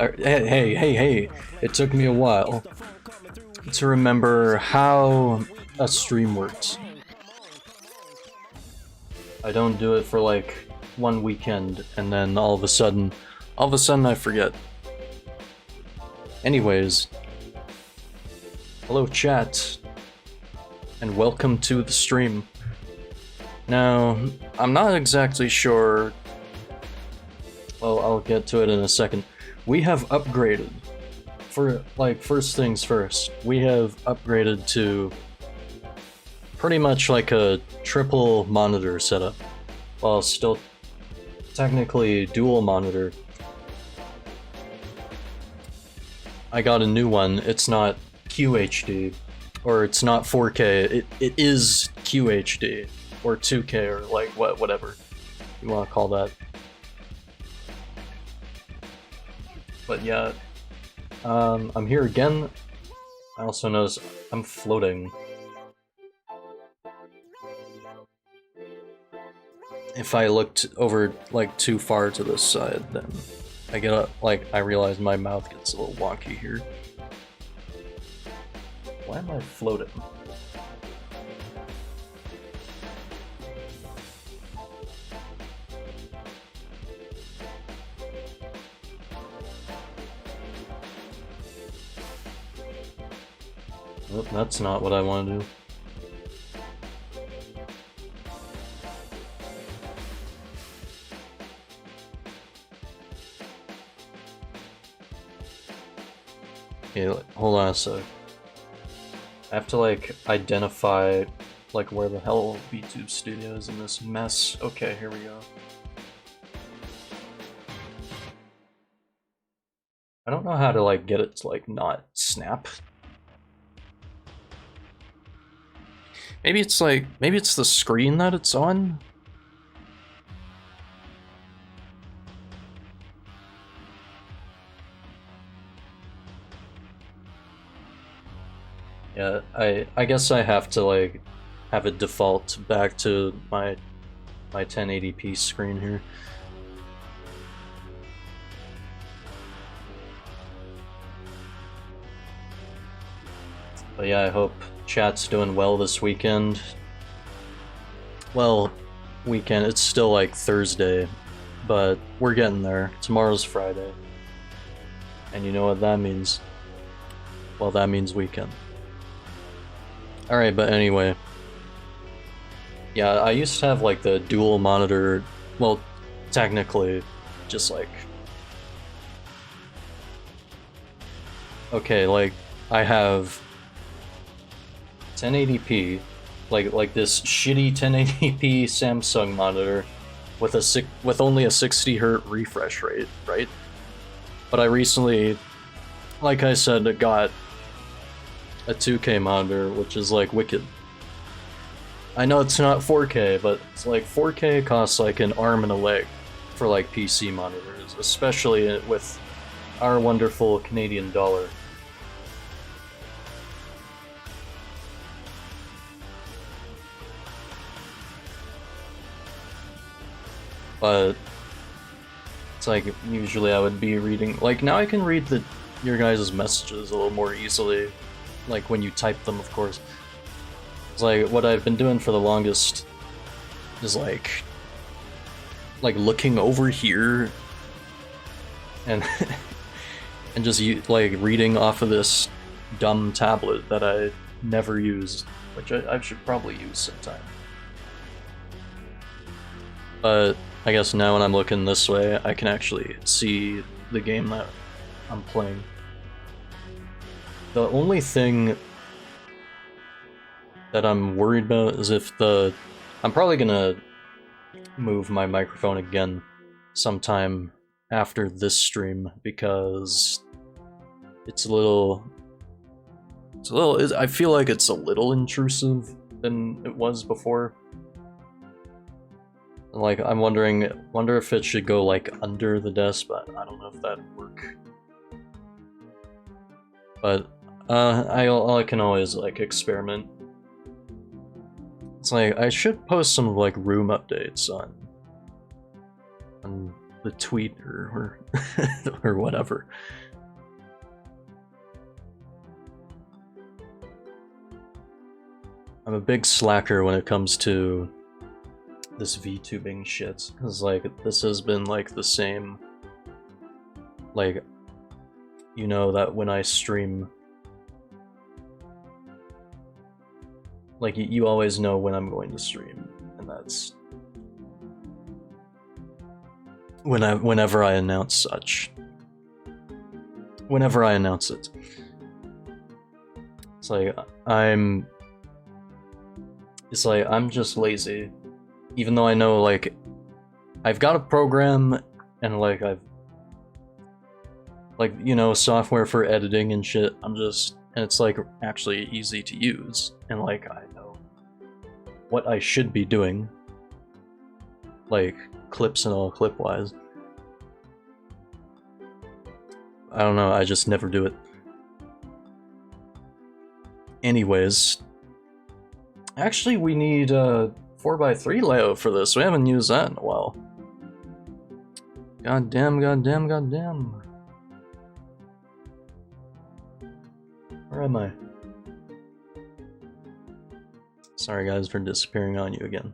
Hey, it took me a while to remember how a stream works. I don't do it for like one weekend and then all of a sudden I forget. Anyways, hello chat, and welcome to the stream. Now, I'm not exactly sure, well, I'll get to it in a second. We have upgraded, for like first things first, we have upgraded to pretty much like a triple monitor setup, while still technically dual monitor. I got a new one. It's not QHD, or it's not 4K. It is QHD, or 2K, or like whatever you want to call that. But yeah, I'm here again. I also notice I'm floating. If I looked over like too far to this side, then I get up, like, I realize my mouth gets a little wonky here. Why am I floating? Oh, that's not what I want to do. Okay, hold on a sec. I have to like identify like where the hell VTube Studio is in this mess. Okay, here we go. I don't know how to like get it to like not snap. Maybe it's the screen that it's on? Yeah, I guess I have to like have it default back to my 1080p screen here. But yeah, I hope chat's doing well this weekend. Well, weekend, it's still like Thursday, but we're getting there. Tomorrow's Friday. And you know what that means? Well, that means weekend. Alright, but anyway. Yeah, I used to have like the dual monitor, well, technically, just like... Okay, like, I have 1080p, like this shitty 1080p Samsung monitor with only a 60 Hz refresh rate, right? But I recently, like I said, got a 2K monitor, which is like wicked. I know it's not 4K, but it's like 4K costs like an arm and a leg for like PC monitors, especially with our wonderful Canadian dollar. But it's like usually I would be reading, like now I can read your guys' messages a little more easily, like when you type them, of course. It's like what I've been doing for the longest is like looking over here and and just like reading off of this dumb tablet that I never use, which I should probably use sometime. But I guess now when I'm looking this way, I can actually see the game that I'm playing. The only thing that I'm worried about is if I'm probably gonna move my microphone again sometime after this stream, because I feel like it's a little intrusive than it was before. Like, I wonder if it should go like under the desk, but I don't know if that'd work. But I can always like experiment. It's like I should post some like room updates on on the tweet or or whatever. I'm a big slacker when it comes to this VTubing shit, because like this has been like the same, like, you know that when I stream, like you always know when I'm going to stream, and that's whenever I announce such. Whenever I announce it. It's like I'm just lazy. Even though I know like I've got a program and like I've like, you know, software for editing and shit. And it's like actually easy to use, and like I know what I should be doing, like clips and all, clip wise. I don't know, I just never do it. Anyways, actually we need 4x3 layout for this. We haven't used that in a while. God damn. Where am I? Sorry guys for disappearing on you again.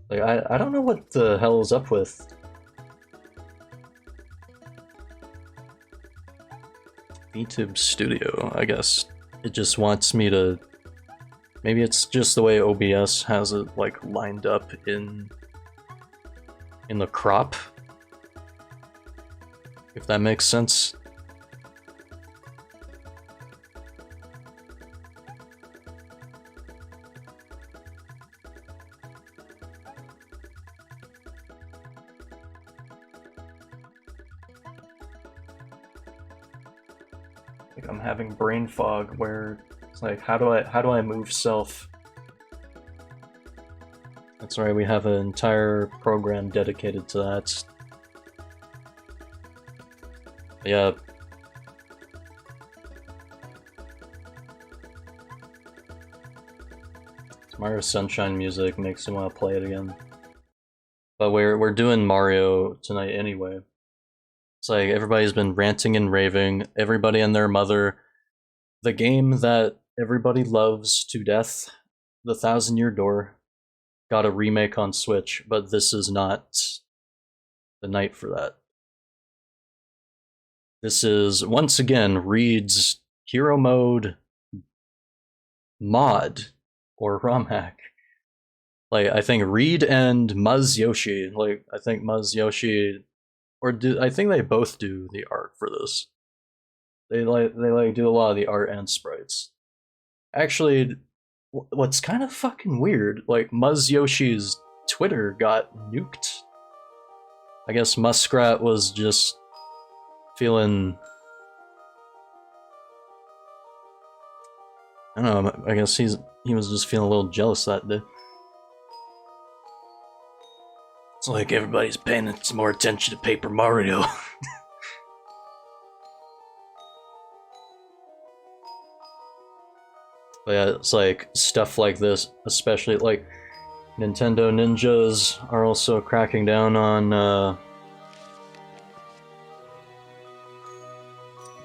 Like I don't know what the hell is up with VTube Studio. I guess it just wants me to, maybe it's just the way OBS has it like lined up in the crop, if that makes sense. Like I'm having brain fog where it's like, how do I move self? That's right, we have an entire program dedicated to that. Yeah. Mario Sunshine music makes me want to play it again. But we're doing Mario tonight anyway. It's like everybody's been ranting and raving, everybody and their mother. The game that everybody loves to death, The 1,000-Year Door, got a remake on Switch, but this is not the night for that. This is, once again, Reed's Hero Mode mod, or ROM hack. Like, I think Reed and Muzz Yoshi, like, I think Muzz Yoshi, I think they both do the art for this. They do a lot of the art and sprites. Actually, what's kind of fucking weird, like Muzz Yoshi's Twitter got nuked. I guess Muskrat was just feeling, I don't know, I guess he was just feeling a little jealous that day. It's like everybody's paying some more attention to Paper Mario. But yeah, it's like stuff like this, especially like Nintendo ninjas are also cracking down on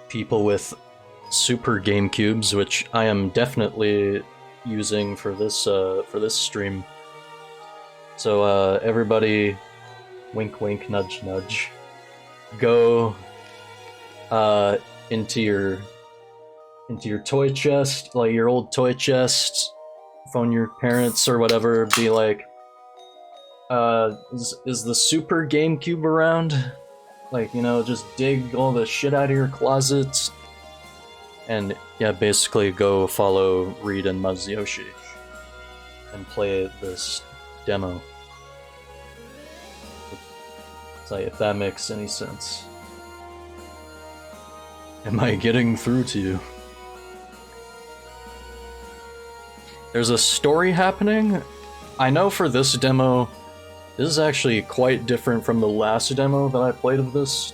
people with Super GameCubes, which I am definitely using for this stream. So everybody, wink wink, nudge nudge, go into your toy chest, like your old toy chest, phone your parents or whatever, be like, is the Super GameCube around? Like, you know, just dig all the shit out of your closets, and yeah, basically go follow Reed and Muzz Yoshi and play this demo. It's like, if that makes any sense. Am I getting through to you? There's a story happening. I know for this demo, this is actually quite different from the last demo that I played of this.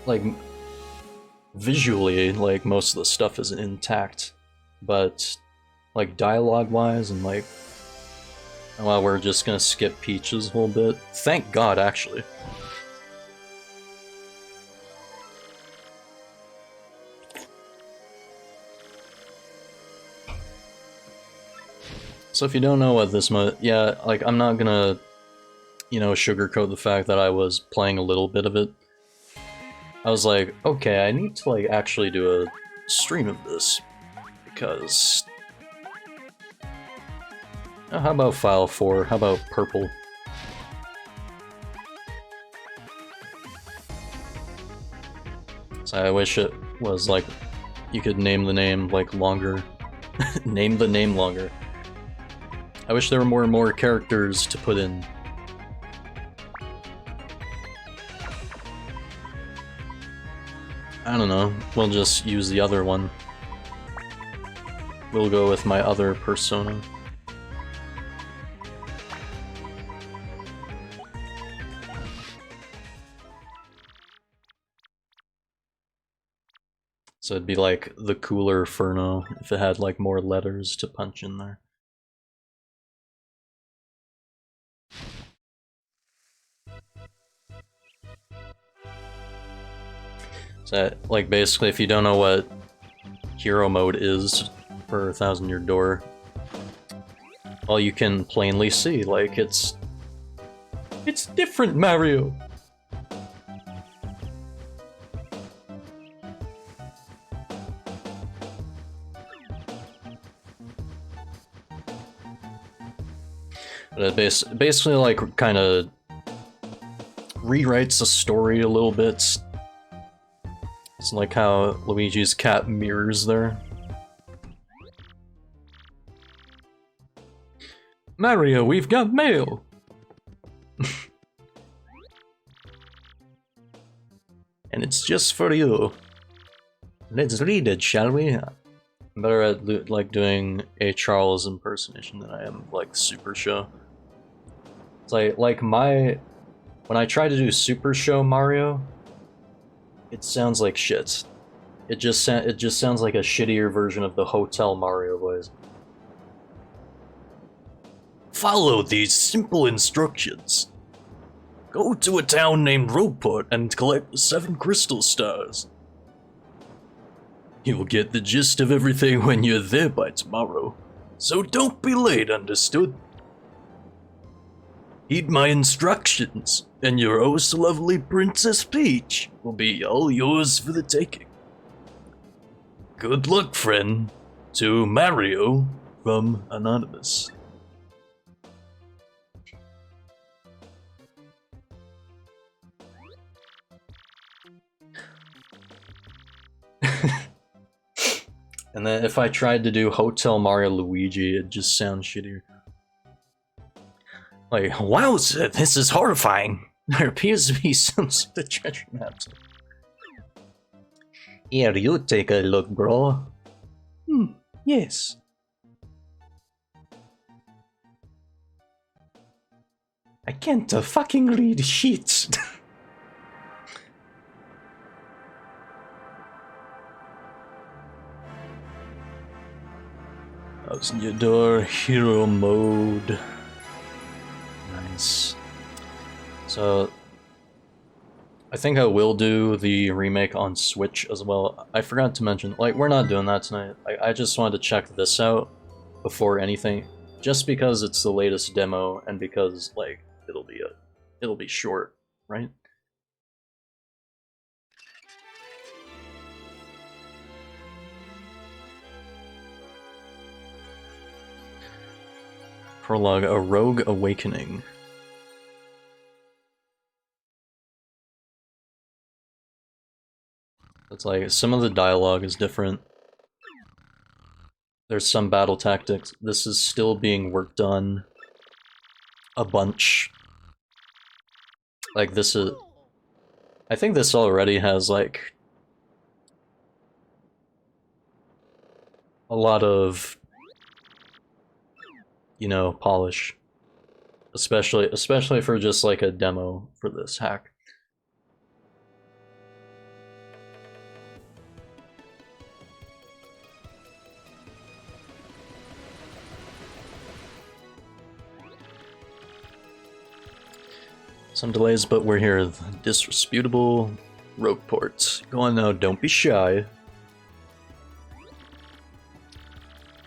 Like, visually, like, most of the stuff is intact. but like dialogue-wise and like, well, we're just gonna skip Peaches a little bit. Thank God, actually. So if you don't know what this yeah, like I'm not gonna, you know, sugarcoat the fact that I was playing a little bit of it. I was like, okay, I need to like actually do a stream of this because. Oh, how about File 4? How about Purple? So I wish it was like you could name the name like longer. Name the name longer. I wish there were more and more characters to put in. I don't know, we'll just use the other one. We'll go with my other persona. So it'd be like the cooler Ferno if it had like more letters to punch in there. So like basically if you don't know what hero mode is for 1000 Year Door, well you can plainly see like it's different, Mario. But it basically like kind of rewrites the story a little bit. It's like how Luigi's cat mirrors there. Mario, we've got mail! And it's just for you. Let's read it, shall we? I'm better at like doing a Charles impersonation than I am like Super Show. It's like my when I try to do Super Show Mario, it sounds like shit. It just sounds like a shittier version of the Hotel Mario voice. Follow these simple instructions. Go to a town named Roadport and collect the 7 crystal stars. You'll get the gist of everything when you're there by tomorrow, so don't be late, understood? Heed my instructions, and your oh so lovely Princess Peach will be all yours for the taking. Good luck, friend. To Mario from Anonymous. And then if I tried to do Hotel Mario Luigi, it'd just sound shittier. Like, wowza, this is horrifying. There appears to be some sort of treasure maps. Here, you take a look, bro. Yes. I can't fucking read shit. Thousand Year Door, hero mode. Nice. So, I think I will do the remake on Switch as well. I forgot to mention, like, we're not doing that tonight. I just wanted to check this out before anything, just because it's the latest demo and because, like, it'll be short, right? Prologue, A Rogue Awakening. It's like, some of the dialogue is different. There's some battle tactics. This is still being worked on a bunch. Like, this is... I think this already has, like... a lot of... you know, polish. Especially for just, like, a demo for this hack. Some delays, but we're here. Disreputable Rogueport. Go on now, don't be shy.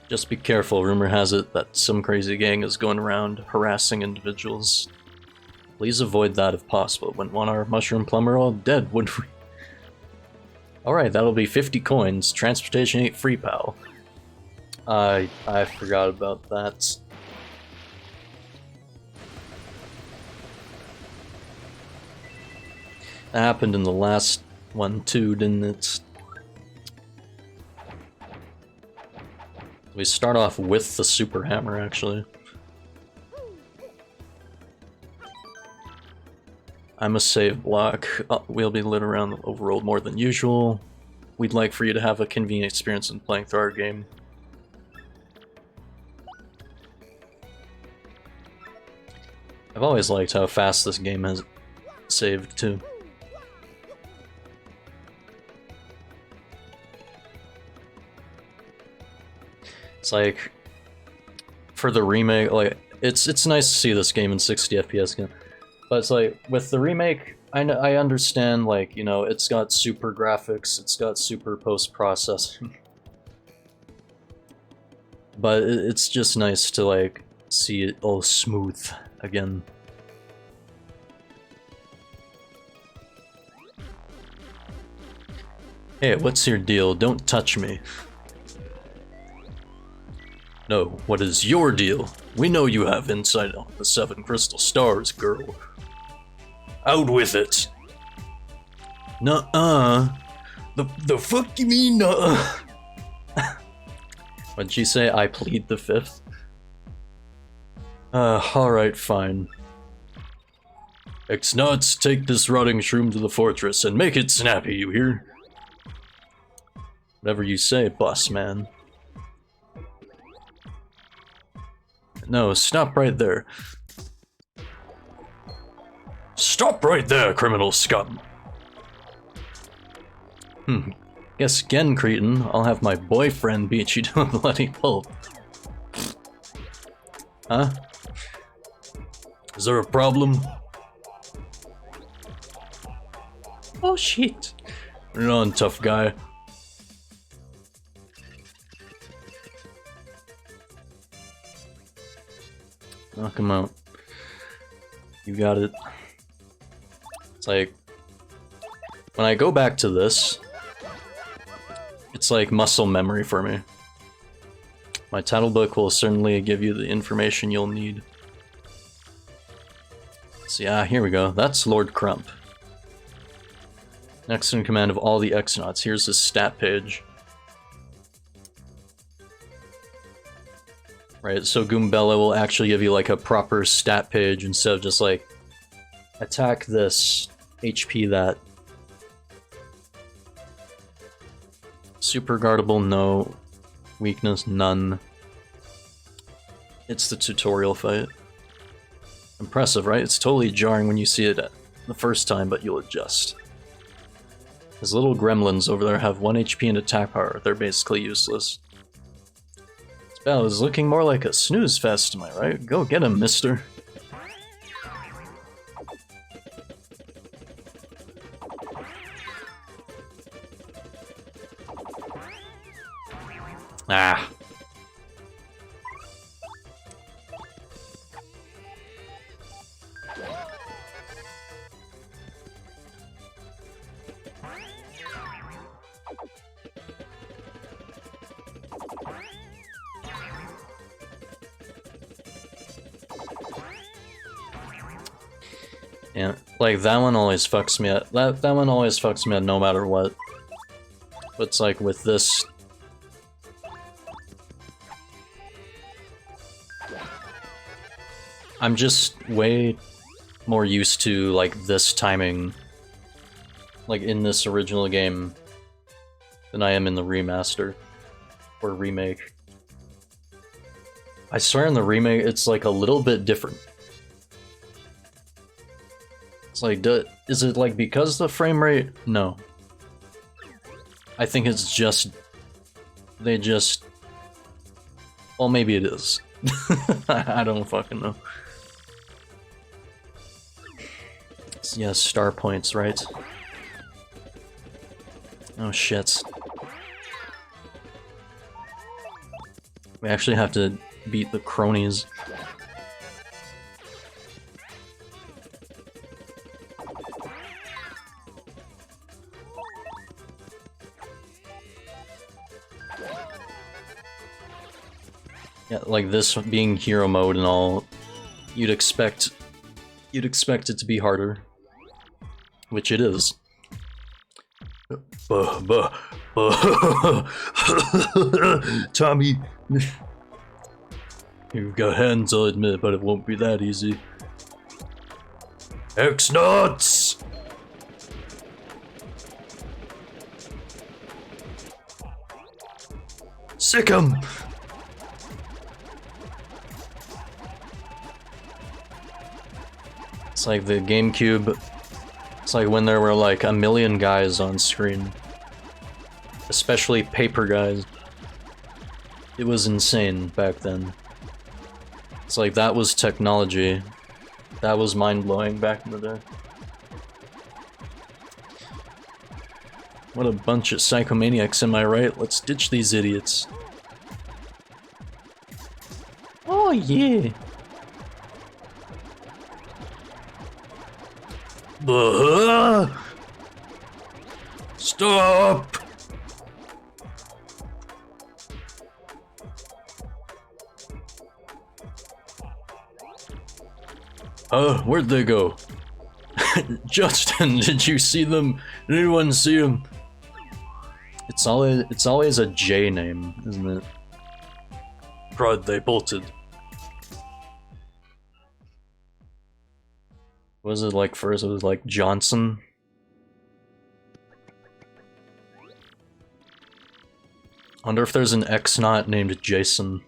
Just be careful, rumor has it that some crazy gang is going around harassing individuals. Please avoid that if possible. Wouldn't want our mushroom plumber all dead, would we? Alright, that'll be 50 coins. Transportation ain't free, pal. I forgot about that. That happened in the last one too, didn't it? We start off with the super hammer, actually. I'm a save block. We'll be lit around the overworld more than usual. We'd like for you to have a convenient experience in playing through our game. I've always liked how fast this game has saved, too. It's like, for the remake, like, it's nice to see this game in 60 FPS again. But it's like, with the remake, I understand, like, you know, it's got super graphics, it's got super post-processing. But it's just nice to, like, see it all smooth again. Hey, what's your deal? Don't touch me. No, what is your deal? We know you have insight on the 7 crystal stars, girl. Out with it! Nuh-uh. The fuck you mean, nuh-uh? What'd she say? I plead the 5th? Alright, fine. X-Nuts, take this rotting shroom to the fortress and make it snappy, you hear? Whatever you say, boss man. No, stop right there. Stop right there, criminal scum! Guess again, cretin. I'll have my boyfriend beat you to a bloody pulp. Huh? Is there a problem? Oh shit. Bring it on, tough guy. Knock him out. You got it. It's like, when I go back to this, it's like muscle memory for me. My title book will certainly give you the information you'll need. So here we go. That's Lord Crump. Next in command of all the X-Nauts. Here's his stat page. Right, so Goombella will actually give you like a proper stat page instead of just like attack this, HP that. Super guardable, no. Weakness, none. It's the tutorial fight. Impressive, right? It's totally jarring when you see it the first time, but you'll adjust. His little gremlins over there have 1 HP and attack power. They're basically useless. This battle is looking more like a snooze fest, am I right? Go get him, mister. Ah. Yeah, like that one always fucks me up. That one always fucks me up no matter what. But it's like with this. I'm just way more used to like this timing, like in this original game, than I am in the remaster or remake. I swear in the remake it's like a little bit different. It's like, is it like because the frame rate? No. I think it's just, they just, well maybe it is. I don't fucking know. Yeah, star points, right? Oh shit. We actually have to beat the cronies. Yeah, like this being hero mode and all, you'd expect it to be harder, which it is. Tommy, you've got hands, I'll admit, but it won't be that easy. X-Nuts! Sick 'em! It's like the GameCube. It's like when there were like a million guys on screen. Especially paper guys. It was insane back then. It's like that was technology. That was mind-blowing back in the day. What a bunch of psychomaniacs, am I right? Let's ditch these idiots. Oh yeah! Stop! Where'd they go? Justin, did you see them? Did anyone see them? It's always a J name, isn't it? Prod, they bolted. What was it like first? It was like Johnson. I wonder if there's an X-Not named Jason.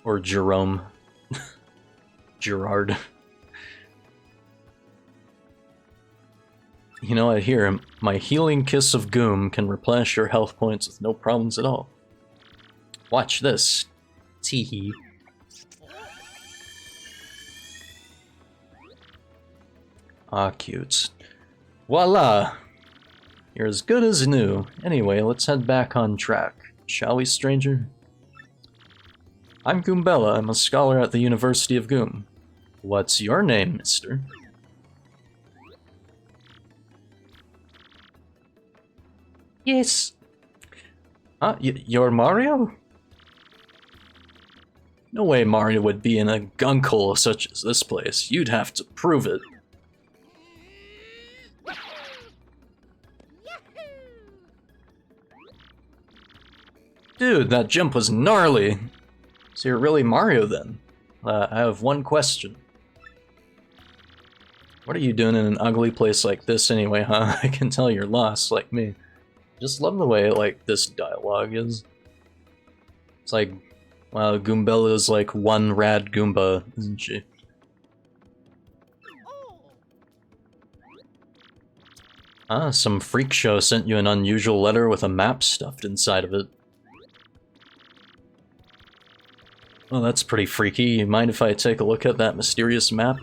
Or Jerome. Gerard. You know, I hear him. My healing kiss of Goom can replenish your health points with no problems at all. Watch this. Teehee. Ah, cute. Voila! You're as good as new. Anyway, let's head back on track. Shall we, stranger? I'm Goombella. I'm a scholar at the University of Goom. What's your name, mister? Yes. Huh? You're Mario? No way Mario would be in a gunkhole such as this place. You'd have to prove it. Dude, that jump was gnarly. So you're really Mario then? I have one question. What are you doing in an ugly place like this anyway, huh? I can tell you're lost, like me. Just love the way, like, this dialogue is. It's like, wow, Goombella's like one rad Goomba, isn't she? Ah, some freak show sent you an unusual letter with a map stuffed inside of it. Well, that's pretty freaky. You mind if I take a look at that mysterious map?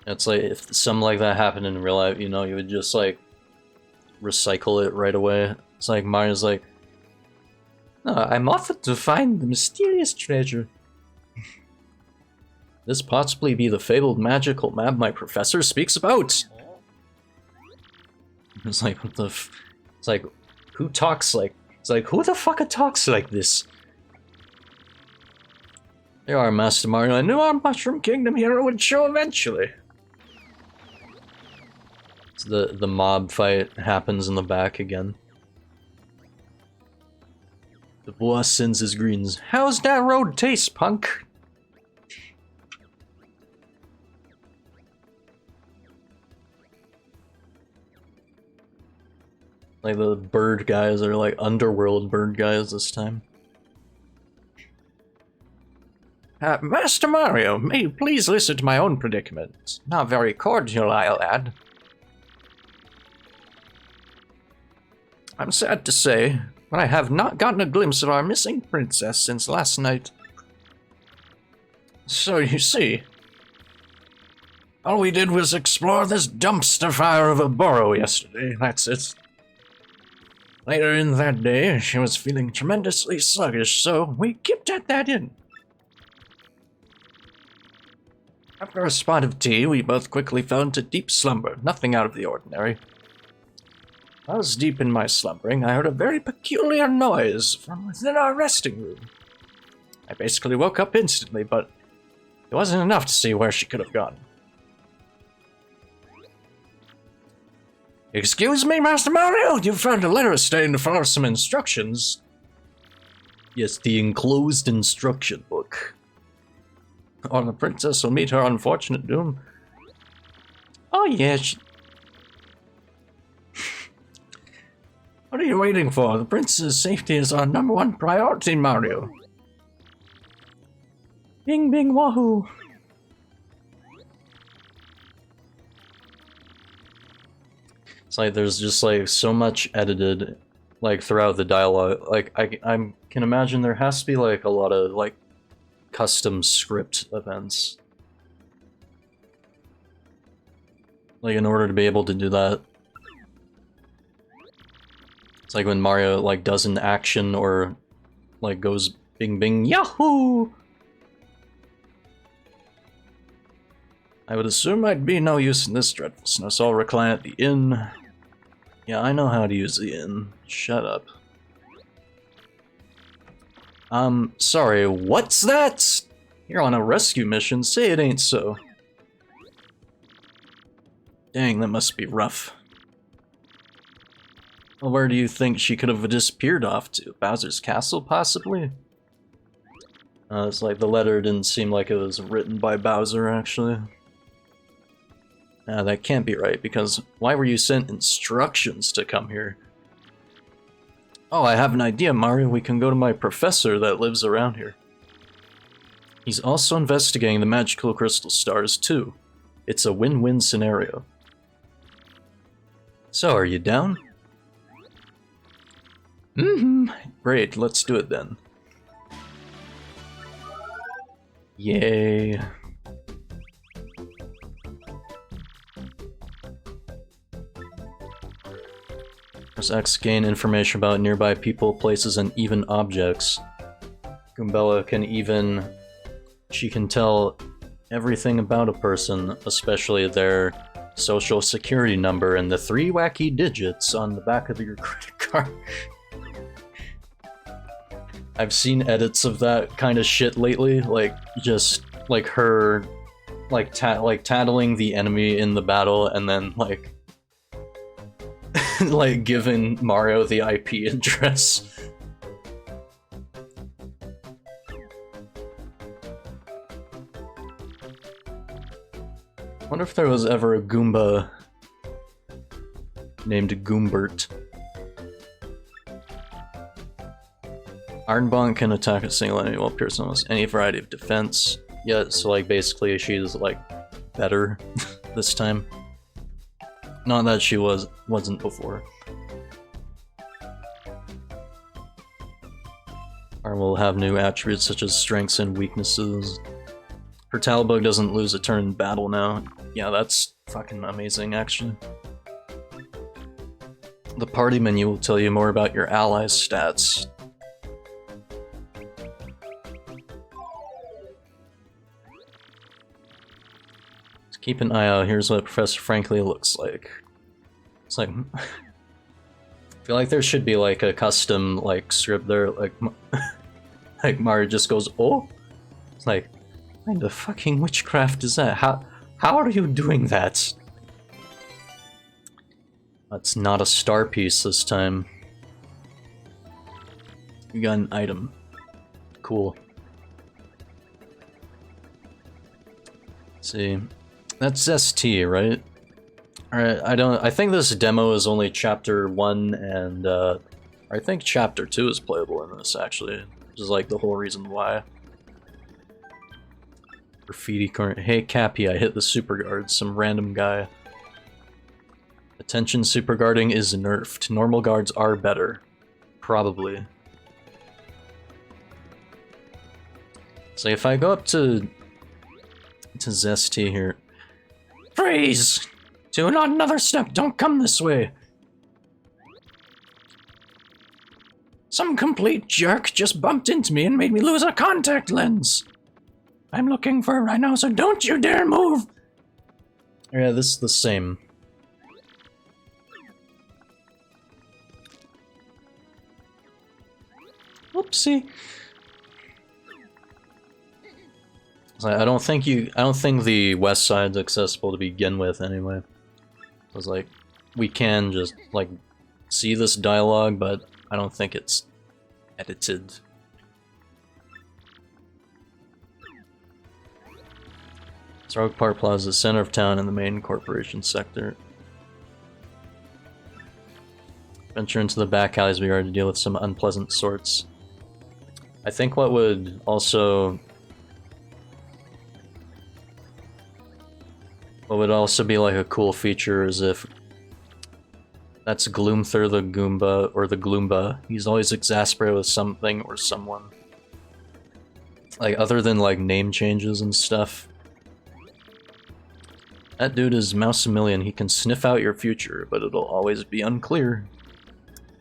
It's like, if something like that happened in real life, you know, you would just, like, recycle it right away. It's like, Mario's like, no, I'm off to find the mysterious treasure. This possibly be the fabled magical map my professor speaks about! It's like, what the f... It's like, who talks like... It's like, who the fuck talks like this? There you are, Master Mario. I knew our Mushroom Kingdom hero would show eventually. So the mob fight happens in the back again. The boss sends his greens. How's that road taste, punk? Like the bird guys are like underworld bird guys this time. Master Mario, may you please listen to my own predicament. Not very cordial, I'll add. I'm sad to say, but I have not gotten a glimpse of our missing princess since last night. So you see, all we did was explore this dumpster fire of a burrow yesterday, that's it. Later in that day, she was feeling tremendously sluggish, so we kept at that in. After a spot of tea, we both quickly fell into deep slumber, nothing out of the ordinary. I was deep in my slumbering, I heard a very peculiar noise from within our resting room. I basically woke up instantly, but it wasn't enough to see where she could have gone. Excuse me, Master Mario? You found a letter stating to follow some instructions. Yes, the enclosed instruction book. Or the princess will meet her unfortunate doom. Oh yeah, What are you waiting for? The princess's safety is our #1 priority, Mario. Bing bing wahoo. It's like there's just like so much edited like throughout the dialogue. Like I can imagine there has to be like a lot of like custom script events. Like in order to be able to do that. It's like when Mario like does an action or like goes bing bing yahoo. I would assume I'd be no use in this dreadful snow, so I'll recline at the inn. Yeah, I know how to use the inn. Shut up. Sorry, what's that? You're on a rescue mission, say it ain't so. Dang, that must be rough. Well, where do you think she could have disappeared off to? Bowser's castle, possibly? It's like the letter didn't seem like it was written by Bowser, actually. That can't be right, because why were you sent instructions to come here? Oh, I have an idea, Mario. We can go to my professor that lives around here. He's also investigating the magical crystal stars, too. It's a win-win scenario. So, are you down? Great, let's do it then. Yay. Press X gain information about nearby people, places, and even objects. Goombella can even... She can tell everything about a person, especially their social security number and the 3 wacky digits on the back of your credit card. I've seen edits of that kind of shit lately, like, just, like, her, like, tattling the enemy in the battle, and then, like, like, giving Mario the IP address. Wonder if there was ever a Goomba named Goombert. Ironbonk can attack a single enemy while piercing almost any variety of defense. Yeah, so like basically she's like better this time. Not that she wasn't before. Arm will have new attributes such as strengths and weaknesses. Her Talbug doesn't lose a turn in battle now. Yeah, that's fucking amazing, actually. The party menu will tell you more about your allies' stats. Just keep an eye out. Here's what Professor Frankly looks like. It's like... I feel like there should be like a custom like script there, like... like Mario just goes, oh? It's like... What kind of fucking witchcraft is that? How are you doing that? That's not a star piece this time. You got an item. Cool. Let's see. That's ST, right? Alright, I think this demo is only chapter 1 and I think chapter 2 is playable in this actually. Which is like the whole reason why. Graffiti current. Hey Cappy, I hit the super guard, some random guy. Attention, super guarding is nerfed. Normal guards are better. Probably. So if I go up to to Zesty here. Freeze! Do not another step, don't come this way. Some complete jerk just bumped into me and made me lose a contact lens. I'm looking for it right now, so don't you dare move! Yeah, this is the same. Whoopsie. I don't think the west side's accessible to begin with anyway. It's like, we can just, like, see this dialogue, but I don't think it's edited. Rogue Park Plaza is the center of town in the main corporation sector. Venture into the back alleys we are to deal with some unpleasant sorts. I think what would also be like a cool feature is if that's Gloomther the Goomba, or the Gloomba. He's always exasperated with something or someone. Like, other than like name changes and stuff. That dude is Mousemillion. He can sniff out your future, but it'll always be unclear.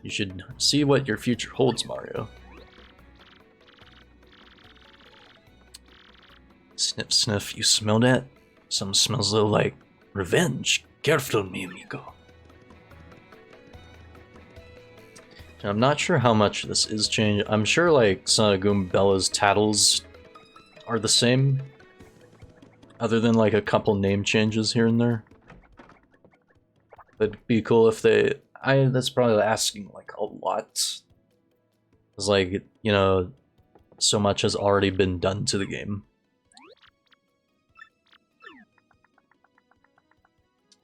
You should see what your future holds, Mario. Sniff, sniff, you smell that? Some smells a little like revenge. Careful, mi amigo. I'm not sure how much this is changed. I'm sure like some of Goombella's tattles are the same, other than like a couple name changes here and there. It'd be cool if they... that's probably asking like a lot. It's like, you know, so much has already been done to the game.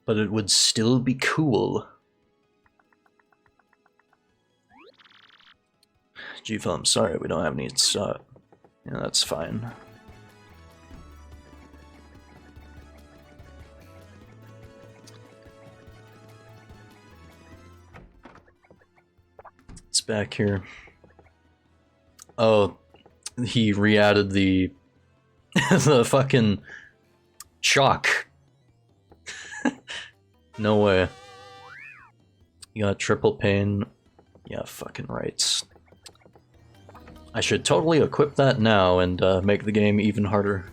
But it would still be cool. G-Phil, I'm sorry, we don't have any stock. Yeah, that's fine. It's back here. Oh, he re-added the the fucking chalk. No way. You got triple pain. Yeah, fucking right. I should totally equip that now and make the game even harder.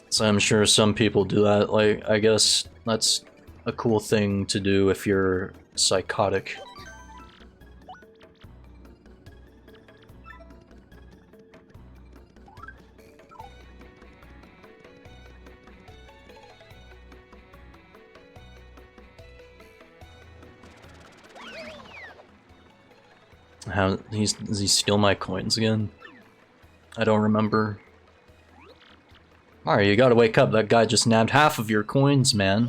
So I'm sure some people do that. Like, I guess that's a cool thing to do if you're psychotic. How does he steal my coins again? I don't remember. Alright, you gotta wake up. That guy just nabbed half of your coins, man.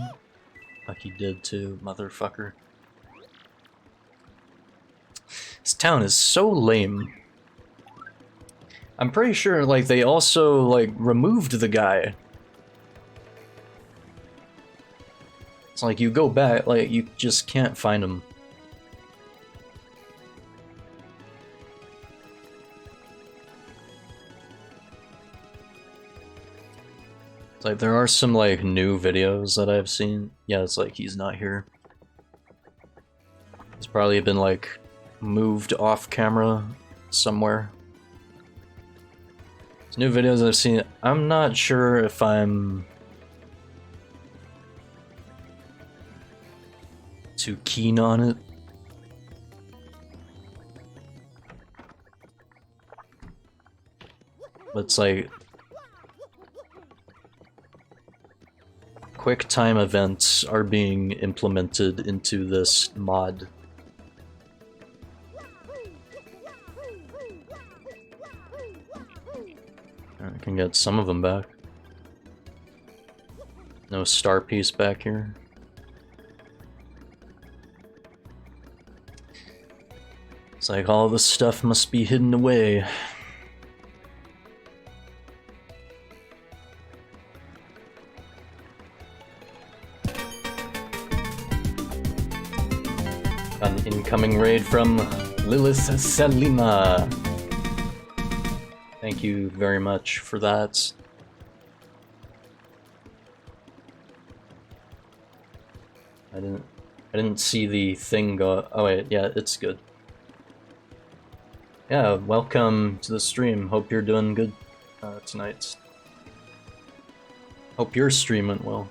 Like he did too, motherfucker. This town is so lame. I'm pretty sure, like, they also, like, removed the guy. It's like, you go back, like, you just can't find him. Like, there are some, like, new videos that I've seen. Yeah, it's like, he's not here. He's probably been, like, moved off camera somewhere. There's new videos I've seen. I'm not sure if I'm too keen on it. But it's like... quick time events are being implemented into this mod. I can get some of them back. No star piece back here. It's like all this stuff must be hidden away. An incoming raid from Lilith Salima. Thank you very much for that. I didn't see the thing go. Oh wait, yeah, it's good. Yeah, welcome to the stream. Hope you're doing good tonight. Hope your stream went well.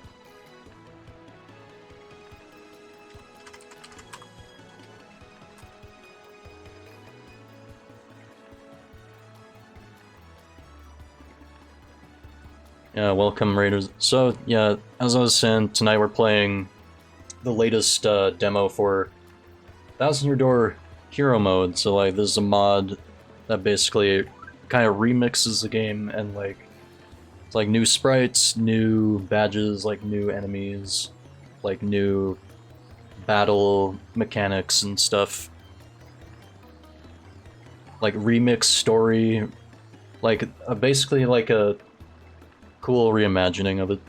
Yeah, welcome Raiders. So yeah, as I was saying, tonight we're playing the latest demo for Thousand Year Door Hero Mode. So like, this is a mod that basically kind of remixes the game, and like, it's like new sprites, new badges, like new enemies, like new battle mechanics and stuff. Like remix story, like basically like a cool reimagining of it.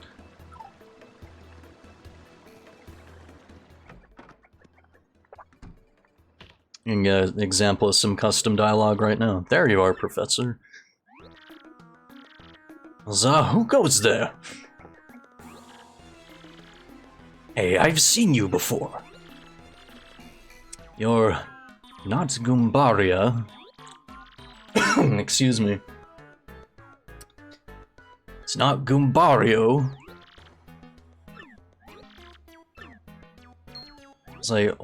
You can get an example of some custom dialogue right now. There you are, Professor. Who goes there? Hey, I've seen you before. You're not Goombaria. Excuse me. It's not Goombario. It's like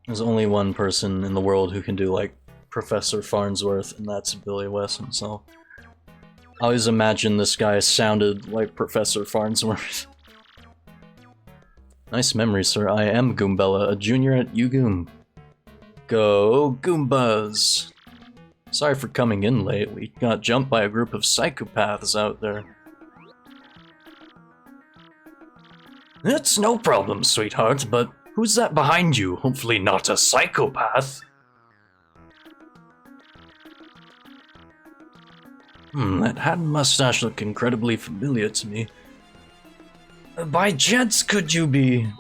there's only one person in the world who can do like Professor Farnsworth, and that's Billy West himself. I always imagine this guy sounded like Professor Farnsworth. Nice memory, sir. I am Goombella, a junior at UGoom. Go Goombas! Sorry for coming in late. We got jumped by a group of psychopaths out there. It's no problem, sweetheart, but who's that behind you? Hopefully not a psychopath. That hat and mustache look incredibly familiar to me. By chance, could you be...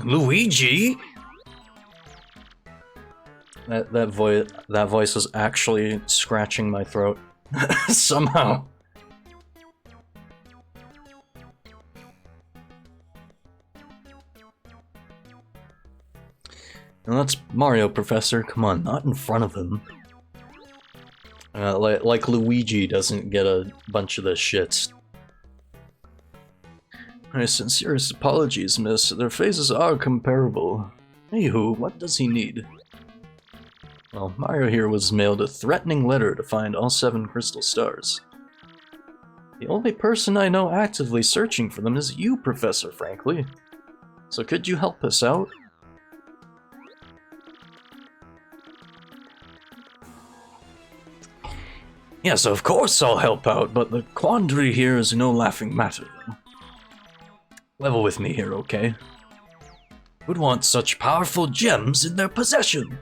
Luigi? That voice is actually scratching my throat. Somehow. Now that's Mario, Professor. Come on, not in front of him. Like Luigi doesn't get a bunch of this shit. My sincerest apologies, miss. Their faces are comparable. Anywho, what does he need? Well, Mario here was mailed a threatening letter to find all 7 crystal stars. The only person I know actively searching for them is you, Professor, frankly. So could you help us out? Yes, of course I'll help out, but the quandary here is no laughing matter, though. Level with me here, okay? Who'd want such powerful gems in their possession?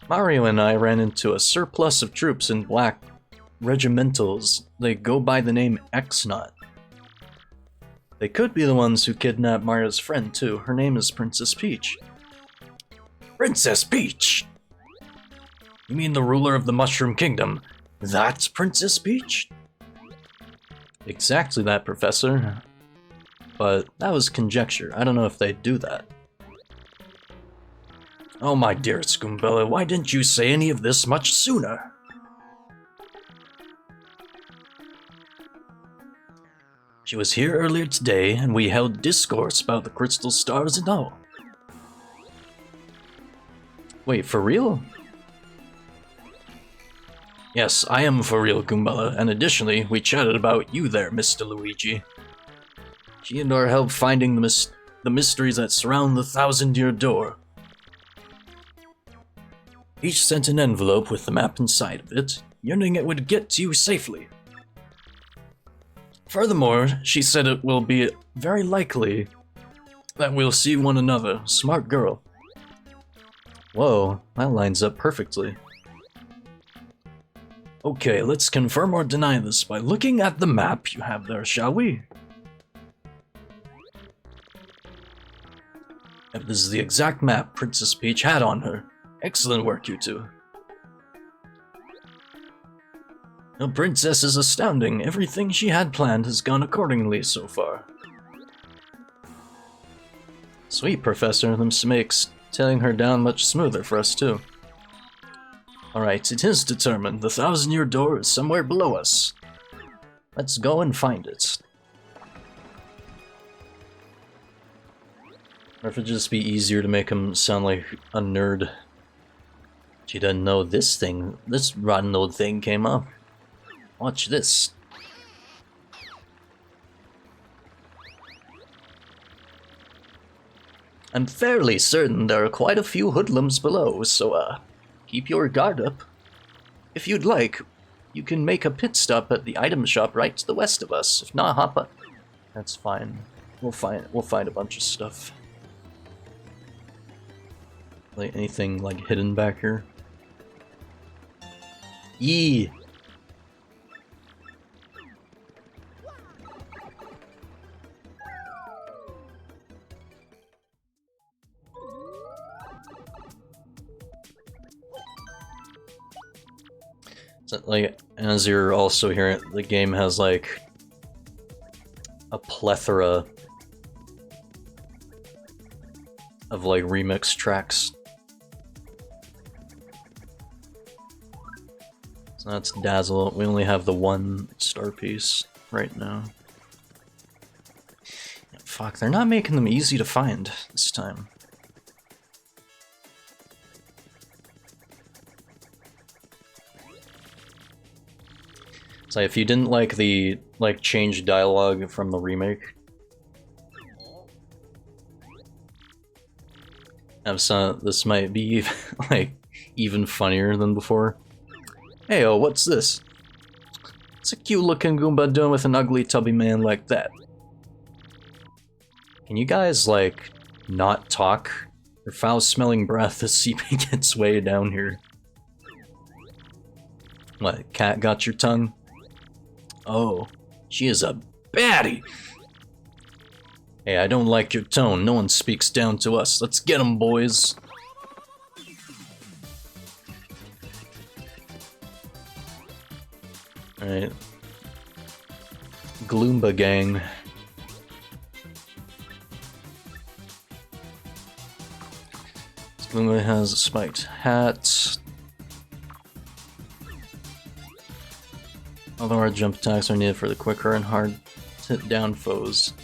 Mario and I ran into a surplus of troops in black regimentals. They go by the name X-Naught. They could be the ones who kidnapped Mario's friend, too. Her name is Princess Peach. Princess Peach? You mean the ruler of the Mushroom Kingdom? That's Princess Peach? Exactly that, Professor. But that was conjecture. I don't know if they'd do that. Oh my dear Scoombella, why didn't you say any of this much sooner? She was here earlier today, and we held discourse about the crystal stars and all. Wait, for real? Yes, I am for real, Goombella, and additionally, we chatted about you there, Mr. Luigi. She and I helped finding the mysteries that surround the Thousand-Year Door. Each sent an envelope with the map inside of it, yearning it would get to you safely. Furthermore, she said it will be very likely that we'll see one another. Smart girl. Whoa, that lines up perfectly. Okay, let's confirm or deny this by looking at the map you have there, shall we? If this is the exact map Princess Peach had on her, Excellent work, you two. The princess is astounding. Everything she had planned has gone accordingly so far. Sweet, Professor. This makes tailing her down much smoother for us, too. Alright, it is determined. The 1,000-year door is somewhere below us. Let's go and find it. Or if it'd just be easier to make him sound like a nerd. She doesn't know this rotten old thing came up. Watch this. I'm fairly certain there are quite a few hoodlums below, so, keep your guard up. If you'd like, you can make a pit stop at the item shop right to the west of us. If not, hop up. That's fine. We'll find a bunch of stuff. Like anything like hidden back here? Yee! So, like, as you're also hearing, the game has like a plethora of like remix tracks. So that's Dazzle. We only have the one star piece right now. Fuck, they're not making them easy to find this time. So if you didn't like the change dialogue from the remake, this might be like even funnier than before. Hey, oh, what's this? What's a cute looking Goomba doing with an ugly tubby man like that? Can you guys like not talk? Your foul smelling breath is seeping its way down here. What, cat got your tongue? Oh, she is a baddie! Hey, I don't like your tone. No one speaks down to us. Let's get 'em, boys. Alright. Gloomba gang. Gloomba has a spiked hat. Although our jump attacks are needed for the quicker and hard to hit down foes.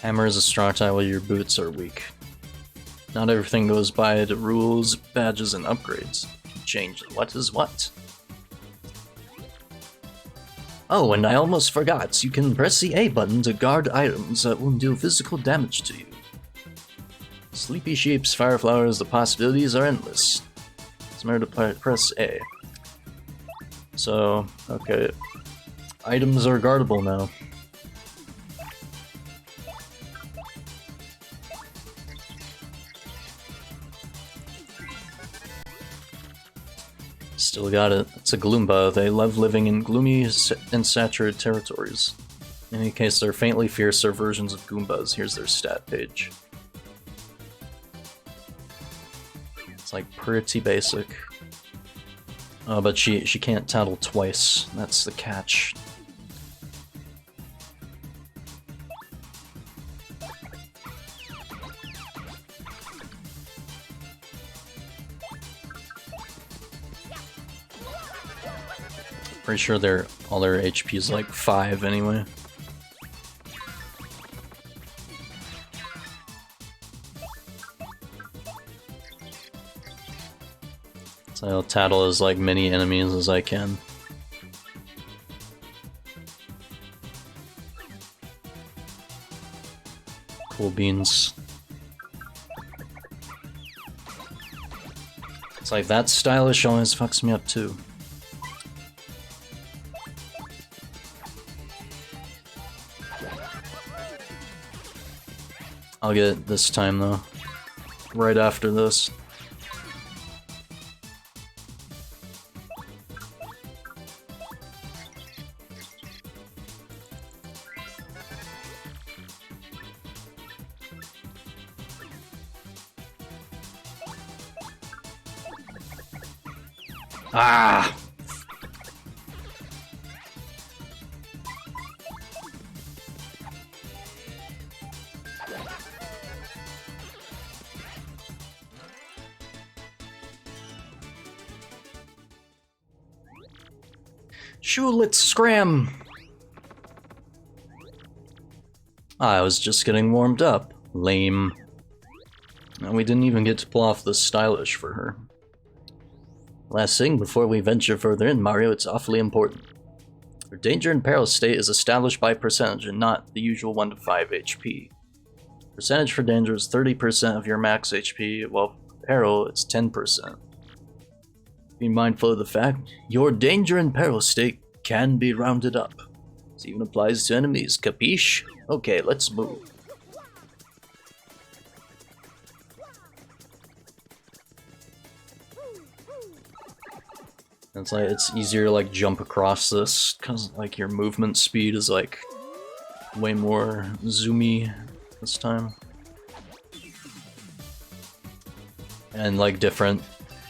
Hammer is a strong attack while your boots are weak. Not everything goes by the rules, badges, and upgrades. Change what is what. Oh, and I almost forgot, you can press the A button to guard items that will do physical damage to you. Sleepy sheeps, fire flowers, the possibilities are endless. Remember to press A. So, okay. Items are guardable now. Still got it. It's a Gloomba. They love living in gloomy and saturated territories. In any case, they're faintly fiercer versions of Goombas. Here's their stat page. It's like pretty basic. Oh, but she can't tattle twice. That's the catch. Pretty sure all their HP is like 5 anyway. So I'll tattle as like many enemies as I can. Cool beans. It's like that stylish always fucks me up too. I'll get it this time though. Right after this. Ah! Shoo, let's scram! I was just getting warmed up. Lame. And we didn't even get to pull off the stylish for her. Last thing, before we venture further in, Mario, it's awfully important. Your danger and peril state is established by percentage and not the usual 1 to 5 HP. Percentage for danger is 30% of your max HP, while for peril it's 10%. Be mindful of the fact, your danger and peril state can be rounded up. This even applies to enemies, capiche? Okay, let's move. It's like, it's easier to like jump across this, cause like your movement speed is like way more zoomy this time. And like different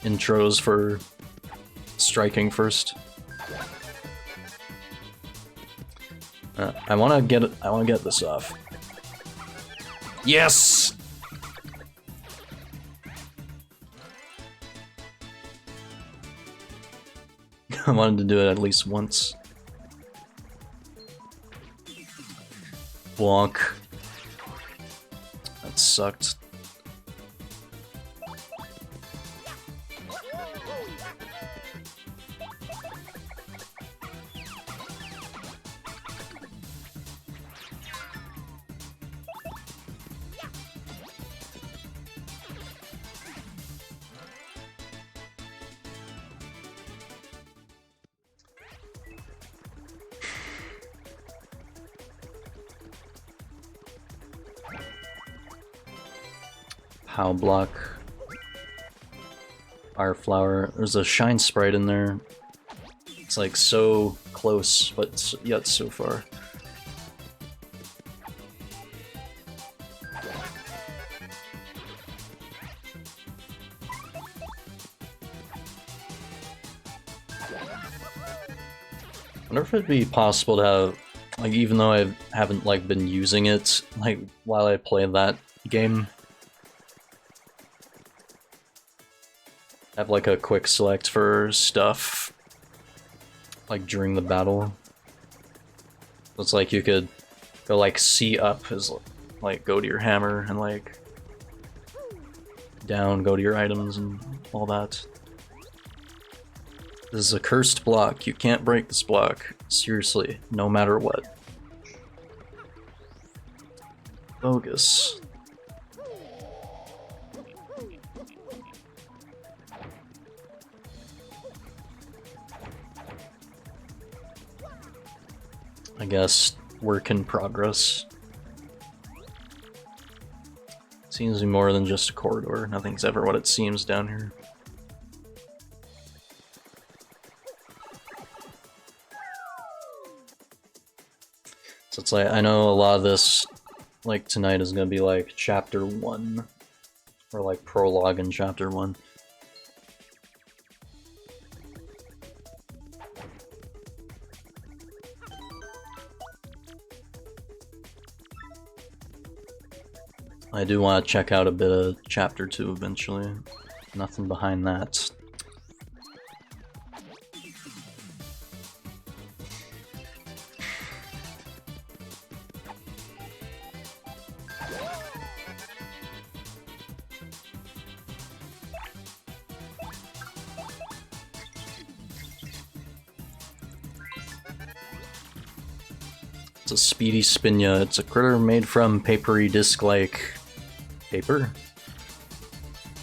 intros for striking first. I wanna get this off. Yes! I wanted to do it at least once. Bonk. That sucked. Pow block. Fire flower. There's a shine sprite in there. It's like so close, but yet so far. I wonder if it'd be possible to have, like, even though I haven't like been using it, like while I play that game, have like a quick select for stuff, like during the battle. It's like you could go like C up as like go to your hammer and like down go to your items and all that. This is a cursed block. You can't break this block. Seriously, no matter what. Bogus. I guess work in progress. Seems to be more than just a corridor. Nothing's ever what it seems down here. So it's like, I know a lot of this, like tonight, is gonna be like chapter 1, or like prologue in chapter 1. I do want to check out a bit of chapter 2 eventually. Nothing behind that. It's a speedy spinya. It's a critter made from papery disc-like paper.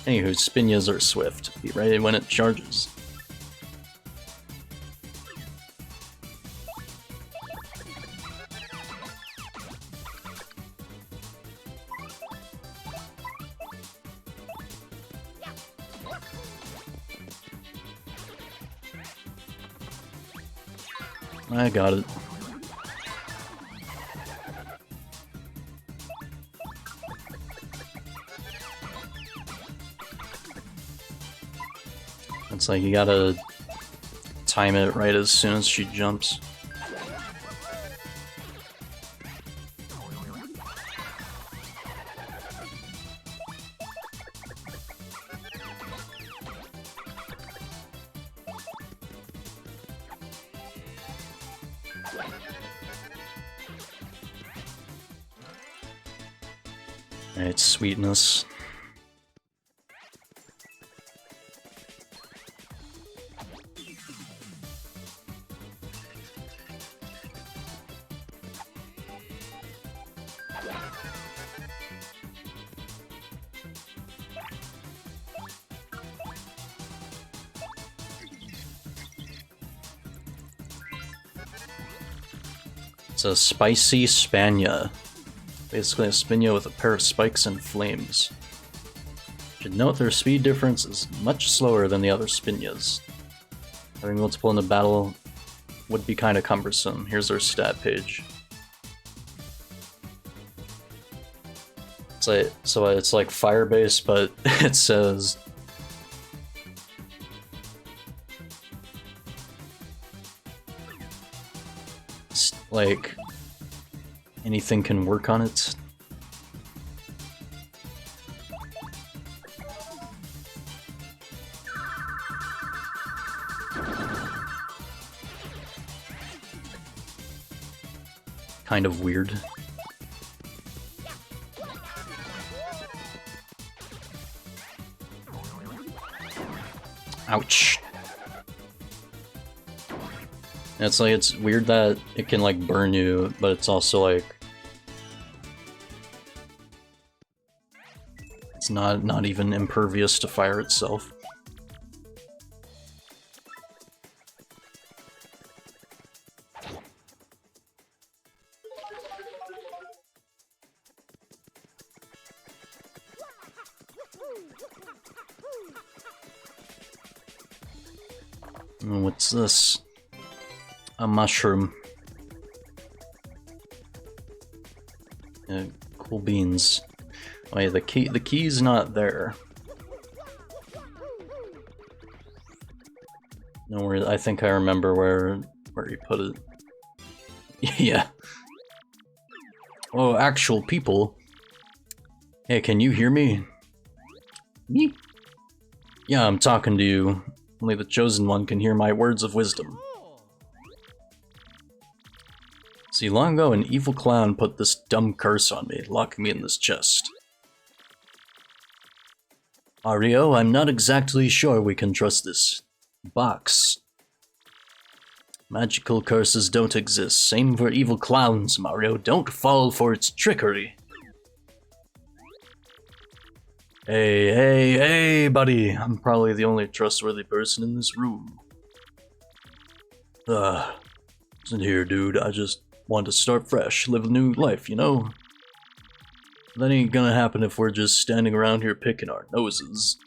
Anywho, spinyas are swift. Be ready when it charges. I got it. It's like you gotta time it right as soon as she jumps. Alright, sweetness. It's a spicy Spania. Basically a Spania with a pair of spikes and flames. Should note their speed difference is much slower than the other Spinias. Having multiple in a battle would be kinda cumbersome. Here's our stat page. It's like fire-based, but it says like anything can work on it. Kind of weird. Ouch. It's like, it's weird that it can like burn you, but it's also like it's not even impervious to fire itself. What's this? A mushroom. Cool beans. Oh yeah, the key's not there. No worries, I think I remember where you put it. Yeah. Oh, actual people. Hey, can you hear me? Me? Yeah, I'm talking to you. Only the chosen one can hear my words of wisdom. See, long ago an evil clown put this dumb curse on me, locking me in this chest. Ario, I'm not exactly sure we can trust this box. Magical curses don't exist. Same for evil clowns, Mario. Don't fall for its trickery. Hey, buddy. I'm probably the only trustworthy person in this room. Listen here, dude. I just want to start fresh, live a new life, you know? That ain't gonna happen if we're just standing around here picking our noses.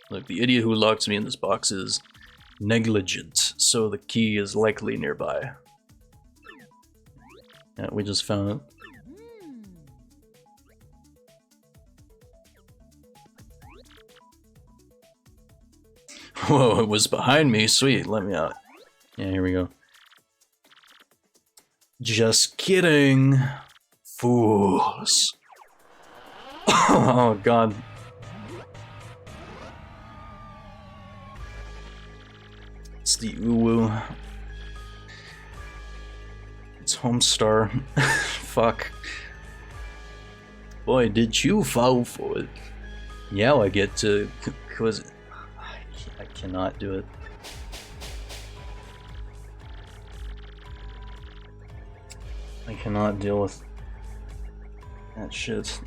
Look, the idiot who locked me in this box is negligent, so the key is likely nearby. Yeah, we just found it. Whoa, it was behind me. Sweet, let me out. Yeah, here we go. Just kidding. Fools. Oh, God. It's the Uwu. It's Homestar. Fuck. Boy, did you fall for it. Now I get to... Cause I cannot do it. I cannot deal with that shit.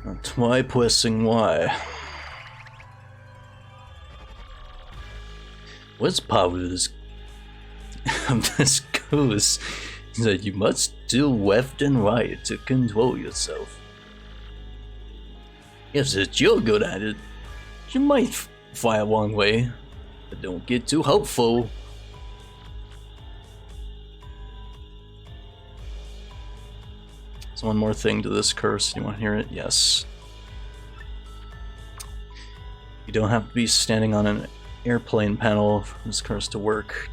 That's why pressing Y. What's part of this goose is that you must do left and right to control yourself. If you're good at it, you might fire one way, but don't get too hopeful. There's one more thing to this curse. You want to hear it? Yes. You don't have to be standing on an airplane panel for this curse to work.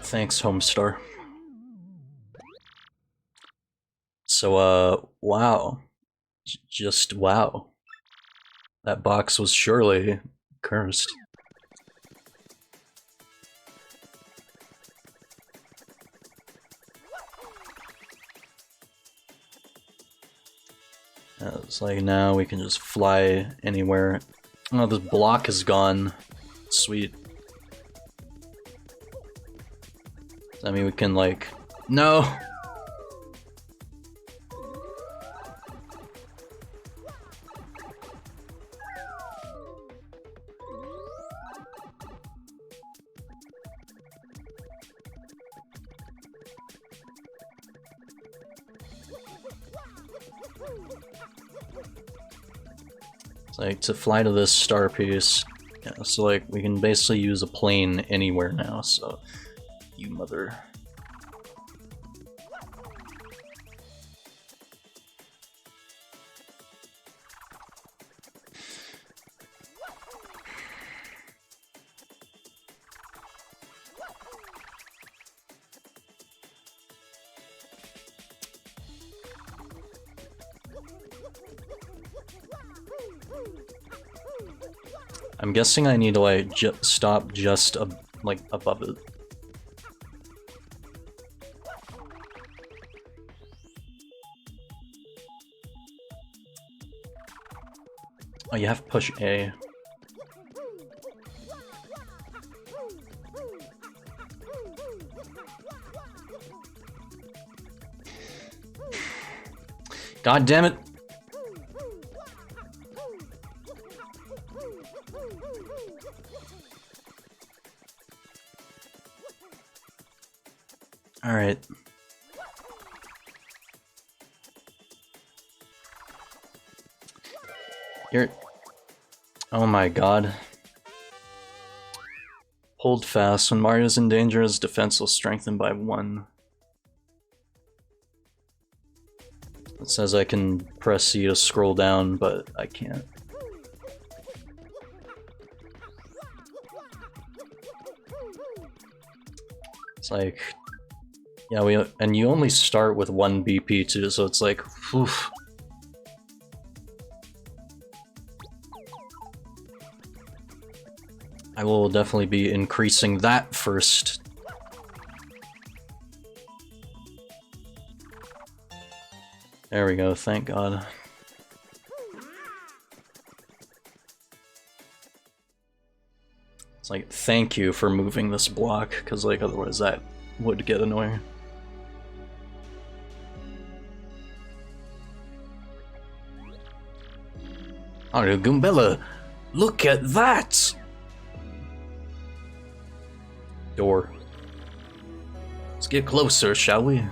Thanks, Homestar. So, wow. Just wow. That box was surely cursed. It's like now we can just fly anywhere. Oh, this block is gone. Sweet. I mean, we can like... No! Like, to fly to this star piece, yeah, so like, we can basically use a plane anywhere now, so... You mother... I'm guessing I need to like stop just like above it. Oh, you have to push A. God damn it! All right. You're... Oh my god. Hold fast. When Mario's in danger, his defense will strengthen by 1. It says I can press C to scroll down, but I can't. It's like... Yeah, and you only start with 1 BP too, so it's like, oof. I will definitely be increasing that first. There we go, thank God. It's like, thank you for moving this block, because like otherwise that would get annoying. Oh, Goombella, look at that! Door. Let's get closer, shall we?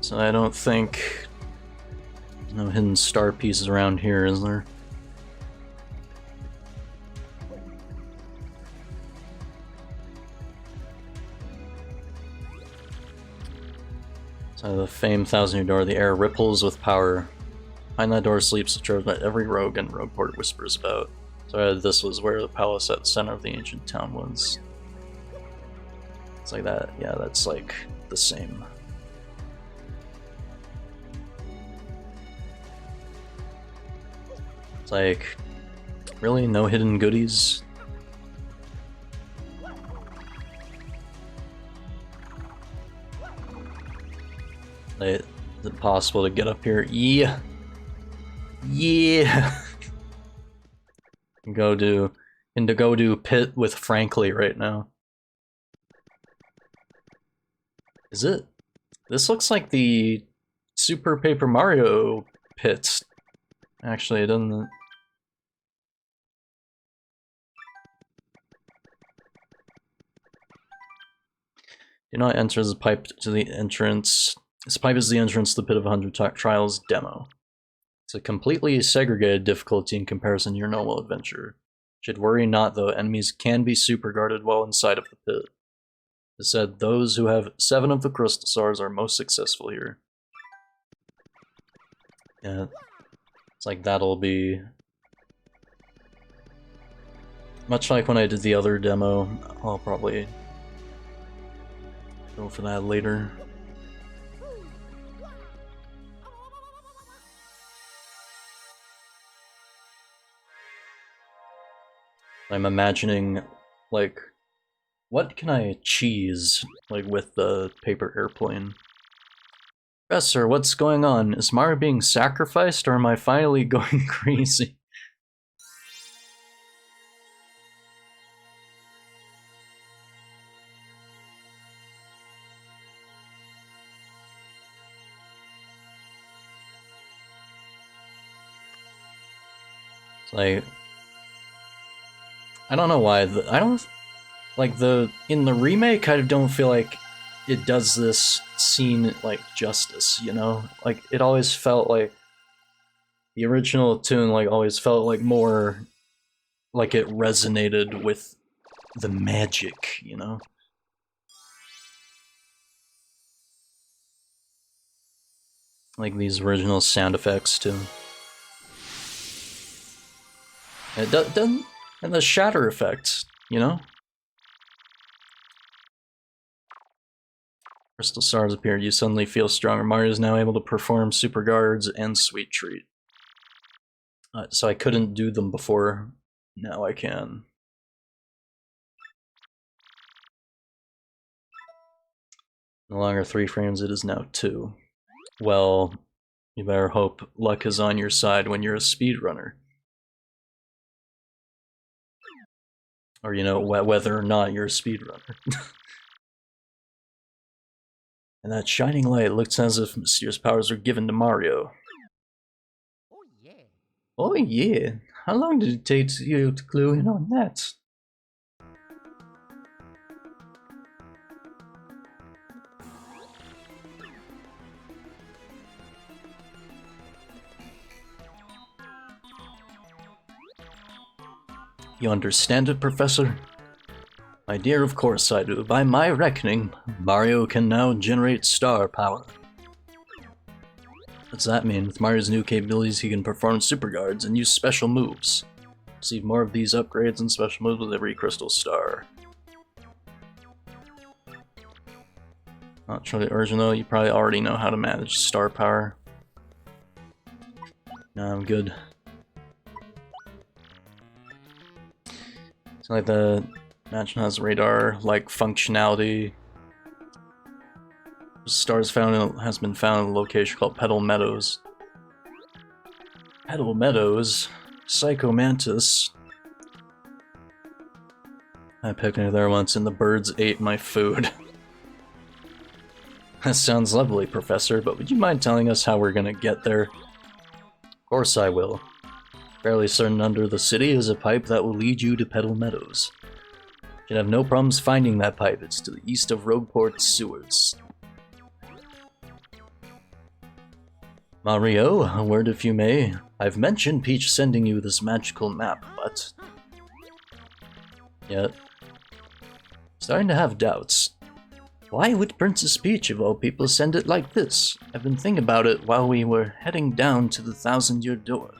So I don't think... No hidden star pieces around here, is there? So the famed thousand-year door, the air ripples with power. Behind that door sleeps the treasure that every rogue and rogueport whispers about. So this was where the palace at the center of the ancient town was. It's like that, yeah, that's like the same. It's like, really? No hidden goodies? Is it possible to get up here? Yeah! Yeah! Go do pit with Frankly right now. Is it? This looks like the Super Paper Mario pit. Actually, it doesn't. Do not enter the pipe to the entrance. This pipe is the entrance to the Pit of 100 Trials demo. It's a completely segregated difficulty in comparison to your normal adventure. Should worry not, though. Enemies can be super guarded while inside of the pit. It said those who have 7 of the crystal stars are most successful here. Yeah, it's like that'll be... much like when I did the other demo, I'll probably go for that later. I'm imagining, like, what can I cheese, like, with the paper airplane? Professor, what's going on? Is Mario being sacrificed, or am I finally going crazy? It's like... I don't know why, I don't... like, in the remake, I don't feel like it does this scene, like, justice, you know? Like, it always felt like... the original tune, like, always felt like more... like it resonated with the magic, you know? Like these original sound effects, too. It doesn't... and the shatter effect, you know? Crystal stars appeared, you suddenly feel stronger. Mario is now able to perform super guards and sweet treat. So I couldn't do them before, now I can. No longer 3 frames, it is now 2. Well, you better hope luck is on your side when you're a speedrunner. Or, you know, whether or not you're a speedrunner. And that shining light looks as if mysterious powers are given to Mario. Oh yeah. Oh yeah, how long did it take you to clue in on that? You understand it, Professor? My dear, of course I do. By my reckoning, Mario can now generate star power. What's that mean? With Mario's new capabilities, he can perform super guards and use special moves. Receive more of these upgrades and special moves with every crystal star. Not truly original, you probably already know how to manage star power. No, I'm good. It's like the mansion has radar-like functionality. Stars has been found in a location called Petal Meadows. Petal Meadows? Psycho Mantis. I picnicked there once and the birds ate my food. That sounds lovely, Professor, but would you mind telling us how we're gonna get there? Of course I will. Fairly certain under the city is a pipe that will lead you to Petal Meadows. You should have no problems finding that pipe. It's to the east of Rogueport sewers. Mario, a word if you may. I've mentioned Peach sending you this magical map, but... yet... starting to have doubts. Why would Princess Peach, of all people, send it like this? I've been thinking about it while we were heading down to the Thousand-Year Door.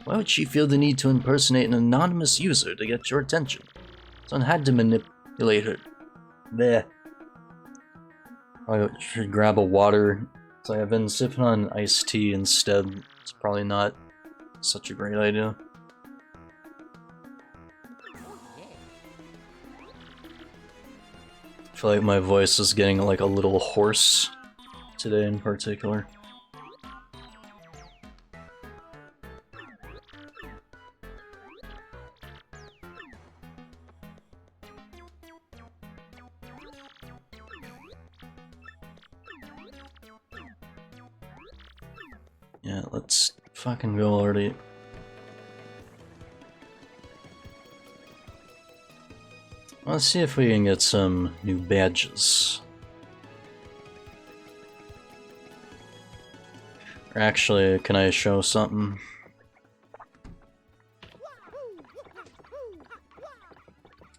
Why would she feel the need to impersonate an anonymous user to get your attention? Someone had to manipulate her. Bleh. I should grab a water. So I've been sipping on iced tea instead. It's probably not such a great idea. I feel like my voice is getting like a little hoarse today in particular. Yeah, let's fucking go already. Let's see if we can get some new badges. Or actually, can I show something?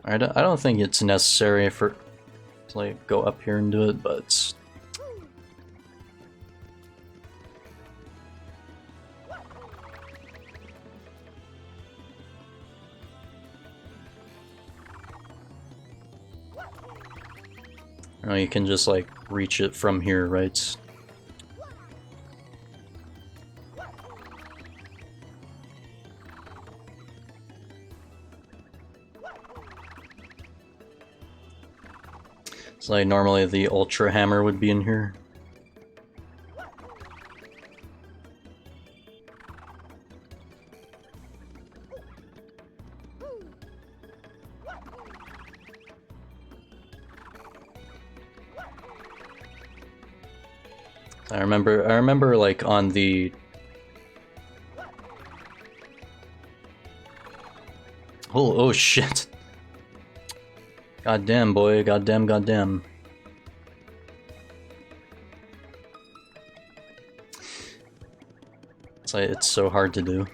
I don't think it's necessary for to like go up here and do it, but oh, you can just like reach it from here, right? So like normally the Ultra Hammer would be in here. I remember like on the oh shit. Goddamn, boy, goddamn. It's like, it's so hard to do.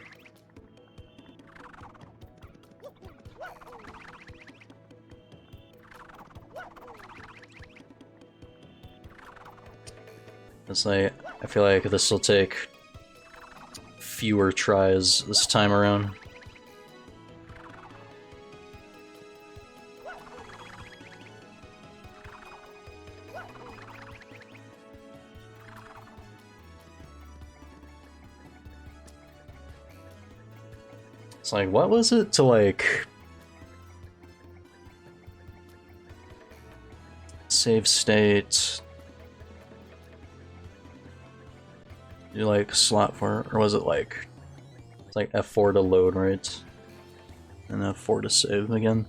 It's like, I feel like this will take fewer tries this time around. It's like, what was it to like save state? You like slot for, or was it like it's like F4 to load, right? And F4 to save again.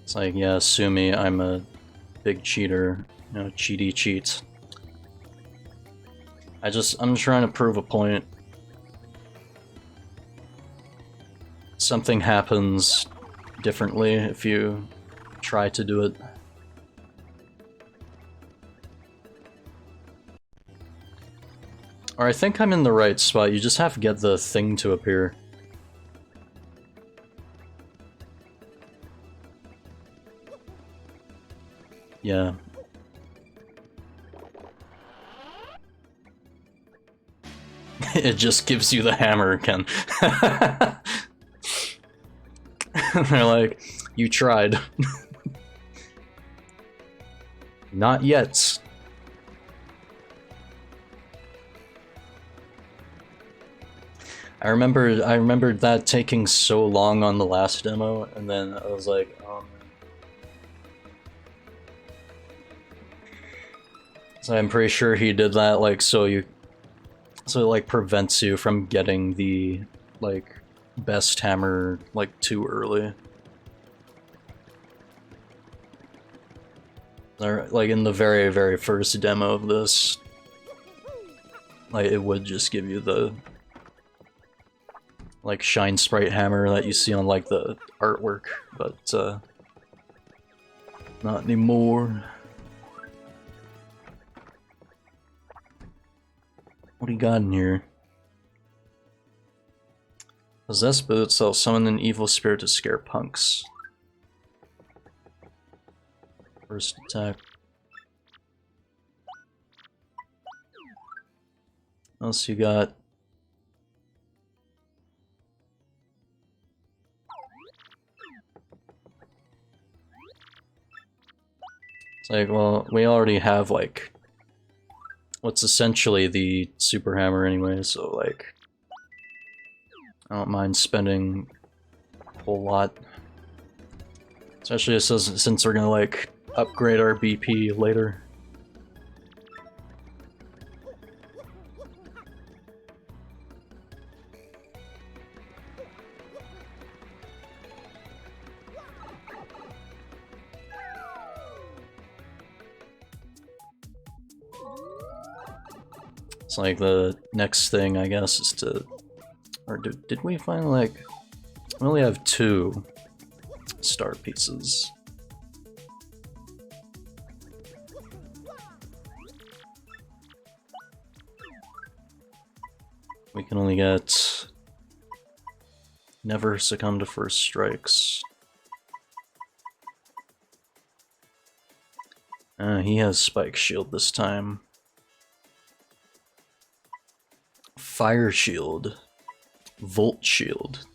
It's like, yeah, sue me, I'm a big cheater, you know, cheaty cheat. I'm trying to prove a point. Something happens differently if you try to do it. Or I think I'm in the right spot, you just have to get the thing to appear. Yeah. It just gives you the hammer again. They're like, you tried. Not yet. I remembered that taking so long on the last demo, and then I was like, so I'm pretty sure he did that like so it like prevents you from getting the like best hammer like too early. Or like in the very first demo of this, like it would just give you the like shine sprite hammer that you see on like the artwork, but not anymore. What do you got in here? Possessed boot itself, summon an evil spirit to scare punks. First attack. What else you got? It's like, well, we already have like what's essentially the super hammer anyway, so like I don't mind spending a whole lot. Especially since we're gonna like upgrade our BP later. It's like the next thing, I guess, is to... Or did we find, like... We only have 2 star pieces. We can only get... Never succumb to first strikes. He has Spike Shield this time. Fire Shield. Volt Shield.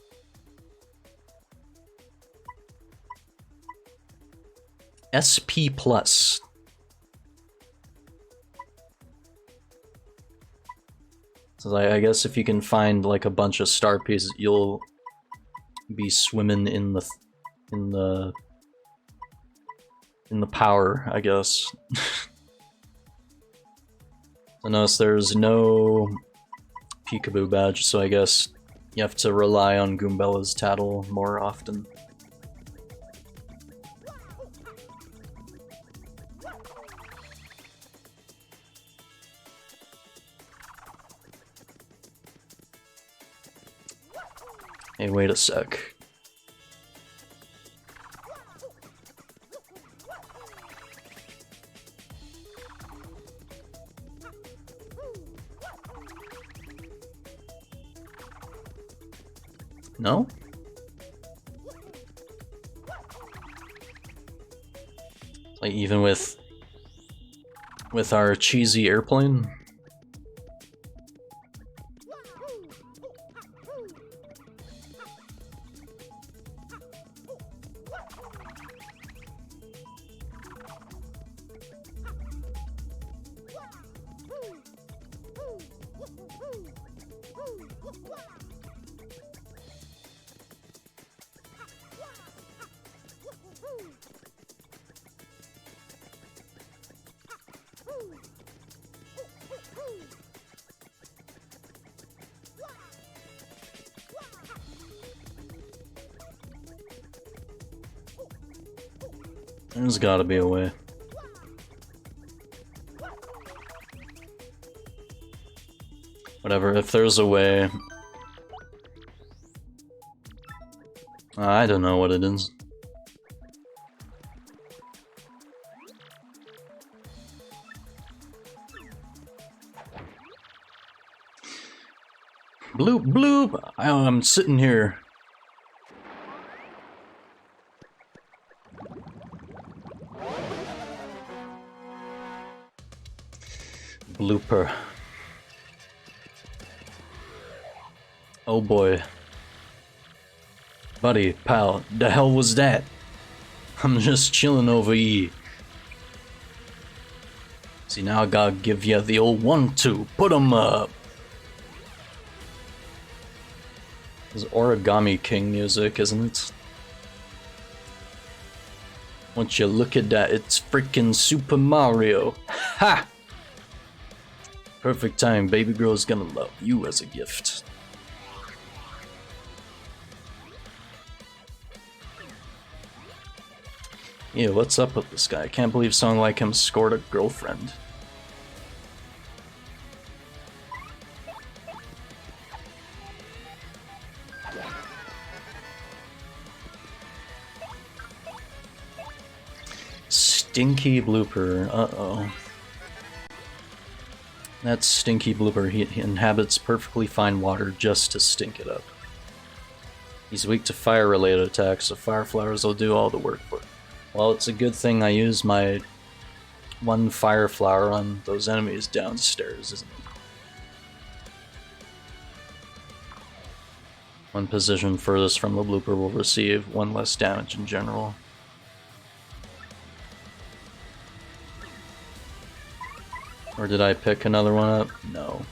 SP Plus. So I guess if you can find like a bunch of star pieces, you'll be swimming in the power, I guess. I notice there's no peekaboo badge, so I guess you have to rely on Goombella's tattle more often. Hey, wait a sec. No? Like even with our cheesy airplane? There's gotta be a way. Whatever, if there's a way... I don't know what it is. Bloop bloop! I'm sitting here. Blooper. Oh boy. Buddy, pal, the hell was that? I'm just chilling over here. See, now I gotta give you the old 1-2. Put 'em up. This is Origami King music, isn't it? Once you look at that, it's freaking Super Mario. Ha! Perfect time, baby girl's gonna love you as a gift. Yeah, what's up with this guy? I can't believe someone like him scored a girlfriend. Stinky blooper, uh-oh. That stinky blooper, he inhabits perfectly fine water just to stink it up. He's weak to fire-related attacks, so fire flowers will do all the work for him. Well, it's a good thing I use my 1 fire flower on those enemies downstairs, isn't it? One position furthest from the blooper will receive 1 less damage in general. Or did I pick another one up? No.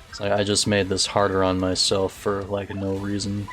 It's like I just made this harder on myself for like no reason.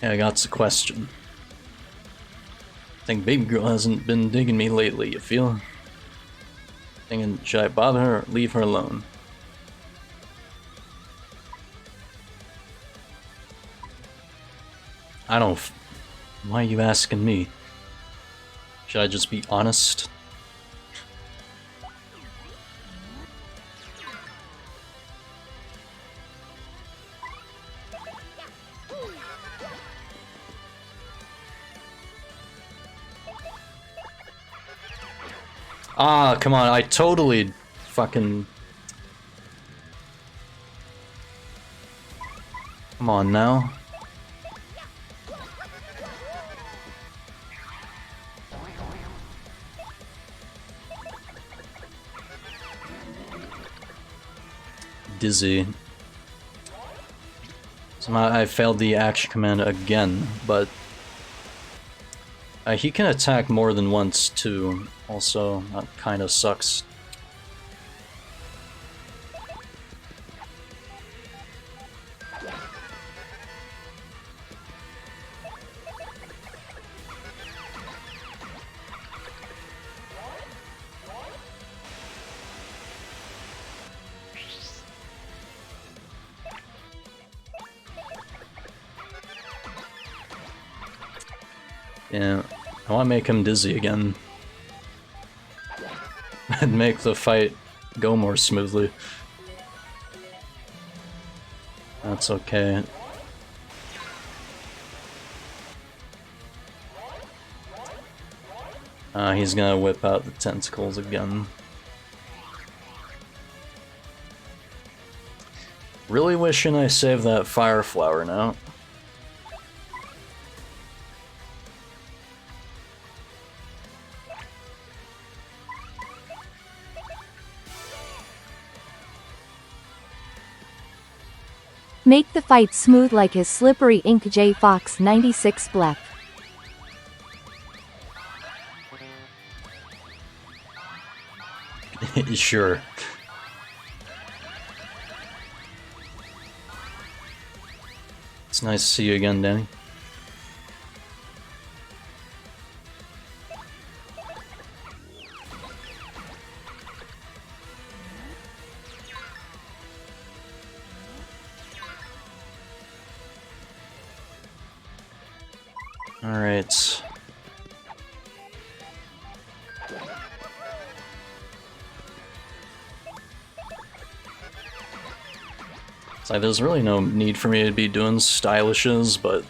Yeah, I got a question. Think baby girl hasn't been digging me lately, you feel? Thinking, should I bother her or leave her alone? I don't. Why are you asking me? Should I just be honest? Ah, come on, I totally fucking... Come on now. Dizzy. Somehow I failed the action command again, but... he can attack more than once too, also. That kinda sucks. Yeah, I want to make him dizzy again. And make the fight go more smoothly. That's okay. He's gonna whip out the tentacles again. Really wishing I saved that fire flower now. Make the fight smooth like his slippery ink. J Fox 96 Blep. Sure. It's nice to see you again, Danny. Alright. It's like there's really no need for me to be doing stylishes, but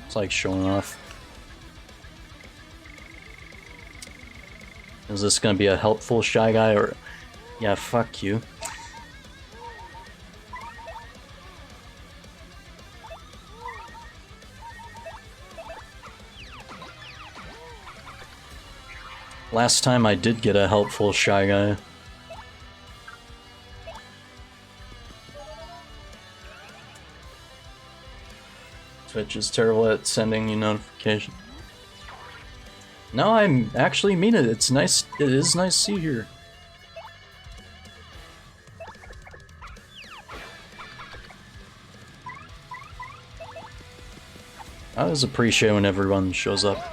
it's like showing off. Is this gonna be a helpful Shy Guy or... Yeah, fuck you. Last time I did get a helpful Shy Guy. Twitch is terrible at sending you notification. No, I actually mean it. It's nice. It is nice to see you here. I always appreciate when everyone shows up.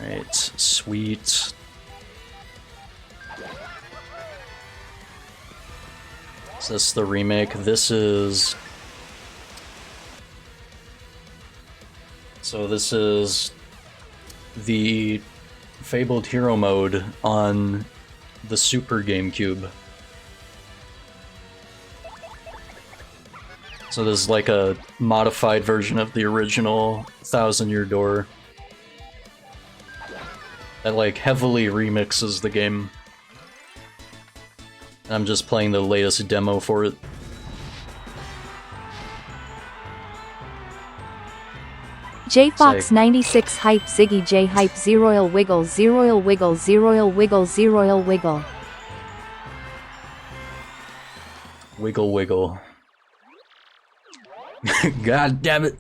Right, sweet. Is this the remake? This is... So this is the Fabled Hero mode on the Super GameCube. So this is like a modified version of the original Thousand Year Door. That like heavily remixes the game. And I'm just playing the latest demo for it. J Fox 96 Hype Ziggy J Hype Zeroil Wiggle Zeroil Wiggle Zeroil Wiggle Zeroil Wiggle. Wiggle wiggle. God damn it.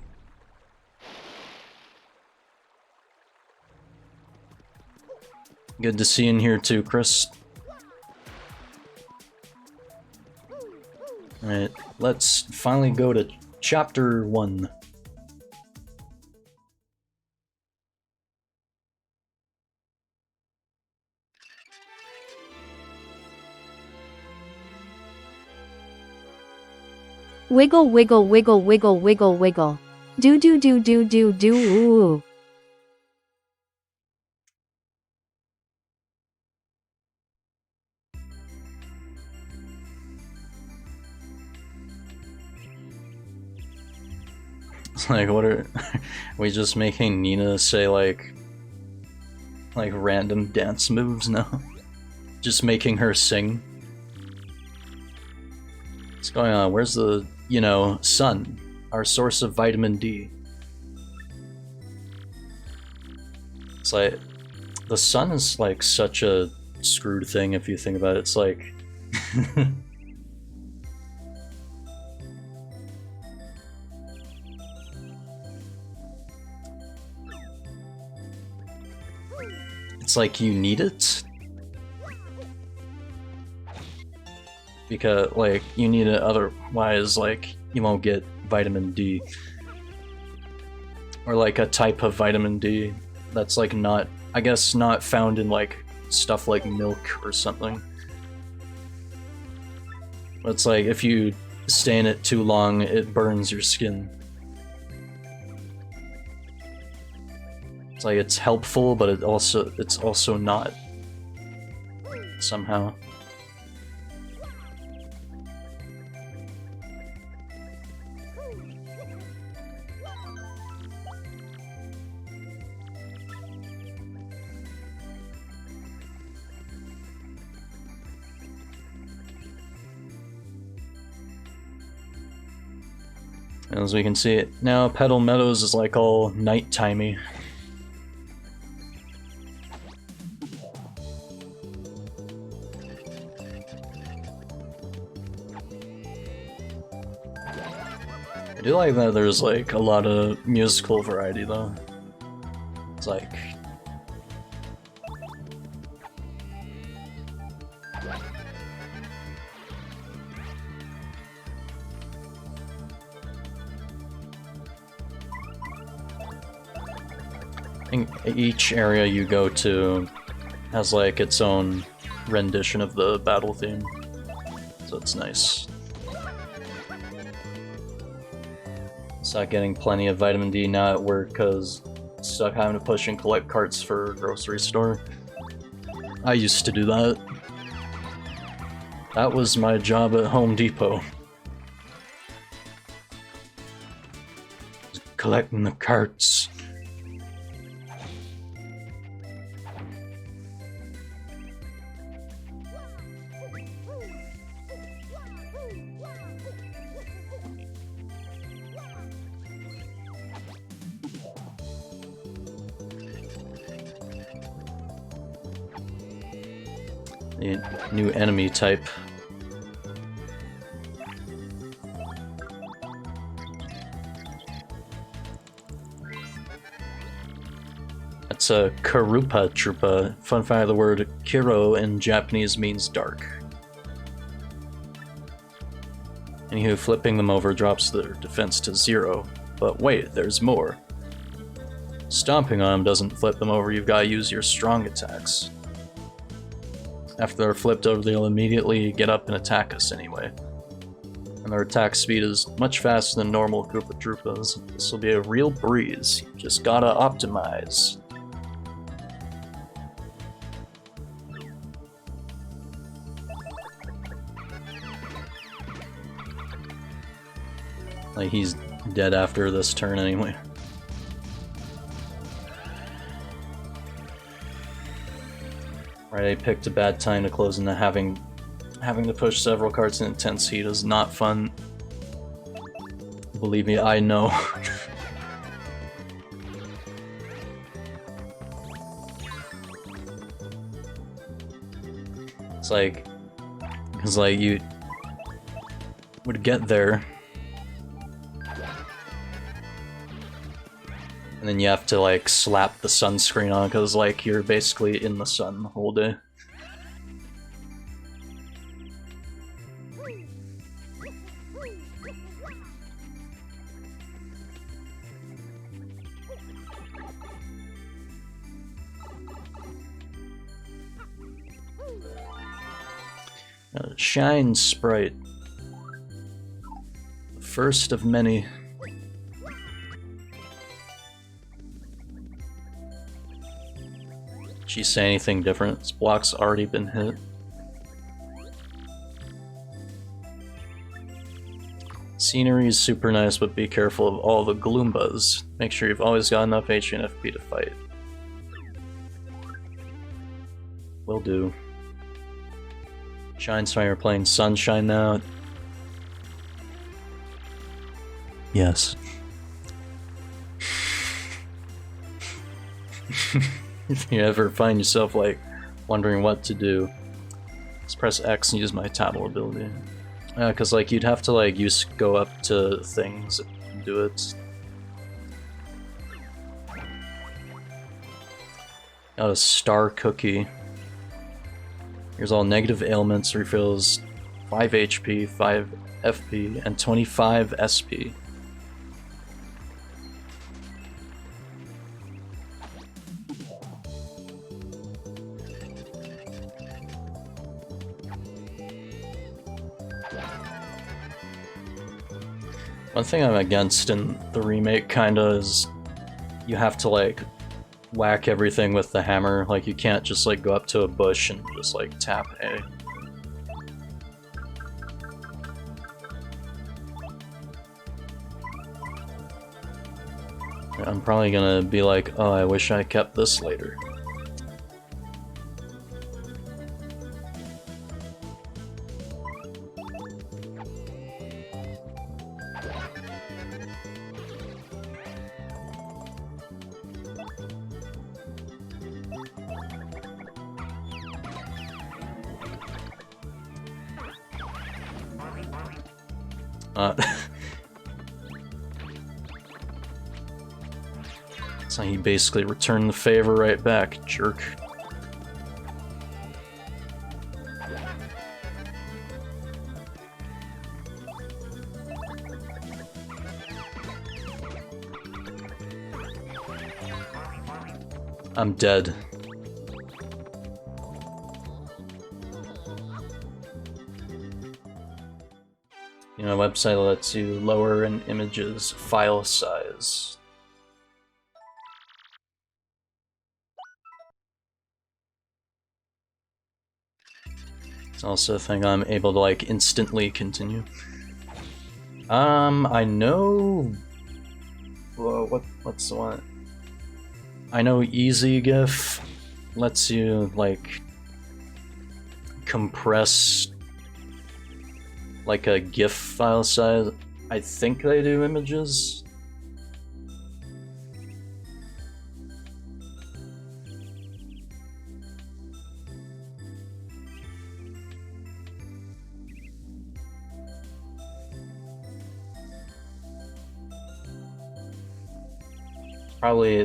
Good to see you in here too, Chris. Alright, let's finally go to chapter 1. Wiggle wiggle wiggle wiggle wiggle wiggle. Do do do do do do ooh. It's like, what are we just making Nina say like random dance moves now? Just making her sing. What's going on? Where's the, you know, sun? Our source of vitamin D. It's like, the sun is like such a screwed thing if you think about it. It's like... it's like you need it. Because, like, you need it, otherwise, like, you won't get vitamin D. Or, like, a type of vitamin D that's, like, not, I guess, not found in, like, stuff like milk or something. But it's like, if you stay in it too long, it burns your skin. It's like, it's helpful, but it's also not. Somehow. As we can see it now, Petal Meadows is like all night-timey. I do like that there's like a lot of musical variety though. It's like... I think each area you go to has like its own rendition of the battle theme, so it's nice. Start getting plenty of vitamin D now at work because stuck having to push and collect carts for grocery store. I used to do that. That was my job at Home Depot. Collecting the carts. The new enemy type. That's a Karupa Troopa. Fun fact, the word Kiro in Japanese means dark. Anywho, flipping them over drops their defense to 0. But wait, there's more. Stomping on them doesn't flip them over, you've got to use your strong attacks. After they're flipped over, they'll immediately get up and attack us anyway. And their attack speed is much faster than normal Koopa Troopas. This will be a real breeze. Just gotta optimize. Like, he's dead after this turn anyway. Right, I picked a bad time to close into having to push several carts in intense heat is not fun. Believe me, I know. It's like, because like you would get there, And then you have to like slap the sunscreen on because like you're basically in the sun the whole day. Shine Sprite. First of many. She say anything different? This block's already been hit. Scenery is super nice, but be careful of all the Gloombas. Make sure you've always got enough HP and FP to fight. Will do. Shine's fine, we're playing Sunshine now. Yes. If you ever find yourself like wondering what to do, just press X and use my tablet ability. Cause like you'd have to like go up to things and do it. Got a star cookie. Here's all negative ailments, refills 5 HP, 5 FP, and 25 SP. One thing I'm against in the remake kinda is you have to like whack everything with the hammer. Like you can't just like go up to a bush and just like tap A. I'm probably gonna be like, oh, I wish I kept this later. So he basically returned the favor right back, jerk. I'm dead. You know, a website lets you lower an image's file size. It's also a thing I'm able to like instantly continue. I know. Whoa, what's the one? I know EasyGIF lets you like compress like a GIF file size. I think they do images.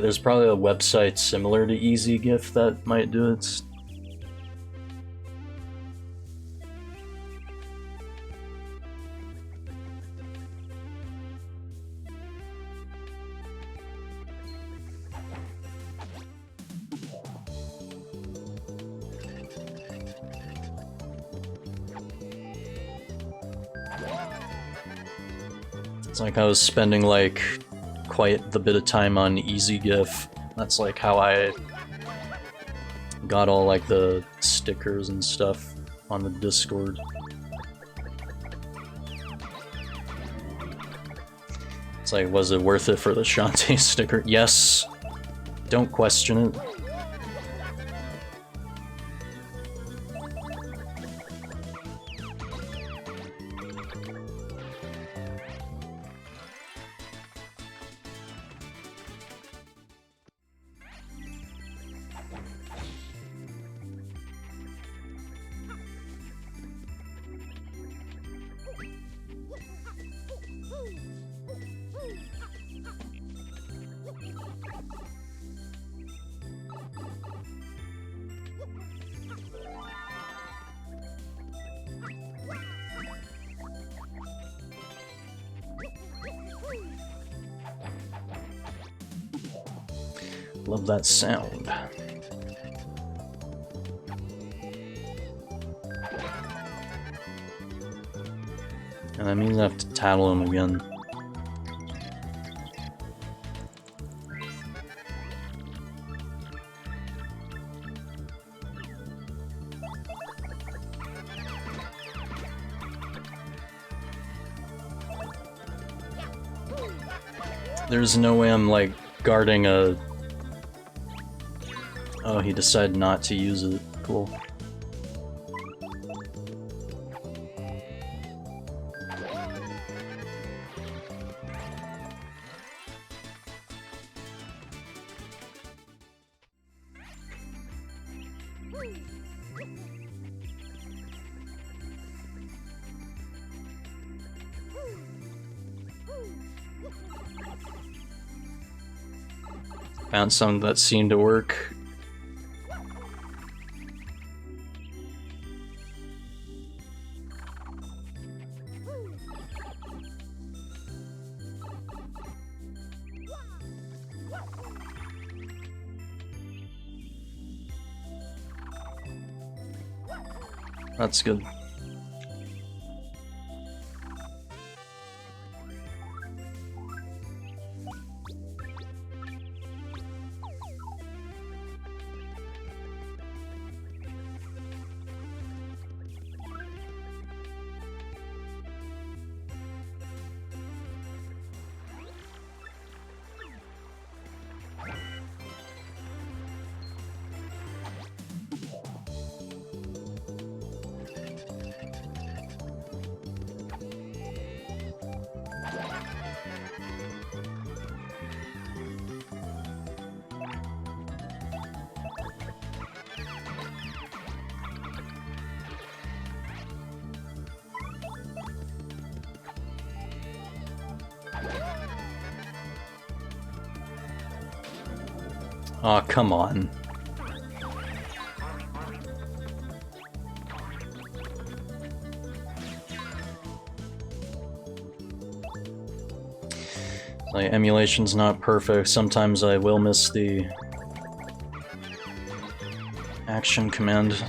There's probably a website similar to EasyGIF that might do it. It's like I was spending like quite the bit of time on EasyGIF. That's like how I got all like the stickers and stuff on the Discord. It's like, was it worth it for the Shantae sticker? Yes. Don't question it. Love that sound. And that means I have to tattle him again. There's no way I'm like guarding a... Oh, he decided not to use it. Cool. Found something that seemed to work. That's good. Aw, oh, come on. My emulation's not perfect. Sometimes I will miss the action command.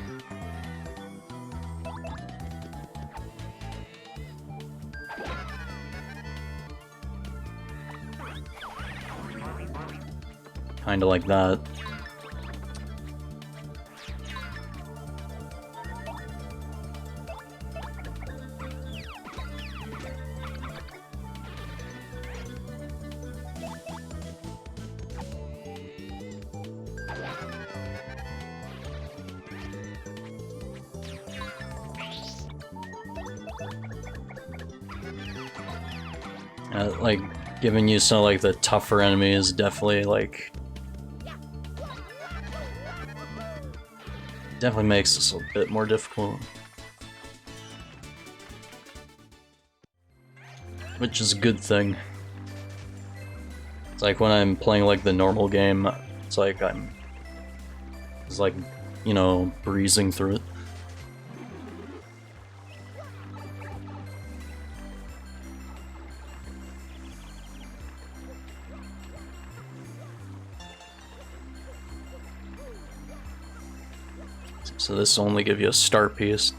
Kinda like that. Like, giving you some, like, the tougher enemies definitely, like... Definitely makes this a bit more difficult. Which is a good thing. It's like when I'm playing, like, the normal game, it's like it's like, you know, breezing through it. So this will only give you a start piece.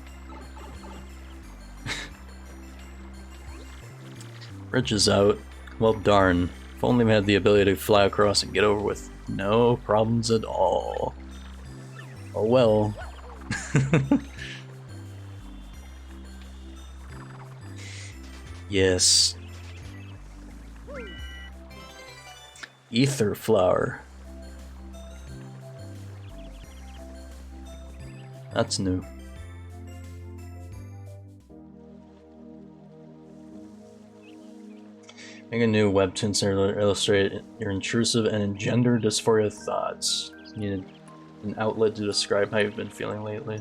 Bridge is out. Well darn. If only we had the ability to fly across and get over with no problems at all. Oh well. Yes. Ether flower. That's new. Make a new webtoon to illustrate your intrusive and engender dysphoria thoughts. You need an outlet to describe how you've been feeling lately.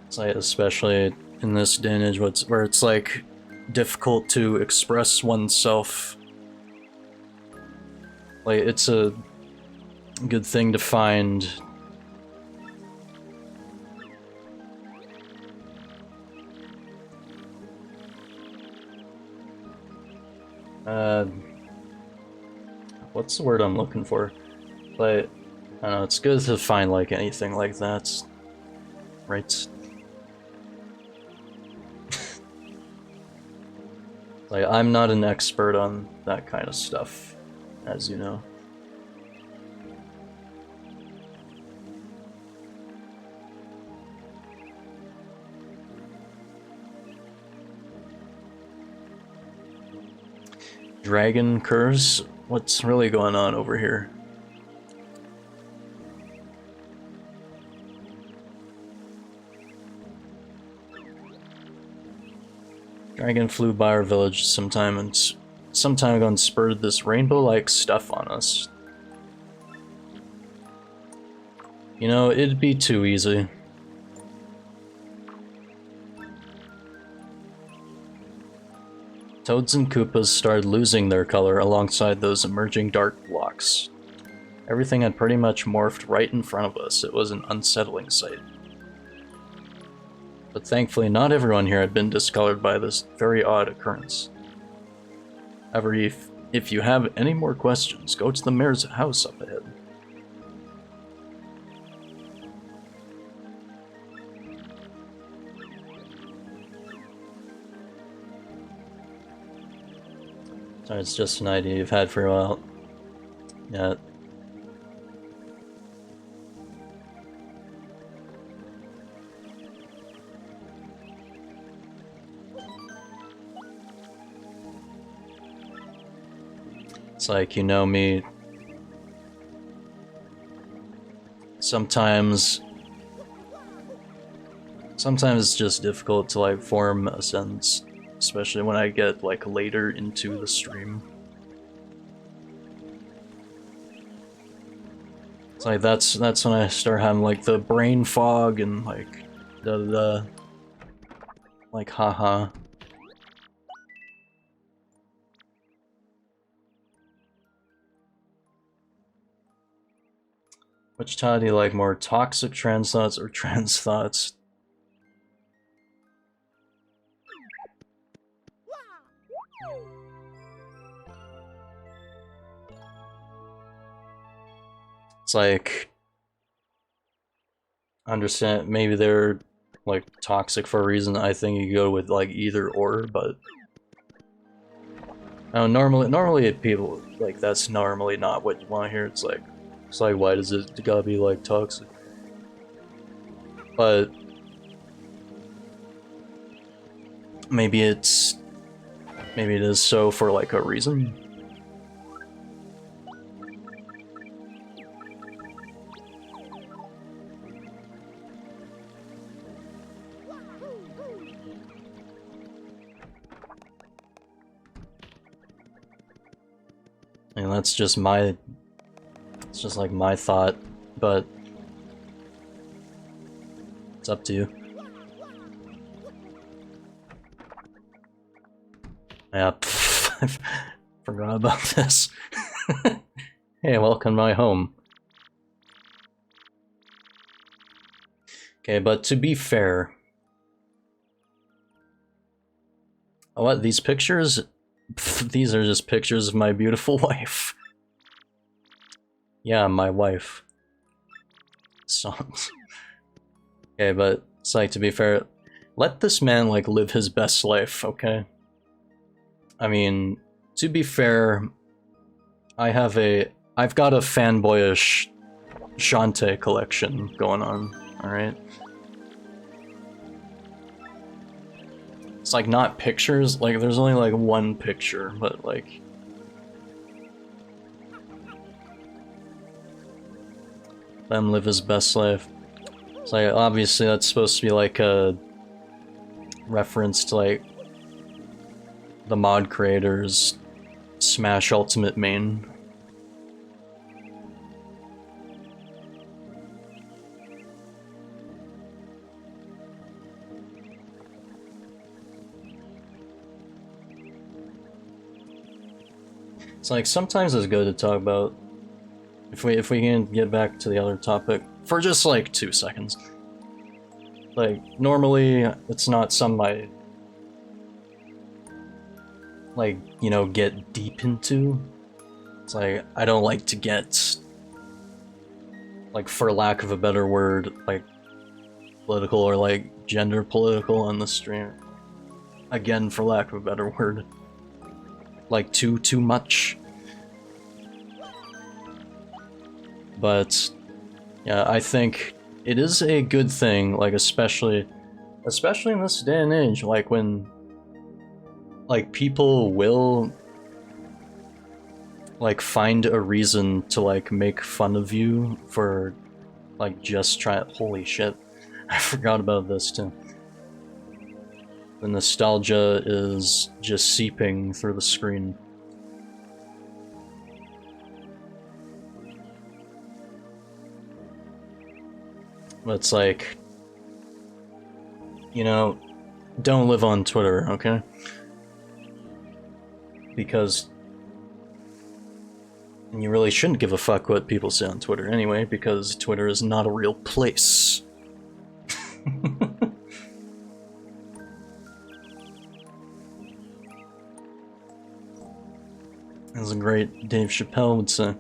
It's like, especially in this day and age, where it's like difficult to express oneself. Like, it's a good thing to find uh, what's the word I'm looking for? But I don't know, it's good to find like anything like that, right? Like, I'm not an expert on that kind of stuff, as you know. Dragon curse? What's really going on over here? Dragon flew by our village some time ago and spurred this rainbow-like stuff on us. You know, it'd be too easy. Toads and Koopas started losing their color alongside those emerging dark blocks. Everything had pretty much morphed right in front of us. It was an unsettling sight. But thankfully, not everyone here had been discolored by this very odd occurrence. However, if you have any more questions, go to the mayor's house up ahead. Sorry, it's just an idea you've had for a while. Yeah. It's like, you know me. Sometimes it's just difficult to like form a sentence, especially when I get like later into the stream. It's like that's when I start having like the brain fog and like the like haha. Which Todd do you like more, toxic trans thoughts or trans thoughts? It's like, I understand maybe they're like toxic for a reason. I think you go with like either or, but I don't know, normally people like that's normally not what you want to hear. It's like why does it gotta be like toxic? But maybe it is so for like a reason. And that's just my, it's just like my thought, but it's up to you. Yeah, I forgot about this. Hey, welcome to my home. Okay, but to be fair, what, these pictures? These are just pictures of my beautiful wife. Yeah, my wife. Songs. Okay, but it's like, to be fair, let this man like live his best life, okay? I mean, to be fair, I've got a fanboyish Shantae collection going on, alright? It's like not pictures, like there's only like one picture, but like let him live his best life. It's like obviously that's supposed to be like a reference to like the mod creators Smash Ultimate main. It's like sometimes it's good to talk about, if we can get back to the other topic for just like 2 seconds. Like normally it's not some like, you know, get deep into. It's like, I don't like to get, like, for lack of a better word, like, political or, like, gender political on the stream. Again, for lack of a better word. Like, too much. But, yeah, I think it is a good thing, like, especially in this day and age, like, when, like, people will, like, find a reason to, like, make fun of you for, like, just holy shit, I forgot about this too. The nostalgia is just seeping through the screen. But it's like, you know, don't live on Twitter, okay? Because you really shouldn't give a fuck what people say on Twitter anyway, because Twitter is not a real place. As a great Dave Chappelle would say.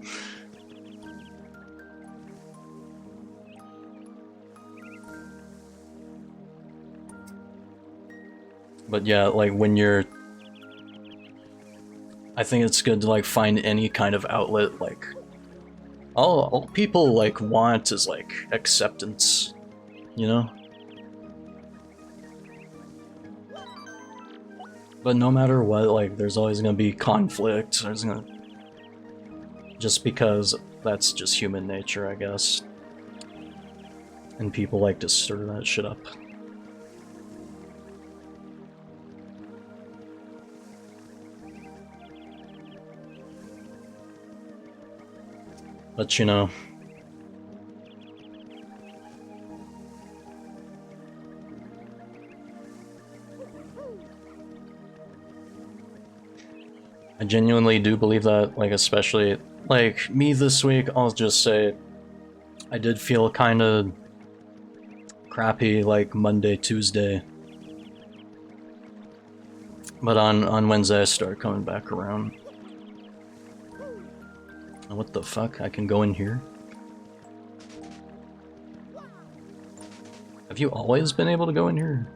But yeah, like when you're... I think it's good to like find any kind of outlet, like... All people like want is like acceptance, you know? But no matter what, like there's always gonna be conflict, there's gonna... Just because that's just human nature, I guess. And people like to stir that shit up. But you know... I genuinely do believe that, like especially, like me this week, I'll just say, I did feel kinda crappy like Monday, Tuesday. But on Wednesday I started coming back around. Oh, what the fuck? I can go in here? Have you always been able to go in here?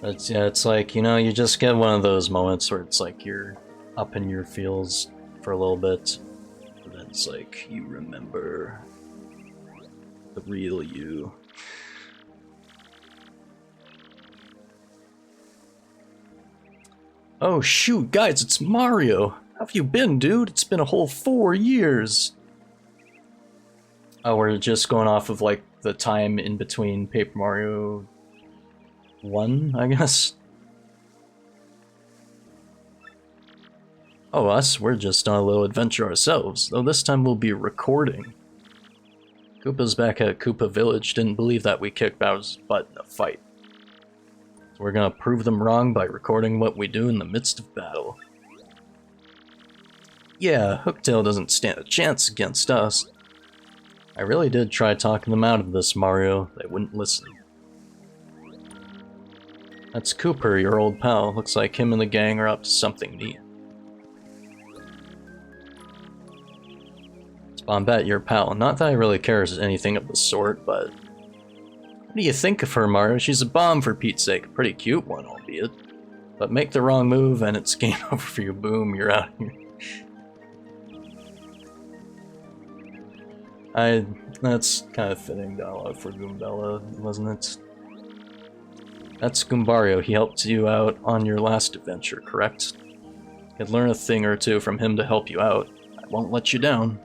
But yeah, it's like, you know, you just get one of those moments where it's like you're up in your feels for a little bit, and then it's like you remember the real you. Oh shoot, guys, it's Mario! How have you been, dude? It's been a whole 4 years! Oh, we're just going off of like the time in between Paper Mario 1, I guess? Oh, us? We're just on a little adventure ourselves, though this time we'll be recording. Koopa's back at Koopa Village didn't believe that we kicked Bowser's butt in a fight. So we're gonna prove them wrong by recording what we do in the midst of battle. Yeah, Hooktail doesn't stand a chance against us. I really did try talking them out of this, Mario. They wouldn't listen. That's Cooper, your old pal. Looks like him and the gang are up to something neat. It's Bombette, your pal. Not that I really cares anything of the sort, but... What do you think of her, Mario? She's a bomb, for Pete's sake. A pretty cute one, albeit. But make the wrong move and it's game over for you. Boom, you're out of here. That's kind of fitting dialogue for Goombella, wasn't it? That's Goombario. He helped you out on your last adventure, correct? You could learn a thing or two from him to help you out. I won't let you down.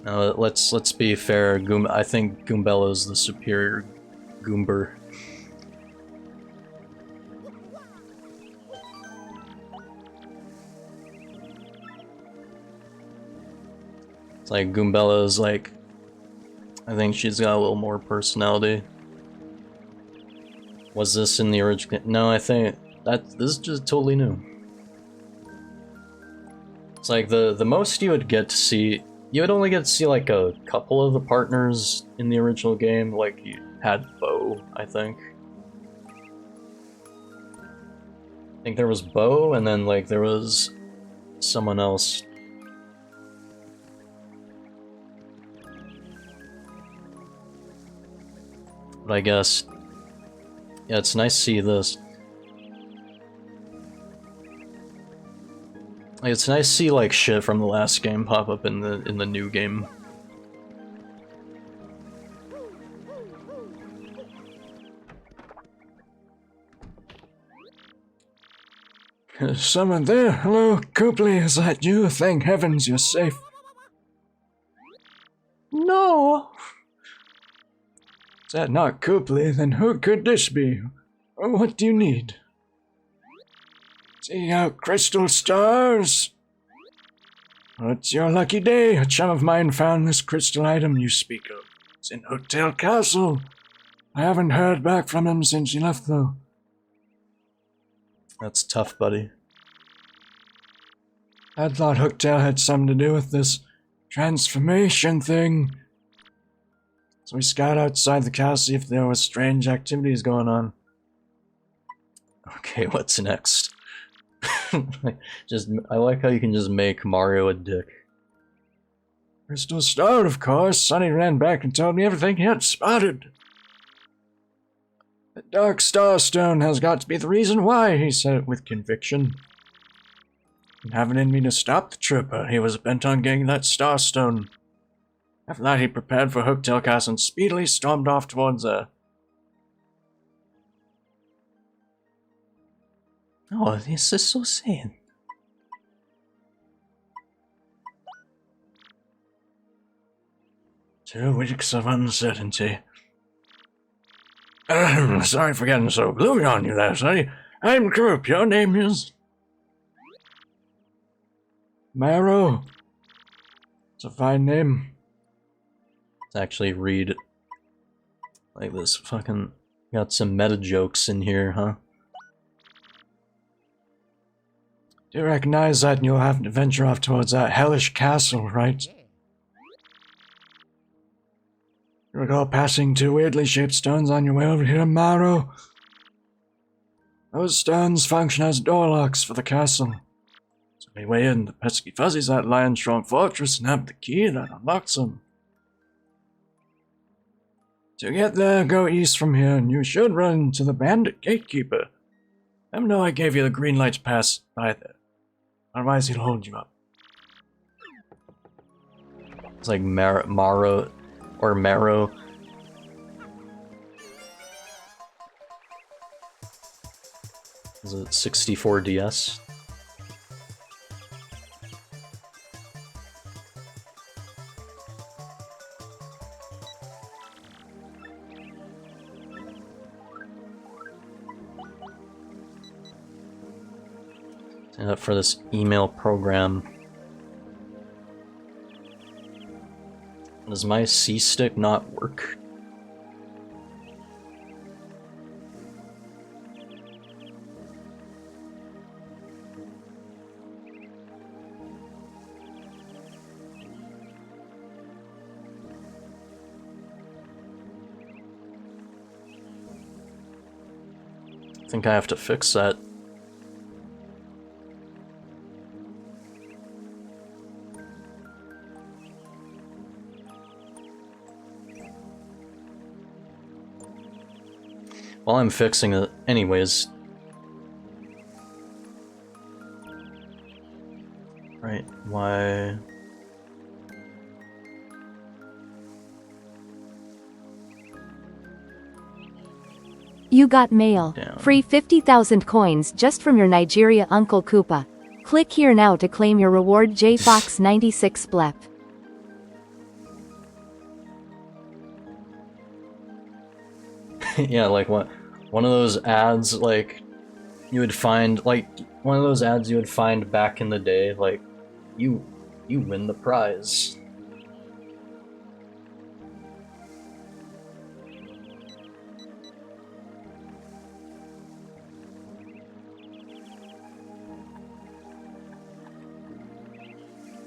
Now, let's be fair. I think Goombella's the superior Goomber. It's like Goombella's like, I think she's got a little more personality. Was this in the original? No, I think this is just totally new. It's like the most you would get to see, you would only get to see like a couple of the partners in the original game. Like you had Bo, I think. I think there was Bo, and then like there was someone else. But I guess, yeah, it's nice to see this. Like, it's nice to see like shit from the last game pop up in the new game. Someone there? Hello, Copley, is that you? Thank heavens you're safe. No! Is that not Copley? Then who could this be? What do you need? Seeing out crystal stars? Well, it's your lucky day. A chum of mine found this crystal item you speak of. It's in Hotel Castle. I haven't heard back from him since he left, though. That's tough, buddy. I thought Hooktail had something to do with this transformation thing. So we scout outside the castle, see if there was strange activities going on. Okay, what's next? I like how you can just make Mario a dick. Crystal Star, of course. Sonny ran back and told me everything he had spotted. The Dark Star Stone has got to be the reason why, he said it with conviction. And having in me to stop the trooper, he was bent on getting that Star Stone. After that, he prepared for Hooktail Castle and speedily stormed off towards there. Oh, this is so sad. 2 weeks of uncertainty. Sorry for getting so gloomy on you there, Sonny. I'm Croop. Your name is... Marrow. It's a fine name. Let's actually read like this fucking... Got some meta jokes in here, huh? Do you recognize that and you'll have to venture off towards that hellish castle, right? You recall passing 2 weirdly shaped stones on your way over here to Marrow? Those stones function as door locks for the castle. So we way in the pesky fuzzies that lie in Strong Fortress and have the key that unlocks them. To get there, go east from here, and you should run into the bandit gatekeeper. Let him know I gave you the green light to pass by there. Otherwise, he'll hold you up. It's like Marrow. Is it 64 DS? Sign up for this email program. Does my C-stick not work? I think I have to fix that. While I'm fixing it, anyways. Right, why... You got mail. Down. Free 50,000 coins just from your Nigeria Uncle Koopa. Click here now to claim your reward. JFox96 Blep. Yeah, like one of those ads, like, you would find, like, one of those ads you would find back in the day, like, you win the prize.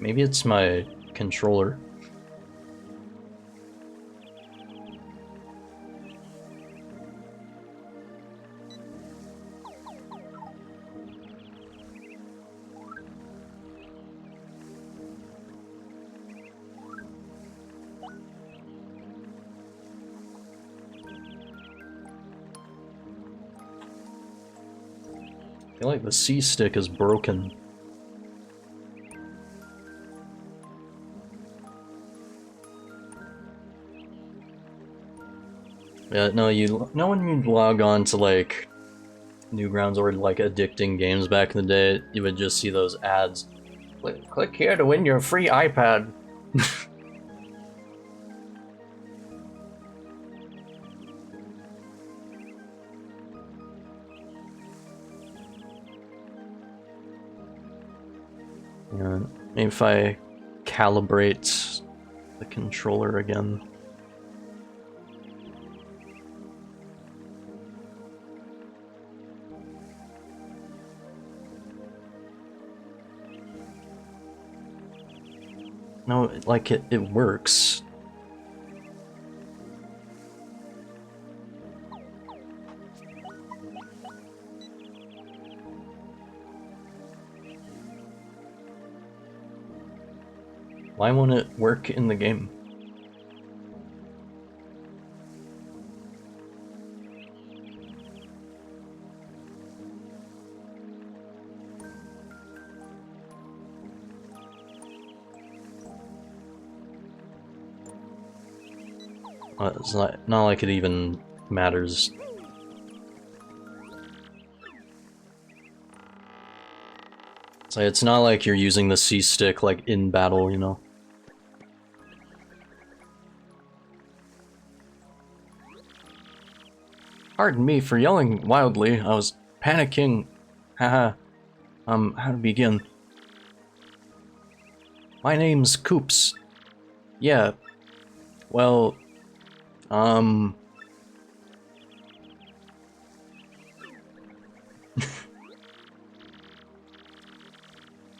Maybe it's my controller. I feel like the C stick is broken. Yeah, no, when you log on to like Newgrounds or like addicting games back in the day, you would just see those ads. Click here to win your free iPad. Yeah, maybe if I calibrate the controller again. No, like it works. Why won't it work in the game? It's not like it even matters. So it's not like you're using the C stick like in battle, you know. Pardon me for yelling wildly. I was panicking. Haha. How to begin? My name's Coops. Yeah. Well,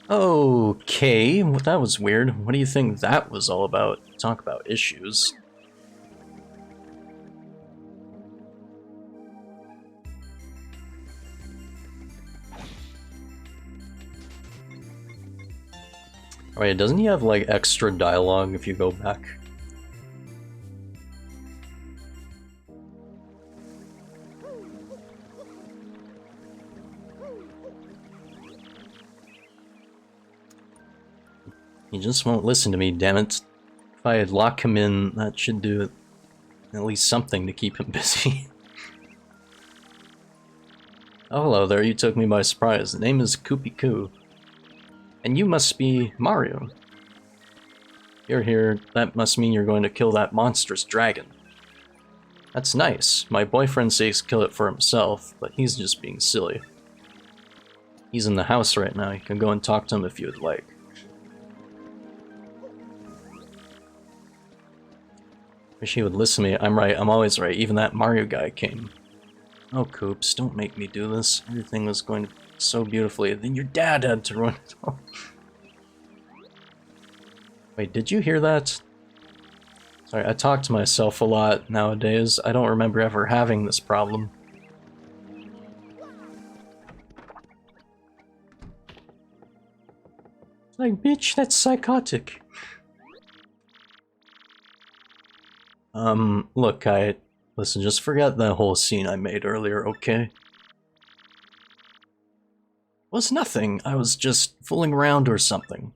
okay, well, that was weird. What do you think that was all about? Talk about issues. Wait, doesn't he have like extra dialogue if you go back? He just won't listen to me, damn it. If I lock him in, that should do at least something to keep him busy. Oh, hello there, you took me by surprise. The name is Koopy Koo. And you must be Mario. You're here, that must mean you're going to kill that monstrous dragon. That's nice. My boyfriend says kill it for himself, but he's just being silly. He's in the house right now, you can go and talk to him if you would like. Wish he would listen to me. I'm right, I'm always right. Even that Mario guy came. Oh, Coops, don't make me do this. Everything was going so beautifully. Then your dad had to run it off. Wait, did you hear that? Sorry, I talk to myself a lot nowadays. I don't remember ever having this problem. Like, bitch, that's psychotic. Look, listen, just forget that whole scene I made earlier, okay? It was nothing. I was just fooling around or something.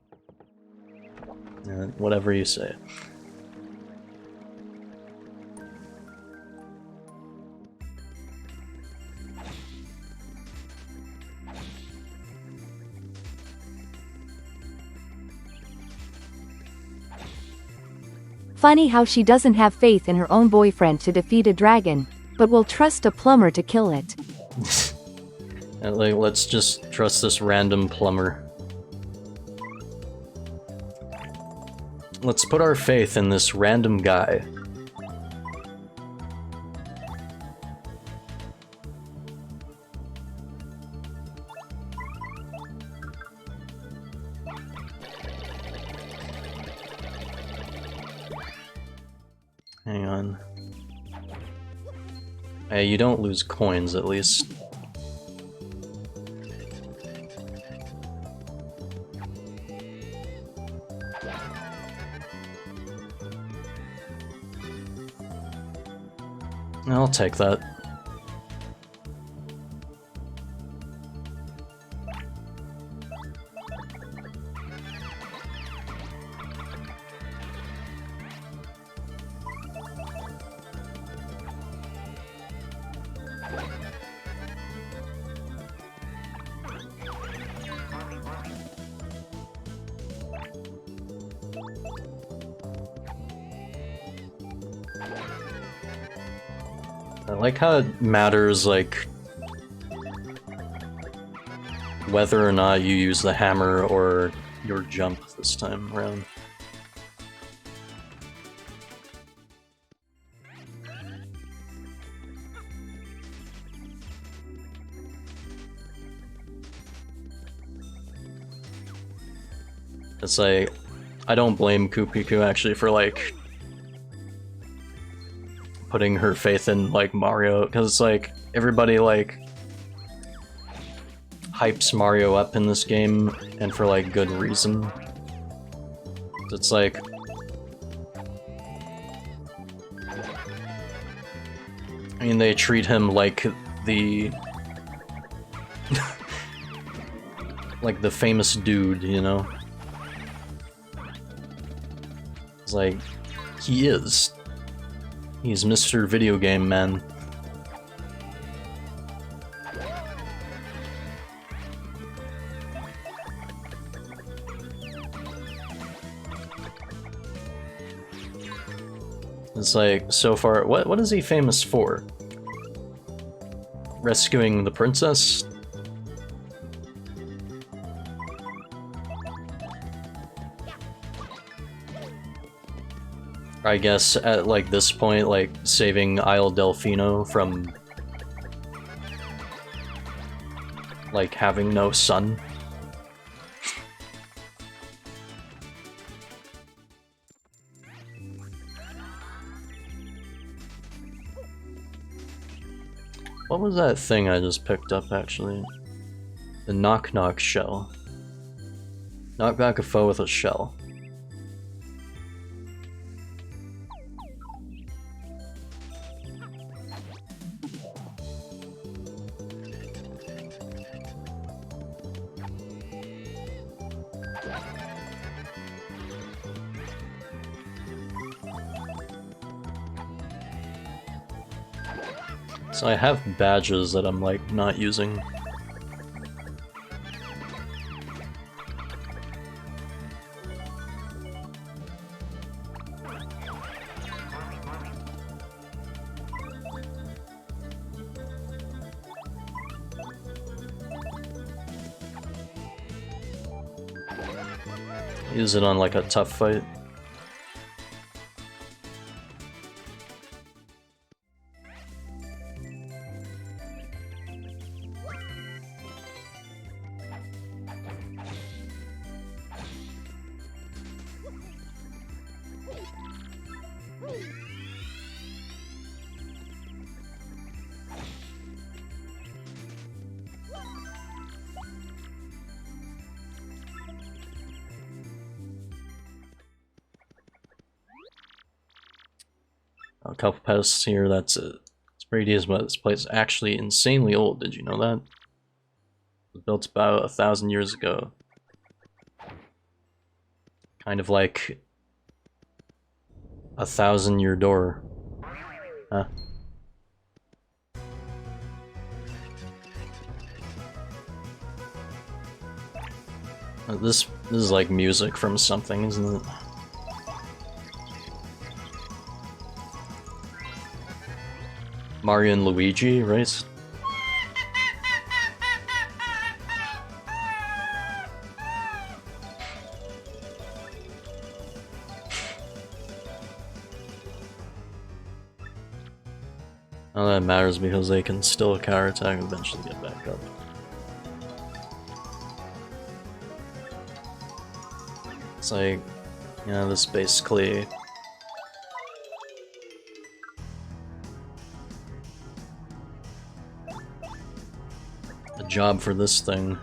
Whatever you say. Funny how she doesn't have faith in her own boyfriend to defeat a dragon, but will trust a plumber to kill it. Like, let's just trust this random plumber. Let's put our faith in this random guy. Hang on. Hey, you don't lose coins, at least. I'll take that. I like how it matters, like, whether or not you use the hammer or your jump this time around. It's like, I don't blame Kupiku actually for, like, putting her faith in, like, Mario, because it's like, everybody, like, hypes Mario up in this game, and for, like, good reason. It's like... I mean, they treat him like the... like the famous dude, you know? It's like, he is. He's Mr. Video Game Man. It's like, so far, what is he famous for? Rescuing the princess? I guess at, like, this point, like, saving Isle Delfino from, like, having no son. What was that thing I just picked up, actually? The knock-knock shell. Knock back a foe with a shell. So I have badges that I'm, like, not using. Use it on, like, a tough fight. A couple pests here, that's it. It's pretty decent, but this place is actually insanely old, did you know that? It was built about 1,000 years ago. Kind of like 1,000-year door. Huh? This is like music from something, isn't it? Mario and Luigi, right? Well, that matters because they can still counter attack and eventually get back up. It's like, you know, this basically job for this thing.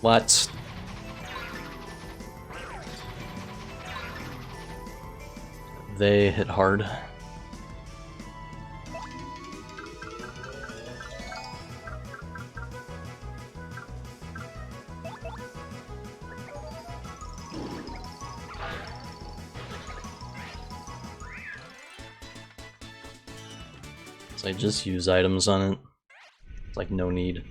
What? They hit hard. So I just use items on it. It's like no need.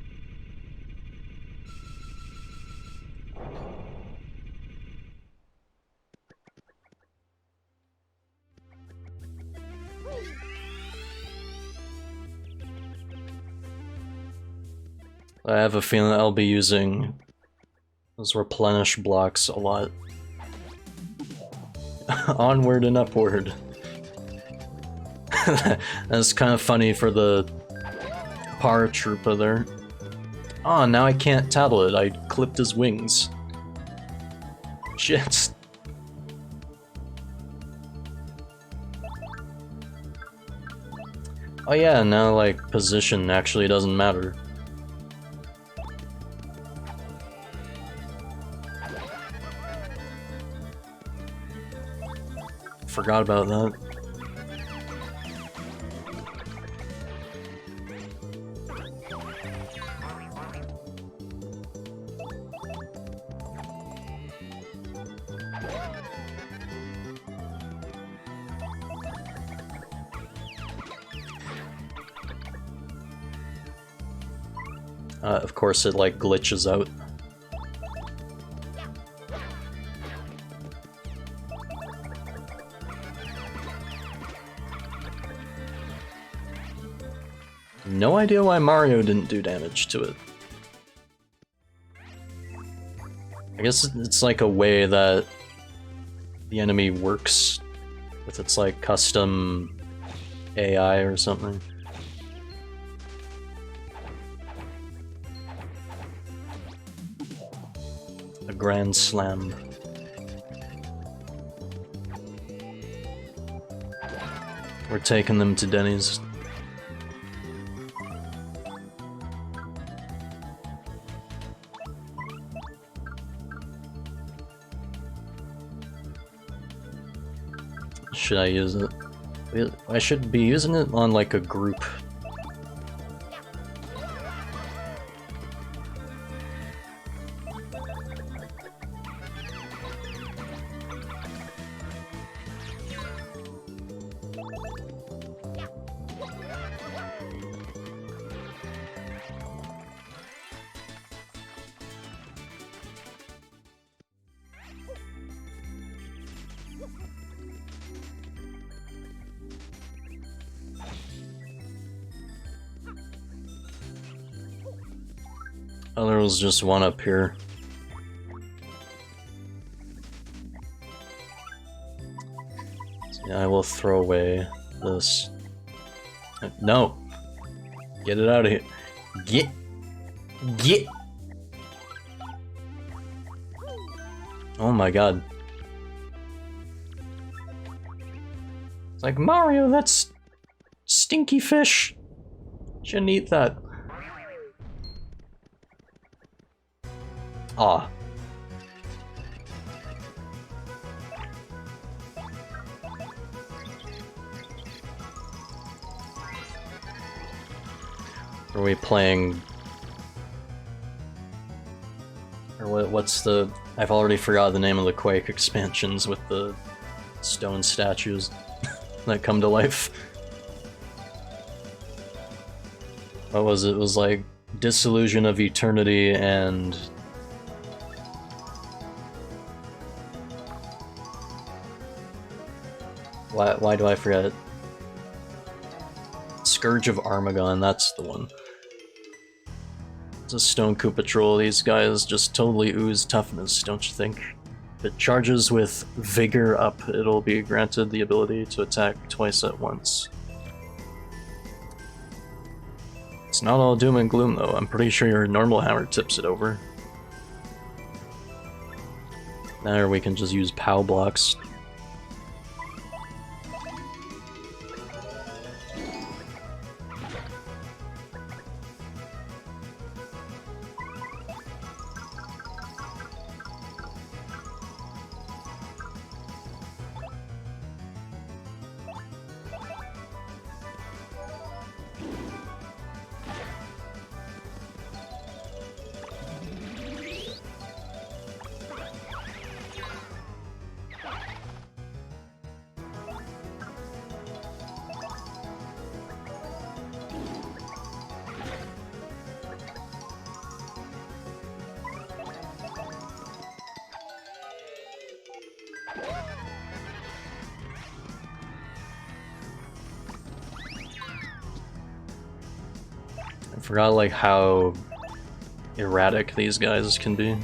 I have a feeling I'll be using those replenish blocks a lot. Onward and upward. That's kind of funny for the paratrooper there. Oh, now I can't tattle it. I clipped his wings. Shit. Oh yeah, now like position actually doesn't matter. Forgot about that. Of course it like glitches out. No idea why Mario didn't do damage to it. I guess it's like a way that the enemy works with its like custom AI or something. A Grand Slam. We're taking them to Denny's. Should I use it? I should be using it on like a group. Oh, there was just one up here. So yeah, I will throw away this. No! Get it out of here. Get! Oh my god. It's like, Mario, that's stinky fish. Shouldn't eat that. Ah. Are we playing... Or what's the... I've already forgot the name of the Quake expansions with the stone statues that come to life. What was it? It was like Disillusion of Eternity and... Why do I forget it? Scourge of Armagon, that's the one. It's a Stone Koopa Troll. These guys just totally ooze toughness, don't you think? If it charges with Vigor up, it'll be granted the ability to attack twice at once. It's not all doom and gloom though, I'm pretty sure your normal hammer tips it over. There we can just use POW blocks. forgot like how erratic these guys can be.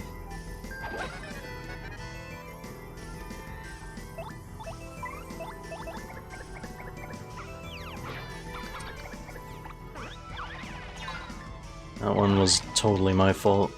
That one was totally my fault.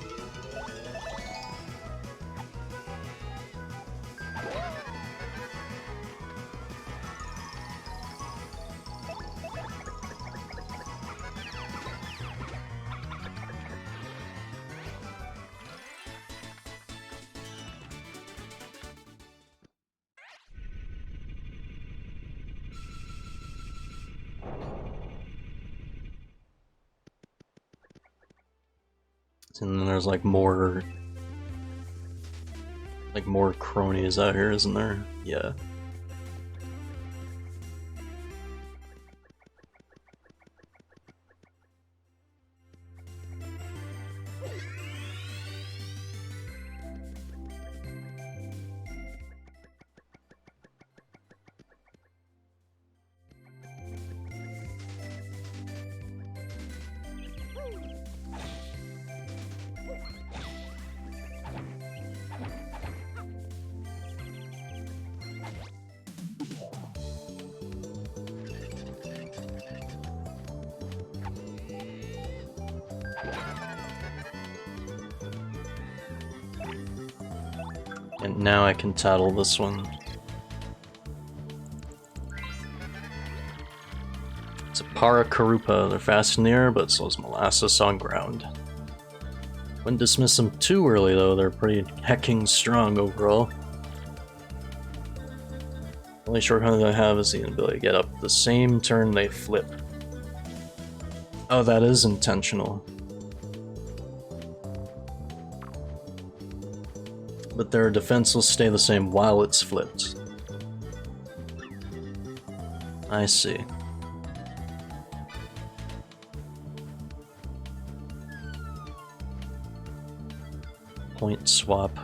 And then there's like more cronies out here, isn't there? Yeah. And now I can tattle this one. It's a Parakarupa. They're fast in the air, but so is molasses on ground. Wouldn't dismiss them too early though, they're pretty hecking strong overall. The only shortcoming I have is the ability to get up the same turn they flip. Oh, that is intentional. But their defense will stay the same while it's flipped. I see. Point swap.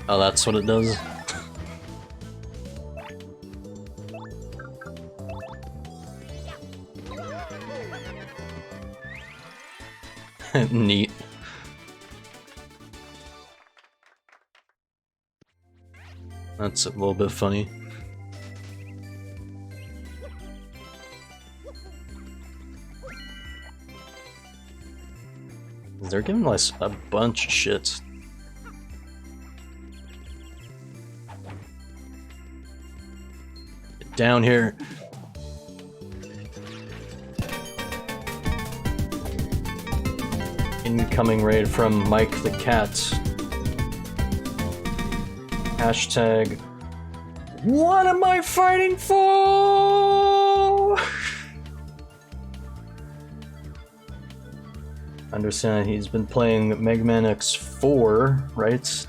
Oh, that's what it does? Neat. That's a little bit funny. They're giving us a bunch of shit. Get down here. Incoming raid from Mike the Cat. Hashtag, what am I fighting for? Understand he's been playing Mega Man X4, right?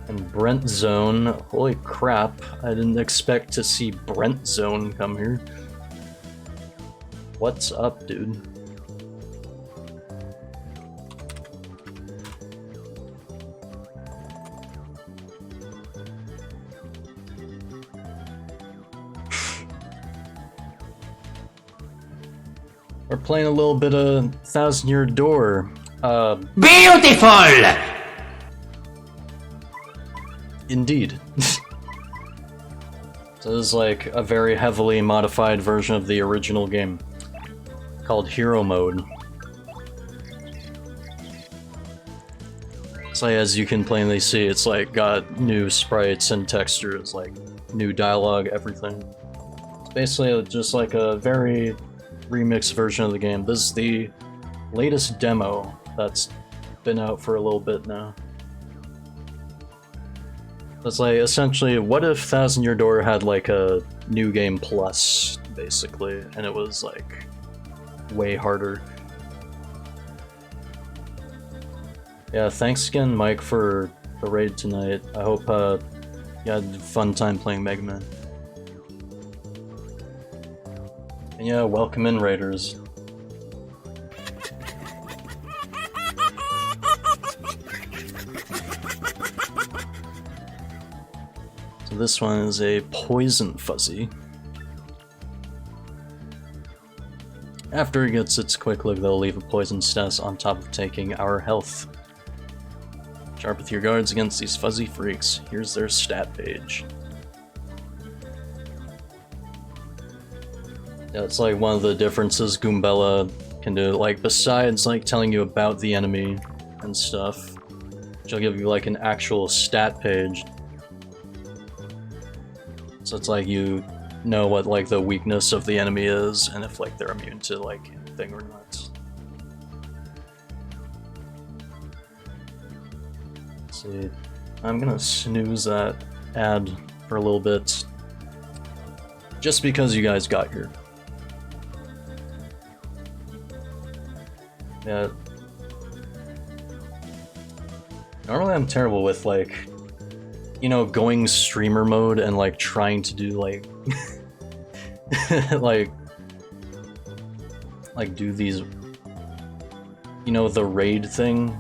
And Brent Zone. Holy crap, I didn't expect to see Brent Zone come here. What's up, dude? We're playing a little bit of Thousand Year Door. Beautiful! Indeed. So this is like a very heavily modified version of the original game, called Hero Mode. So as you can plainly see, it's like got new sprites and textures, like new dialogue, everything. It's basically just like a very remixed version of the game. This is the latest demo that's been out for a little bit now. It's like essentially, what if Thousand Year Door had like a new game plus, basically, and it was like way harder. Yeah, thanks again, Mike, for the raid tonight. I hope you had a fun time playing Mega Man. And yeah, welcome in, raiders. So this one is a poison fuzzy. After it gets its quick look, they'll leave a poison status on top of taking our health. Sharp with your guards against these fuzzy freaks. Here's their stat page. Yeah, it's like one of the differences Goombella can do. Like, besides like telling you about the enemy and stuff, she'll give you like an actual stat page. So it's like you know what like the weakness of the enemy is and if like they're immune to like anything or not. Let's see, I'm gonna snooze that ad for a little bit just because you guys got here. Yeah. Normally I'm terrible with like, you know, going streamer mode and like trying to do like like do these, you know, the raid thing.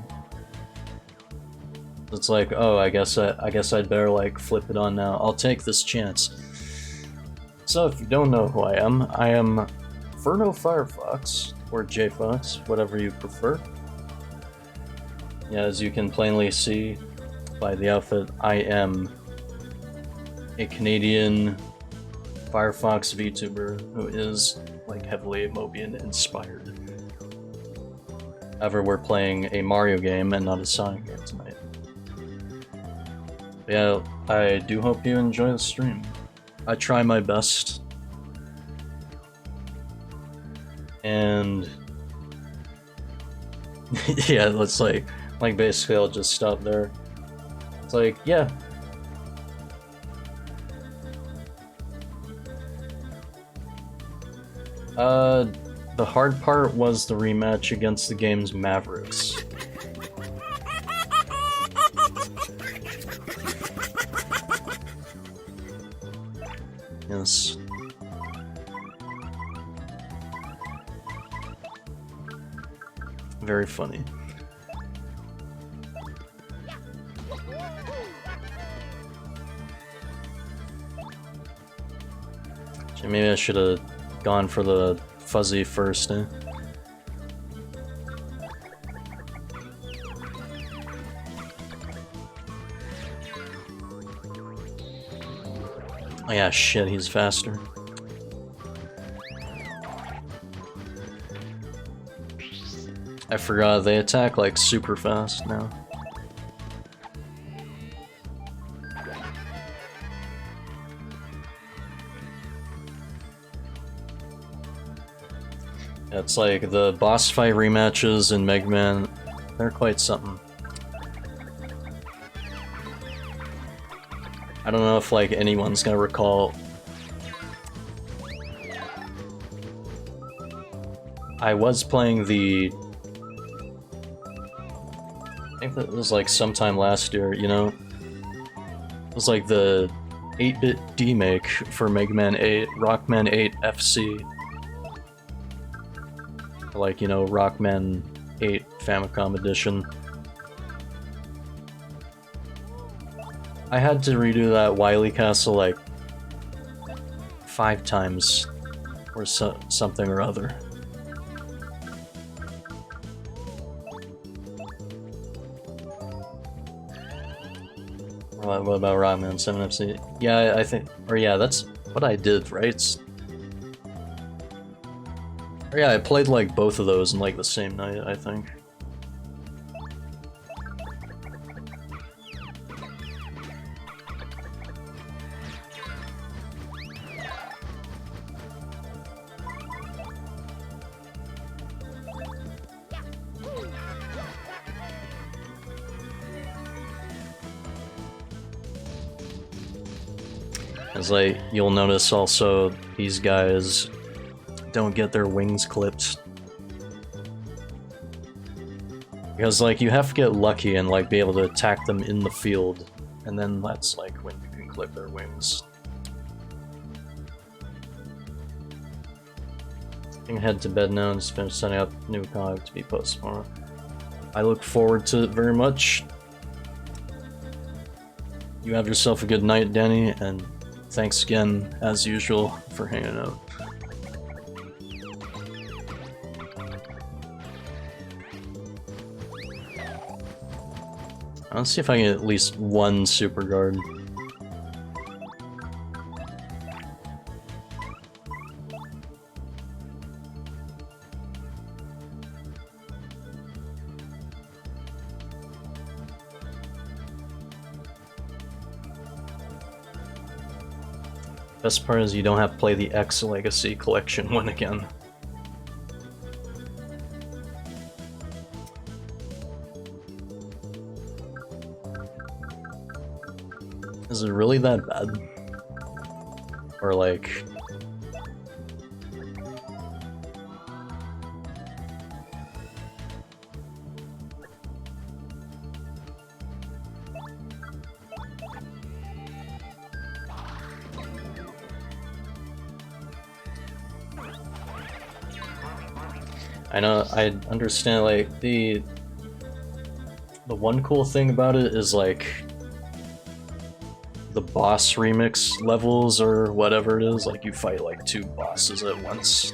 It's like, oh, I guess I'd better like flip it on now. I'll take this chance. So if you don't know who I am FernoFireFox, or JFox, whatever you prefer. Yeah, as you can plainly see by the outfit, I am a Canadian Firefox VTuber who is like heavily Mobian inspired. However, we're playing a Mario game and not a Sonic game tonight. But yeah, I do hope you enjoy the stream. I try my best. And yeah, let's like basically I'll just stop there. It's like, yeah. The hard part was the rematch against the game's Mavericks. Yes. Very funny. Maybe I should have gone for the fuzzy first, eh? Oh yeah, shit, he's faster. I forgot, they attack like super fast now. It's like the boss fight rematches in Mega Man, they're quite something. I don't know if like anyone's gonna recall. I was playing the... I think that was like sometime last year, you know? It was like the 8-bit demake for Mega Man 8, Rockman 8 FC. Like, you know, Rockman 8 Famicom Edition. I had to redo that Wily Castle like 5 times or something or other. What about Rockman 7 FC? Yeah, I think, or yeah, that's what I did, right? Or yeah, I played like both of those in like the same night, I think. It's like, you'll notice also these guys don't get their wings clipped. Because like you have to get lucky and like be able to attack them in the field, and then that's like when you can clip their wings. I can head to bed now and just finish setting up new cog to be posted tomorrow. I look forward to it very much. You have yourself a good night, Danny, and thanks again, as usual, for hanging out. Let's see if I can get at least one super guard. Best part is you don't have to play the X Legacy collection one again. Is it really that bad? Or like... I know, I understand, like, the one cool thing about it is, like, the boss remix levels or whatever it is, like, you fight, like, 2 bosses at once.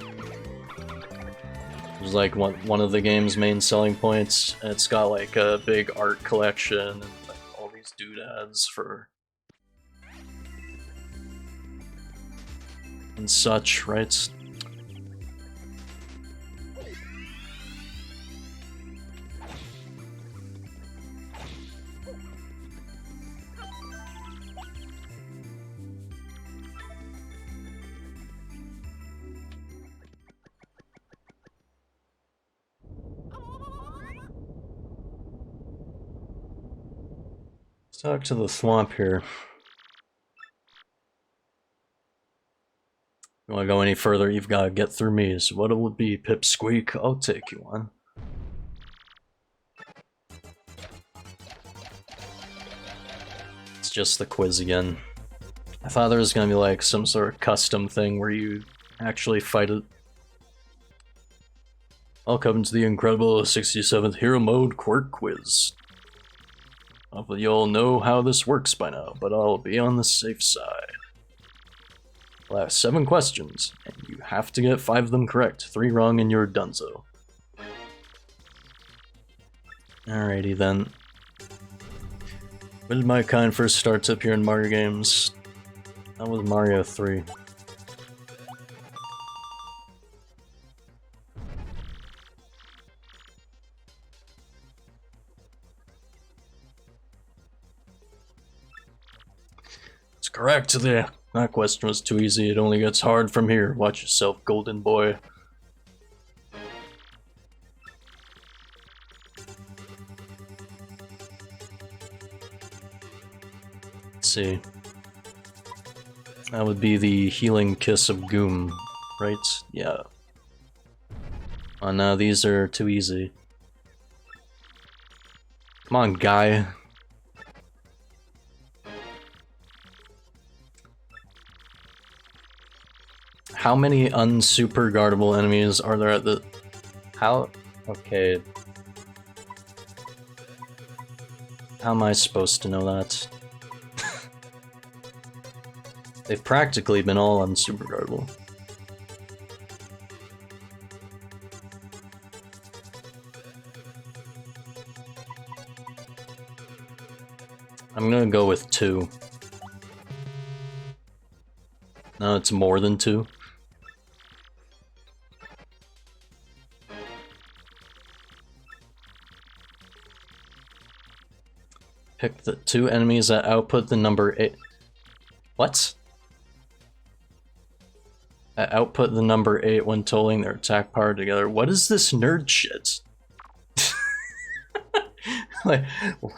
It's like one of the game's main selling points, and it's got, like, a big art collection and, like, all these doodads for... and such, right? Let's talk to the swamp here. You wanna go any further, you've gotta get through me. So what it would be, Pipsqueak? I'll take you on. It's just the quiz again. I thought there was gonna be like some sort of custom thing where you actually fight it. Welcome to the incredible 67th Hero Mode Quirk Quiz. Hopefully you all know how this works by now, but I'll be on the safe side. I'll have 7 questions, and you have to get 5 of them correct. 3 wrong and you're donezo. Alrighty then. When did my kind first start up here in Mario games? That was Mario 3. It's correct. That question was too easy. It only gets hard from here. Watch yourself, golden boy. Let's see. That would be the healing kiss of Goom, right? Yeah. Oh no, these are too easy. Come on, guy. How many unsuper guardable enemies are there at the... How... Okay. How am I supposed to know that? They've practically been all unsuper guardable. I'm gonna go with 2. No, it's more than 2. Pick the 2 enemies that output the number 8. What? That output the number 8 when totaling their attack power together. What is this nerd shit? Like,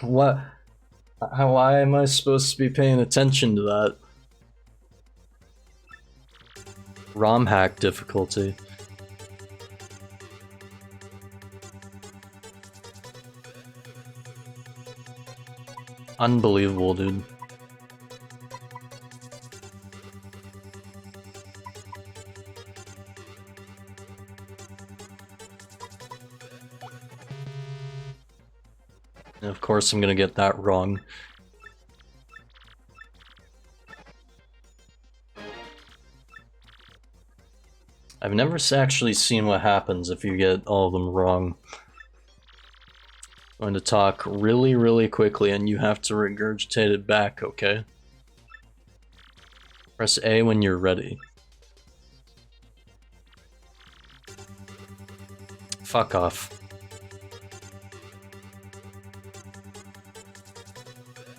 what? Why am I supposed to be paying attention to that? ROM hack difficulty. Unbelievable, dude. And of course I'm gonna get that wrong. I've never actually seen what happens if you get all of them wrong. I'm going to talk really, really quickly and you have to regurgitate it back, okay? Press A when you're ready. Fuck off.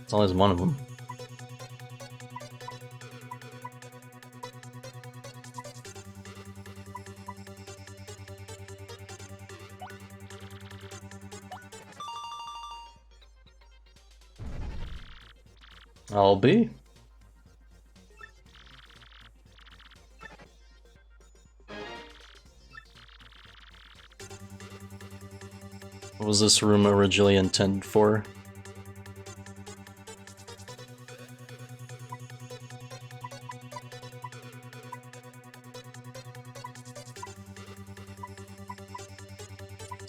It's always one of them. I'll be. What was this room originally intended for?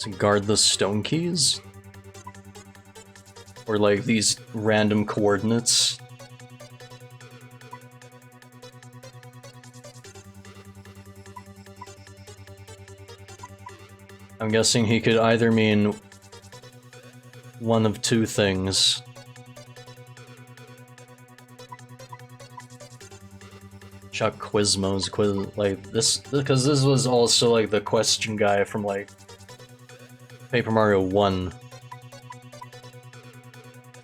To guard the stone keys? Or like these random coordinates? I'm guessing he could either mean one of two things. Chuck Quizmo's quiz, like this, because this was also like the question guy from like Paper Mario 1.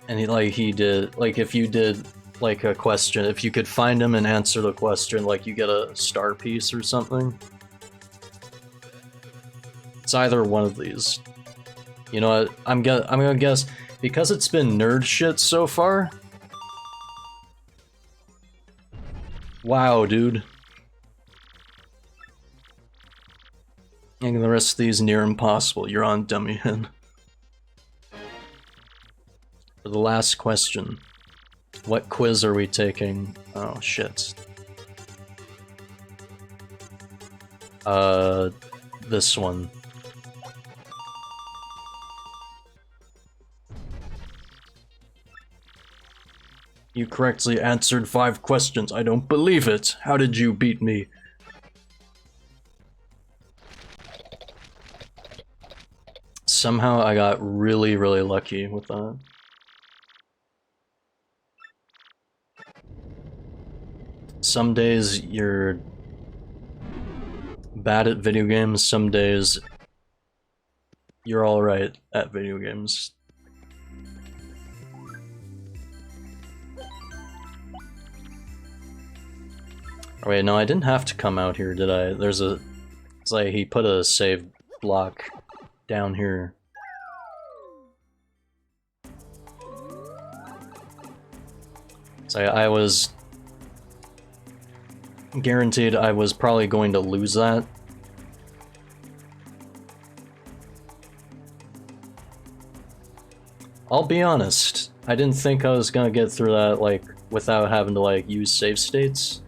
And he did, like if you did like a question, if you could find him and answer the question, like you get a star piece or something. It's either one of these. You know what? I'm gonna guess because it's been nerd shit so far. Wow, dude. And the rest of these near impossible. You're on dummy head. For the last question, what quiz are we taking? Oh shit. This one. You correctly answered 5 questions. I don't believe it. How did you beat me? Somehow I got really, really lucky with that. Some days you're bad at video games, some days you're alright at video games. Oh, wait, no, I didn't have to come out here, did I? There's a... It's like he put a save block down here. So I was guaranteed I was probably going to lose that. I'll be honest, I didn't think I was gonna get through that, like, without having to, like, use save states.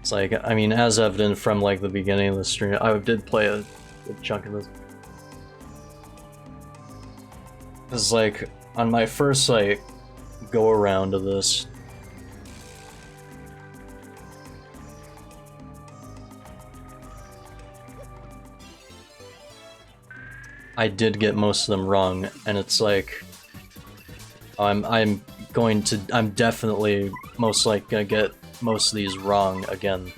It's like, I mean, as evident from, like, the beginning of the stream, I did play a good chunk of this. It's like, on my first, like, go around of this, I did get most of them wrong, and it's like, I'm definitely most likely gonna get most of these wrong again.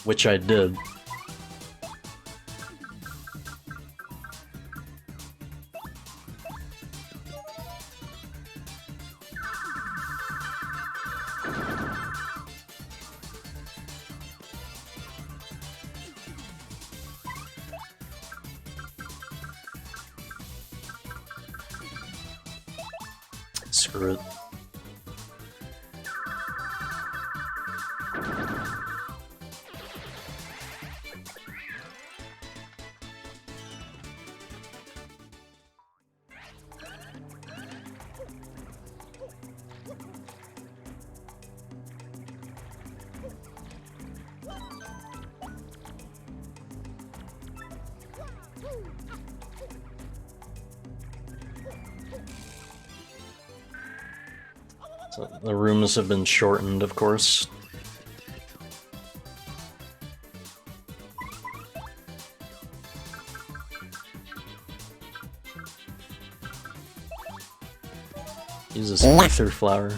Which I did. Screw it. So the rooms have been shortened, of course. Use this ether flower.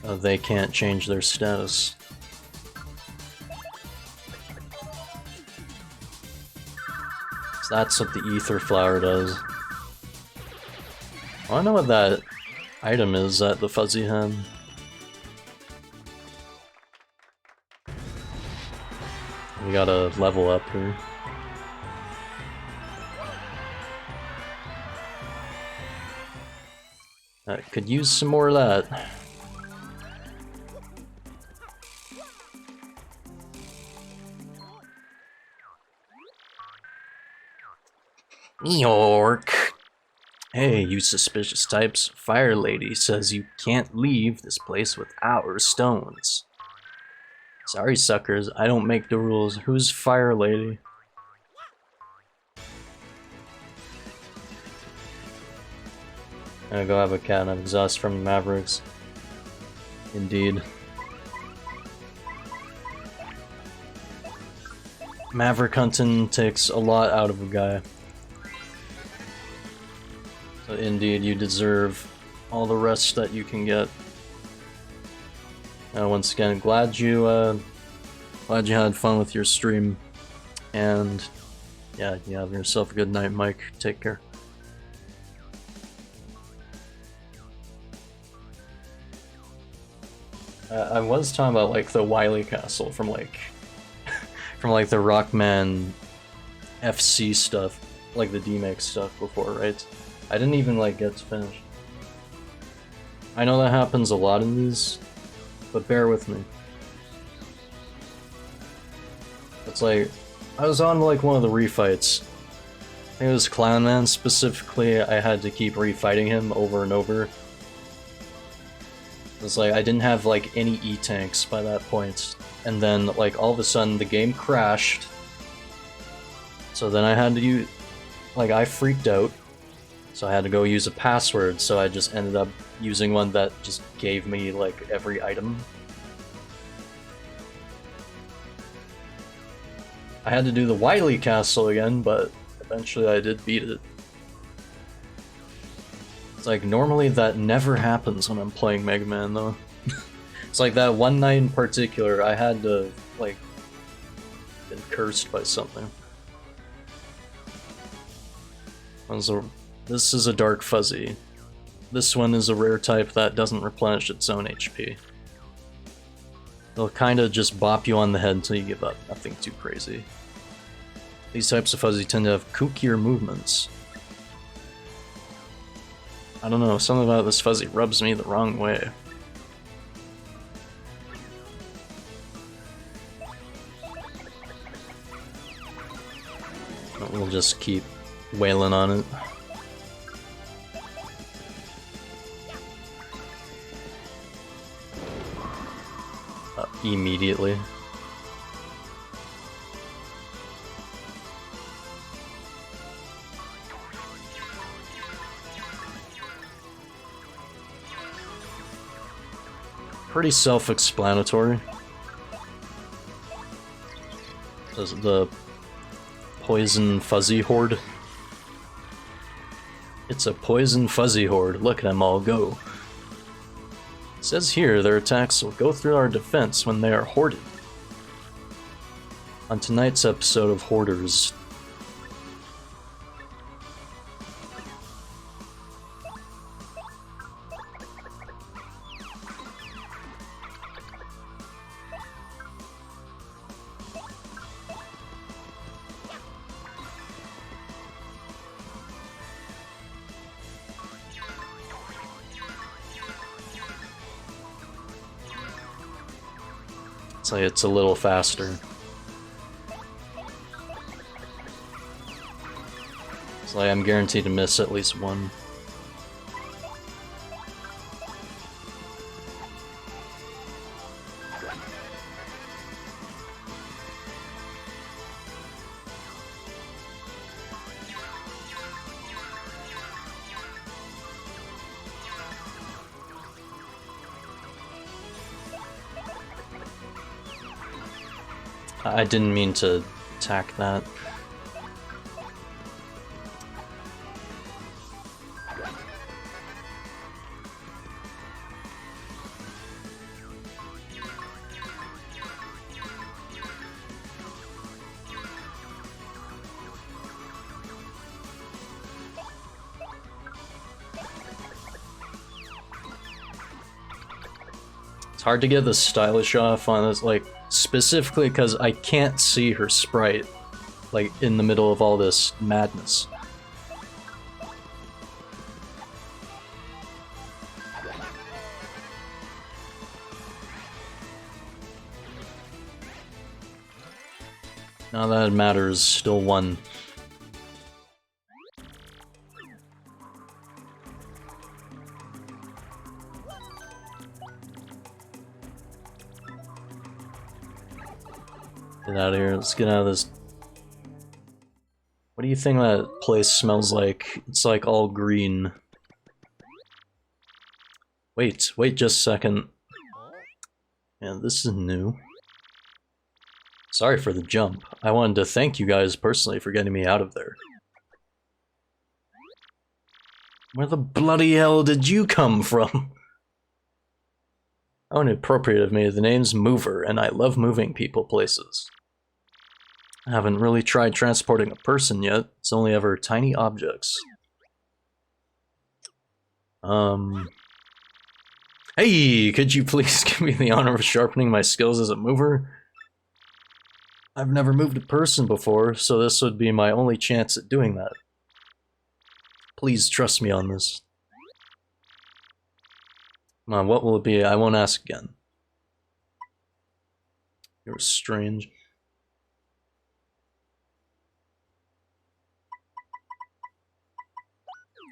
They can't change their status. So that's what the ether flower does. I know what that item is that the fuzzy had. We gotta level up here. Could use some more of that. York. Hey, you suspicious types. Fire Lady says you can't leave this place with our stones. Sorry, suckers. I don't make the rules. Who's Fire Lady? I'm gonna go have a cat and exhaust from the Mavericks. Indeed. Maverick hunting takes a lot out of a guy. So indeed, you deserve all the rest that you can get. Once again, glad you had fun with your stream, and yeah, you have yourself a good night, Mike. Take care. I was talking about like the Wily Castle from like from like the Rockman FC stuff, like the DMake stuff before, right? I didn't even like get to finish. I know that happens a lot in these, but bear with me. It's like, I was on like one of the refights. I think it was Clownman specifically. I had to keep refighting him over and over. It's like, I didn't have like any E-tanks by that point. And then like all of a sudden the game crashed. So then I had to use, like I freaked out. So I had to go use a password, so I just ended up using one that just gave me like every item. I had to do the Wily Castle again, but eventually I did beat it. It's like, normally that never happens when I'm playing Mega Man though. It's like that one night in particular, I had to, like, been cursed by something. This is a Dark Fuzzy. This one is a rare type that doesn't replenish its own HP. They'll kinda just bop you on the head until you give up, nothing too crazy. These types of Fuzzy tend to have kookier movements. I don't know, something about this Fuzzy rubs me the wrong way. But we'll just keep wailing on it. Immediately. Pretty self-explanatory. The Poison Fuzzy Horde. It's a Poison Fuzzy Horde. Look at them all go. It says here their attacks will go through our defense when they are hoarded. On tonight's episode of Hoarders. Say it's a little faster. So I'm guaranteed to miss at least one. I didn't mean to attack that. It's hard to get the stylish off on this, like, specifically because I can't see her sprite, like, in the middle of all this madness. Now that it matters, still one. Get out of here, let's get out of this. What do you think that place smells like? It's like all green. Wait just a second. Yeah, this is new. Sorry for the jump. I wanted to thank you guys personally for getting me out of there. Where the bloody hell did you come from? How inappropriate of me. The name's Mover, and I love moving people places. I haven't really tried transporting a person yet. It's only ever tiny objects. Hey, could you please give me the honor of sharpening my skills as a mover? I've never moved a person before, so this would be my only chance at doing that. Please trust me on this. Come on, what will it be? I won't ask again. You're strange.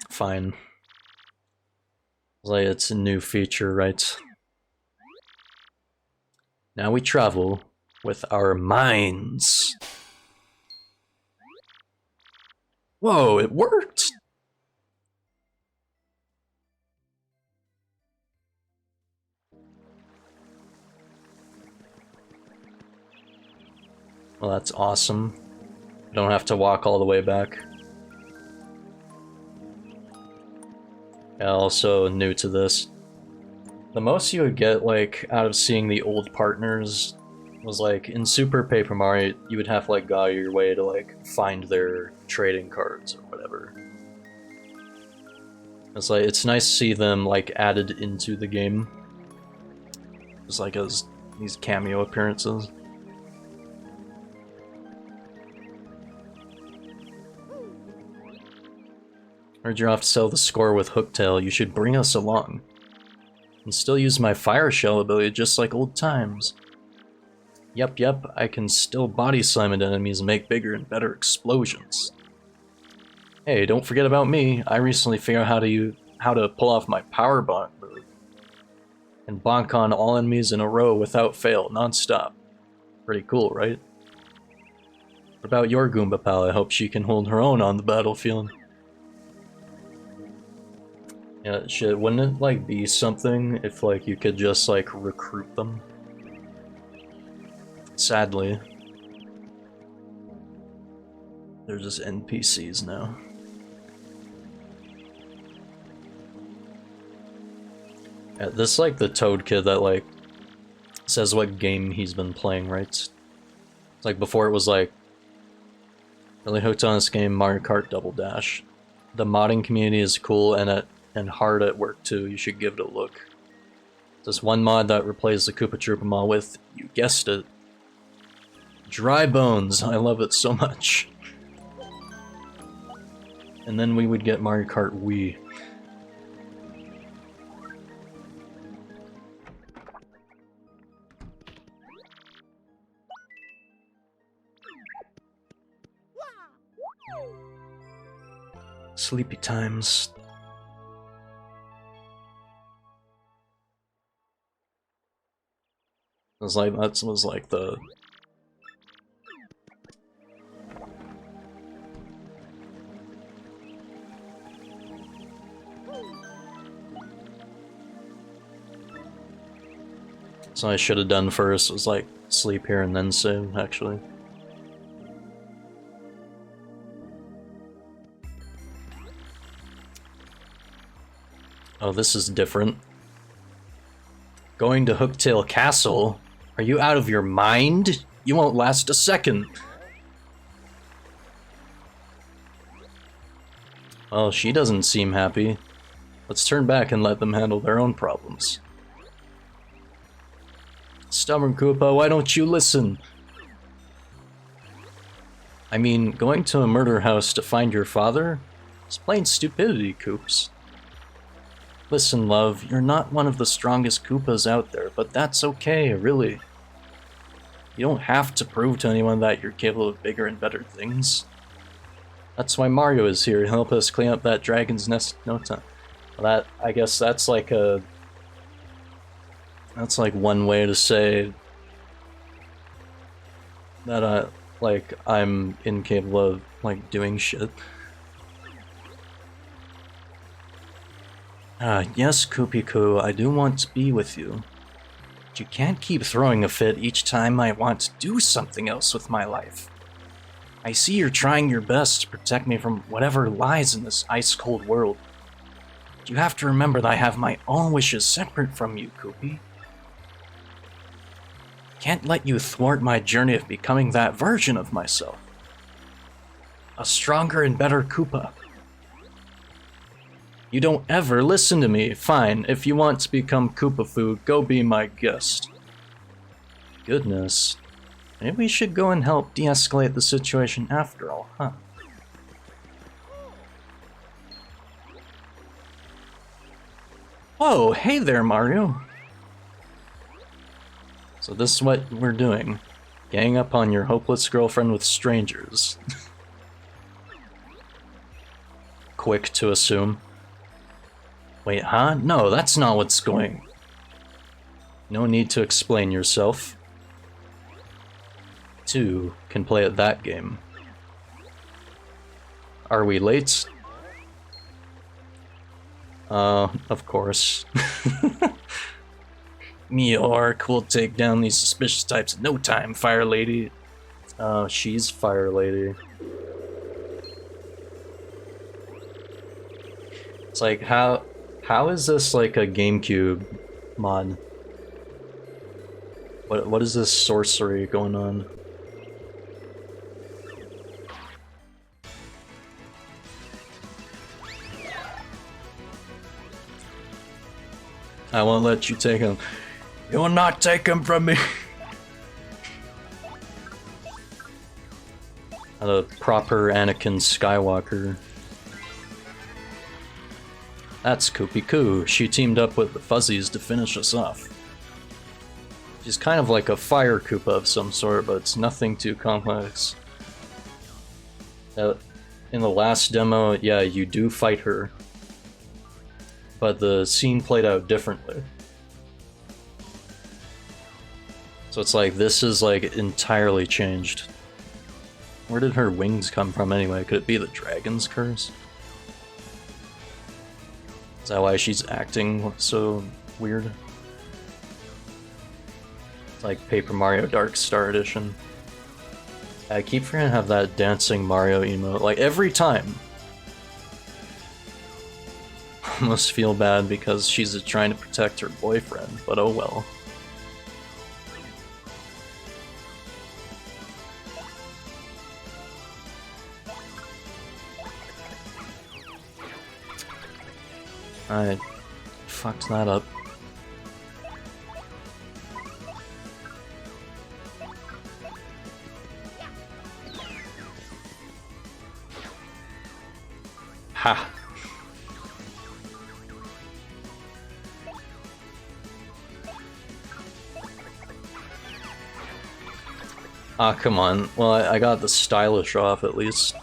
Fine. Like, it's a new feature, right? Now we travel with our minds. Whoa, it worked! Well, that's awesome. Don't have to walk all the way back. Yeah, also new to this. The most you would get, like, out of seeing the old partners was, like, in Super Paper Mario, you would have to, like, go your way to, like, find their trading cards or whatever. It's like, it's nice to see them, like, added into the game. Just like as these cameo appearances. Heard you're off to sell the score with Hooktail. You should bring us along. And still use my fire shell ability just like old times. Yep, I can still body slam into enemies and make bigger and better explosions. Hey, don't forget about me. I recently figured out how to pull off my power bonk move. And bonk on all enemies in a row without fail, non-stop. Pretty cool, right? What about your Goomba pal? I hope she can hold her own on the battlefield. Yeah, shit, wouldn't it, like, be something if, like, you could just, like, recruit them? Sadly. They're just NPCs now. Yeah, this is, like, the Toad kid that, like, says what game he's been playing, right? It's like, before it was, like, really hooked on this game, Mario Kart Double Dash. The modding community is cool, and hard at work too. You should give it a look. There's one mod that replaced the Koopa Troopa mod with, you guessed it, Dry Bones. I love it so much. And then we would get Mario Kart Wii. Sleepy times. It was like, that was like the... So I should have done first was like sleep here and then save, actually. Oh, this is different. Going to Hooktail Castle? Are you out of your mind? You won't last a second. Well, she doesn't seem happy. Let's turn back and let them handle their own problems. Stubborn Koopa, why don't you listen? I mean, going to a murder house to find your father? It's plain stupidity, Koops. Listen, love, you're not one of the strongest Koopas out there, but that's okay, really. You don't have to prove to anyone that you're capable of bigger and better things. That's why Mario is here to help us clean up that dragon's nest in no time. Well, I guess that's like a... That's like one way to say that I'm incapable of, like, doing shit. Yes, Koopy-Koo, I do want to be with you. But you can't keep throwing a fit each time I want to do something else with my life. I see you're trying your best to protect me from whatever lies in this ice-cold world. But you have to remember that I have my own wishes separate from you, Koopy. Can't let you thwart my journey of becoming that version of myself. A stronger and better Koopa. You don't ever listen to me. Fine, if you want to become Koopa food, go be my guest. Goodness. Maybe we should go and help de-escalate the situation after all, huh? Whoa, hey there, Mario. So this is what we're doing. Gang up on your hopeless girlfriend with strangers. Quick to assume. Wait, huh? No, that's not what's going. No need to explain yourself. 2 can play at that game. Are we late? Of course. Meork will take down these suspicious types in no time, Fire Lady. She's Fire Lady. It's like, how is this like a GameCube mod? What is this sorcery going on? I won't let you take him. You will not take him from me. A proper Anakin Skywalker. That's Koopy-Koo. She teamed up with the Fuzzies to finish us off. She's kind of like a fire Koopa of some sort, but it's nothing too complex. In the last demo, yeah, you do fight her. But the scene played out differently. So it's like, this is like entirely changed. Where did her wings come from anyway? Could it be the dragon's curse? Is that why she's acting so weird? It's like Paper Mario Dark Star Edition. I keep forgetting to have that dancing Mario emote, like every time. I almost feel bad because she's trying to protect her boyfriend, but oh well. I fucked that up. Ha! Ah, come on. Well, I got the stylish off at least.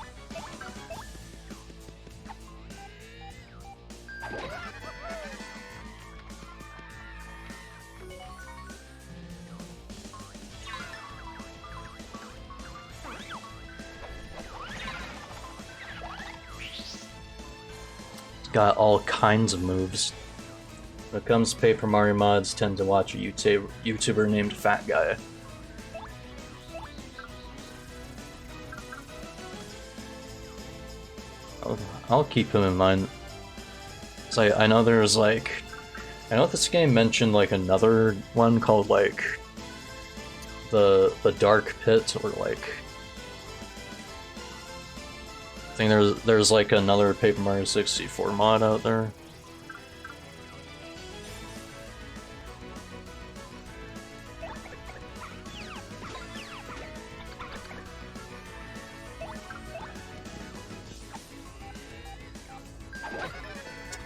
Got all kinds of moves. When it comes to Paper Mario mods, tend to watch a YouTuber named Fat Guy. I'll keep him in mind. So I know there's like, I know this game mentioned like another one called like the Dark Pit, or like I think there's like another Paper Mario 64 mod out there.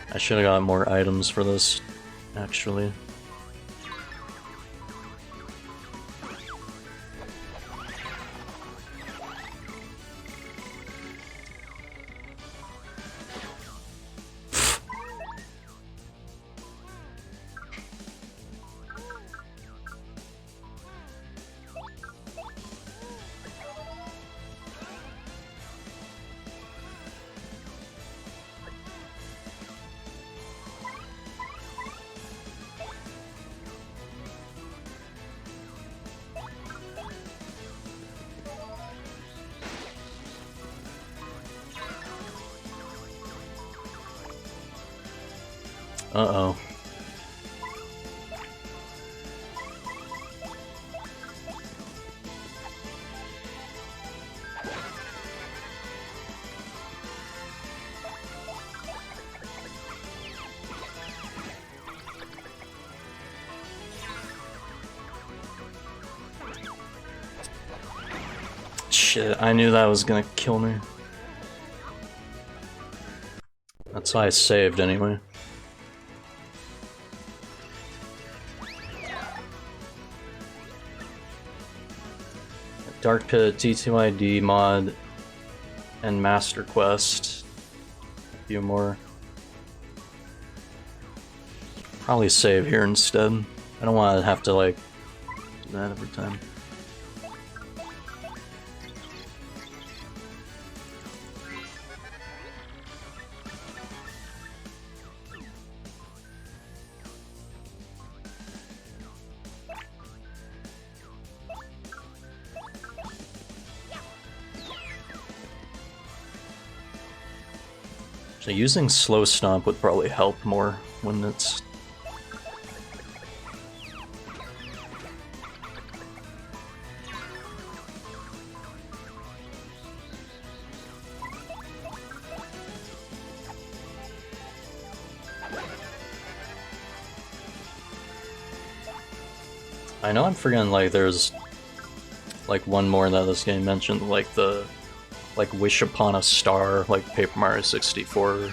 I should have got more items for this, actually. Uh-oh. Shit, I knew that was gonna kill me. That's why I saved anyway. Dark Pit, TTYD mod, and Master Quest. A few more. Probably save here instead. I don't want to have to like do that every time. So using slow stomp would probably help more when it's... I know I'm forgetting, like, there's like one more that this game mentioned, like the Wish Upon a Star, like Paper Mario 64 or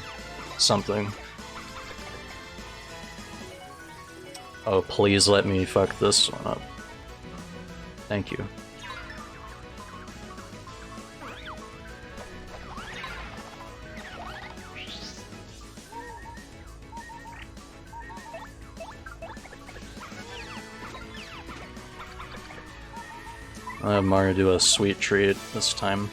something. Oh, please let me fuck this one up. Thank you. I'll have Mario do a sweet treat this time.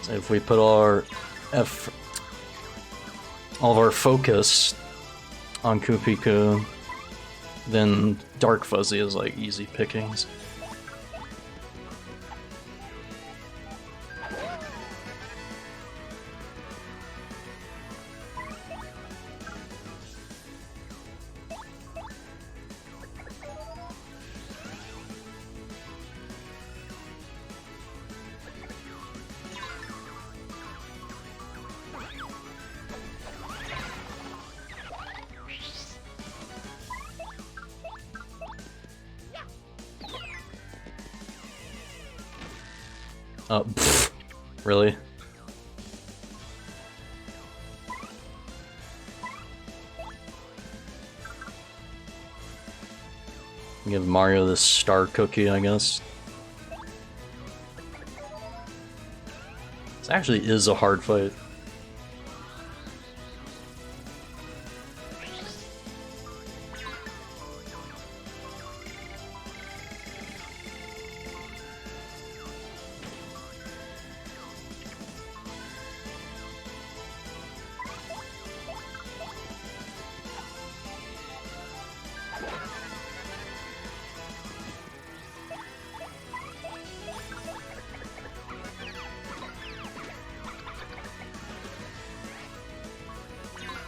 So if we put all of our focus on Kupiku, then Dark Fuzzy is like easy pickings. Oh, pfft, really? Give Mario this star cookie, I guess. This actually is a hard fight.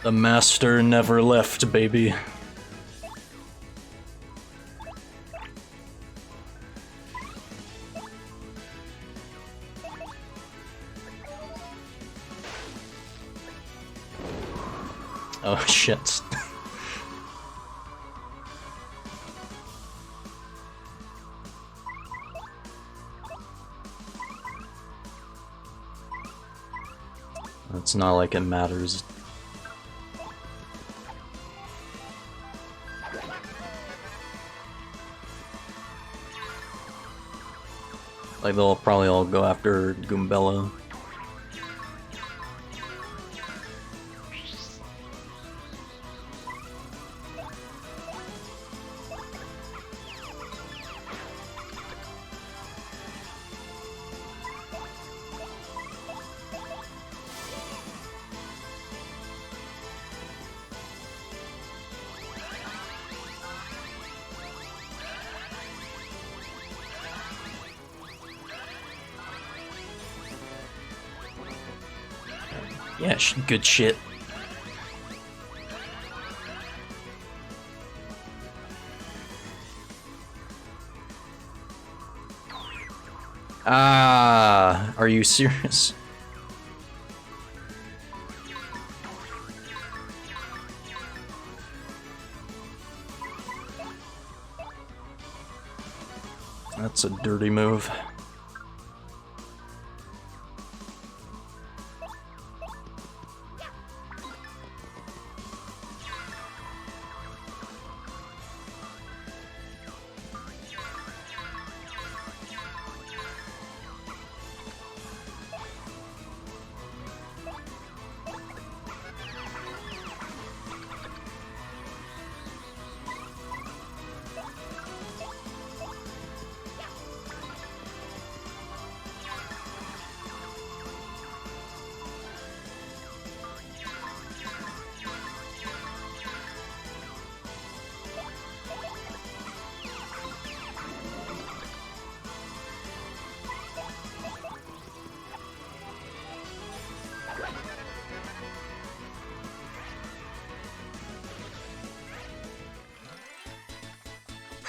The master never left, baby. Oh shit. It's not like it matters. Like, they'll probably all go after Goombella. Yeah, good shit. Ah, are you serious? That's a dirty move.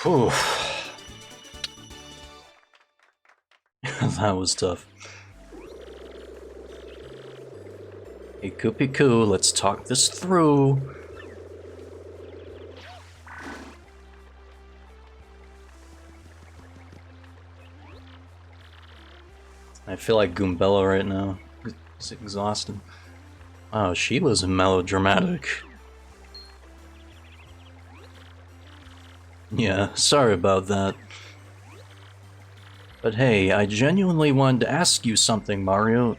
Whew. That was tough. Hey, Koopy Koo, let's talk this through. I feel like Goombella right now. It's exhausted. Wow, she was melodramatic. Yeah, sorry about that. But hey, I genuinely wanted to ask you something, Mario.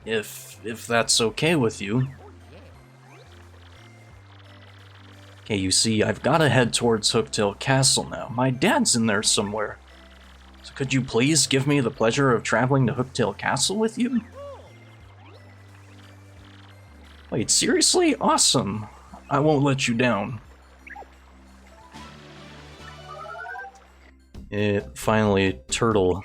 If that's okay with you. Okay, you see, I've gotta head towards Hooktail Castle now. My dad's in there somewhere. So could you please give me the pleasure of traveling to Hooktail Castle with you? Wait, seriously? Awesome. I won't let you down. Finally, Turtle.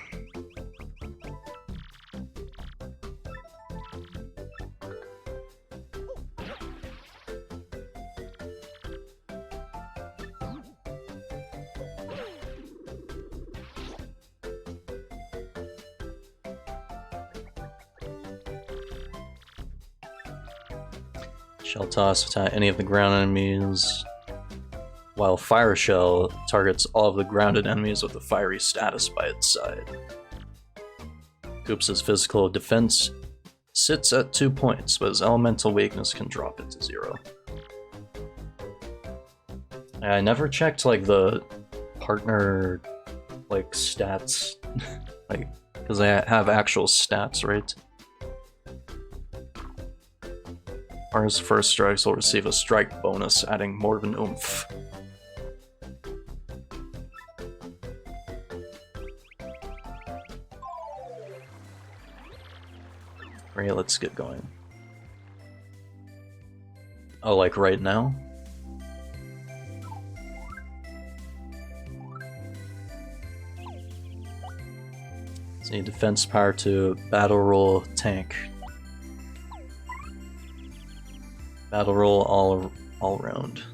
Shell Toss attack any of the ground enemies, while Fire Shell targets all of the grounded enemies with a fiery status by its side. Koops' physical defense sits at 2 points, but his elemental weakness can drop it to 0. I never checked like the partner, like, stats. Like, because they have actual stats, right? Partner's first strikes will receive a strike bonus, adding more of an oomph. Right, let's get going. Oh, like right now? See, defense power to battle roll tank. Battle roll all round.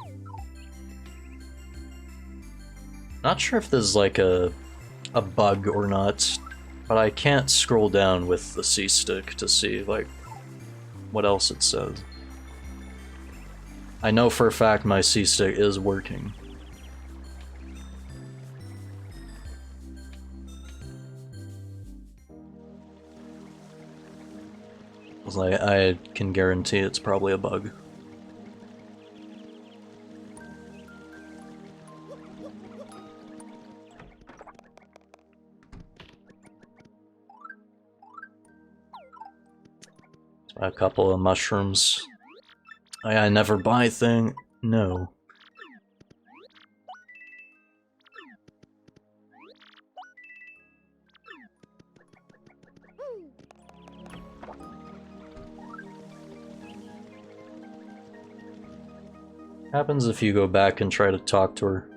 Not sure if this is like a bug or not, but I can't scroll down with the C stick to see like what else it says. I know for a fact my C stick is working. Like, I can guarantee it's probably a bug. A couple of mushrooms. I never buy thing. No. Happens if you go back and try to talk to her.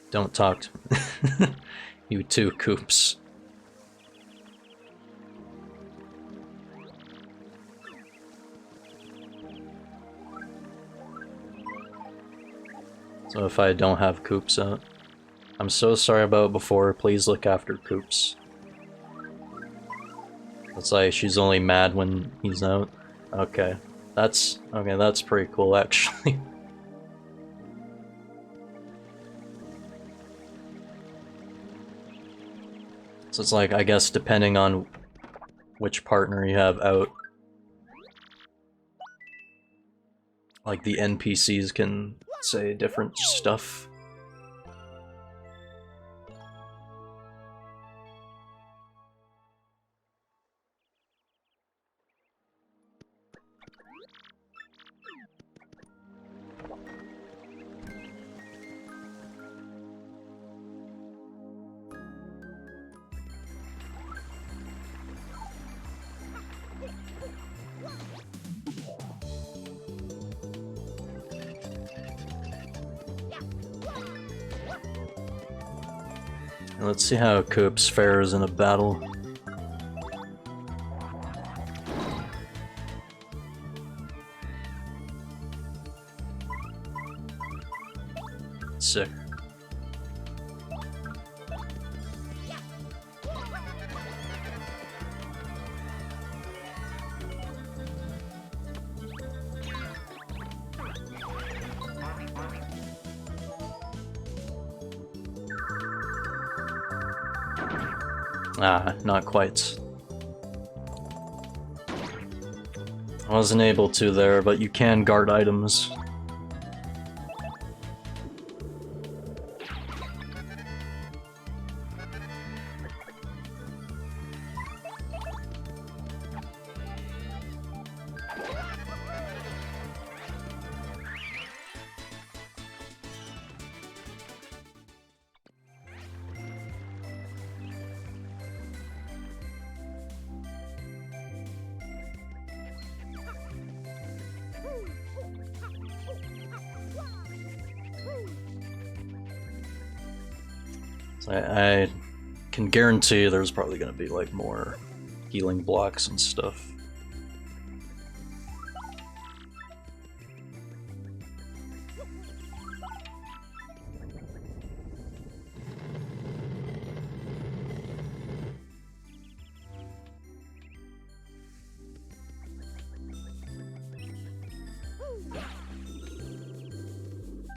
Don't talk to me. You too, Coops. So if I don't have Coops out, I'm so sorry about before, please look after Coops. It's like she's only mad when he's out. Okay. That's pretty cool actually. So it's like, I guess depending on which partner you have out, like the NPCs can say different stuff. Let's see how Coops fares in a battle. Sick. Ah, not quite. I wasn't able to there, but you can guard items. So I can guarantee there's probably going to be like more healing blocks and stuff.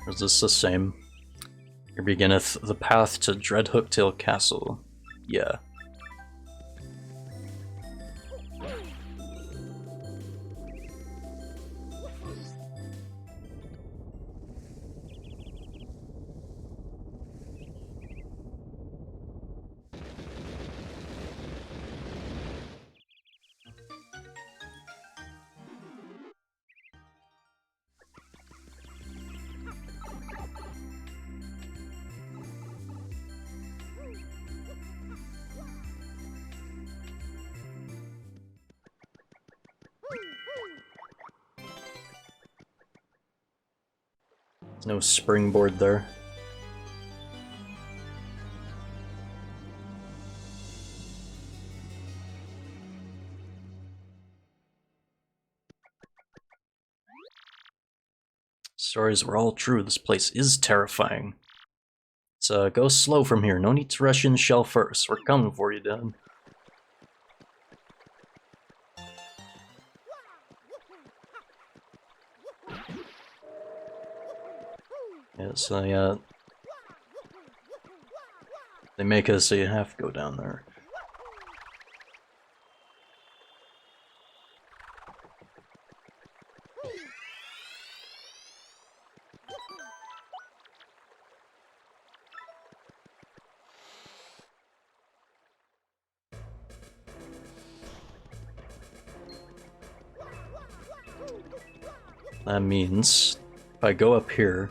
Or is this the same? Here beginneth the path to Dreadhooktail Castle. Yeah. No springboard there. Stories were all true. This place is terrifying. So go slow from here. No need to rush in shell first. We're coming for you, Dad. Yeah, so yeah. They make us so you have to go down there. That means if I go up here,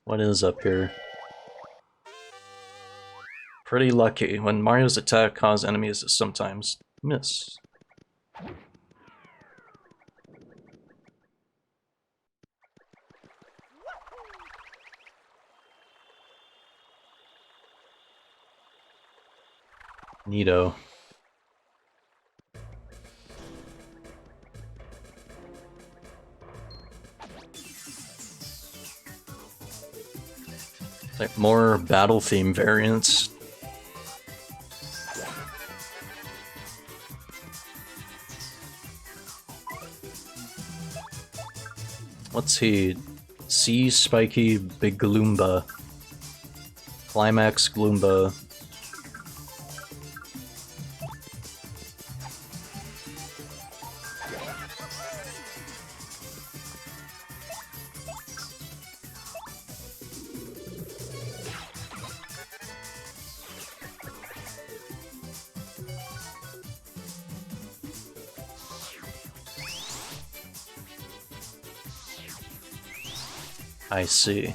what is up here? Pretty lucky. When Mario's attack causes enemies to sometimes miss. Neato. Like more battle theme variants. What's he? Sea Spiky Big Gloomba. Climax Gloomba. I see. You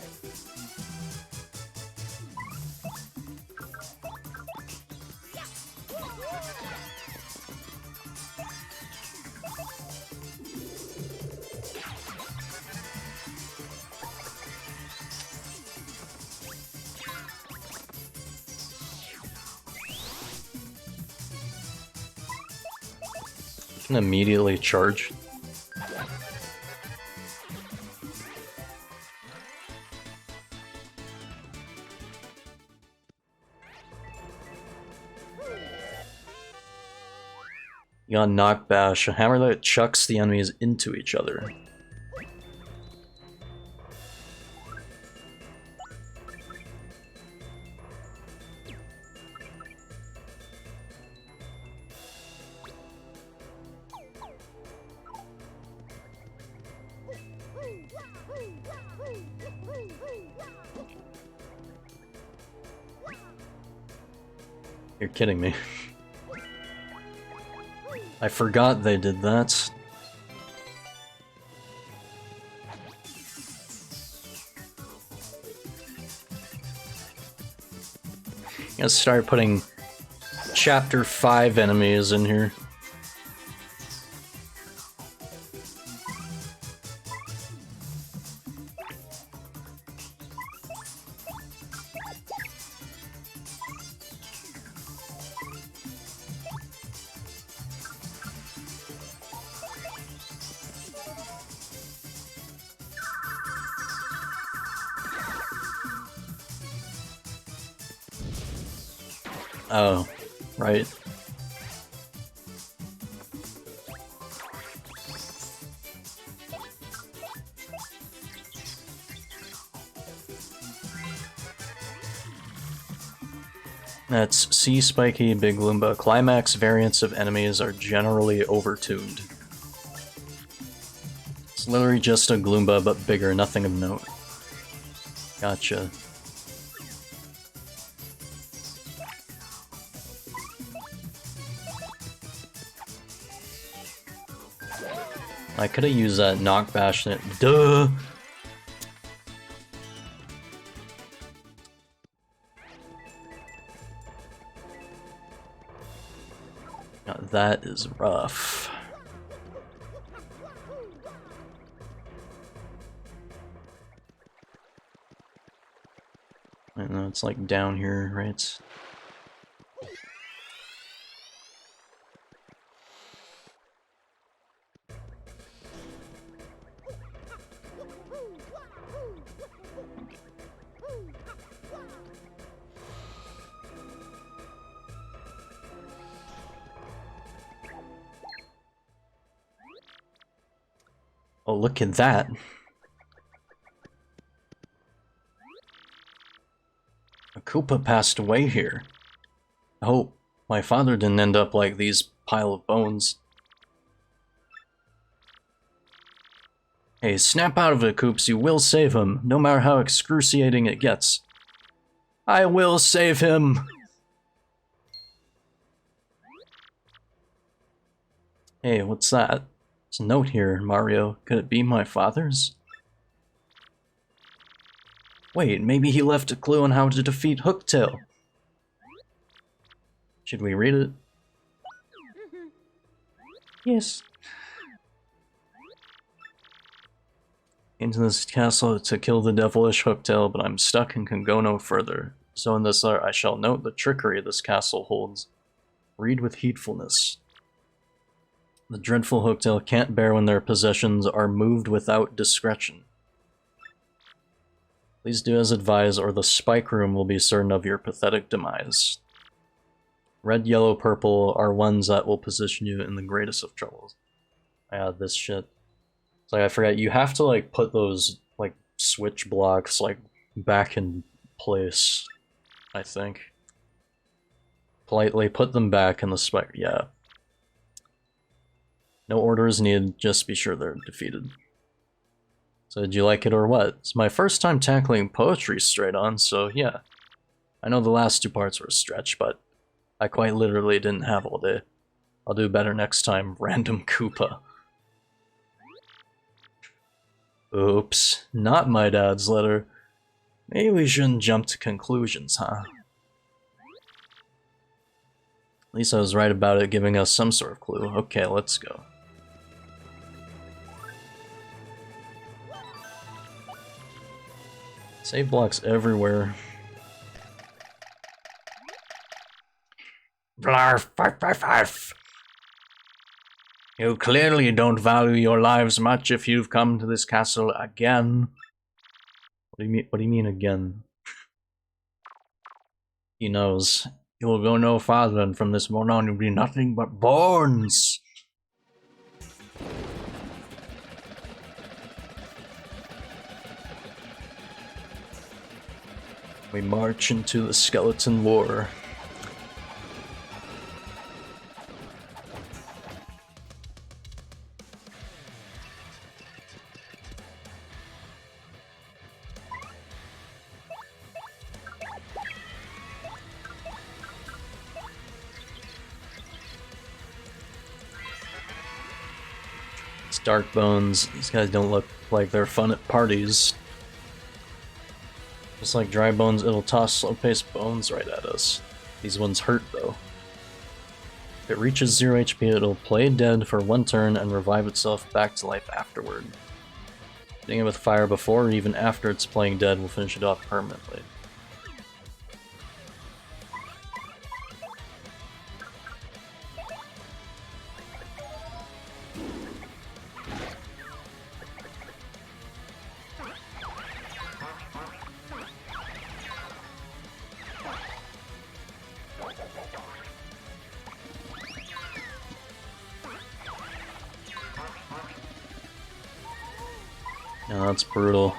can immediately charge. You got Knock Bash, a hammer that chucks the enemies into each other. You're kidding me. I forgot they did that. I'm gonna start putting Chapter 5 enemies in here. Oh, right. That's Sea Spiky, Big Loomba. Climax variants of enemies are generally overtuned. It's literally just a Gloomba, but bigger, nothing of note. Gotcha. I could have used that Knock Bash. Duh! Now that is rough. I know it's like down here, right? Oh, look at that. A Koopa passed away here. I hope my father didn't end up like these pile of bones. Hey, snap out of it, Koops. You will save him, no matter how excruciating it gets. I will save him! Hey, what's that? There's a note here, Mario. Could it be my father's? Wait, maybe he left a clue on how to defeat Hooktail. Should we read it? Yes. Into this castle to kill the devilish Hooktail, but I'm stuck and can go no further. So in this letter I shall note the trickery this castle holds. Read with heedfulness. The dreadful Hooktail can't bear when their possessions are moved without discretion. Please do as advised, or the spike room will be certain of your pathetic demise. Red, yellow, purple are ones that will position you in the greatest of troubles. This shit. It's like, I forgot, you have to, like, put those, like, switch blocks, like, back in place, I think. Politely put them back in the spike, yeah. No orders needed, just be sure they're defeated. So did you like it or what? It's my first time tackling poetry straight on, so yeah. I know the last two parts were a stretch, but I quite literally didn't have all day. I'll do better next time, random Koopa. Oops, not my dad's letter. Maybe we shouldn't jump to conclusions, huh? At least I was right about it giving us some sort of clue. Okay, let's go. Save blocks everywhere. Blarf, five, five, five. You clearly don't value your lives much if you've come to this castle again. What do you mean? What do you mean again? He knows. You will go no farther, and from this moment on, you'll be nothing but bones. We march into the skeleton war. It's Dark Bones. These guys don't look like they're fun at parties. Just like Dry Bones, it'll toss slow-paced bones right at us. These ones hurt, though. If it reaches 0 HP, it'll play dead for 1 turn and revive itself back to life afterward. Hitting it with fire before or even after it's playing dead will finish it off permanently. Yeah, that's brutal.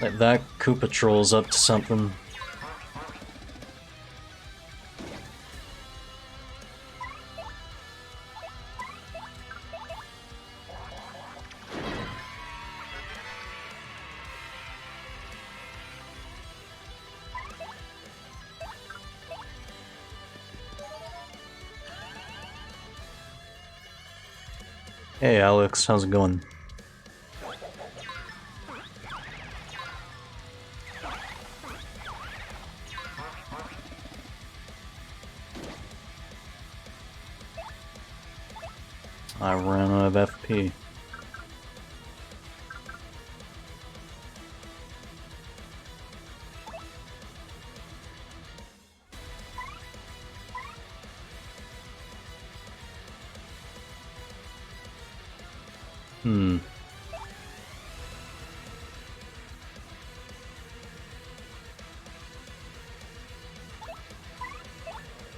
Like, that Koopa Troll's up to something. Hey Alex, how's it going? I ran out of FP.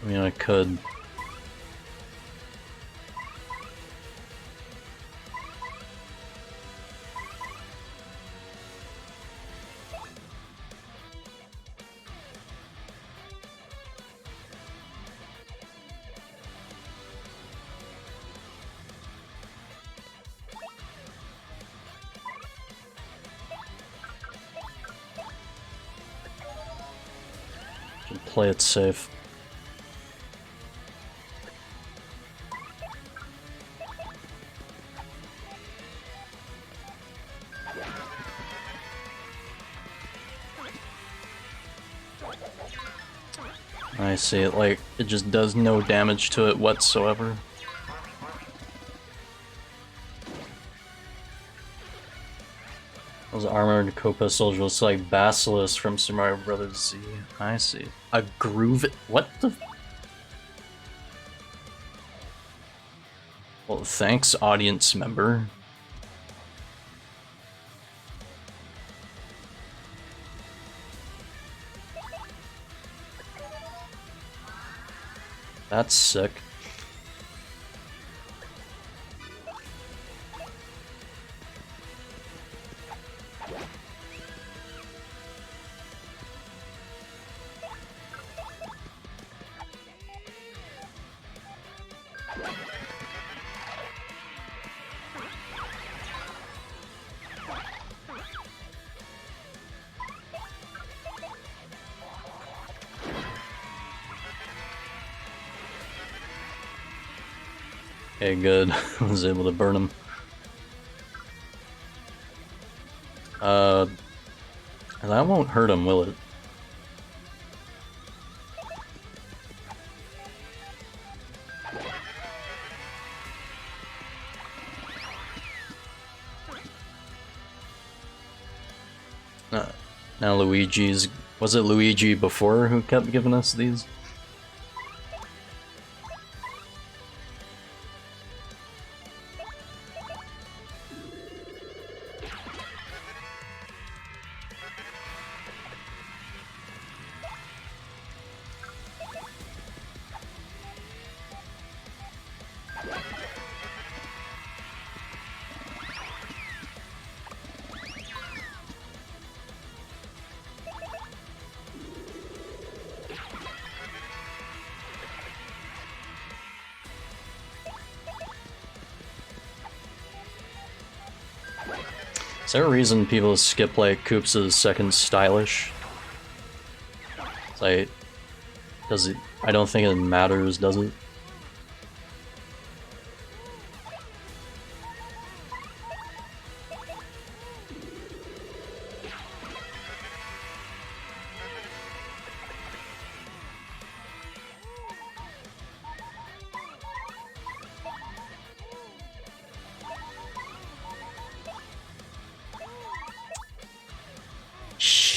I mean, I could. Should play it safe. I see it, like, it just does no damage to it whatsoever. Those armored Koopa soldiers like Basilisk from Super Mario Bros. Z. I see. A groove. What the? Well, thanks, audience member. That's sick. Okay, good. I was able to burn him. That won't hurt him, will it? Now Luigi's... Was it Luigi before who kept giving us these? Is there a reason people skip like Koops' second stylish? It's like, does it? I don't think it matters, does it?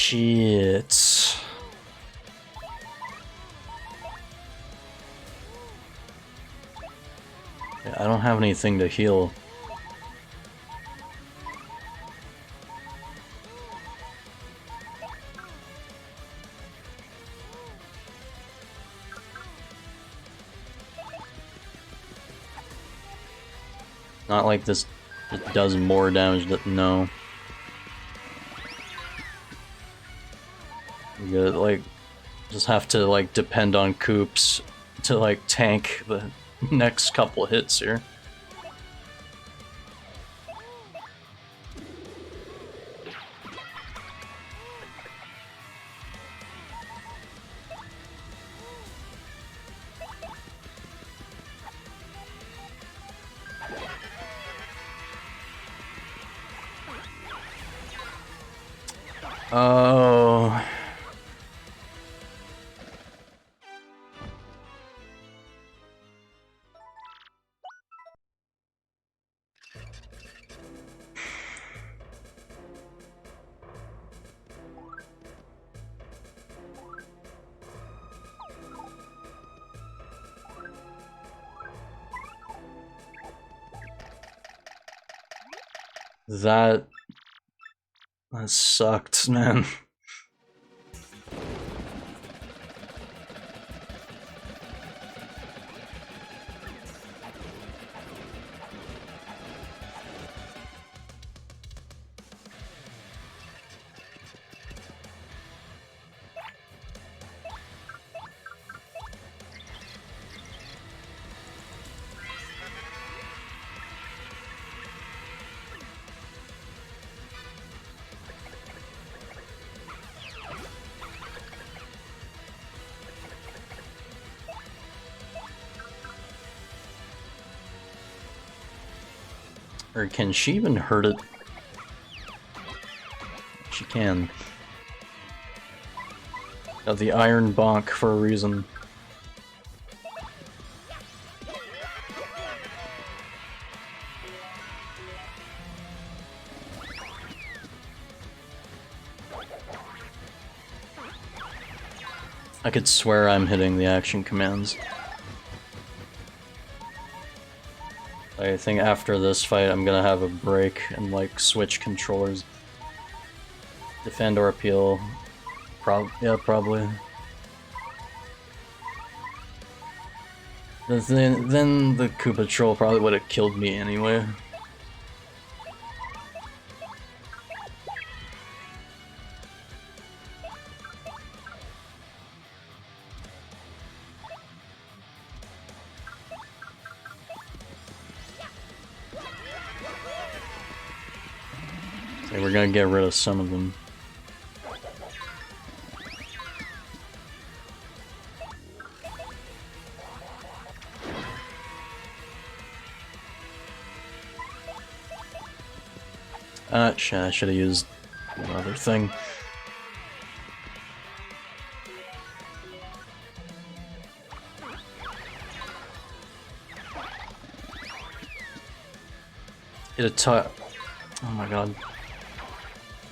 Shit. Yeah, I don't have anything to heal. Not like this, it does more damage, no. good. Like, just have to like depend on Coops to like tank the next couple hits here. Oh. That sucked, man. Or can she even hurt it? She can. Got the iron bonk for a reason. I could swear I'm hitting the action commands. I think after this fight I'm gonna have a break and like switch controllers. Defend or appeal. Yeah, probably. Then the Koopa Troll probably would have killed me anyway. So we're gonna get rid of some of them. Shit, I should have used another thing. Hit a tut. Oh my god.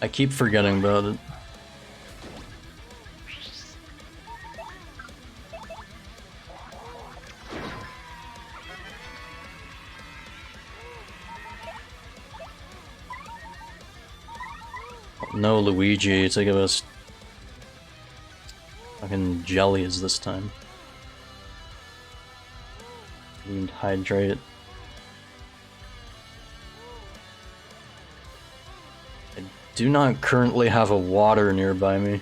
I keep forgetting about it. No Luigi to give us fucking jellies this time. Need hydrate. I do not currently have a water nearby me.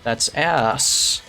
That's ass.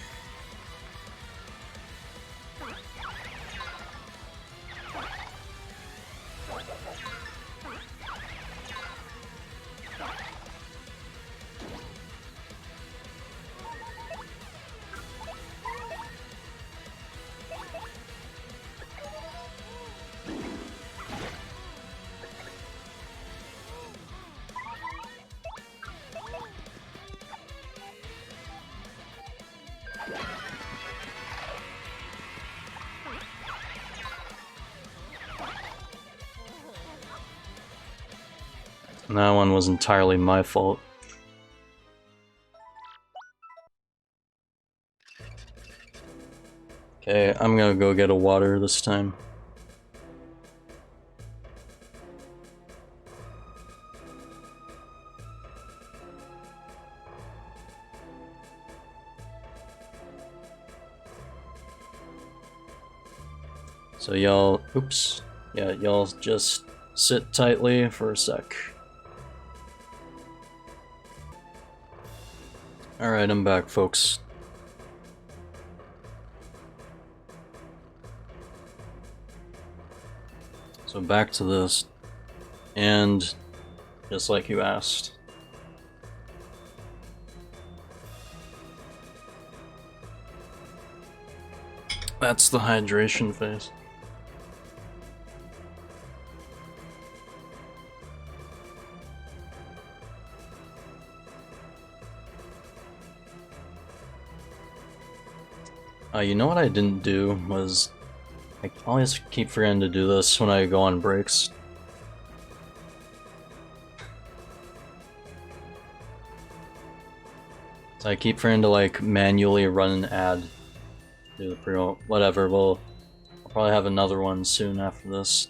That one was entirely my fault. Okay, I'm gonna go get a water this time. So y'all, oops, yeah, y'all just sit tightly for a sec. Alright, I'm back, folks. So back to this, and just like you asked. That's the hydration phase. You know what I didn't do was, I always keep forgetting to do this when I go on breaks. So I keep forgetting to like manually run an ad. Do the pre-roll, whatever, I'll probably have another one soon after this.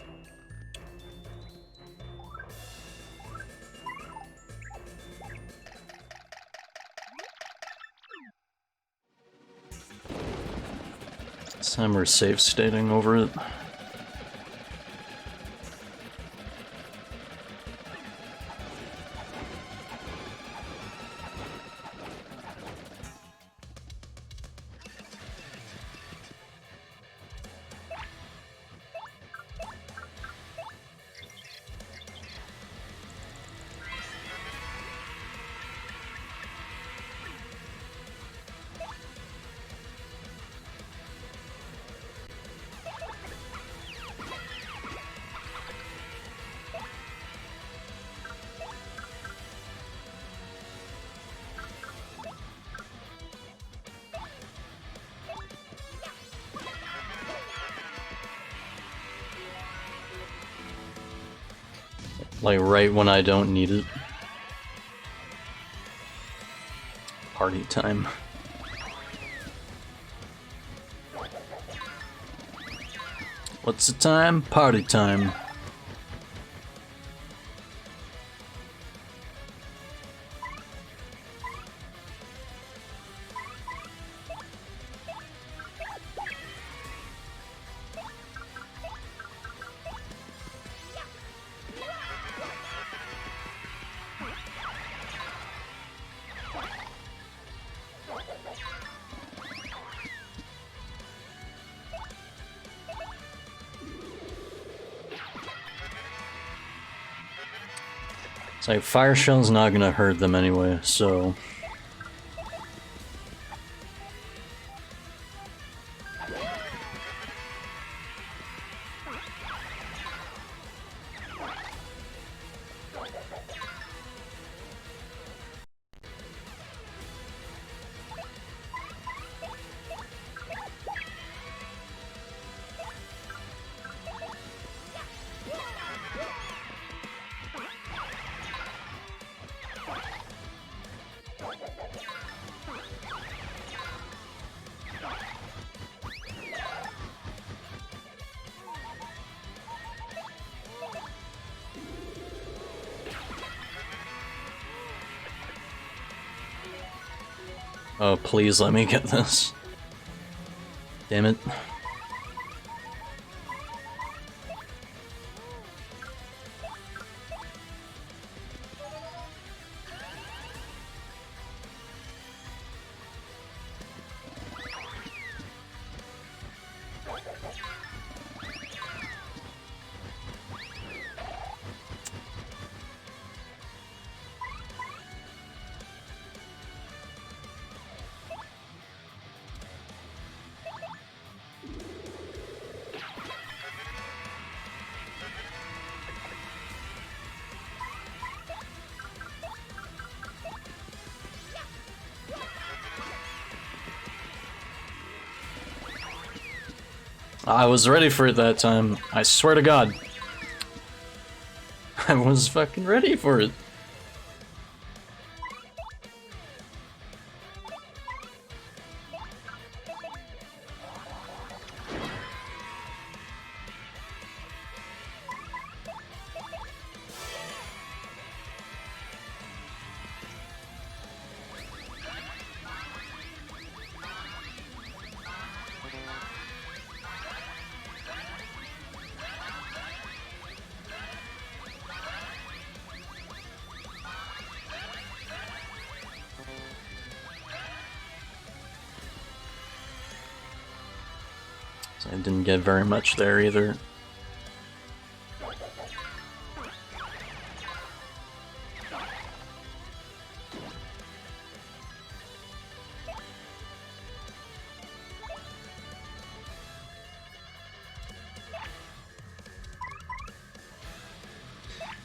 This time we're safe stating over it. Like right when I don't need it. Party time. What's the time? Party time. It's like Fire Shell's not gonna hurt them anyway, so... Oh, please let me get this. Damn it. I was ready for it that time. I swear to God. I was fucking ready for it. So I didn't get very much there either.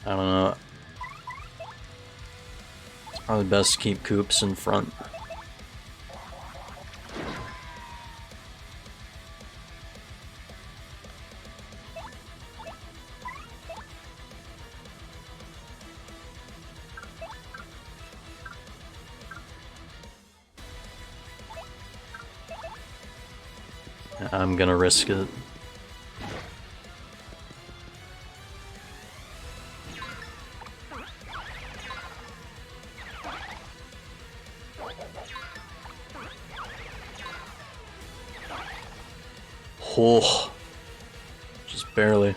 I don't know. It's probably best to keep Koops in front. I'm gonna risk it. Oh, just barely.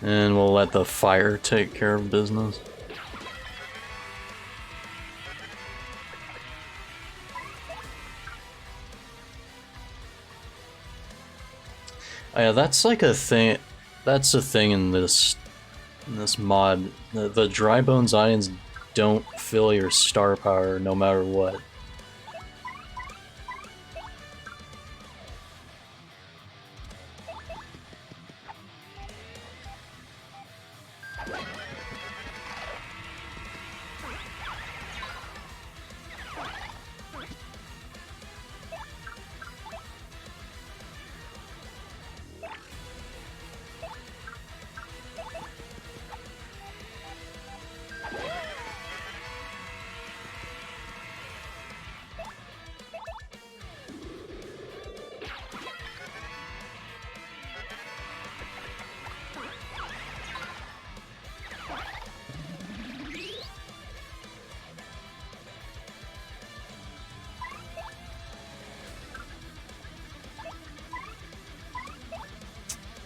And we'll let the fire take care of business. Oh yeah, that's like a thing. That's a thing in this mod. The dry bones ions don't fill your star power no matter what.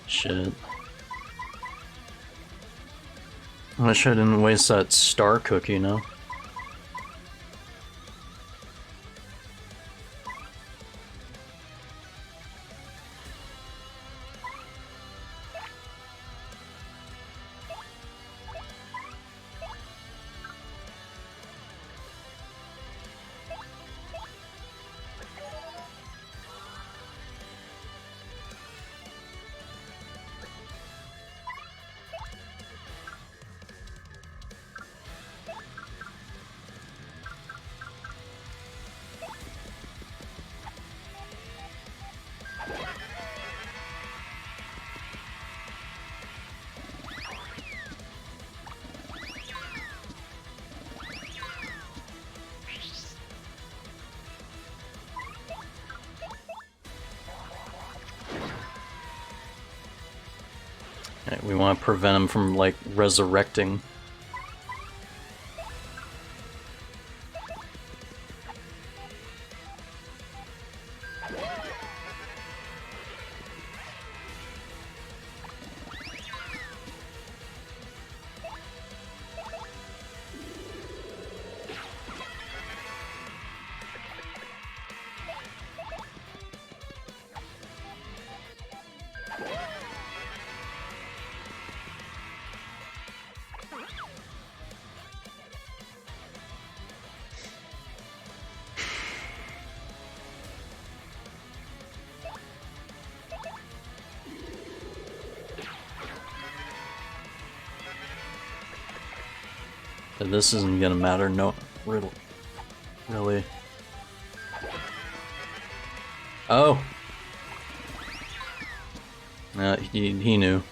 Shit. I wish I didn't waste that star cookie now. Right, we want to prevent him from, like, resurrecting. But this isn't gonna matter, no, really. Oh! He knew.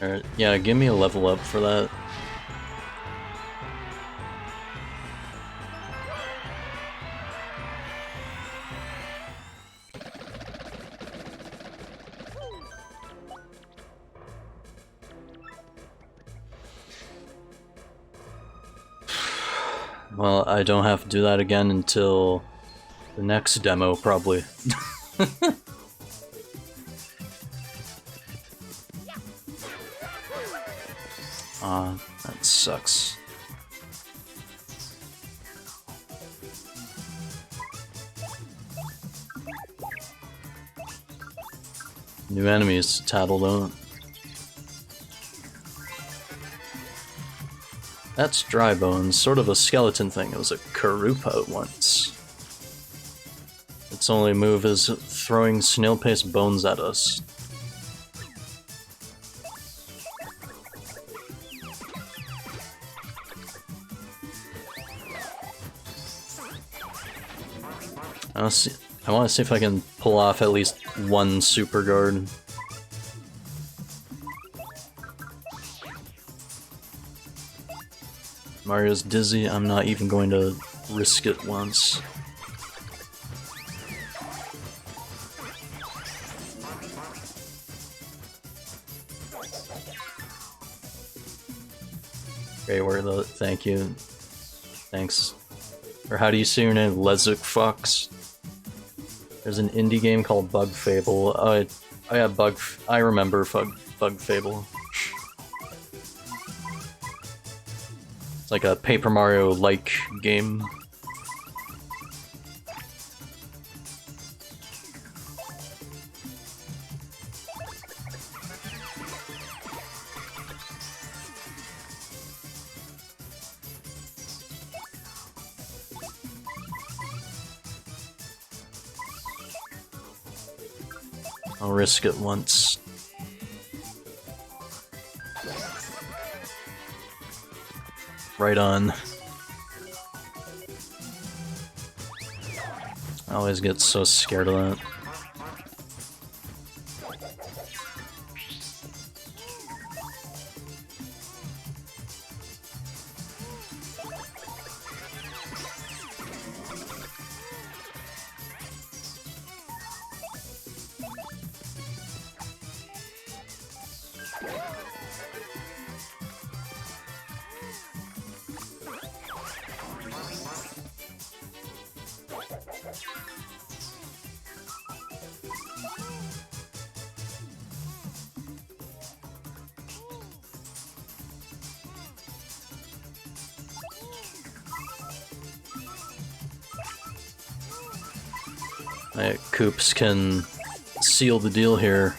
Alright, yeah, give me a level up for that. Well, I don't have to do that again until the next demo, probably. That sucks. New enemies to tattle, don't. That's dry bones, sort of a skeleton thing. It was a Karupa once. Its only move is throwing snail paste bones at us. I want to see if I can pull off at least one super guard. Mario's dizzy, I'm not even going to risk it once. Okay, where the thank you. Thanks. Or how do you say your name? FernoFireFox? There's an indie game called Bug Fable. I remember Bug Fable. It's like a Paper Mario-like game. I'll risk it once. Right on. I always get so scared of that. Koops can seal the deal here.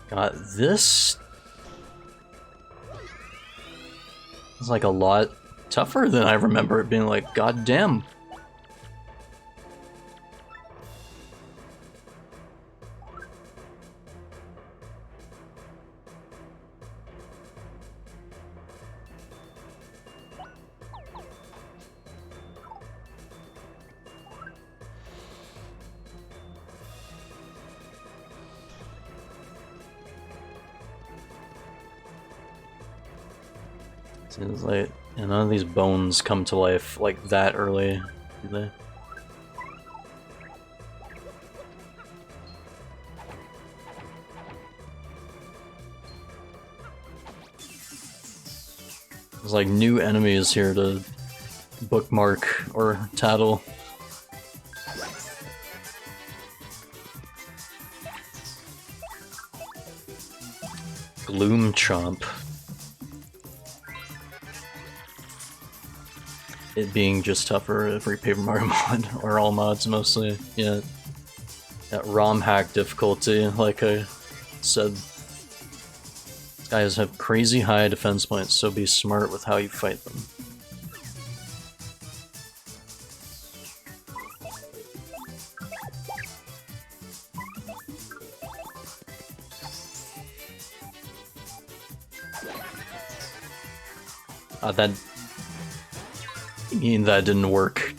God, this is like a lot tougher than I remember it being. Like, god damn. Seems like, and none of these bones come to life like that early, do they? There's like new enemies here to bookmark or tattle. Gloom Chomp. It being just tougher every Paper Mario mod, or all mods mostly, yeah. That ROM hack difficulty, like I said. These guys have crazy high defense points, so be smart with how you fight them. That... You mean that didn't work?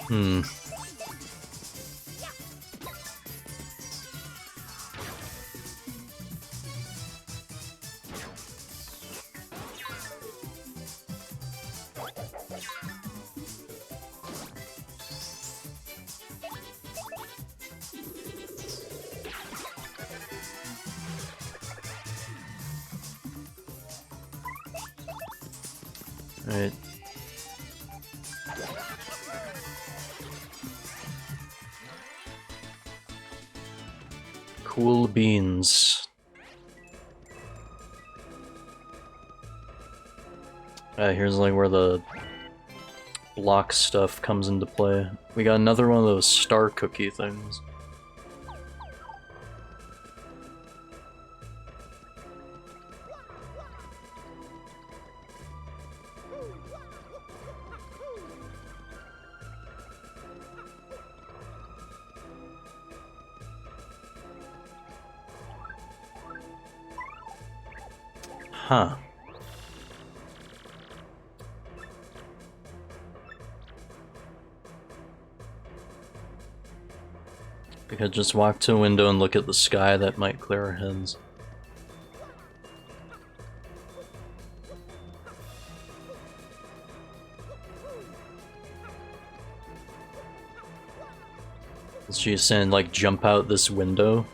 Hmm. Right. Cool beans. Here's like where the block stuff comes into play. We got another one of those star cookie things. Huh. We could just walk to a window and look at the sky, that might clear our heads. Is she saying, like, jump out this window?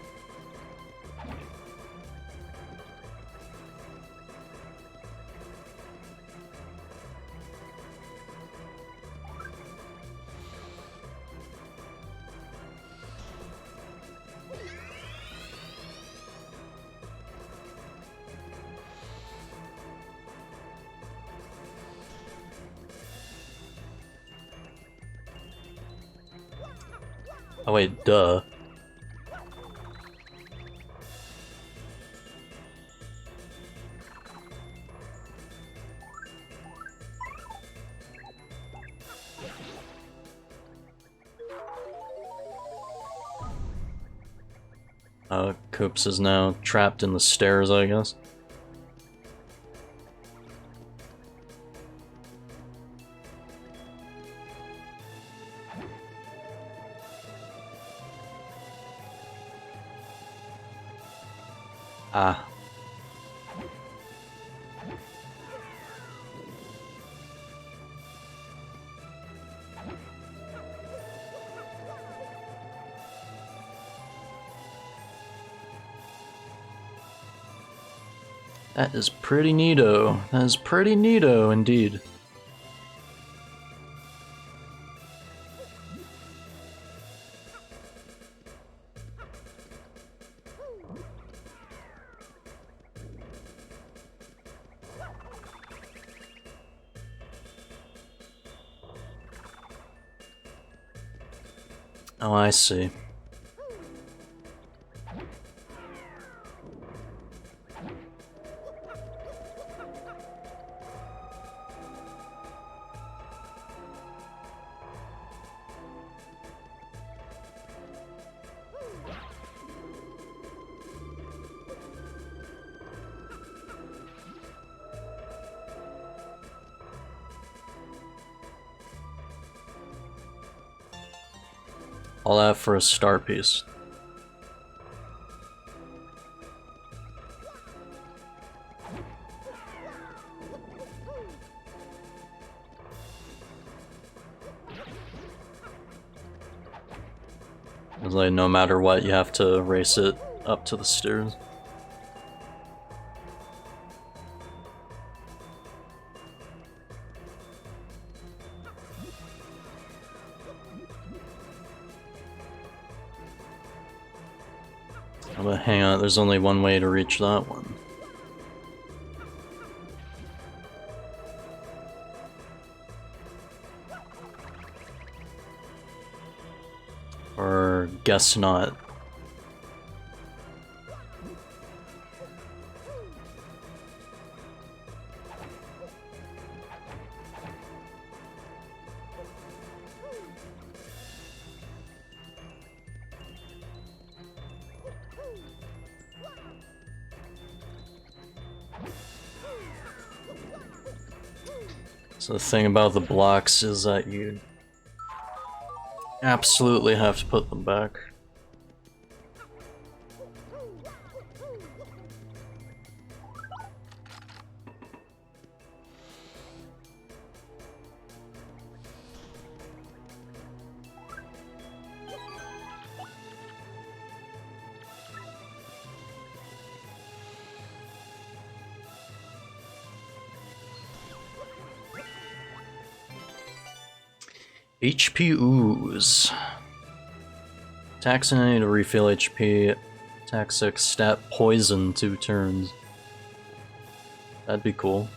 Oh wait, duh. Coops is now trapped in the stairs, I guess. Ah. That is pretty neato. That is pretty neato indeed. Oh, I see. All that for a star piece. It's like no matter what, you have to race it up to the stairs. Oh, but hang on, there's only one way to reach that one. Or guess not. So the thing about the blocks is that you absolutely have to put them back. HP ooze. Attack 9 to refill HP. Attack 6, stat poison 2 turns. That'd be cool.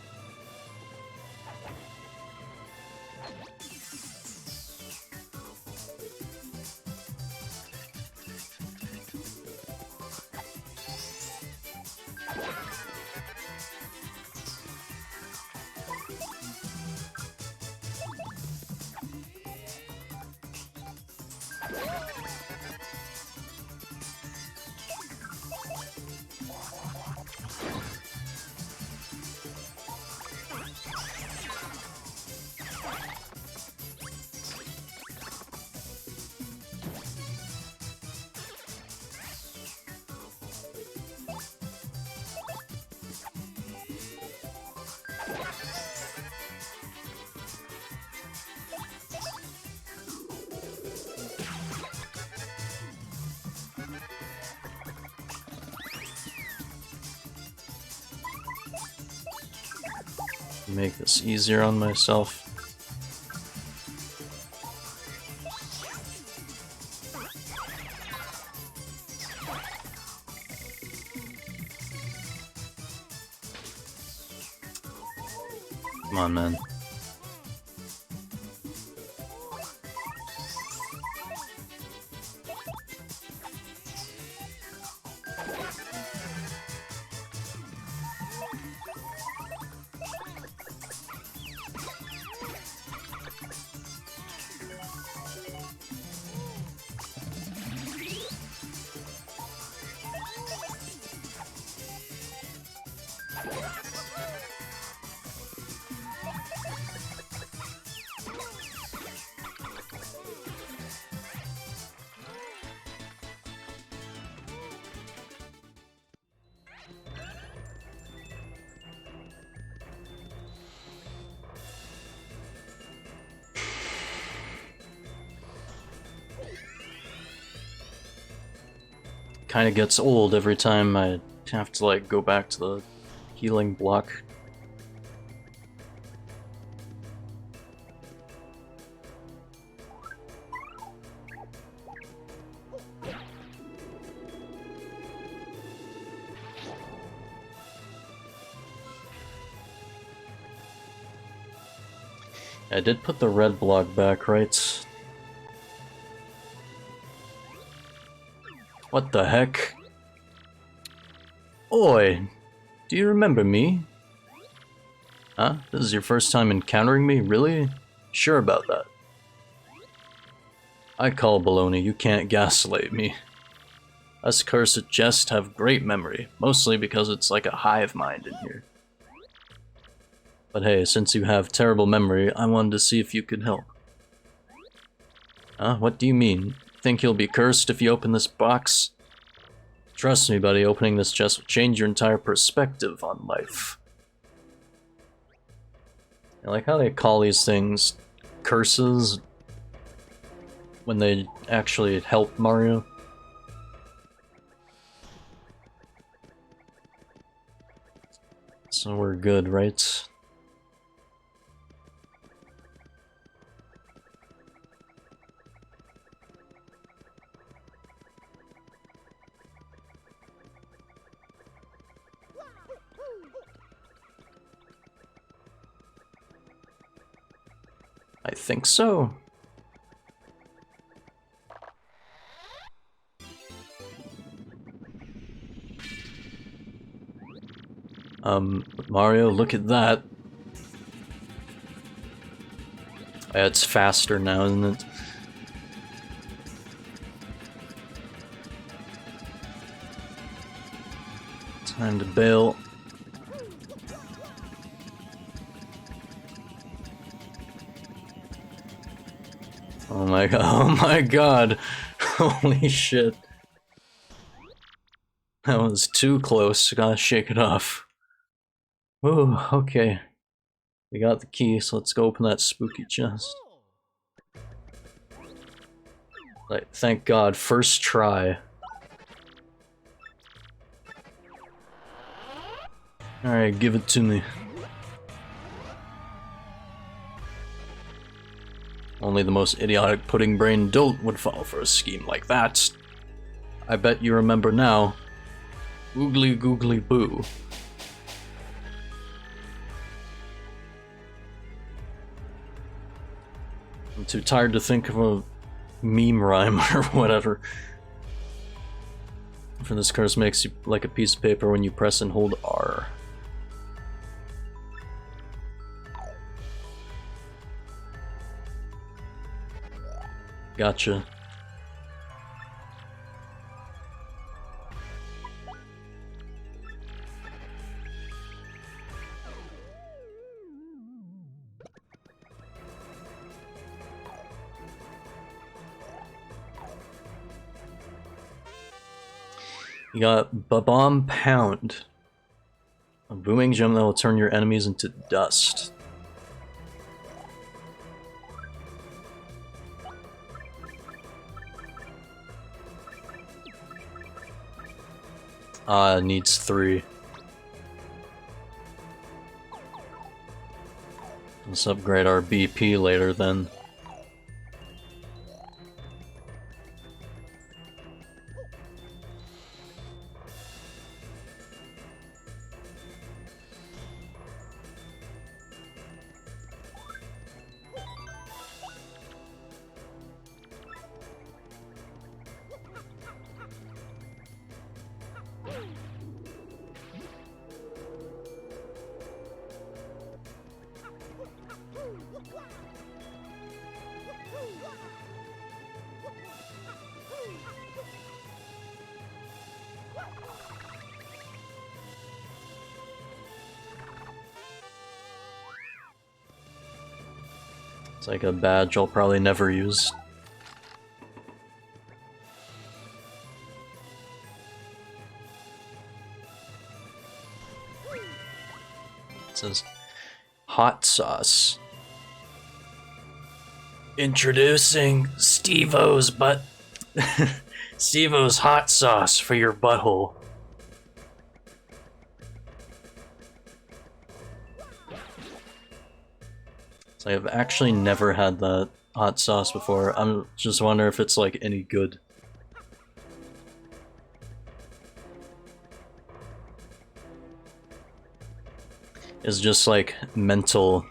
Make this easier on myself. Come on, man. Kind of gets old every time I have to like go back to the healing block. I did put the red block back, right? What the heck? Oi! Do you remember me? Huh? This is your first time encountering me? Really? Sure about that. I call baloney, you can't gaslight me. Us cursed just have great memory, mostly because it's like a hive mind in here. But hey, since you have terrible memory, I wanted to see if you could help. Huh? What do you mean? Think you'll be cursed if you open this box? Trust me, buddy, opening this chest will change your entire perspective on life. I like how they call these things curses when they actually help Mario. So we're good, right? I think so. Mario, look at that. Yeah, it's faster now, isn't it? Time to bail. Oh my god, oh my god. Holy shit. That was too close, gotta shake it off. Ooh, okay. We got the key, so let's go open that spooky chest. Like, thank god, first try. Alright, give it to me. Only the most idiotic pudding-brained dolt would fall for a scheme like that. I bet you remember now. Oogly googly boo. I'm too tired to think of a meme rhyme or whatever. For this curse makes you like a piece of paper when you press and hold R. Gotcha. You got Ba-Bomb Pound. A booming gem that will turn your enemies into dust. It needs 3. Let's upgrade our BP later then. It's like a badge I'll probably never use. It says hot sauce. Introducing Steve-O's Steve-O's hot sauce for your butthole. So I've actually never had that hot sauce before. I'm just wondering if it's like any good. It's just like mental.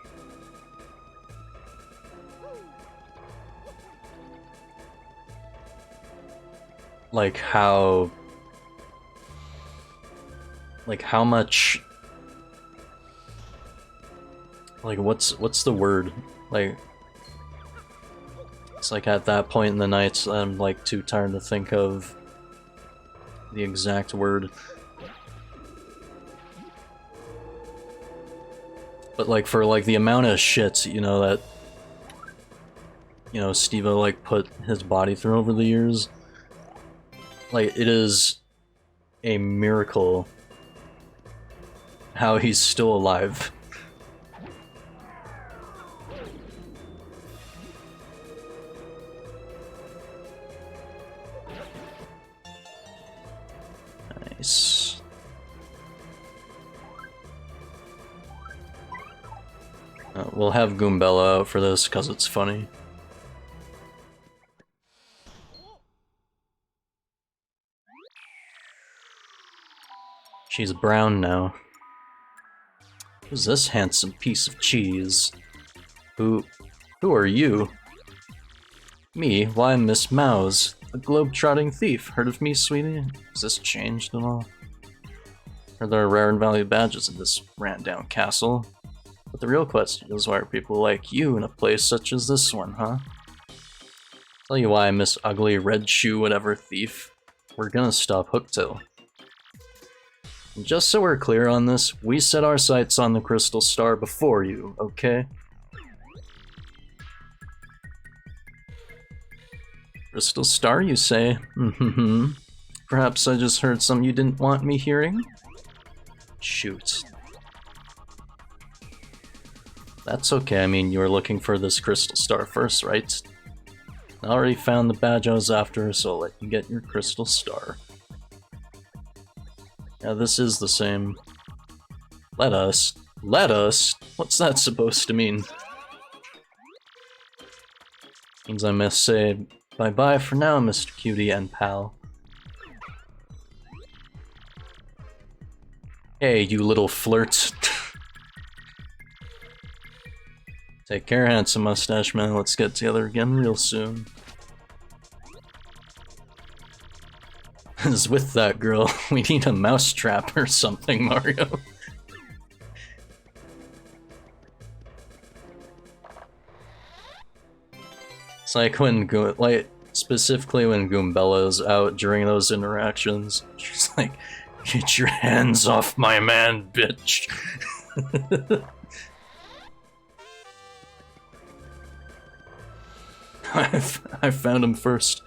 Like how much, like what's the word? Like it's like at that point in the night I'm like too tired to think of the exact word. But like for like the amount of shit, you know, that Steve-O like put his body through over the years. Like, it is a miracle how he's still alive. Nice. We'll have Goombella out for this because it's funny. She's brown now. Who's this handsome piece of cheese? Who are you? Me? Why, Miss Mouse, a globe-trotting thief. Heard of me, sweetie? Has this changed at all? Are there rare and valuable badges in this ran-down castle? But the real question is, why are people like you in a place such as this one, huh? Tell you why, Miss Ugly Red Shoe Whatever Thief. We're gonna stop Hooktail. And just so we're clear on this, we set our sights on the Crystal Star before you, okay? Crystal Star, you say? Mm-hmm. Perhaps I just heard something you didn't want me hearing? Shoot. That's okay, I mean, you were looking for this Crystal Star first, right? I already found the badge I was after, so I'll let you get your Crystal Star. Yeah, this is the same. Let us? What's that supposed to mean? Means I must say bye-bye for now, Mr. Cutie and pal. Hey, you little flirt. Take care, handsome mustache man. Let's get together again real soon. Is with that girl. We need a mousetrap or something, Mario. It's like when specifically when Goombella's out during those interactions. She's like, "Get your hands off my man, bitch." I found him first.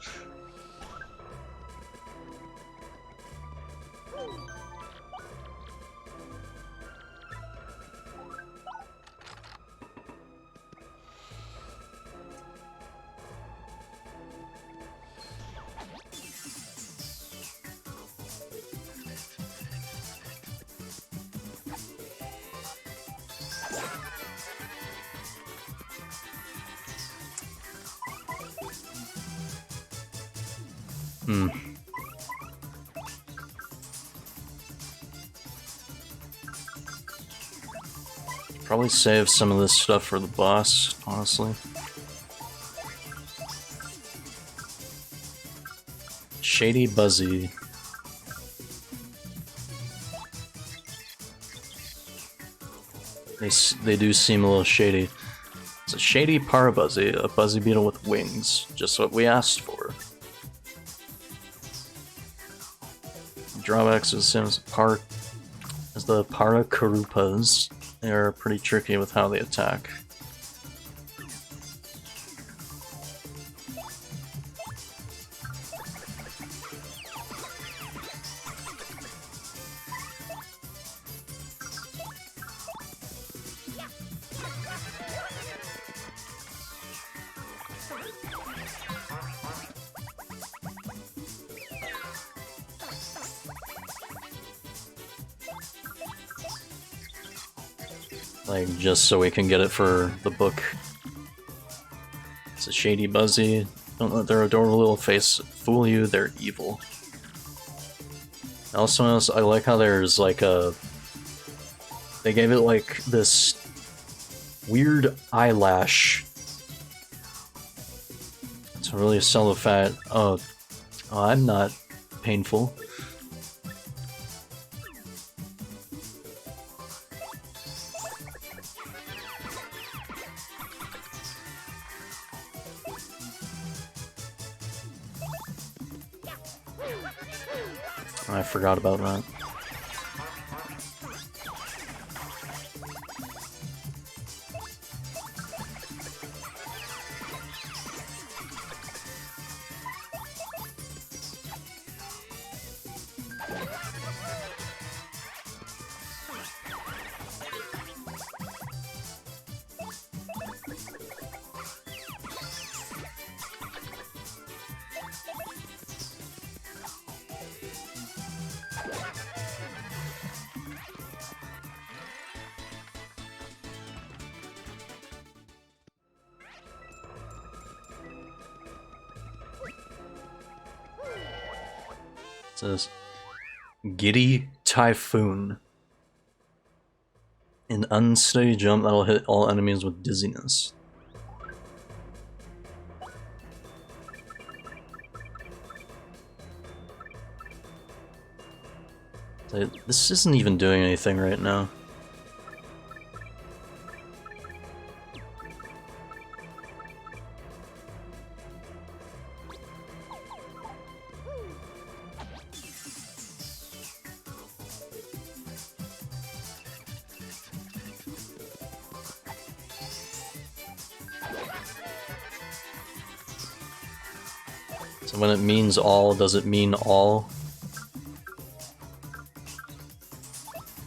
Probably save some of this stuff for the boss, honestly. Shady Buzzy. They do seem a little shady. It's a shady Parabuzzy, a Buzzy Beetle with wings. Just what we asked for. Drawbacks is the same as the Parakarupas. They are pretty tricky with how they attack. Like, just so we can get it for the book. It's a shady Buzzy. Don't let their adorable little face fool you, they're evil. Also, I like how there's like a... They gave it like this weird eyelash to really sell the fact, oh, I'm not painful. I forgot about that. It says, Giddy Typhoon. An unsteady jump that'll hit all enemies with dizziness. This isn't even doing anything right now. So when it means all, does it mean all?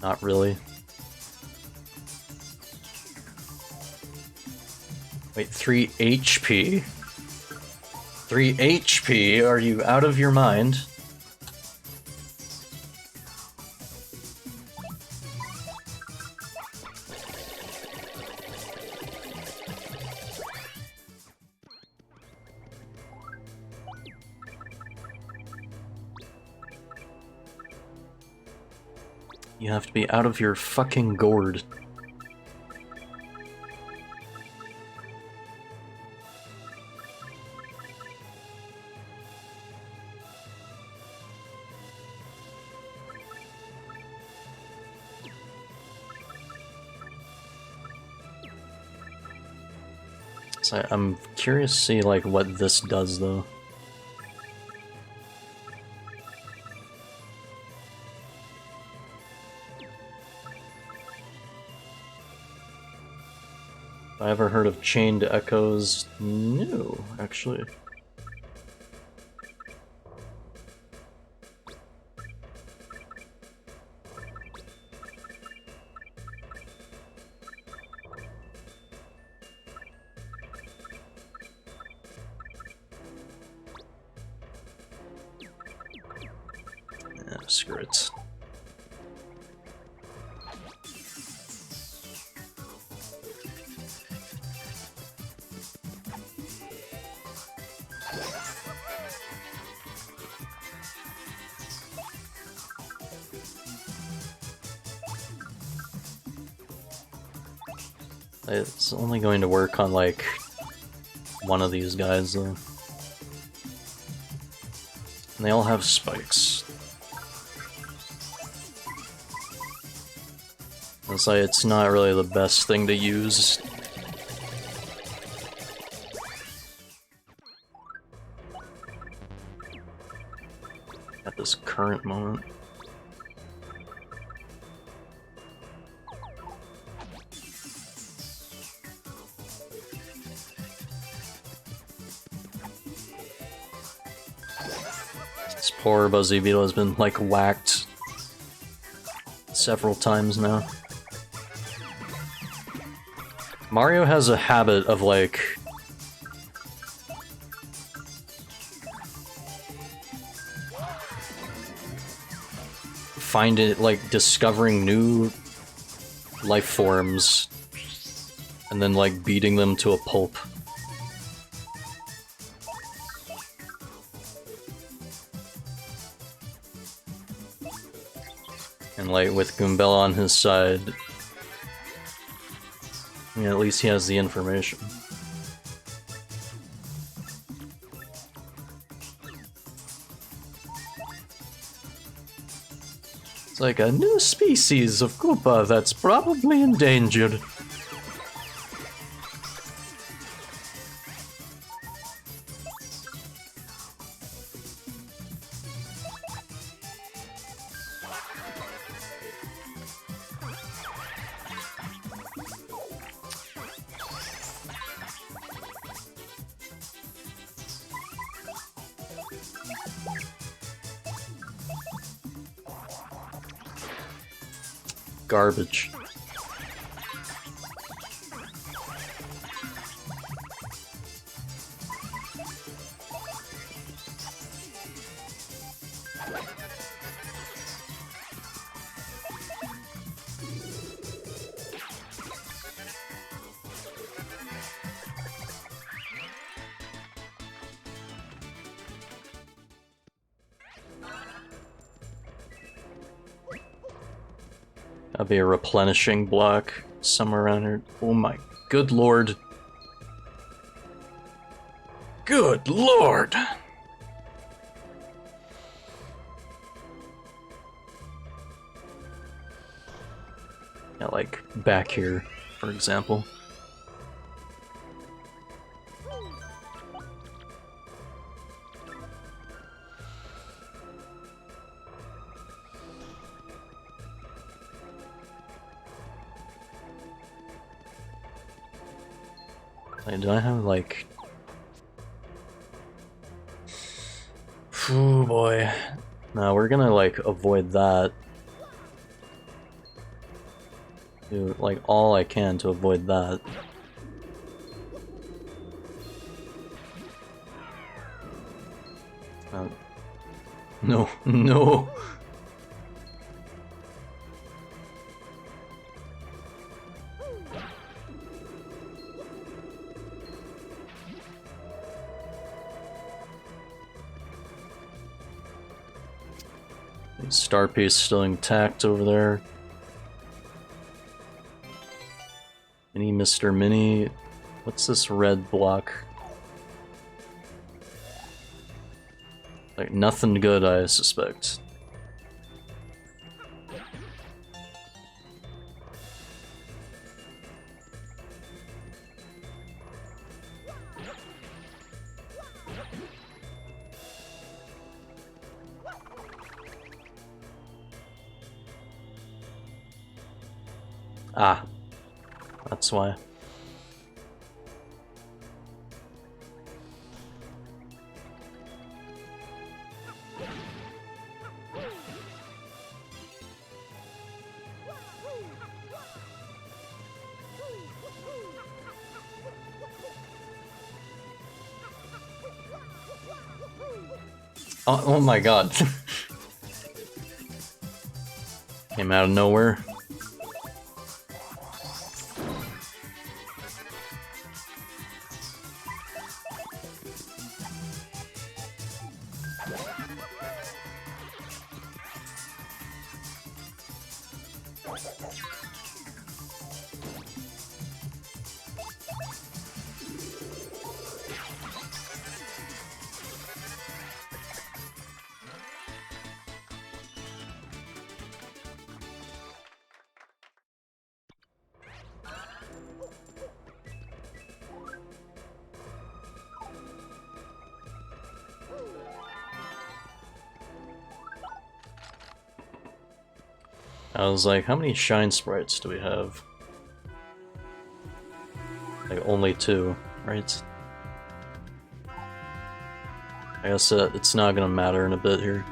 Not really. Wait, 3 HP? 3 HP? Are you out of your mind? You have to be out of your fucking gourd. So I'm curious to see like what this does though. Have I ever heard of chained echoes? No, actually. Yeah, screw it. It's only going to work on, like, one of these guys, though. And they all have spikes. It's like, it's not really the best thing to use. At this current moment. This poor Buzzy Beetle has been, like, whacked several times now. Mario has a habit of, like, discovering new life forms and then, like, beating them to a pulp. And, like, with Goombella on his side, I mean, at least he has the information. It's like a new species of Koopa that's probably endangered. Garbage. That'd be a replenishing block somewhere around here. Oh my good lord. Good lord! Yeah, like back here, for example. Do I have, like... Oh boy. No, we're gonna like avoid that. Do like all I can to avoid that. No, no. Star piece still intact over there. Mini Mr. Mini. What's this red block? Like nothing good, I suspect. Ah, that's why. Oh my god. Came out of nowhere. I was like, how many shine sprites do we have? Like, only 2, right? I guess it's not gonna matter in a bit here.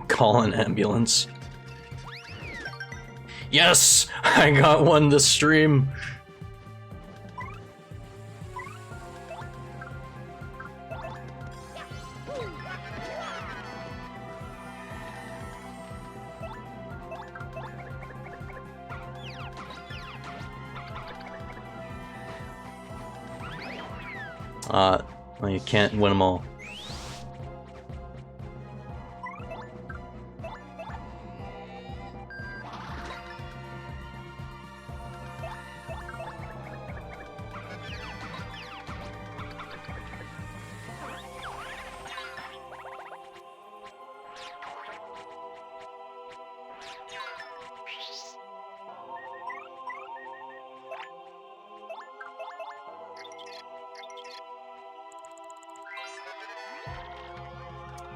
Call an ambulance. Yes! I got one this stream! Well, you can't win them all.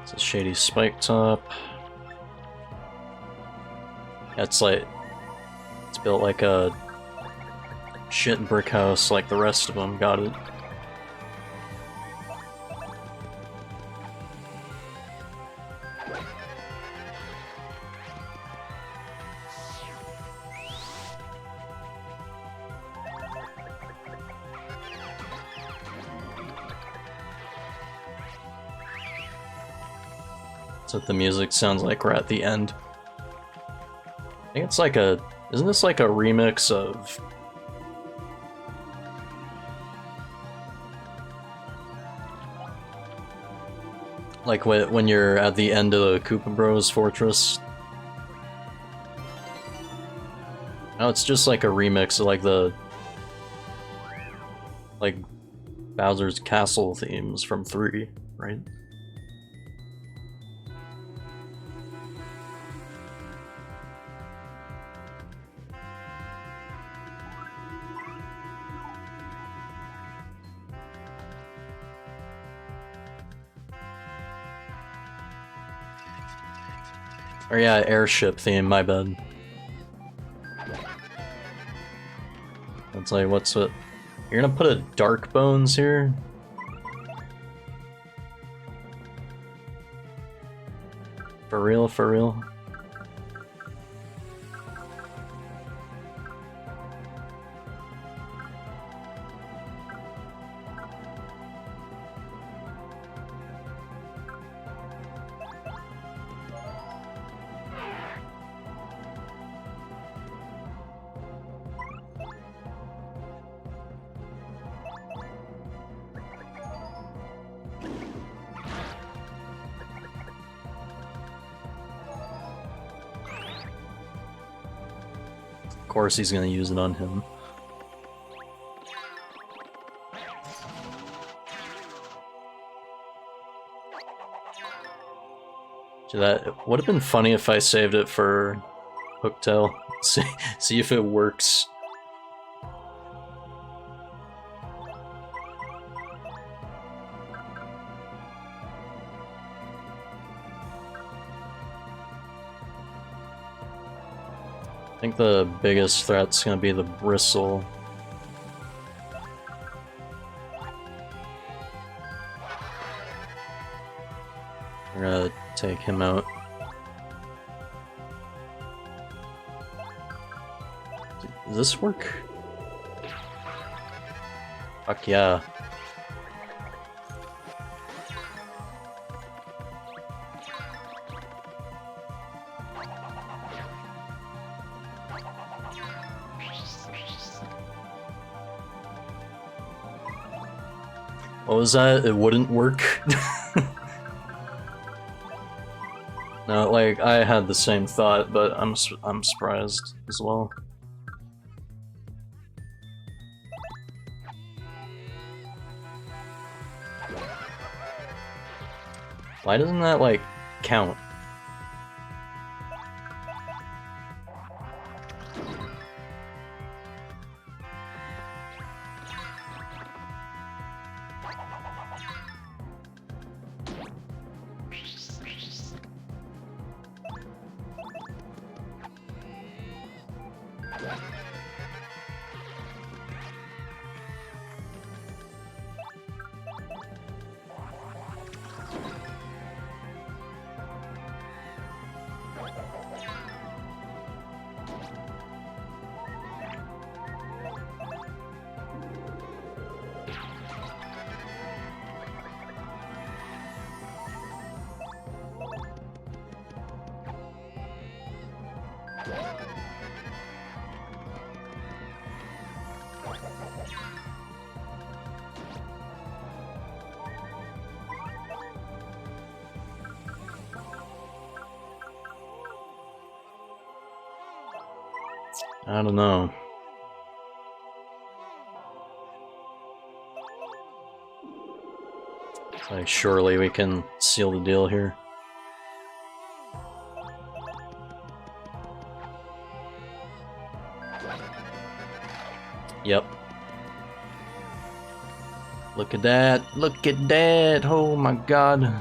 It's a shady spike top. It's like, it's built like a shit brick house like the rest of them. Got it. That's what the music sounds like. We're at the end. I think it's like a... Isn't this like a remix of... Like when you're at the end of the Koopa Bros fortress? No, it's just like a remix of like the... Like Bowser's Castle themes from 3, right? Or yeah, airship theme, my bad. It's like, what's it? You're gonna put a Dark Bones here? For real, for real? Of course he's gonna use it on him. That would have been funny if I saved it for Hooktail. See if it works. I think the biggest threat's gonna be the Bristle. We're gonna take him out. Does this work? Fuck yeah. What was that? It wouldn't work? No, like, I had the same thought, but I'm surprised as well. Why doesn't that, like, count? I don't know. Like, surely we can seal the deal here. Yep. Look at that. Look at that. Oh my god.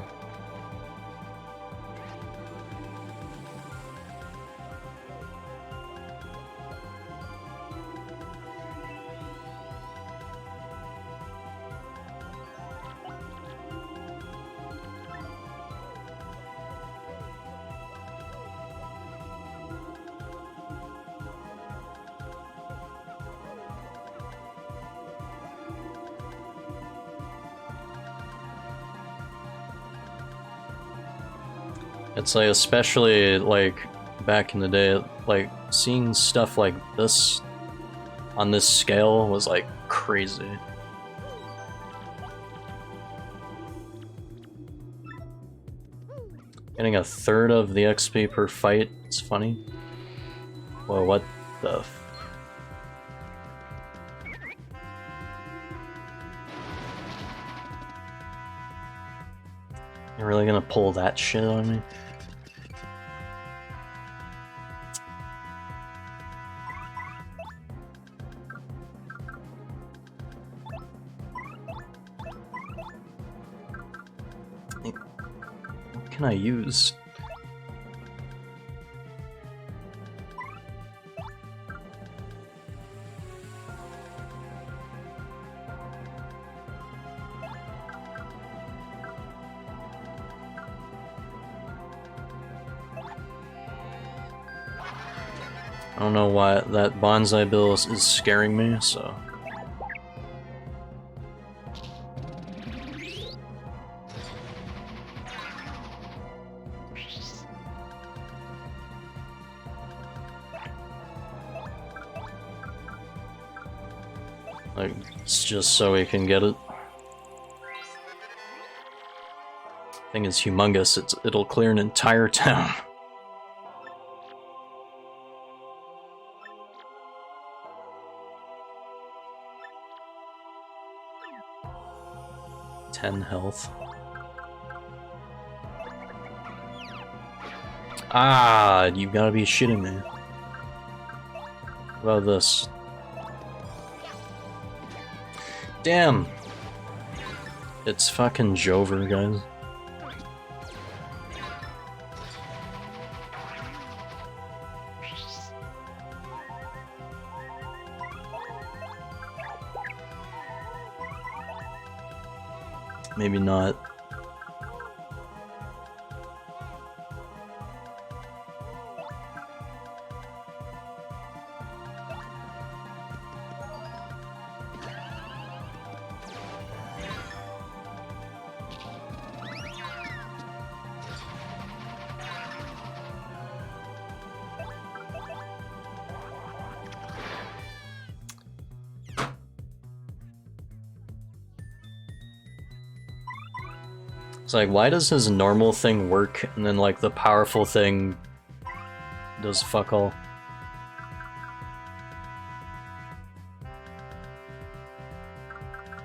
It's like, especially like back in the day, like seeing stuff like this on this scale was like crazy. Getting a third of the XP per fight is funny. Well, what the f— You're really gonna pull that shit on me? What can I use? I don't know why that bonsai bill is scaring me, so... Like, it's just so we can get it. Thing is humongous, it'll clear an entire town. Health. Ah, you gotta be shitting me. What about this? Damn! It's fucking Jover, guys. Maybe not. It's like, why does his normal thing work, and then, like, the powerful thing does fuck all?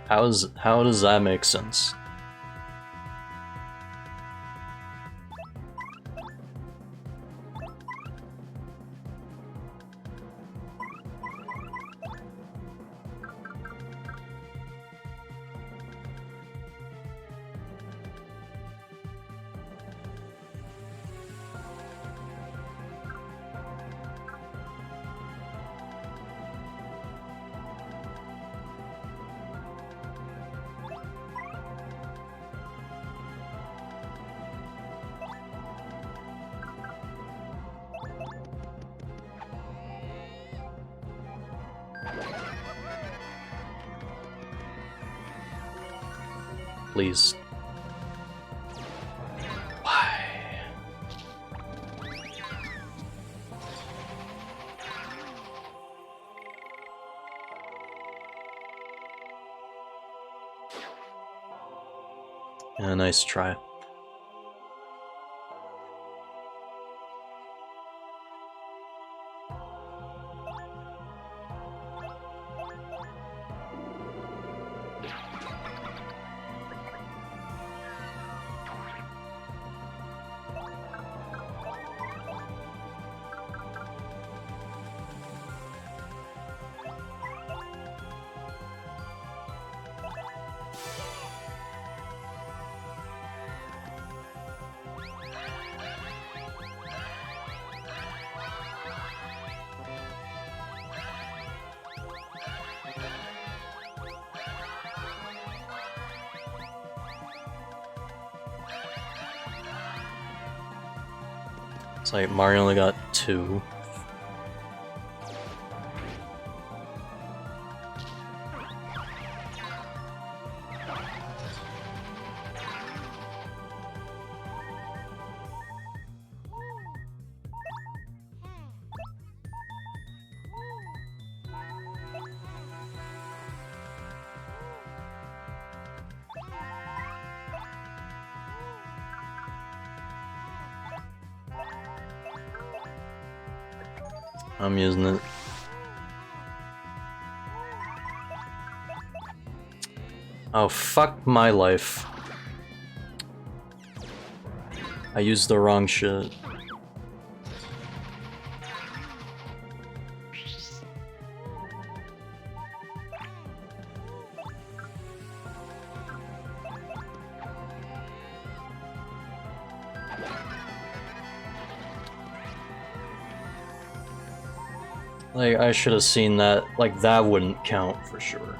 How does that make sense? Please. Why? Yeah, nice try. It's like Mario only got 2. I'm using it. Oh, fuck my life. I used the wrong shit. Like, I should have seen that. Like, that wouldn't count for sure.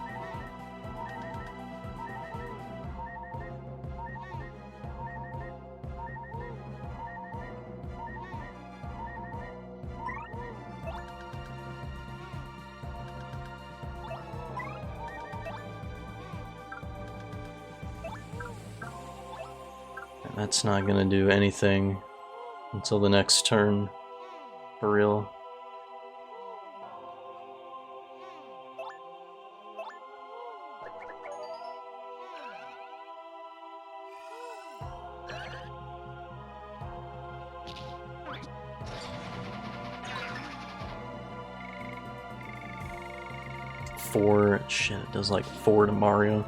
That's not gonna do anything until the next turn, for real. Shit, it does like 4 to Mario.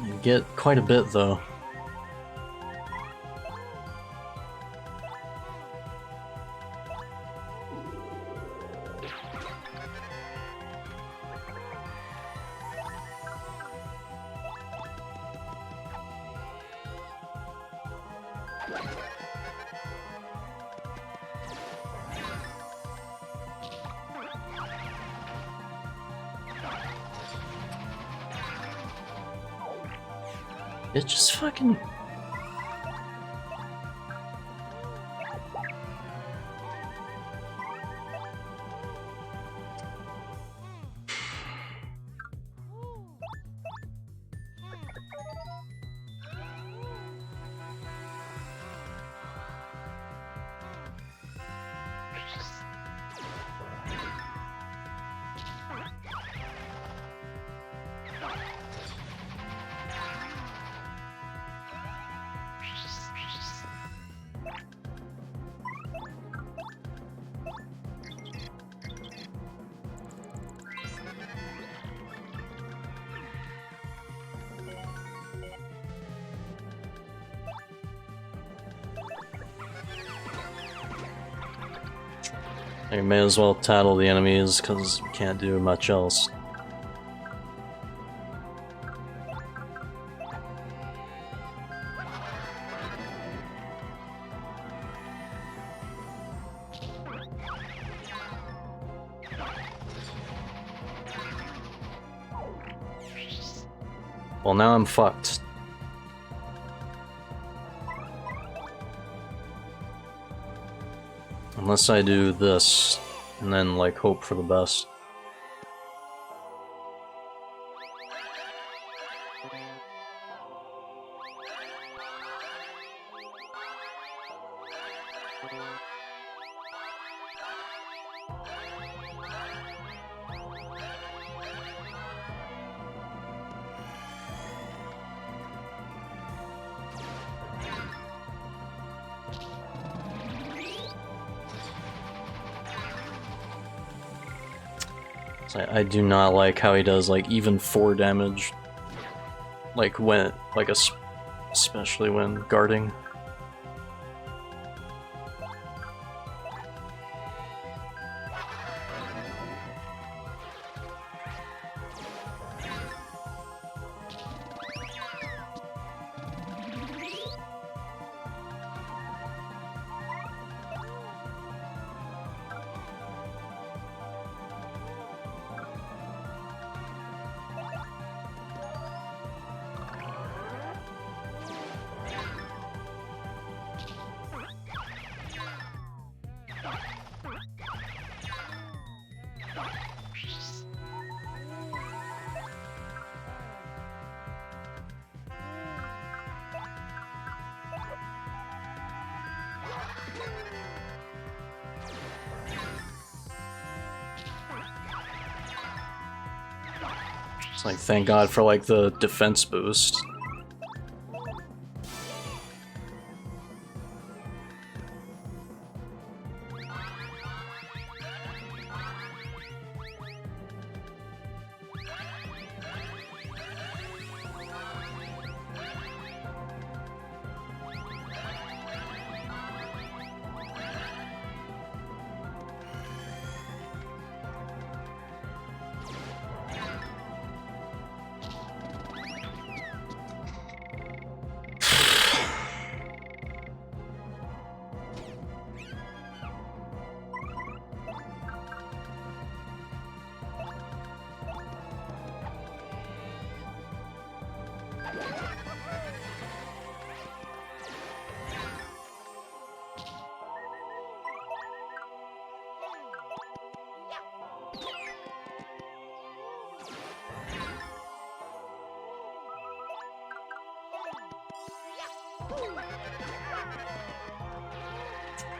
You get quite a bit though. It just fucking... You may as well tattle the enemies, because you can't do much else. Well, now I'm fucked. Unless I do this, and then, like, hope for the best. I do not like how he does like even 4 damage, like when, like especially when guarding. It's like, thank God for like the defense boost.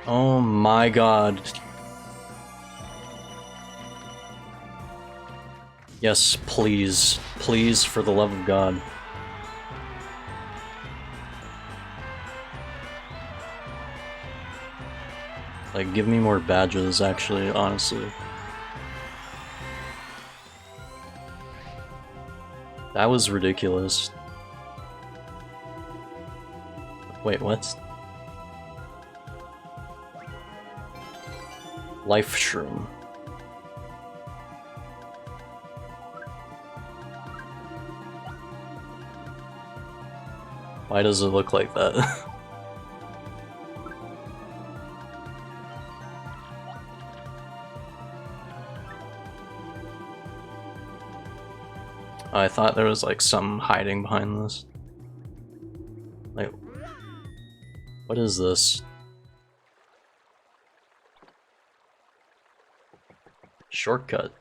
Oh my god. Yes, please. Please, for the love of God. Like, give me more badges, actually, honestly. That was ridiculous. Wait, what? Life Shroom. Why does it look like that? I thought there was like some hiding behind this. Like, what is this? Shortcut.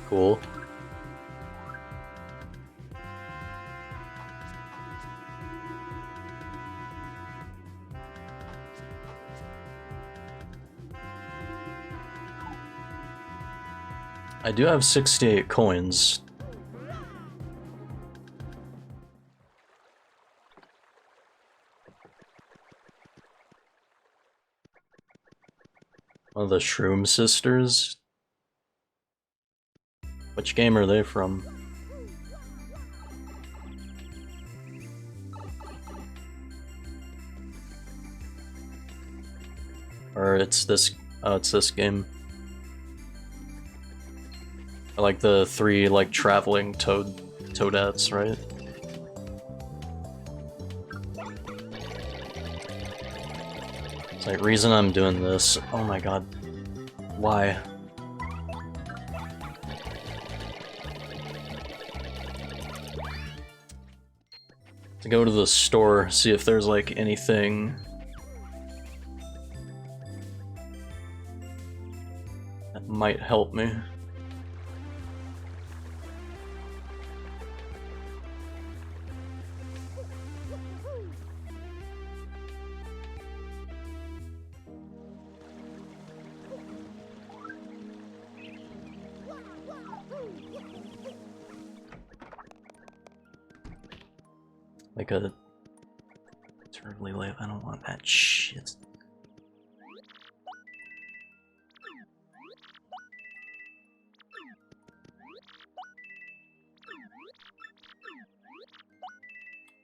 Cool. I do have 68 coins. Oh, the Shroom Sisters? Which game are they from? Or it's this game. I like the three like traveling toadettes, right? It's like reason I'm doing this. Oh my god. Why? To go to the store, see if there's like anything that might help me. Like a terribly live, I don't want that shit.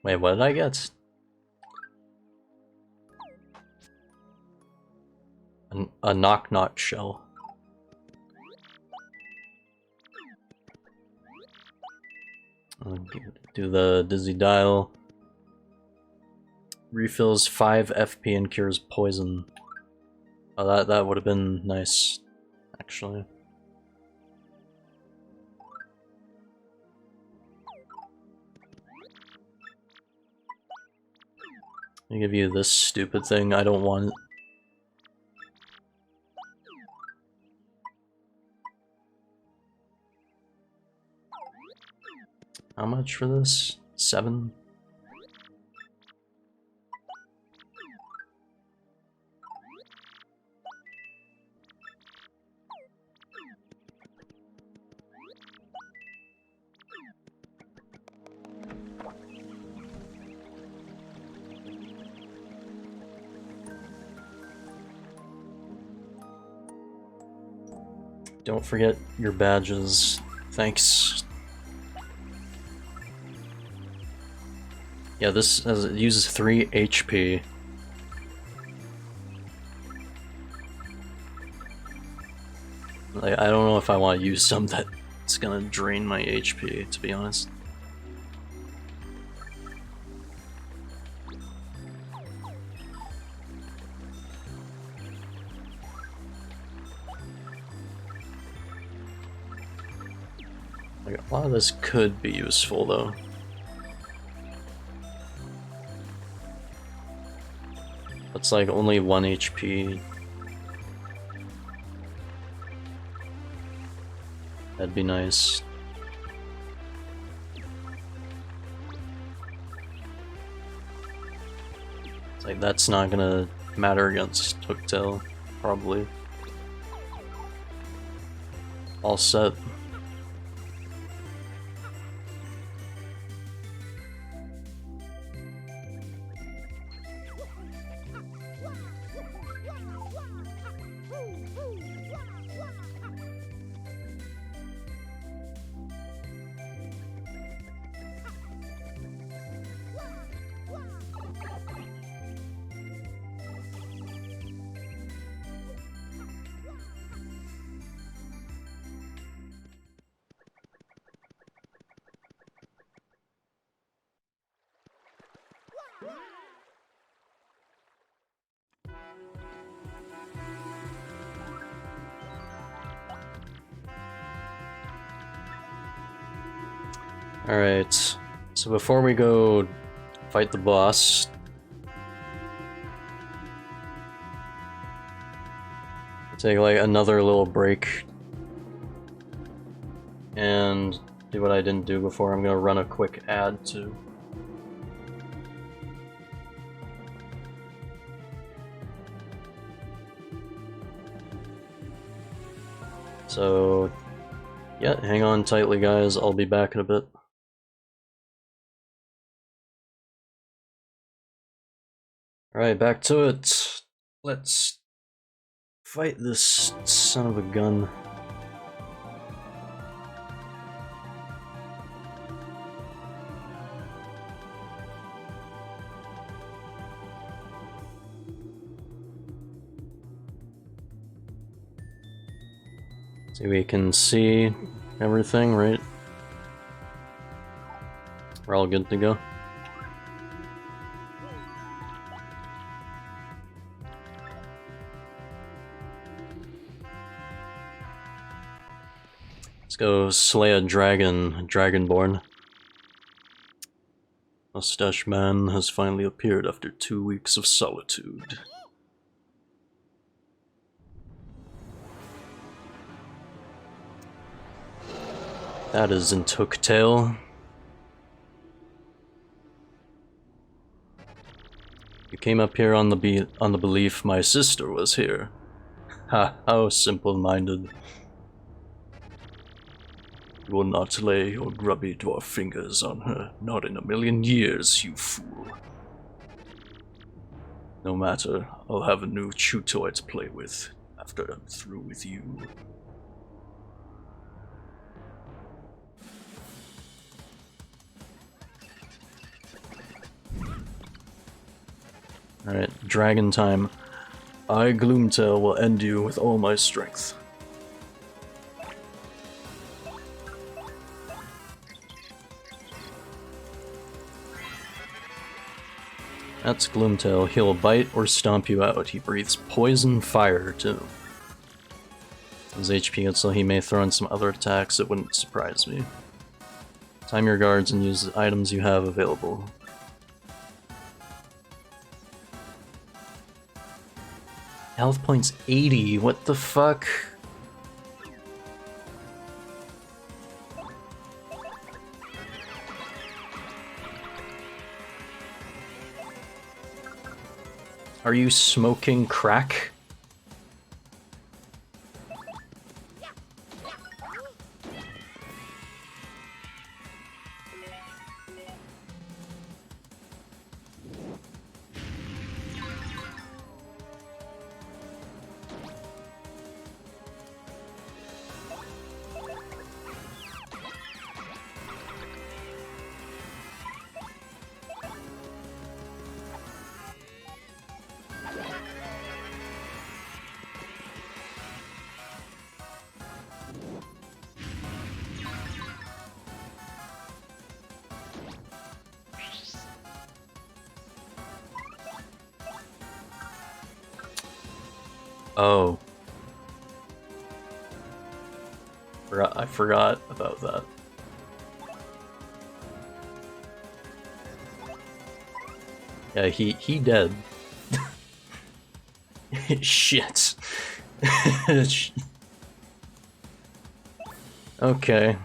Wait, what did I get? A knock-knock shell. I'll do the dizzy dial. Refills 5 FP and cures poison. Oh, that would have been nice, actually. I give you this stupid thing. I don't want it. How much for this? 7? Don't forget your badges. Thanks. Yeah, this it uses 3 HP. Like, I don't know if I want to use some that's gonna drain my HP, to be honest. Like, a lot of this could be useful, though. It's like only 1 HP. That'd be nice. Like, that's not gonna matter against Hooktail, probably. All set. Alright, so before we go fight the boss, take like another little break and do what I didn't do before. I'm gonna run a quick ad too. So, yeah, hang on tightly guys, I'll be back in a bit. Alright, back to it. Let's fight this son of a gun. So we can see everything, right? We're all good to go. Let's go slay a dragon, Dragonborn. Mustache Man has finally appeared after 2 weeks of solitude. That isn't Hooktail. You came up here on the belief my sister was here. Ha, how simple-minded. You will not lay your grubby dwarf fingers on her, not in a million years, you fool. No matter, I'll have a new chew toy to play with after I'm through with you. Alright, dragon time. I, Gloomtail, will end you with all my strength. That's Gloomtail. He'll bite or stomp you out. He breathes poison fire, too. His HP gets low, he may throw in some other attacks, it wouldn't surprise me. Time your guards and use the items you have available. Health points 80, what the fuck? Are you smoking crack? Oh. I forgot about that. Yeah, he dead. Shit. Okay.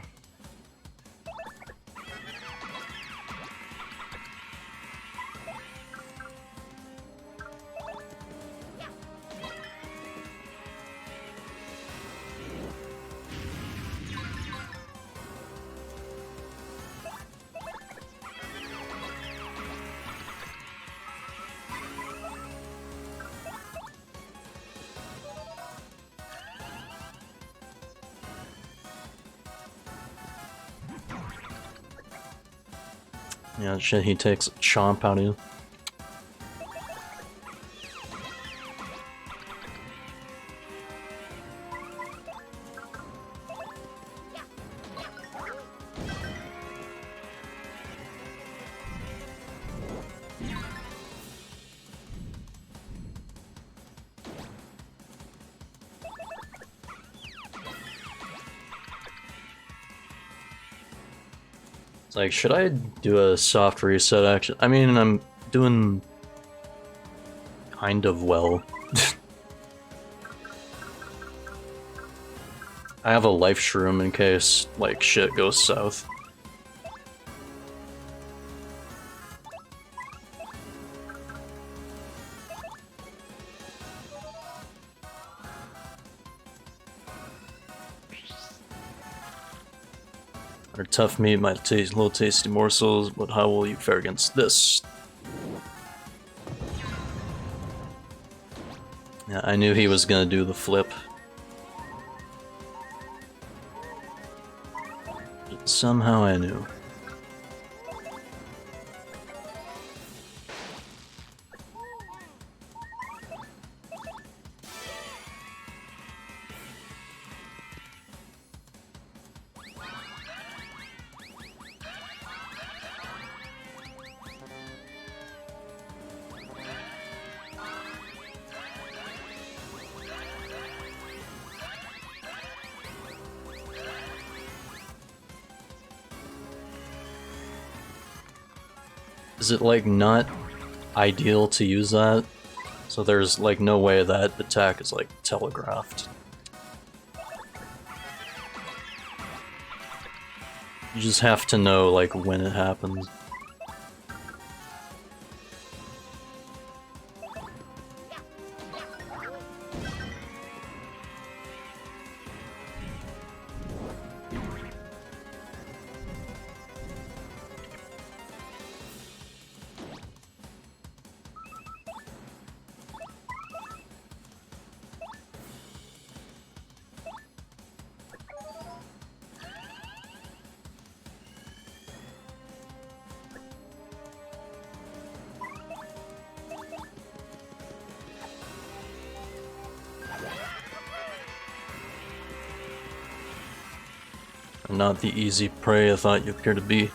Yeah, shit, he takes a chomp out of you. It's like, should I do a soft reset action? I mean, I'm doing kind of well. I have a life shroom in case, like, shit goes south. Are tough meat, my little tasty morsels, but how will you fare against this? Yeah, I knew he was gonna do the flip. Somehow I knew. Is it like not ideal to use that? So there's like no way that attack is like telegraphed. You just have to know like when it happens. I'm not the easy prey I thought you appear to be.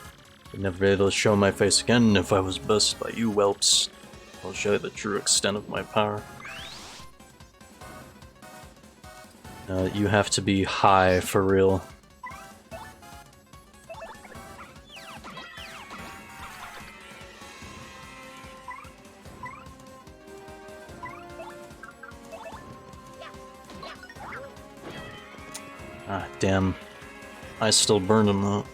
I'd never be able to show my face again if I was busted by you whelps. I'll show you the true extent of my power. You have to be high for real. Ah, damn. I still burned him though.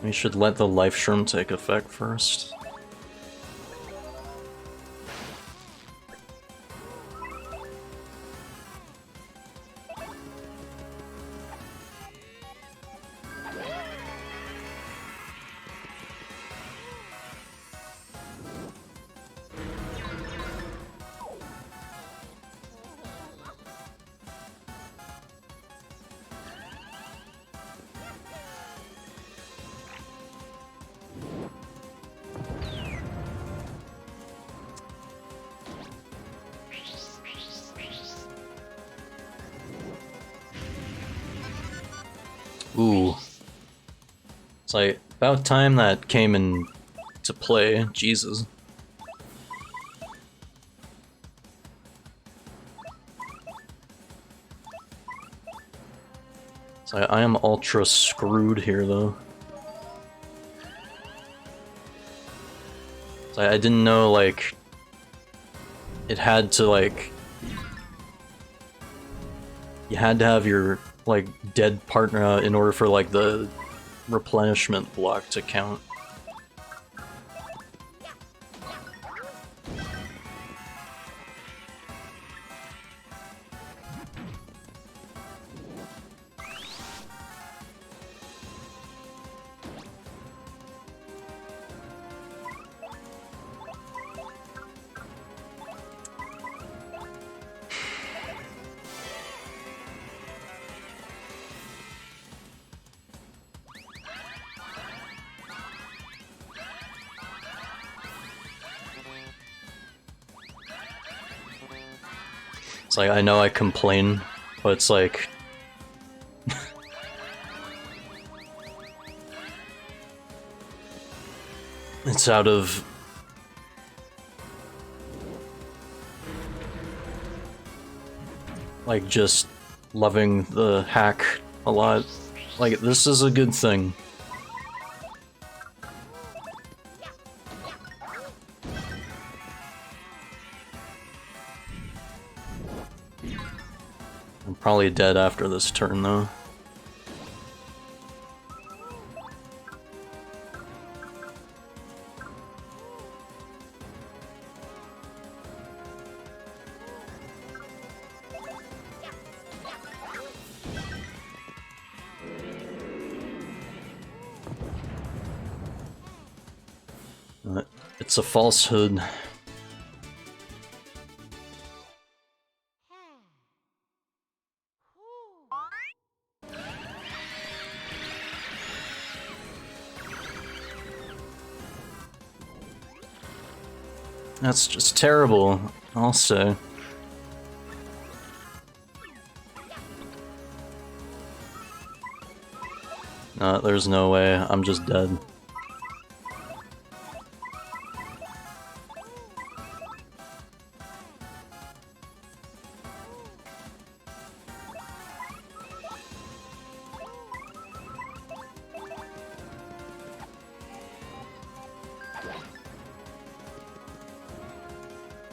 We should let the life shroom take effect first. Ooh. It's like, about time that came into play. Jesus. It's like, I am ultra screwed here, though. It's like, I didn't know, like, it had to, like... You had to have your, like, dead partner in order for, like, the replenishment block to count. It's like, I know I complain, but it's like... it's out of... like, just loving the hack a lot. Like, this is a good thing. I'm probably dead after this turn, though. It's a falsehood. That's just terrible, I'll say. No, there's no way, I'm just dead.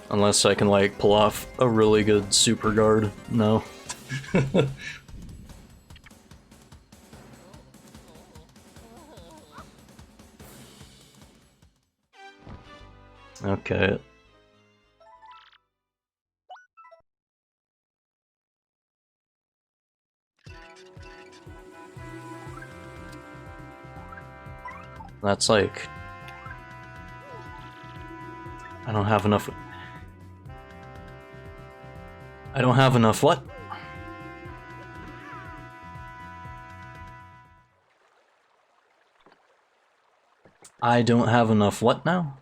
Unless I can, like, pull off a really good super guard. No. Okay. That's like... I don't have enough... I don't have enough what? I don't have enough what now?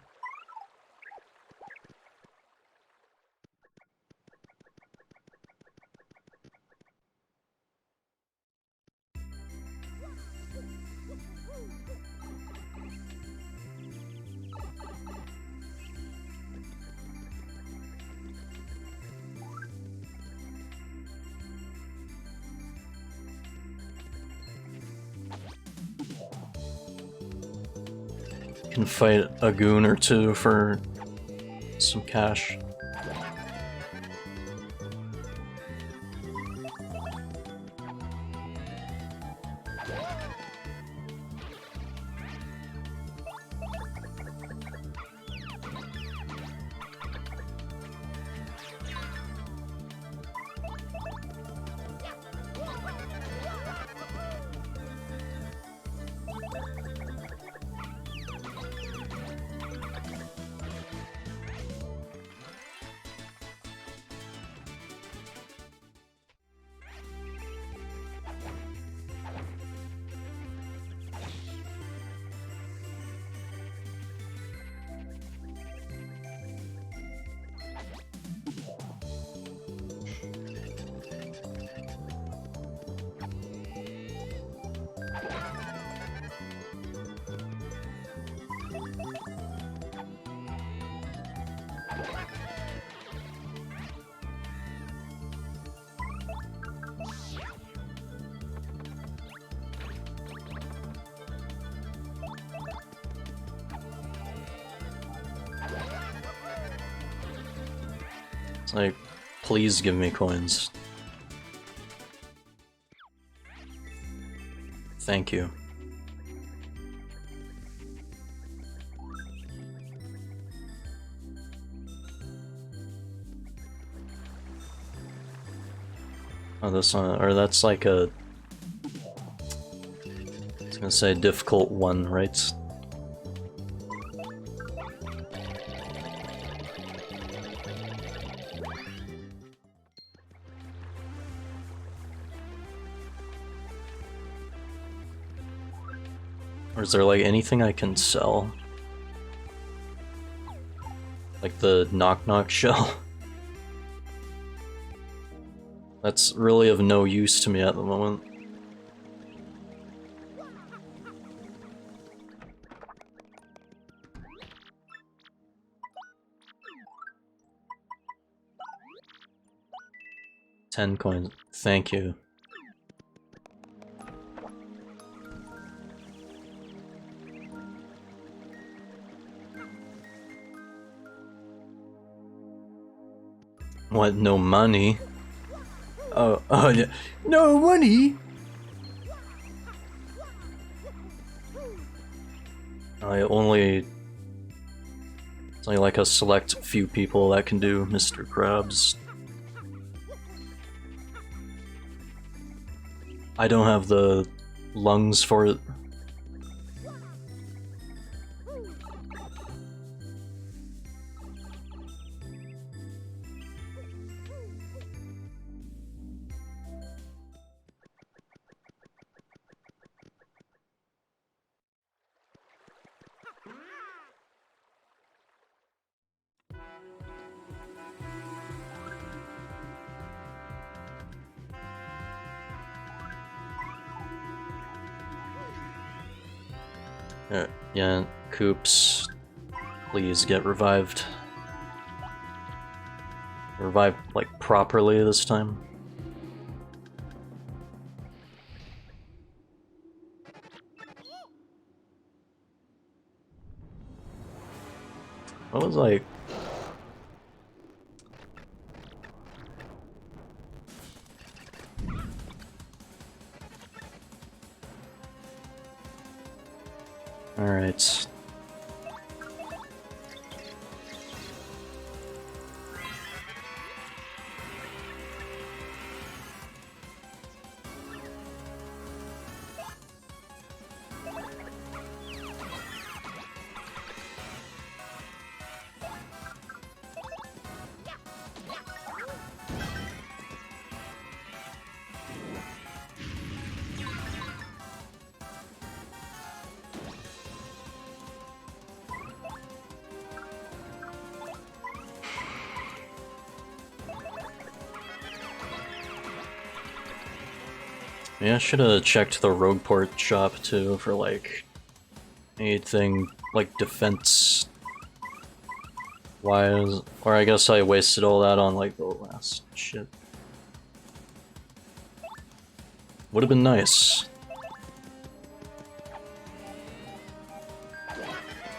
Can fight a goon or two for some cash. It's like, please give me coins. Thank you. Oh, this one, or that's like a... I was gonna say difficult one, right? Or is there like anything I can sell? Like the knock knock shell? That's really of no use to me at the moment. $10. Thank you. What, no money? Oh, yeah. No money? It's only like a select few people that can do Mr. Krabs. I don't have the lungs for it. Yeah, Coops, please get revived. Revived, like, properly this time. What was like... Alright. Yeah, I should have checked the Rogueport shop too for like anything like defense wise, or I guess I wasted all that on like the last shit. Would have been nice.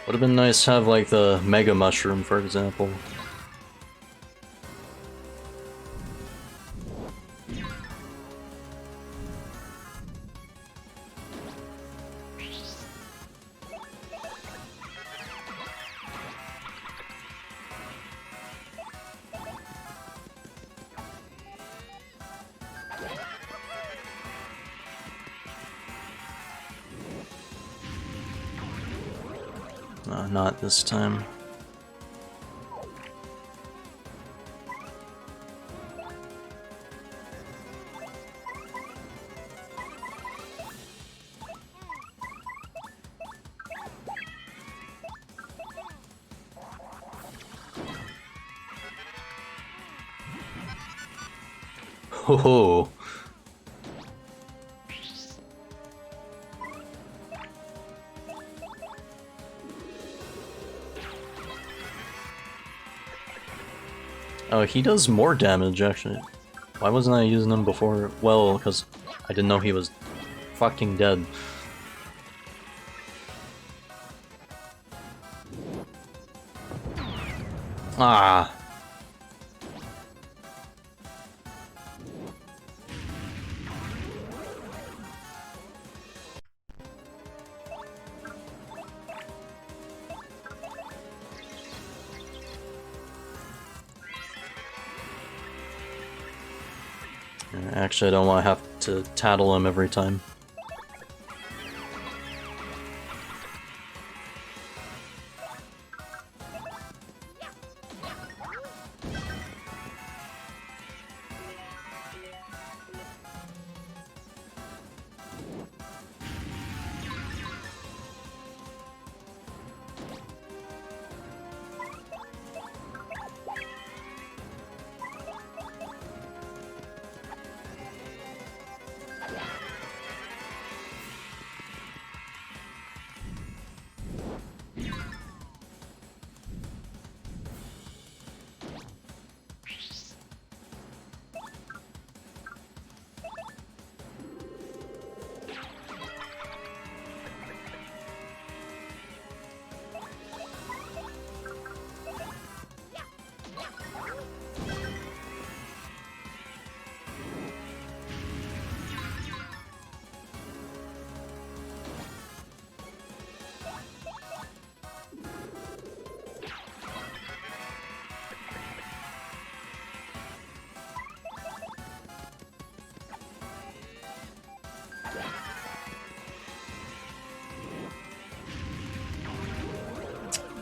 Would have been nice to have like the Mega Mushroom, for example. Not this time. Ho ho! Oh, he does more damage, actually. Why wasn't I using him before? Well, because I didn't know he was fucking dead. Ah! Actually, I don't want to have to tattle him every time.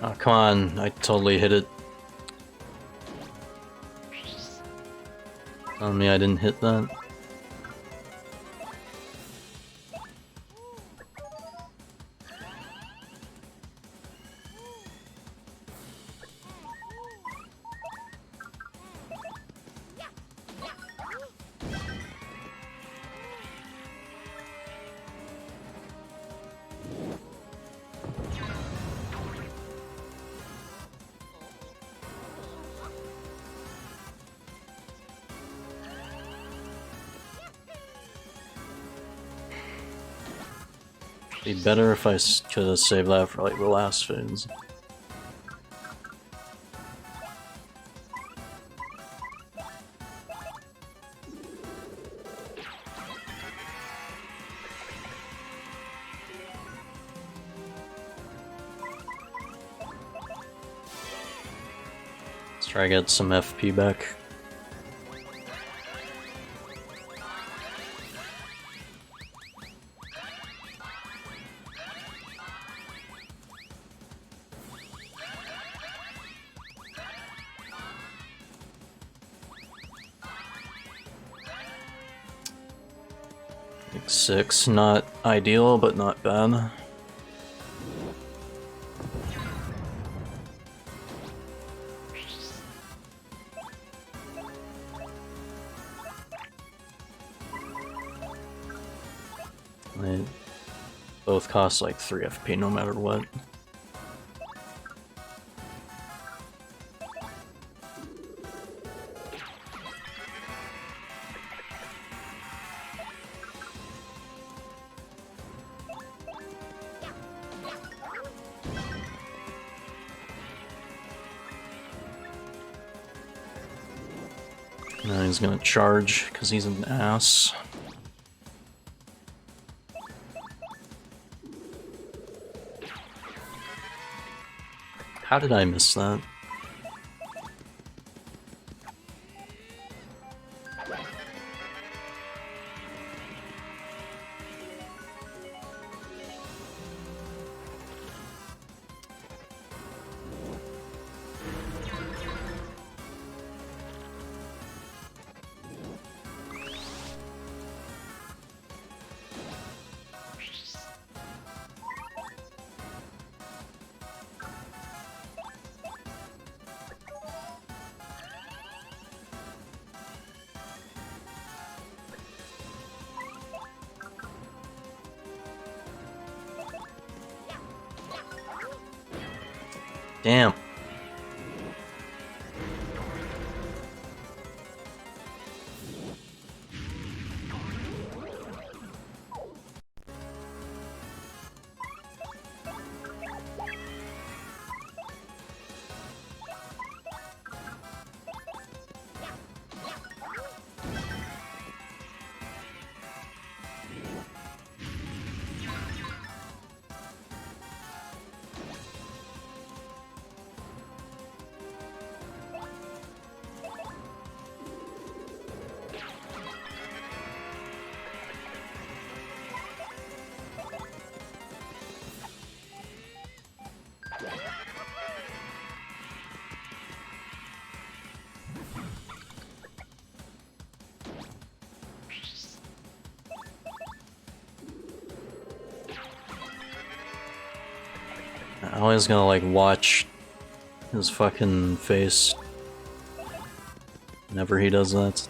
Oh, come on, I totally hit it. Telling me I didn't hit that. Be better if I could have saved that for like the last phase. Let's try to get some FP back. Like 6, not ideal, but not bad. They both cost like 3 FP no matter what. Now he's gonna charge because he's an ass. How did I miss that? Damn. I'm always gonna like watch his fucking face whenever he does that.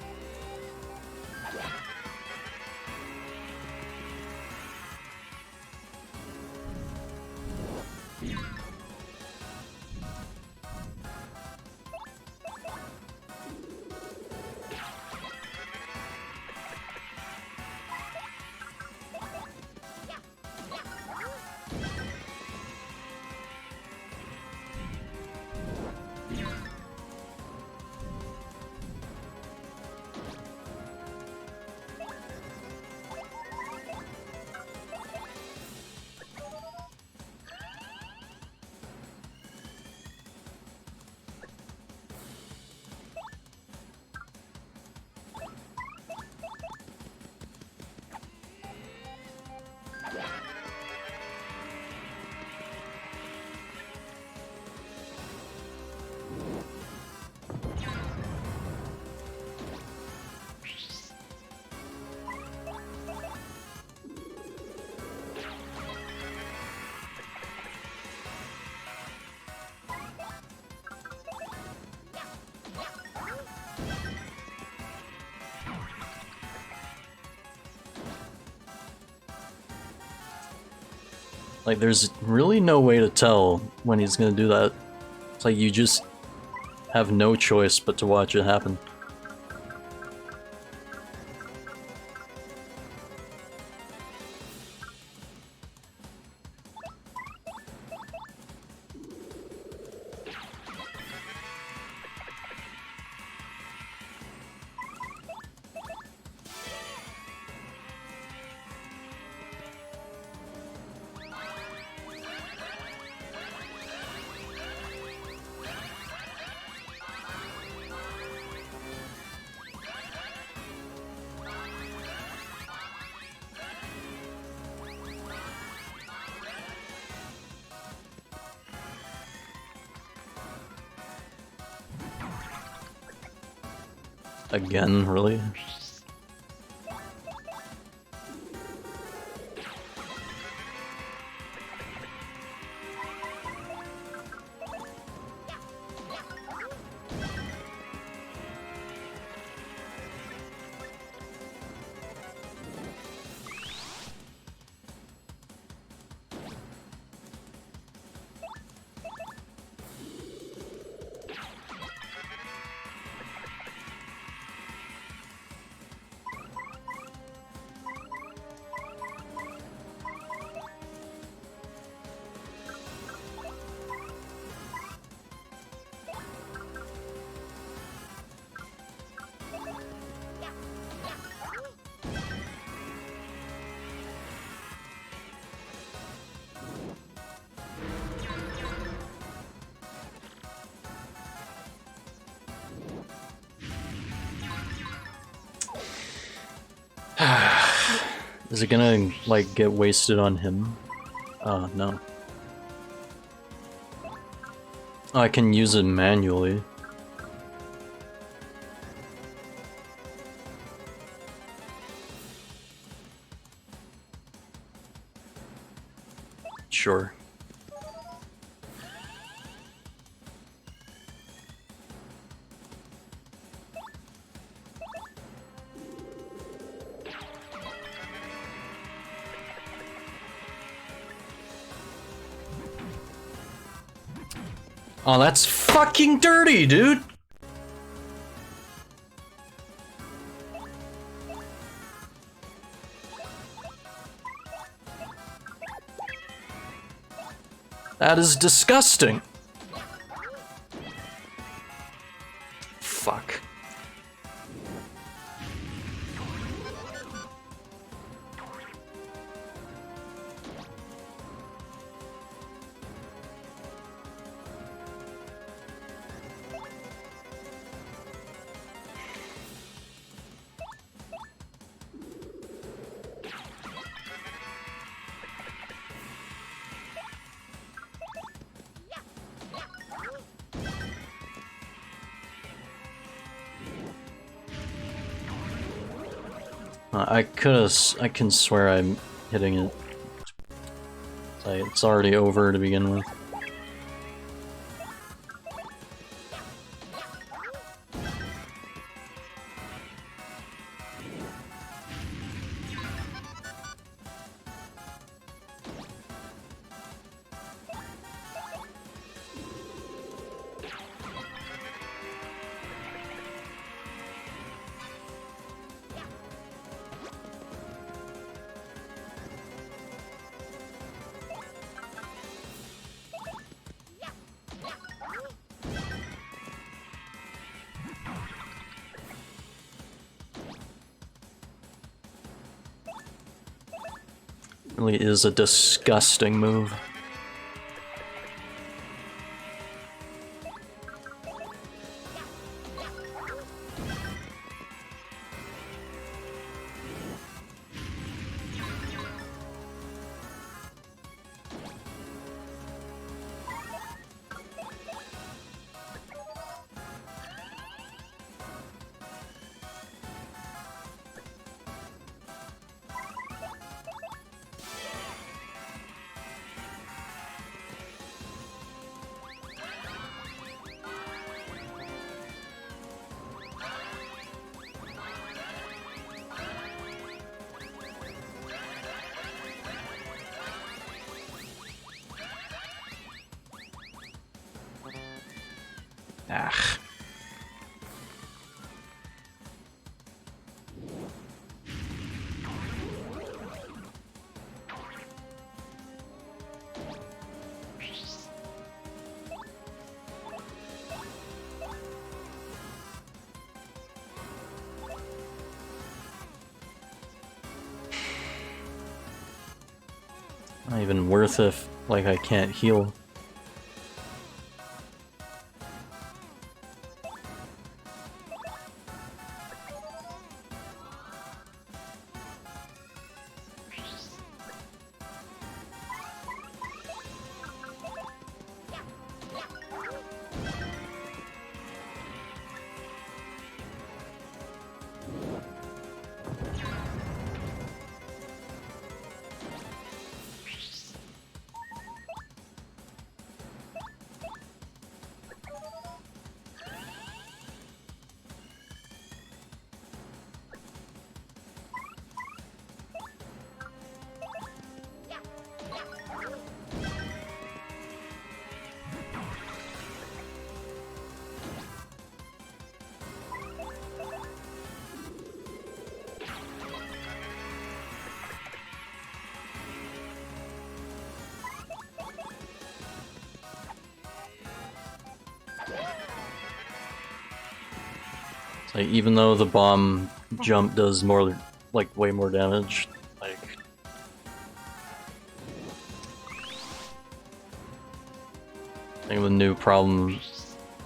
Like, there's really no way to tell when he's gonna do that. It's like you just have no choice but to watch it happen. Again, really? Is it gonna, like, get wasted on him? No. Oh, I can use it manually. Sure. Oh, that's fucking dirty, dude! That is disgusting. Fuck. I can swear I'm hitting it. It's already over to begin with. Really is a disgusting move. Ah. Not even worth it if, like, I can't heal. Like, even though the bomb jump does more, like, way more damage, like... I think the new problem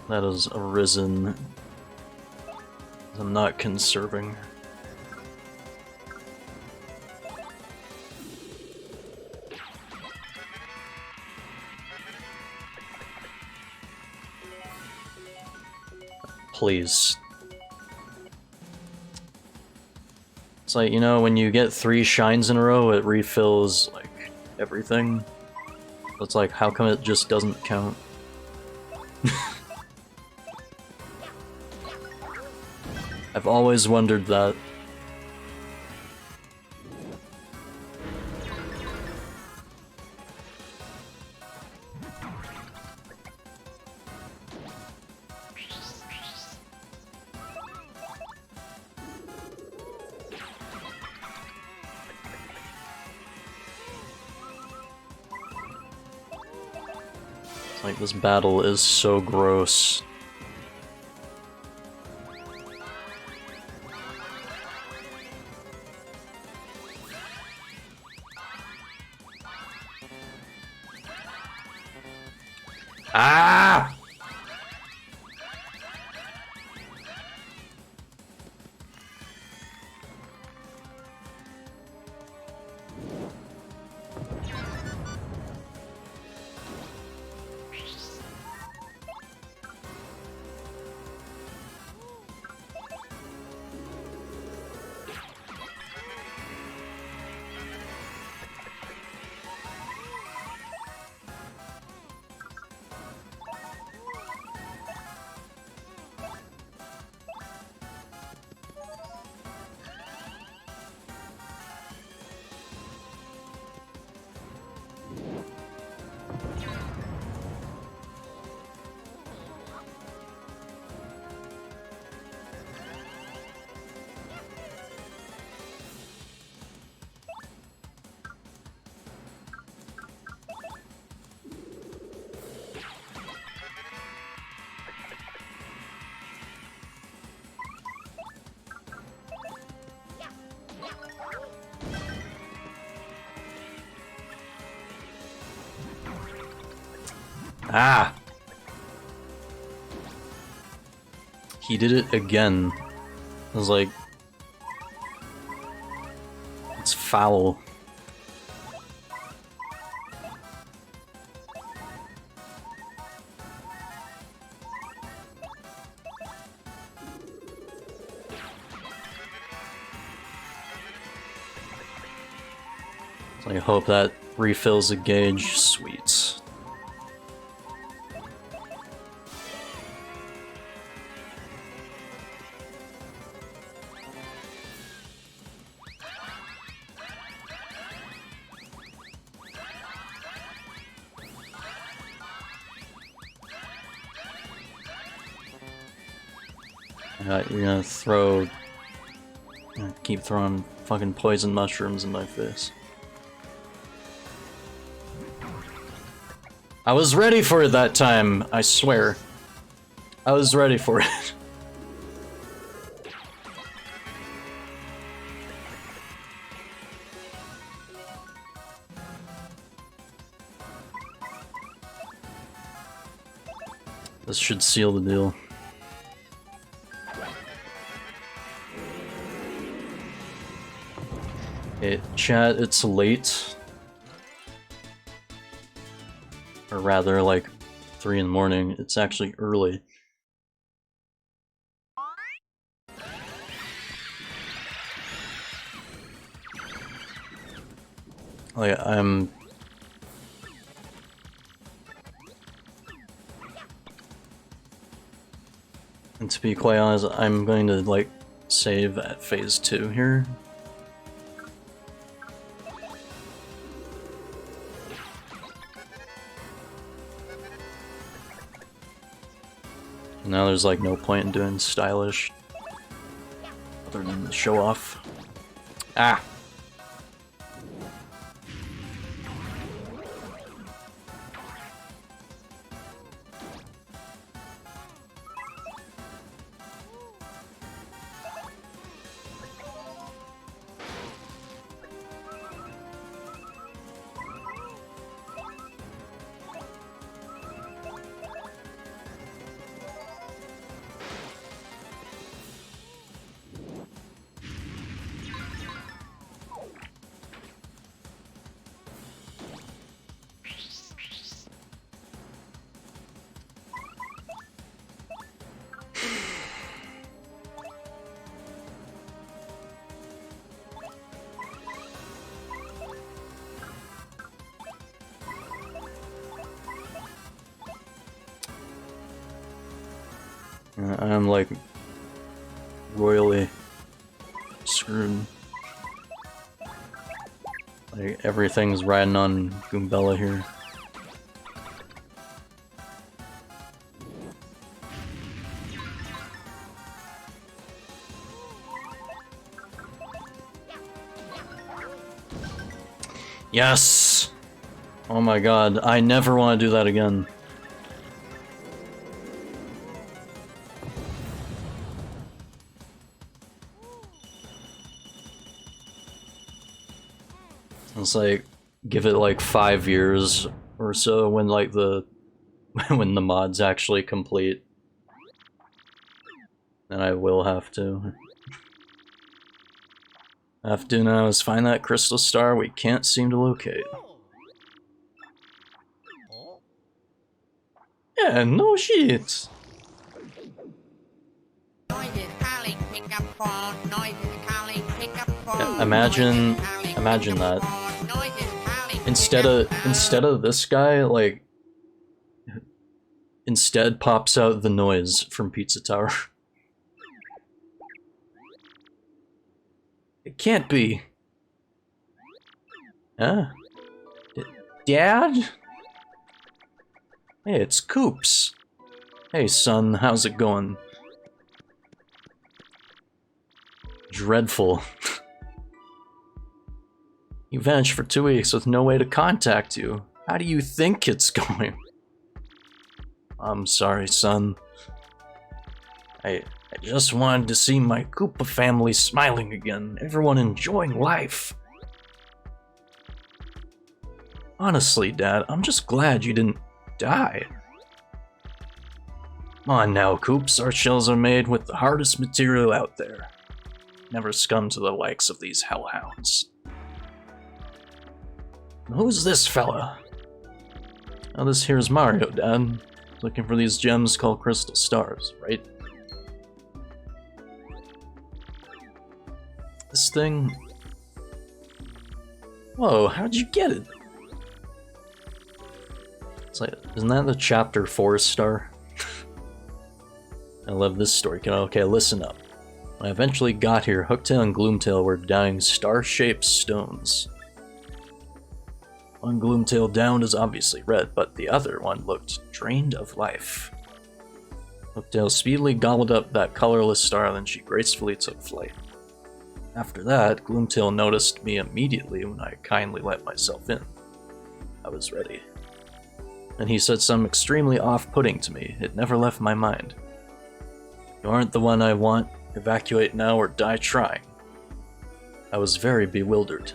that has arisen is I'm not conserving. Please. It's like, you know, when you get 3 shines in a row, it refills, like, everything. It's like, how come it just doesn't count? I've always wondered that. Like, this battle is so gross. Ah! Ah! He did it again. I was like... It's foul. I hope that refills the gauge. Sweet. You're gonna throw... keep throwing fucking poison mushrooms in my face. I was ready for it that time, I swear. I was ready for it. This should seal the deal. Chat, it's late. Or rather, like, 3 in the morning. It's actually early. Like, I'm... And to be quite honest, I'm going to, like, save at phase 2 here. Now there's like no point in doing stylish other than the show off. Ah! I'm like royally screwed. Like everything's riding on Goombella here. Yes! Oh my god, I never want to do that again. It's like, give it like 5 years or so when like the when the mod's actually complete. Then I will have to. I have to now is find that crystal star we can't seem to locate. Yeah, no shit. Yeah, imagine that. Instead of this guy, like, instead pops out the noise from Pizza Tower. It can't be. Huh? Dad? Hey, it's Coops. Hey, son, how's it going? Dreadful. You vanished for 2 weeks with no way to contact you. How do you think it's going? I'm sorry, son. I just wanted to see my Koopa family smiling again, everyone enjoying life. Honestly, Dad, I'm just glad you didn't die. Come on now, Koops, our shells are made with the hardest material out there. Never succumb to the likes of these hellhounds. Who's this fella? Oh, this here's Mario, Dad. Looking for these gems called crystal stars, right? This thing... Whoa, how'd you get it? It's like, isn't that the chapter 4 star? I love this story. Okay, listen up. When I eventually got here, Hooktail and Gloomtail were downing star-shaped stones. One Gloomtail downed is obviously red, but the other one looked drained of life. Hooktail speedily gobbled up that colorless star, then she gracefully took flight. After that, Gloomtail noticed me immediately when I kindly let myself in. I was ready. And he said something extremely off-putting to me. It never left my mind. You aren't the one I want. Evacuate now or die trying. I was very bewildered.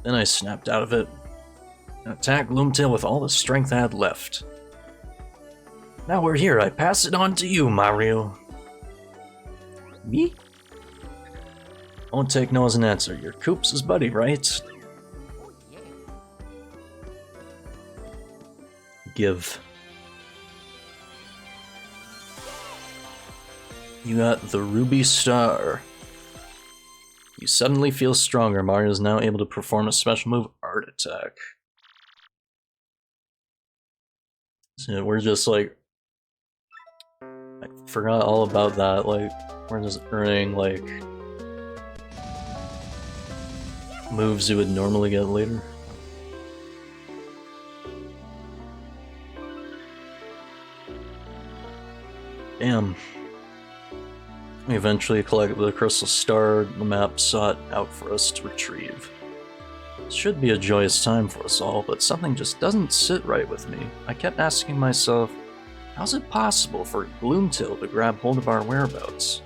Then I snapped out of it and attacked Gloomtail with all the strength I had left. Now we're here, I pass it on to you, Mario. Me? Won't take no as an answer. You're Koops' buddy, right? Oh yeah. Give. You got the Ruby Star. You suddenly feel stronger. Mario is now able to perform a special move, Art Attack. So we're just like... I forgot all about that, like, we're just earning, like... moves you would normally get later. Damn. We eventually collected the crystal star the map sought out for us to retrieve. It should be a joyous time for us all, but something just doesn't sit right with me. I kept asking myself, how's it possible for Gloomtail to grab hold of our whereabouts?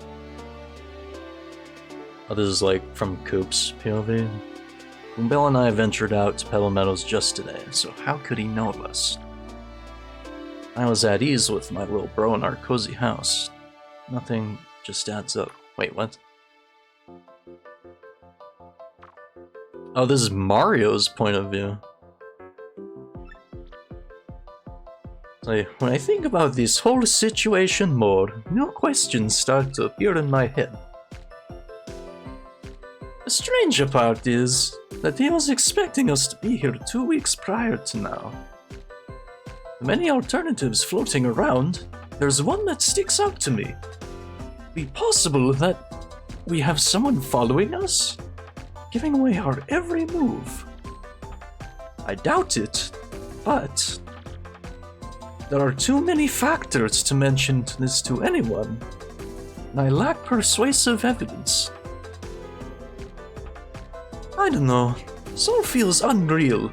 Oh, this is like from Coop's POV. Goombell and I ventured out to Pebble Meadows just today, so how could he know of us? I was at ease with my little bro in our cozy house. Nothing just adds up. Wait, what? Oh, this is Mario's point of view. Like, when I think about this whole situation more, new questions start to appear in my head. The stranger part is that he was expecting us to be here 2 weeks prior to now. The many alternatives floating around, there's one that sticks out to me. Be possible that we have someone following us, giving away our every move. I doubt it, but there are too many factors to mention this to anyone, and I lack persuasive evidence. I don't know, this all feels unreal.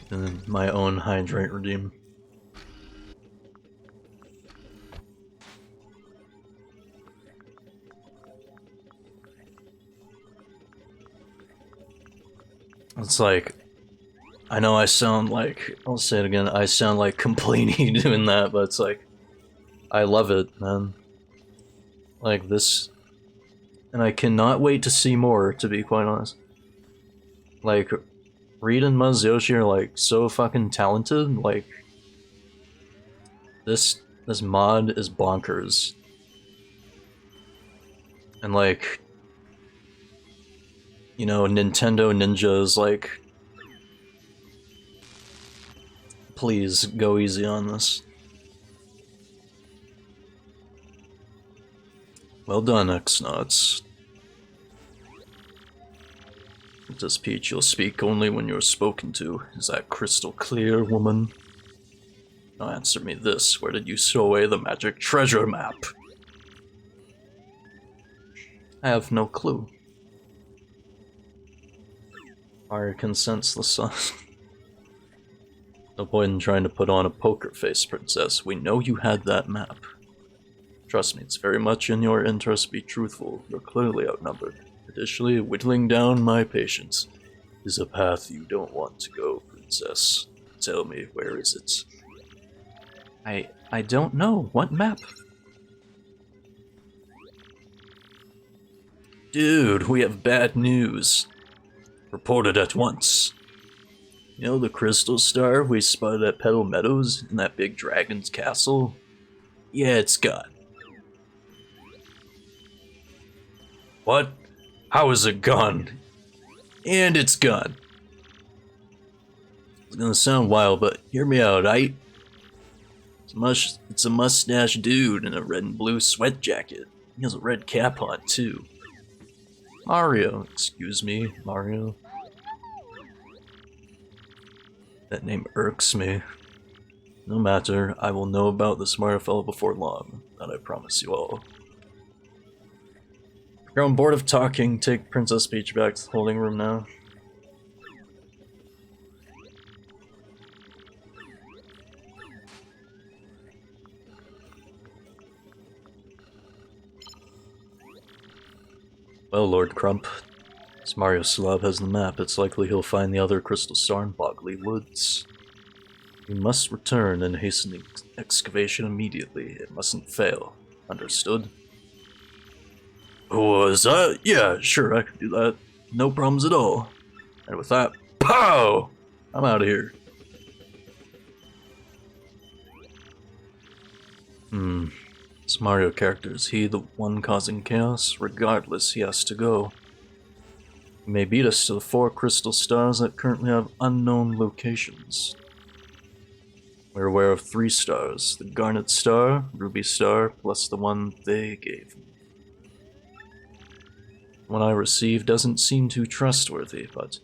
And then my own hydrate redeem. It's like, I know I sound like, I'll say it again, I sound like complaining doing that, but it's like, I love it, man. Like this, and I cannot wait to see more, to be quite honest. Like, Reed and Masayoshi are like so fucking talented, like, this mod is bonkers. And like, you know, Nintendo Ninjas, like, please go easy on this. Well done, X-Nauts. Princess Peach, you'll speak only when you're spoken to. Is that crystal clear, woman? Now answer me this. Where did you stow away the magic treasure map? I have no clue. Mario can sense the sun. No point in trying to put on a poker face, Princess. We know you had that map. Trust me, it's very much in your interest to be truthful. You're clearly outnumbered. Additionally, whittling down my patience is a path you don't want to go, Princess. Tell me, where is it? I don't know. What map? Dude, we have bad news. Report it at once. You know the crystal star we spotted at Petal Meadows in that big dragon's castle? Yeah, it's gone. What? How is it gone? And it's gone. It's gonna sound wild, but hear me out. It's a mustache dude in a red and blue sweat jacket. He has a red cap on, too. Mario, excuse me, Mario. That name irks me. No matter, I will know about the smart fellow before long, that I promise you all. If you're on board of talking, take Princess Peach back to the holding room now. Well, Lord Crump, as Mario Slob has the map, it's likely he'll find the other Crystal Star in Bogley Woods. You must return and hasten the excavation immediately. It mustn't fail. Understood? Oh, is that? Yeah, sure, I can do that. No problems at all. And with that, POW! I'm out of here. This Mario character, is he the one causing chaos? Regardless, he has to go. He may beat us to the 4 crystal stars that currently have unknown locations. We're aware of 3 stars, the Garnet Star, Ruby Star, plus the one they gave me. The one I received doesn't seem too trustworthy, but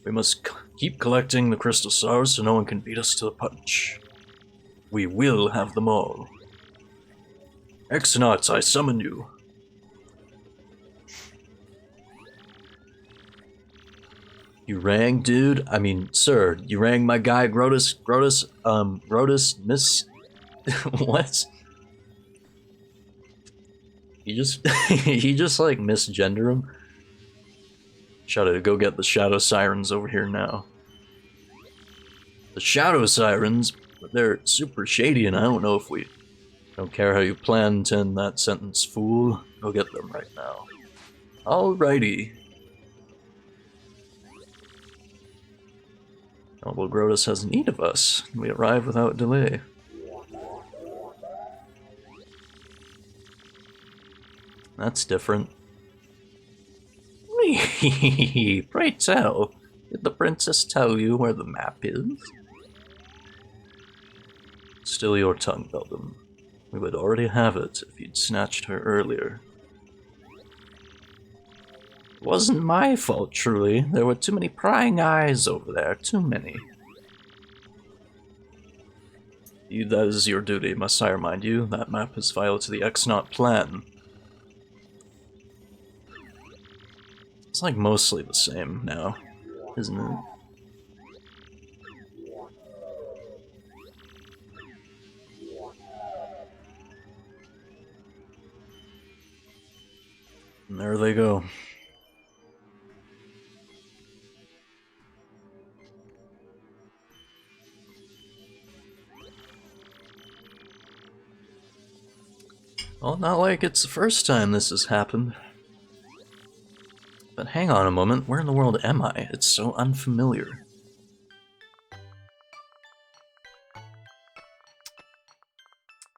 we must keep collecting the crystal stars so no one can beat us to the punch. We will have them all. Exonauts, I summon you. You rang, dude? I mean, sir, you rang my guy, Grotus, miss... what? He just, he just, like, misgender him? Should go get the Shadow Sirens over here now. The Shadow Sirens? But they're super shady and I don't know if we... Don't care how you plan to end that sentence, fool. Go get them right now. Alrighty. Noble Grotus has need of us. We arrive without delay. That's different. Pray tell, did the princess tell you where the map is? Still your tongue, Beldam. We would already have it if you'd snatched her earlier. It wasn't my fault, truly. There were too many prying eyes over there, too many. That is your duty, must I remind you. That map is vital to the Exnaut plan. It's like mostly the same now, isn't it? And there they go. Well, not like it's the first time this has happened. But hang on a moment, where in the world am I? It's so unfamiliar.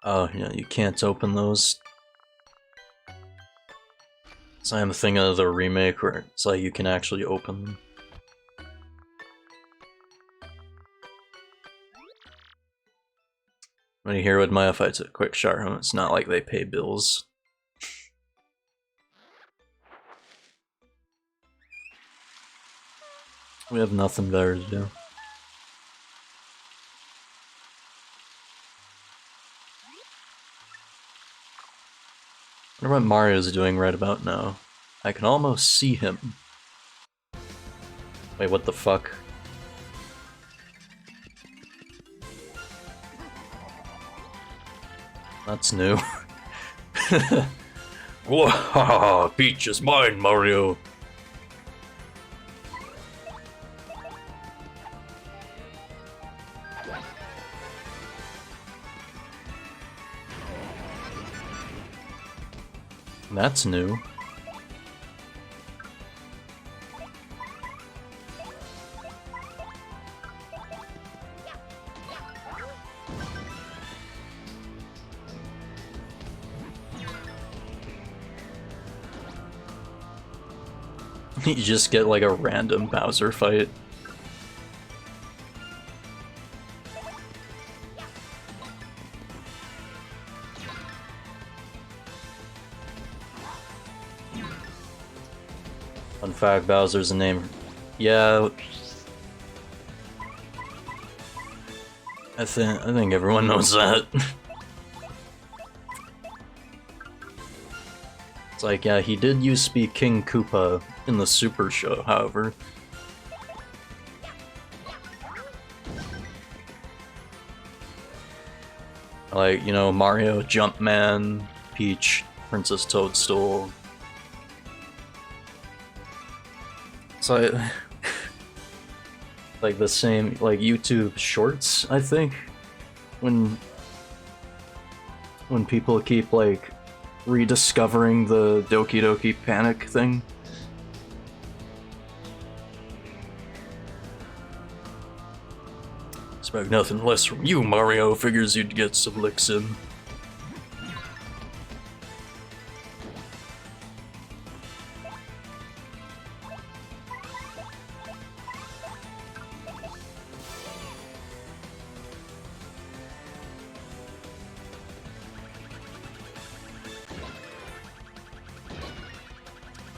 Oh, yeah, you can't open those. So I'm thinking of the remake where it's like you can actually open them. When you hear with my if I took a quick shower, it's not like they pay bills. We have nothing better to do. I wonder what Mario's doing right about now. I can almost see him. Wait, what the fuck? That's new. Whoa, Peach is mine, Mario! That's new. You just get like a random Bowser fight. Fun fact, Bowser's a name. Yeah. I think everyone knows that. It's like, yeah, he did used to be King Koopa in the Super Show, however. Like, you know, Mario, Jumpman, Peach, Princess Toadstool. So, like the same, like YouTube Shorts, I think, when people keep like rediscovering the Doki Doki Panic thing. Expect nothing less from you, Mario. Figures you'd get some licks in.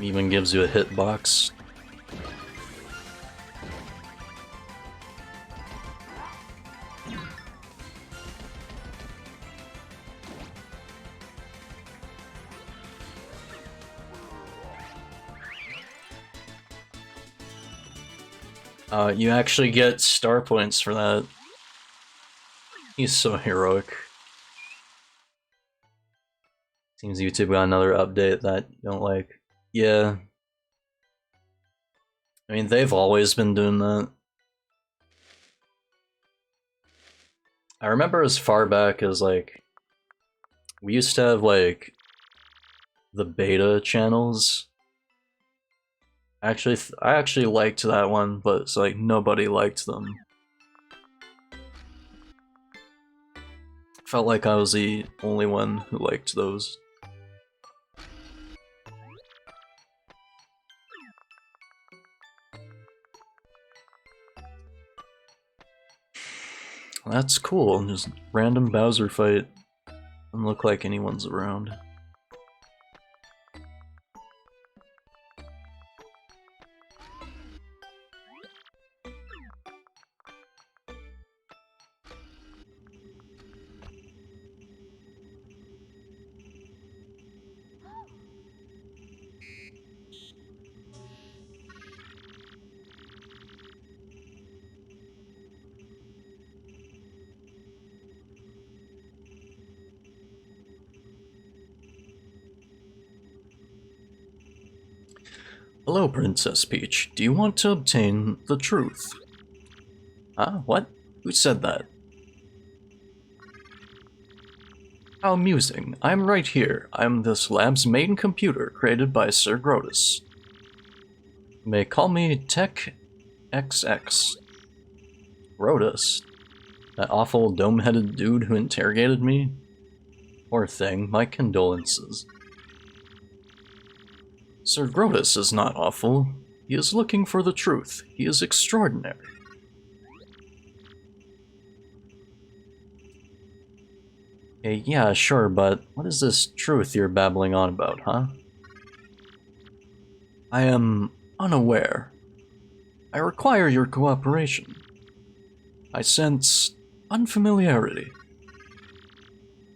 Even gives you a hitbox. You actually get star points for that. He's so heroic. Seems YouTube got another update that you don't like. Yeah. I mean, they've always been doing that. I remember as far back as, like, we used to have, like, the beta channels. I actually liked that one, but it's like nobody liked them. Felt like I was the only one who liked those. That's cool, just random Bowser fight. Doesn't look like anyone's around. Hello, Princess Peach. Do you want to obtain the truth? Huh? What? Who said that? How amusing. I'm right here. I'm this lab's main computer, created by Sir Grotus. You may call me Tech XX. Grotus? That awful dome-headed dude who interrogated me? Poor thing, my condolences. Sir Grotus is not awful. He is looking for the truth. He is extraordinary. Okay, yeah, sure, but what is this truth you're babbling on about, huh? I am unaware. I require your cooperation. I sense unfamiliarity.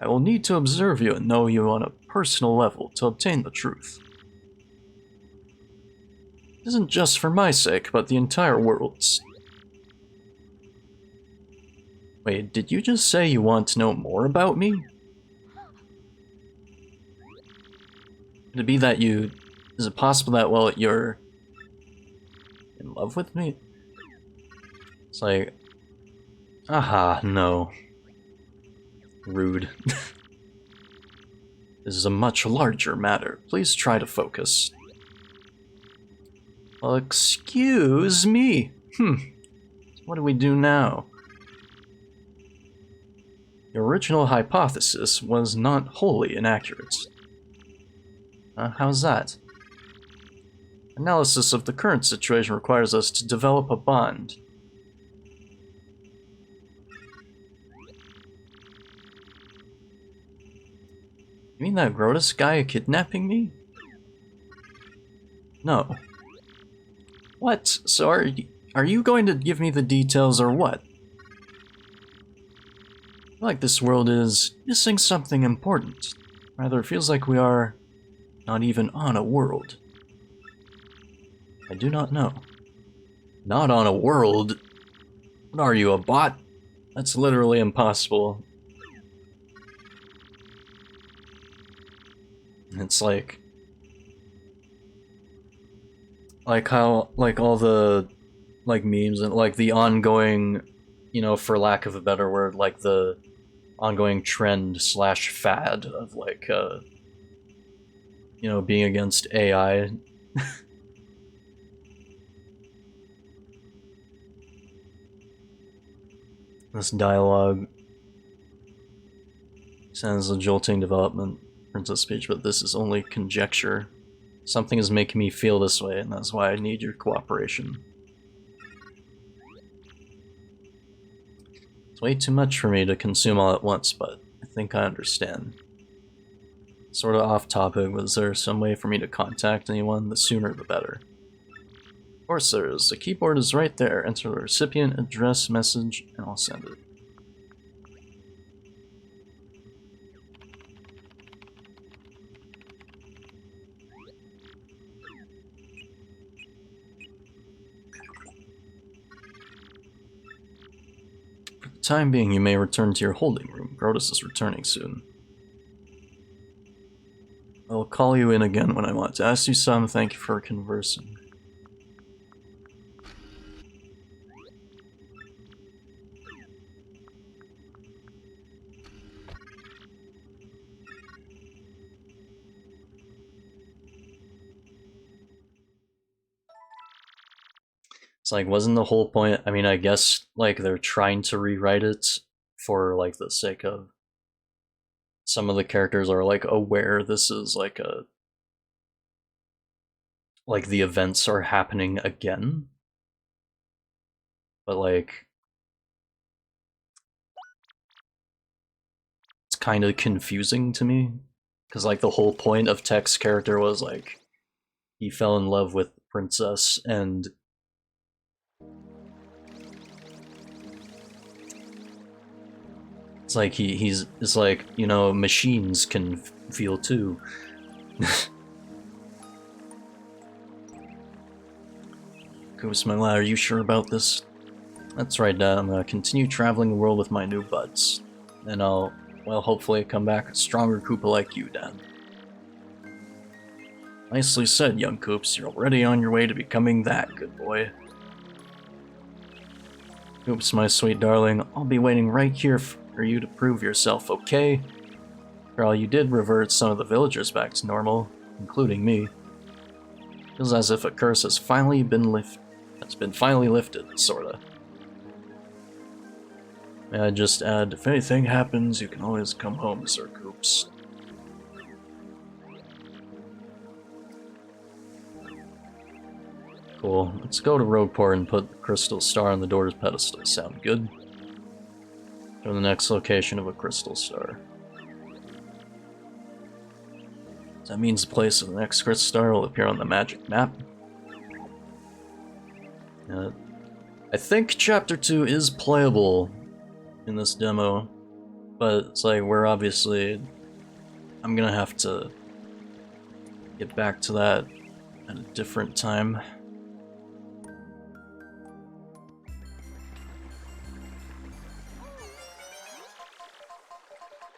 I will need to observe you and know you on a personal level to obtain the truth. It isn't just for my sake, but the entire world's. Wait, did you just say you want to know more about me? Could it be that you... Is it possible that, well, you're... in love with me? It's like... Aha, no. Rude. This is a much larger matter. Please try to focus. Excuse me. What do we do now? Your original hypothesis was not wholly inaccurate. How's that? Analysis of the current situation requires us to develop a bond. You mean that Grotus guy kidnapping me? No. What? So are you going to give me the details or what? I feel like this world is missing something important. Rather, it feels like we are not even on a world. I do not know. Not on a world? What are you, a bot? That's literally impossible. It's like how, like all the, like memes and like the ongoing, you know, for lack of a better word, like the ongoing trend slash fad of like, you know, being against AI. This dialogue sounds a jolting development, Princess Peach, but this is only conjecture. Something is making me feel this way, and that's why I need your cooperation. It's way too much for me to consume all at once, but I think I understand. Sort of off topic, was there some way for me to contact anyone? The sooner the better. Of course there is. The keyboard is right there. Enter the recipient address message, and I'll send it. For the time being, you may return to your holding room. Grotus is returning soon. I'll call you in again when I want to ask you some. Thank you for conversing. It's like, wasn't the whole point, I mean, I guess, like, they're trying to rewrite it for, like, the sake of some of the characters are, like, aware this is, like, like, the events are happening again. But, like, it's kind of confusing to me. Because, like, the whole point of Tech's character was, like, he fell in love with the princess, and it's like it's like, you know, machines can feel too. Koops, my lad, are you sure about this? That's right, Dad. I'm gonna continue traveling the world with my new buds. And I'll, well, hopefully come back a stronger Koopa like you, Dad. Nicely said, young Koops. You're already on your way to becoming that, good boy. Koops, my sweet darling, I'll be waiting right here for you to prove yourself, okay? For all you did revert some of the villagers back to normal, including me. Feels as if a curse has finally been lifted, sorta. May I just add, if anything happens, you can always come home, Sir Koops. Cool. Let's go to Rogueport and put the crystal star on the door's pedestal. Sound good? Go to the next location of a crystal star. That means the place of the next crystal star will appear on the magic map. I think Chapter 2 is playable in this demo, but it's like we're obviously... I'm gonna have to get back to that at a different time.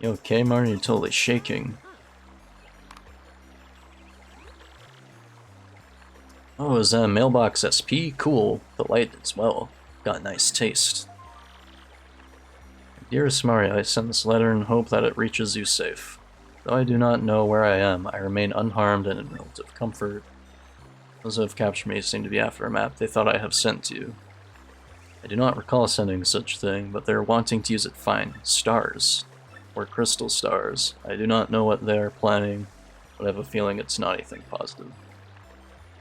You okay, Mario? You're totally shaking. Oh, is that a mailbox SP? Cool. The light as well. Got nice taste. Dearest Mario, I send this letter and hope that it reaches you safe. Though I do not know where I am, I remain unharmed and in relative comfort. Those who have captured me seem to be after a map they thought I have sent to you. I do not recall sending such thing, but they're wanting to use it fine. Stars. Or crystal stars. I do not know what they're planning, but I have a feeling it's not anything positive.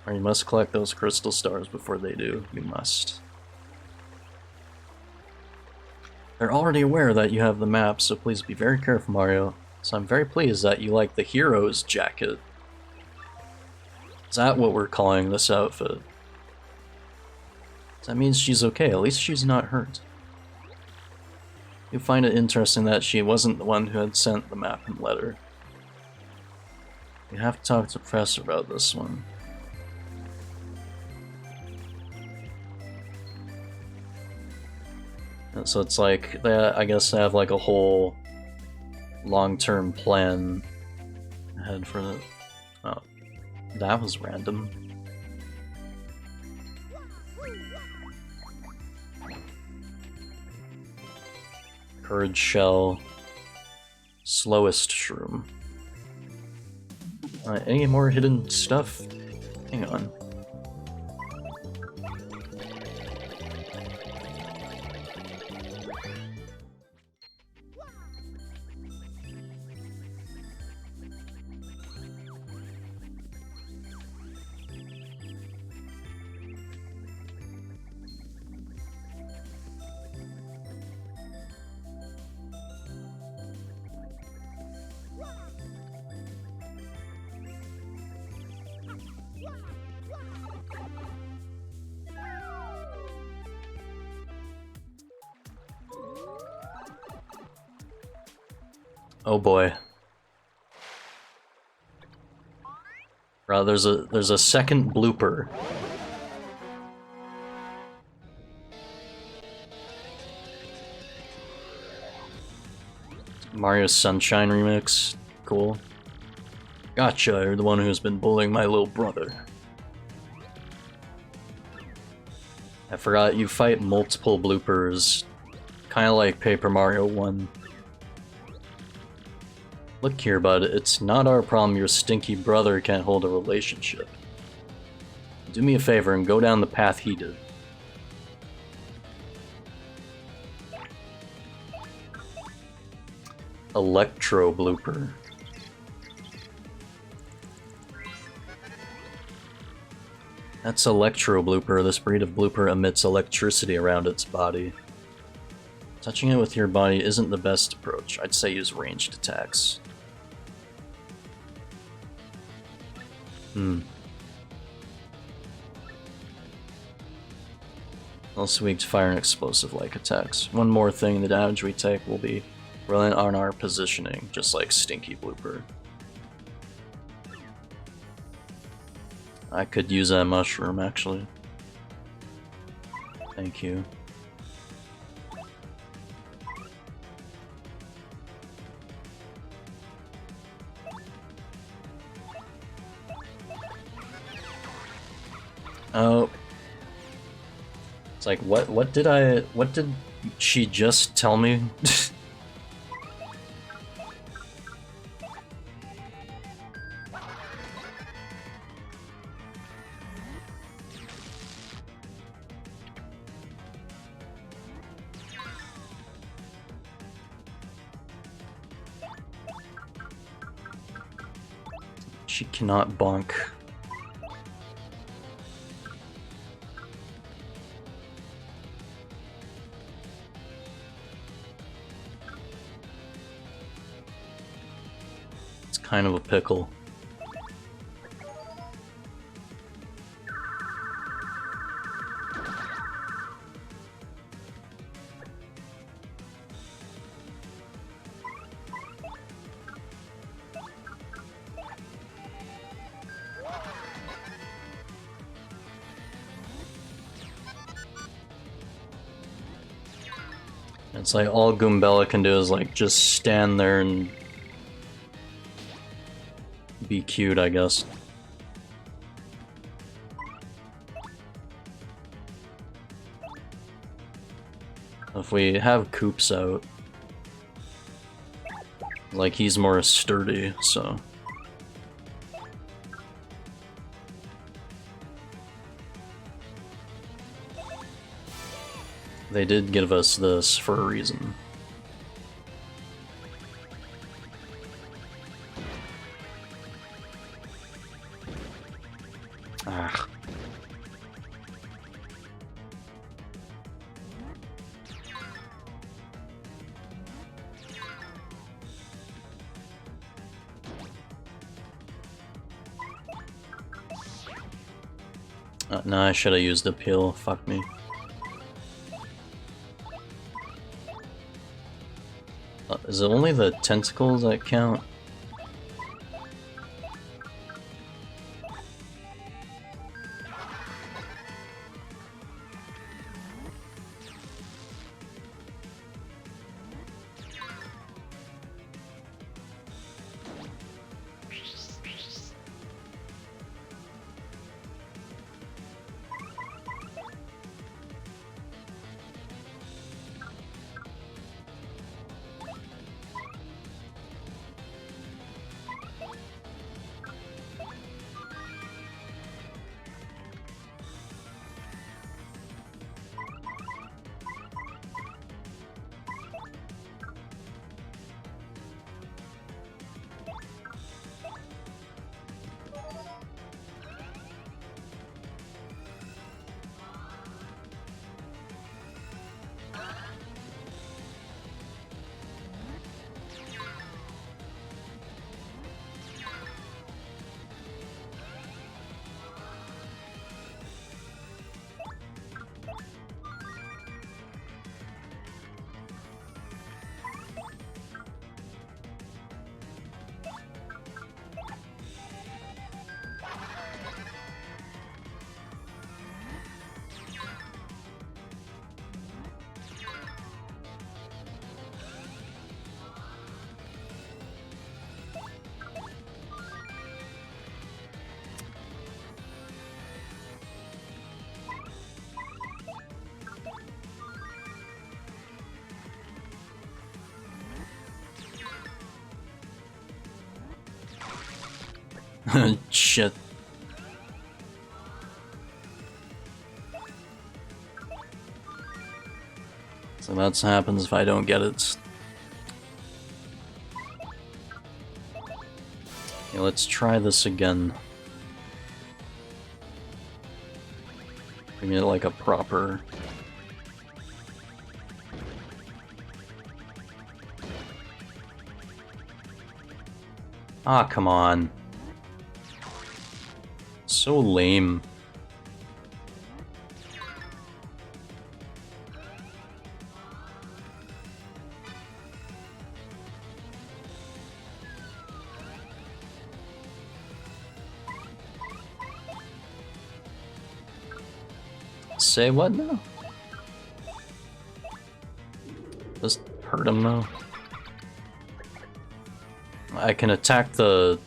Or you must collect those crystal stars before they do. You must. They're already aware that you have the map, so please be very careful, Mario. So I'm very pleased that you like the hero's jacket. Is that what we're calling this outfit? That means she's okay, at least she's not hurt. You find it interesting that she wasn't the one who had sent the map and letter. You have to talk to Professor about this one. And so it's like, I guess they have like a whole long-term plan ahead for the... Oh, that was random. Courage Shell. Slowest Shroom. Any more hidden stuff? Hang on. Oh boy. Right, there's a second blooper. Mario Sunshine remix. Cool. Gotcha, you're the one who's been bullying my little brother. I forgot you fight multiple bloopers. Kinda like Paper Mario 1. Look here, bud, it's not our problem your stinky brother can't hold a relationship. Do me a favor and go down the path he did. Electro blooper. That's Electro blooper. This breed of blooper emits electricity around its body. Touching it with your body isn't the best approach. I'd say use ranged attacks. Also weak to fire and explosive-like attacks. One more thing, the damage we take will be reliant on our positioning, just like Stinky Blooper. I could use that mushroom, actually. Thank you. Oh. It's like, what did she just tell me? She cannot bonk. It's kind of a pickle. It's like all Goombella can do is like just stand there and be cute, I guess. If we have Koops out, like he's more sturdy, so. They did give us this for a reason. Ah. No, I should have used the peel. Fuck me. Is it only the tentacles that count? Shit. So that's happens if I don't get it. Okay, let's try this again. Bring it like a proper... Ah, come on. So lame. Say what now? Just hurt him though. I can attack that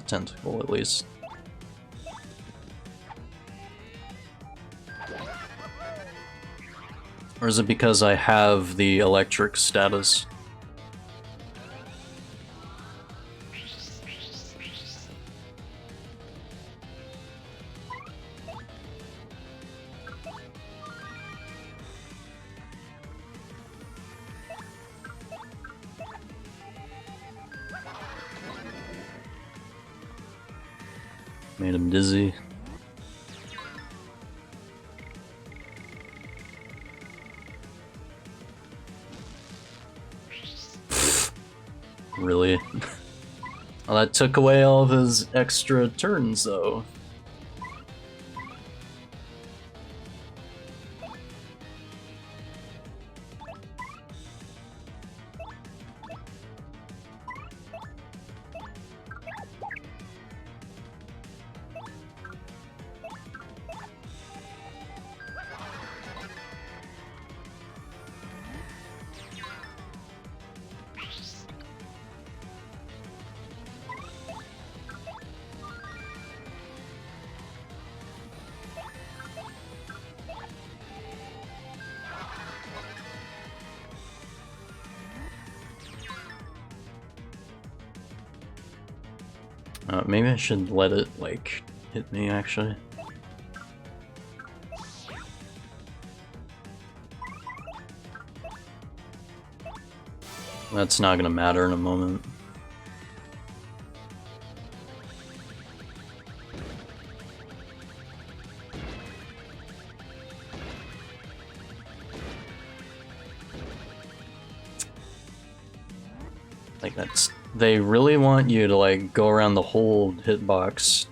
tentacle at least. Or is it because I have the electric status? Made him dizzy. Really? Well, that took away all of his extra turns, though. Maybe I should let it, like, hit me, actually. That's not gonna matter in a moment. Like, that's... They really want you to, like, go around the whole hitbox.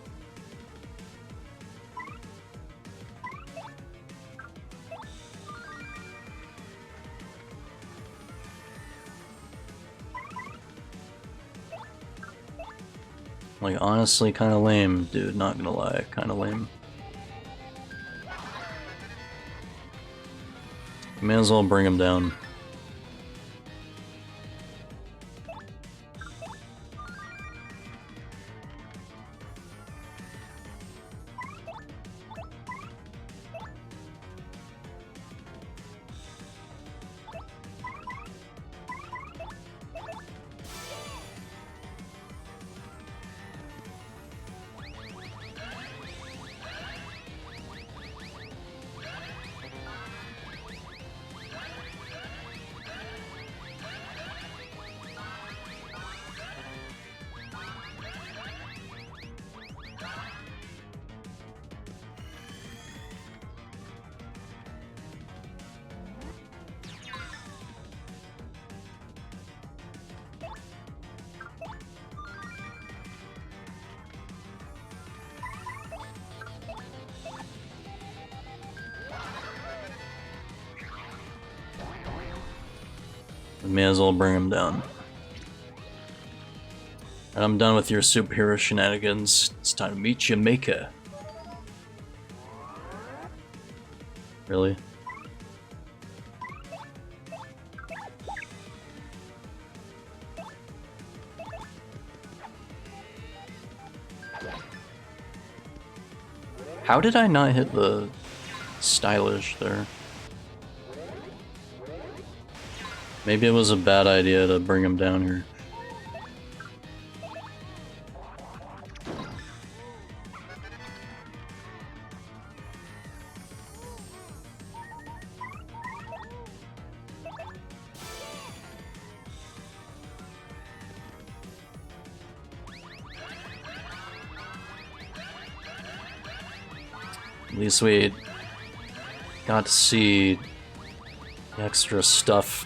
Like, honestly, kind of lame, dude, not gonna lie, kind of lame. May as well bring him down. May as well bring him down. And I'm done with your superhero shenanigans. It's time to meet your maker. Really? How did I not hit the stylish there? Maybe it was a bad idea to bring him down here. At least we got to see the extra stuff.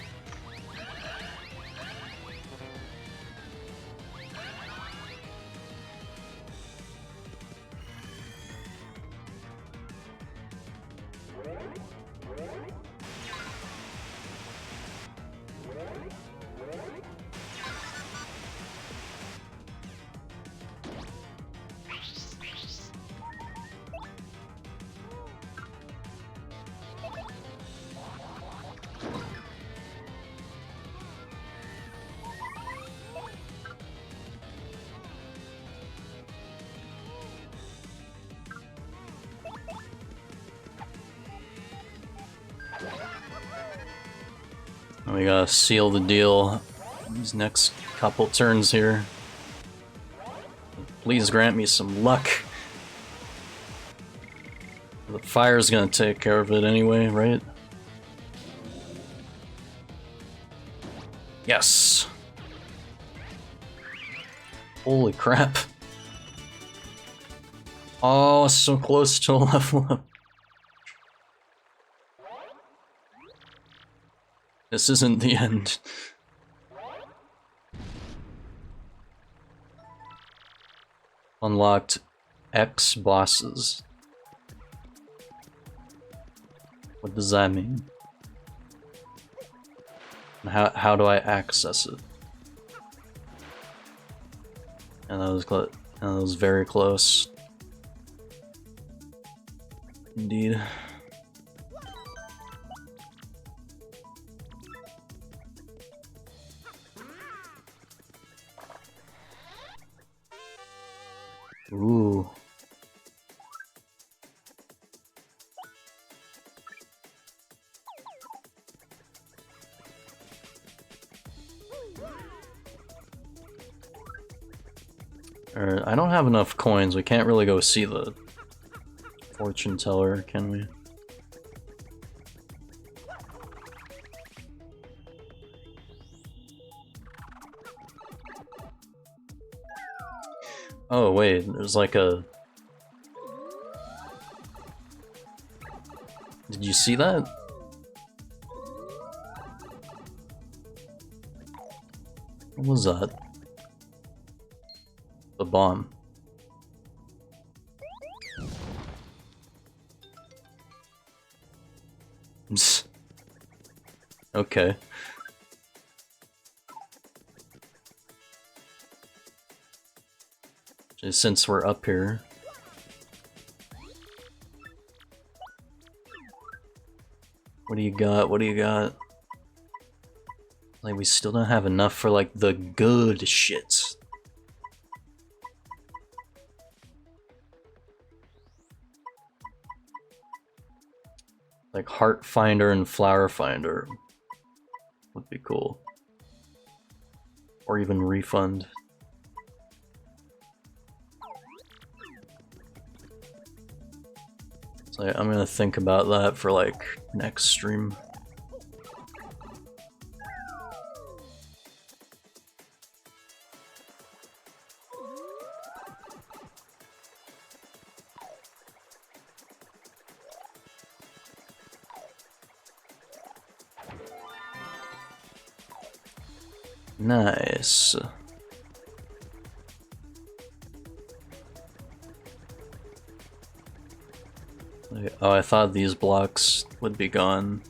We gotta seal the deal these next couple turns here. Please grant me some luck. The fire's gonna take care of it anyway, right? Yes. Holy crap. Oh, so close to a level up. This isn't the end. Unlocked X bosses. What does that mean? And how do I access it? And that was close. And that was very close. Indeed. Ooh. I don't have enough coins. We can't really go see the fortune teller, can we? Oh wait, there's like a... Did you see that? What was that? The bomb. Okay. Since we're up here. What do you got? What do you got? Like, we still don't have enough for, like, the good shit. Like, Heart Finder and Flower Finder would be cool. Or even Refund. So I'm gonna think about that for, like, next stream. Nice. Oh, I thought these blocks would be gone.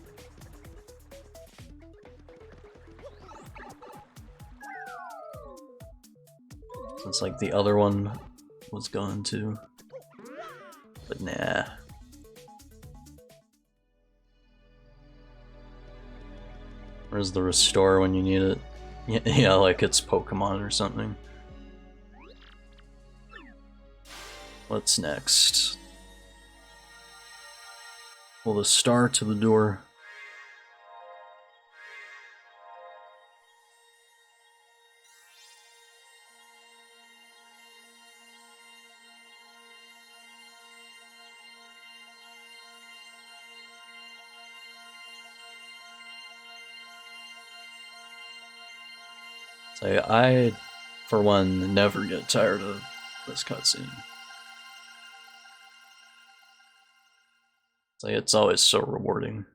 Since, like, the other one was gone too. But nah. Where's the restore when you need it? Yeah, like it's Pokemon or something. What's next? Pull the star to the door. So I, for one, never get tired of this cutscene. It's always so rewarding.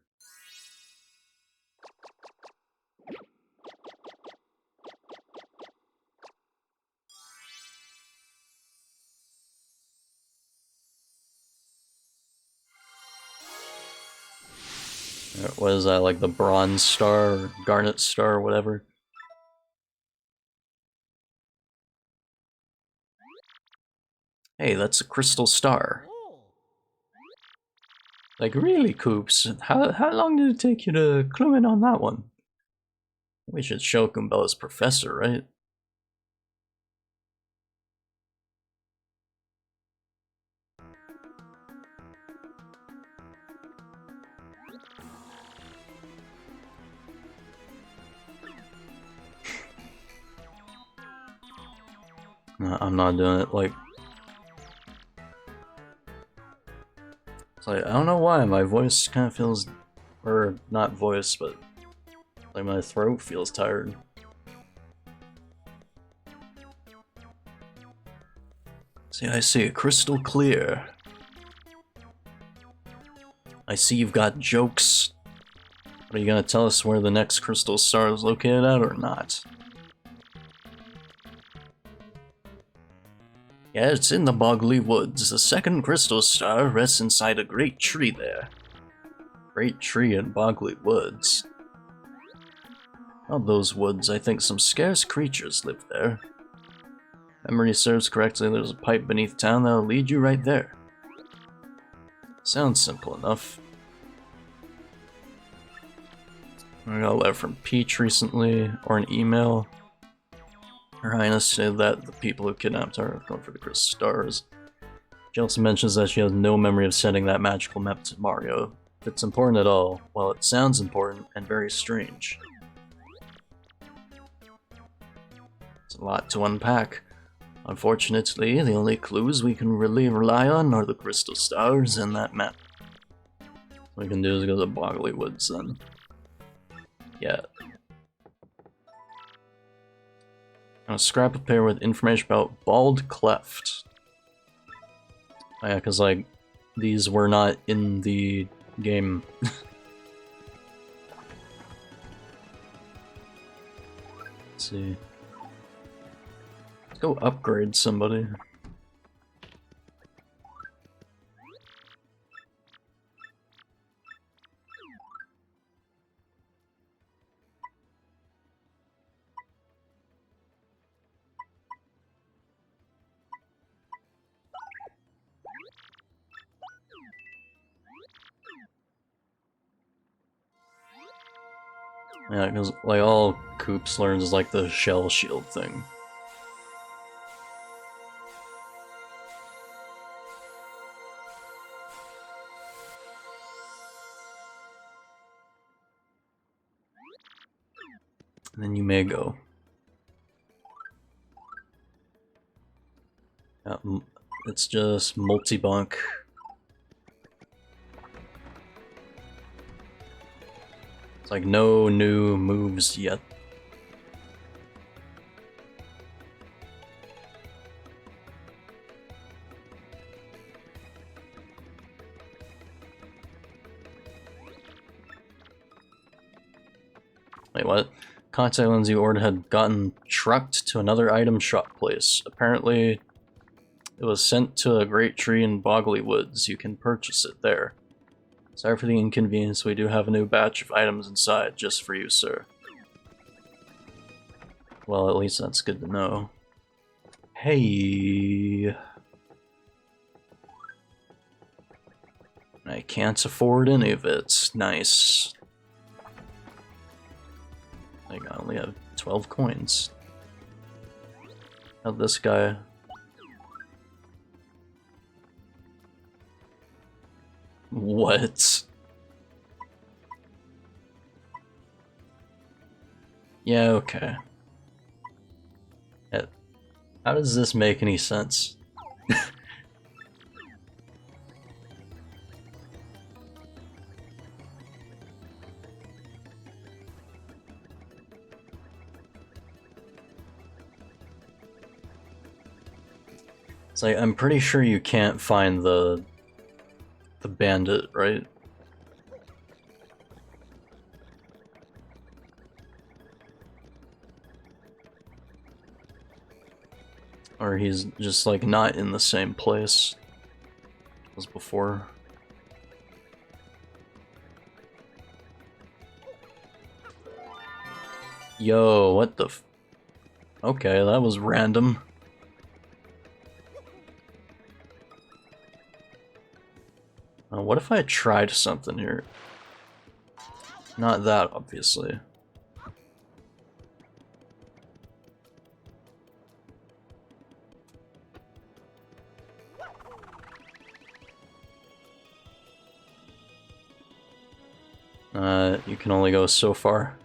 What is that, like the Bronze Star, or Garnet Star, or whatever? Hey, that's a crystal star. Like, really, Coops? How long did it take you to clue in on that one? We should show Kumbella's professor, right? No, I'm not doing it, like... It's like, I don't know why, my voice kind of feels... Or, not voice, but... Like, my throat feels tired. See, I see it crystal clear. I see you've got jokes. Are you gonna tell us where the next crystal star is located at, or not? Yeah, it's in the Bogley Woods. The second crystal star rests inside a great tree there. Great tree in Bogley Woods. Of those woods, I think some scarce creatures live there. Memory serves correctly, there's a pipe beneath town that'll lead you right there. Sounds simple enough. I got a letter from Peach recently, or an email. Her Highness said that the people who kidnapped her are going for the crystal stars. She also mentions that she has no memory of sending that magical map to Mario. If it's important at all, well, it sounds important and very strange. It's a lot to unpack. Unfortunately, the only clues we can really rely on are the crystal stars and that map. What we can do is go to the Bogley Woods then. Yeah. A scrap of paper with information about Bald Cleft. Oh yeah, because, like, these were not in the game. Let's see. Let's go upgrade somebody. Yeah, because like all Coops learns is like the shell shield thing. And then you may go. Yeah, it's just multi-bunk. It's like no new moves yet. Wait, what? Contact lens you ordered had gotten trucked to another item shop place. Apparently, it was sent to a great tree in Bogley Woods. You can purchase it there. Sorry for the inconvenience. We do have a new batch of items inside just for you, sir. Well, at least that's good to know. Hey. I can't afford any of it. Nice. Like, I only have 12 coins. How'd this guy... What? Yeah, okay. Yeah. How does this make any sense? It's like, I'm pretty sure you can't find the bandit, right? Or he's just like not in the same place as before. Yo, what the f- Okay, that was random. What if I tried something here? Not that, obviously. You can only go so far.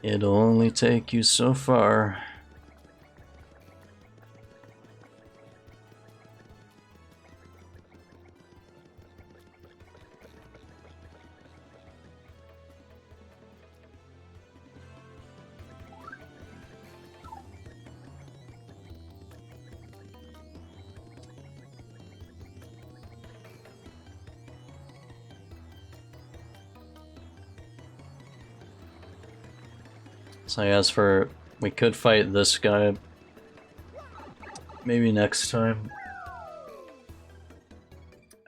It'll only take you so far. So as for, we could fight this guy maybe next time.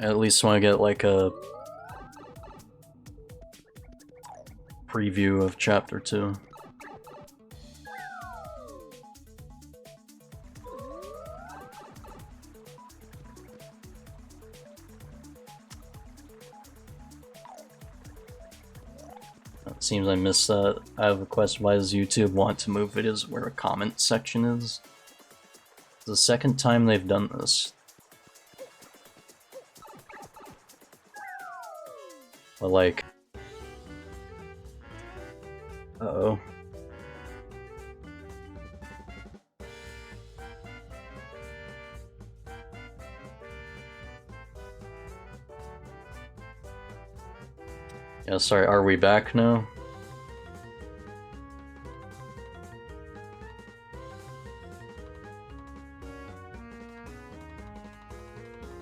I at least want to get like a preview of chapter 2. It seems I missed that. I have a question. Why does YouTube want to move videos where a comment section is? It's the second time they've done this. But like... Uh-oh. Yeah, sorry, are we back now?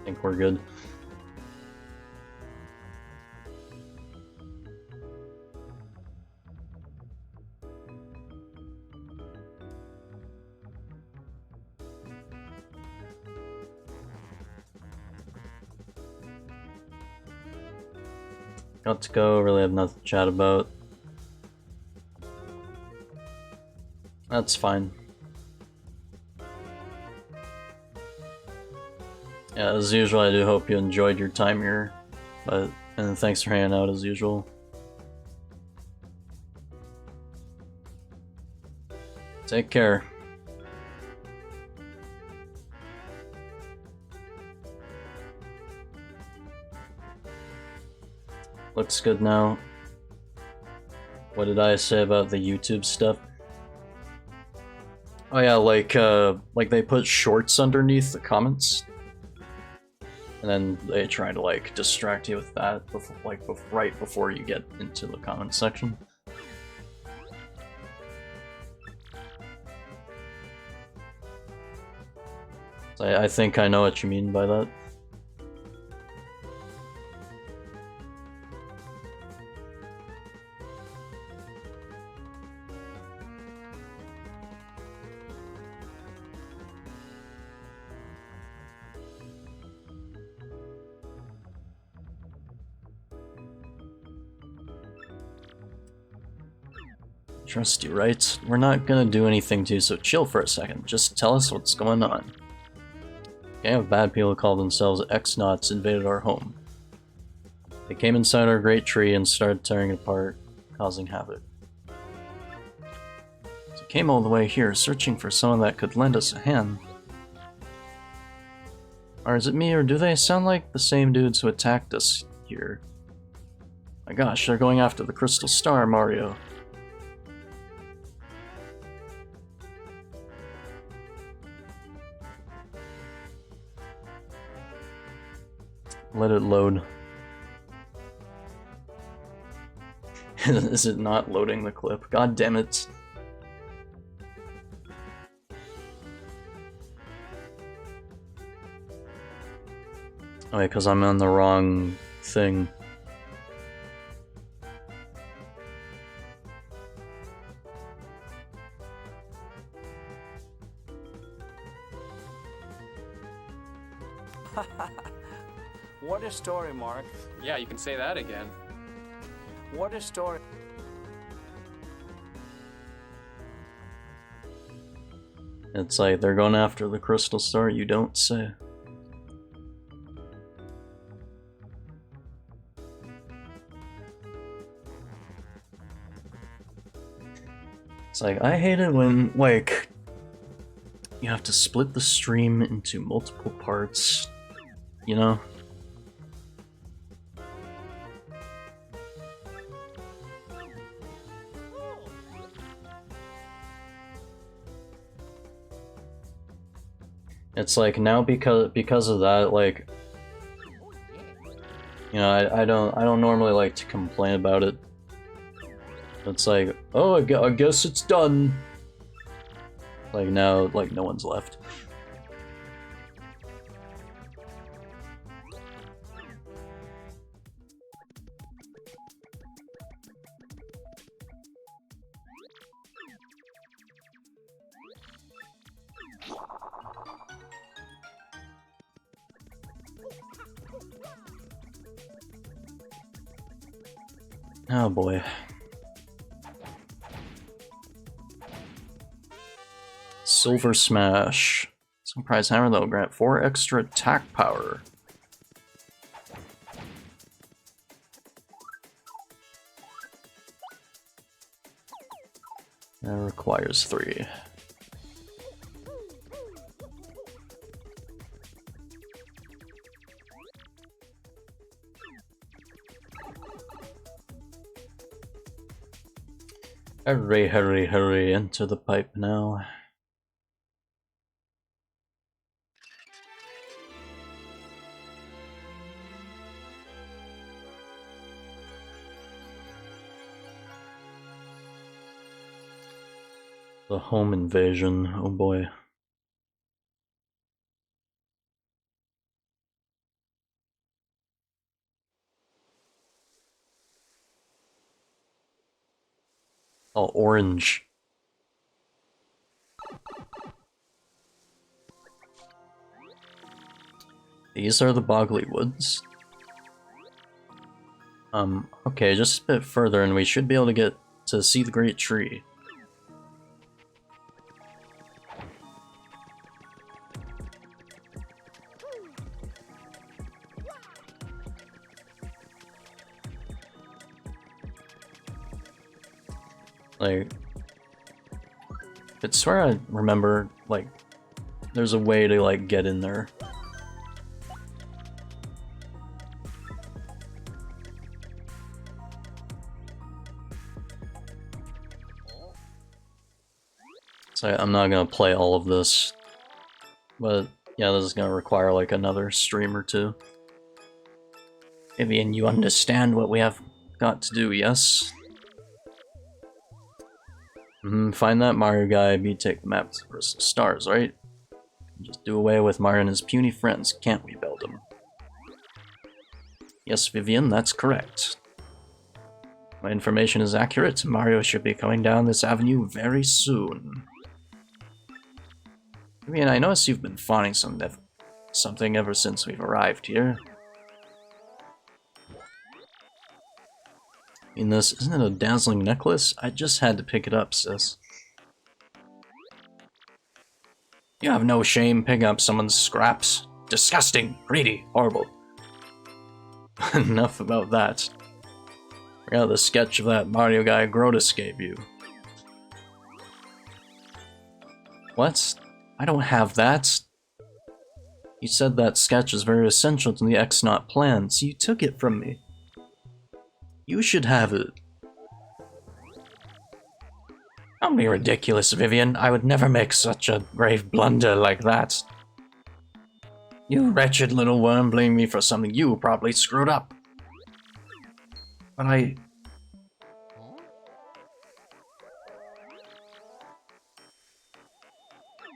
I think we're good. Got to go, really have nothing to chat about. That's fine. Yeah, as usual, I do hope you enjoyed your time here, and thanks for hanging out as usual. Take care. Looks good now. What did I say about the YouTube stuff? Oh yeah, like they put shorts underneath the comments, and then they try to like distract you with that, right before you get into the comment section. So I think I know what you mean by that. Trust you, right? We're not gonna do anything to you, so chill for a second. Just tell us what's going on. A gang of bad people who call themselves X-Nauts invaded our home. They came inside our great tree and started tearing it apart, causing havoc. So came all the way here, searching for someone that could lend us a hand. Or is it me, or do they sound like the same dudes who attacked us here? My gosh, they're going after the Crystal Star, Mario. Let it load. Is it not loading the clip? God damn it. Oh, wait, because I'm on the wrong thing. What a story, Mark. Yeah, you can say that again. What a story. It's like they're going after the Crystal Star, you don't say. It's like, I hate it when, like, you have to split the stream into multiple parts, you know? It's like now because of that, like, you know, I don't normally like to complain about it. It's like, oh, I guess it's done. Like now, like no one's left. Oh boy. Silver Smash. Some prize hammer that will grant 4 extra attack power. That requires 3. Hurry, hurry, hurry, into the pipe now. The home invasion, oh boy. Oh, orange. These are the Boggly Woods. Okay, just a bit further and we should be able to get to see the Great Tree. Like, I swear I remember, like, there's a way to, like, get in there. So I'm not gonna play all of this, but yeah, this is gonna require, like, another stream or two. Vivian, you understand what we have got to do, yes? Find that Mario guy, take the map to the stars, right? Just do away with Mario and his puny friends, can't we, Beldum? Yes, Vivian, that's correct. My information is accurate. Mario should be coming down this avenue very soon. Vivian, I notice you've been finding something ever since we've arrived here. Isn't it a dazzling necklace? I just had to pick it up, sis. You have no shame picking up someone's scraps. Disgusting, greedy, horrible. Enough about that. Yeah, the sketch of that Mario guy Grotus gave you. What? I don't have that. You said that sketch is very essential to the X-Naught plan, so you took it from me. You should have it. Don't be ridiculous, Vivian. I would never make such a grave blunder like that. You wretched little worm blame me for something you probably screwed up. But I...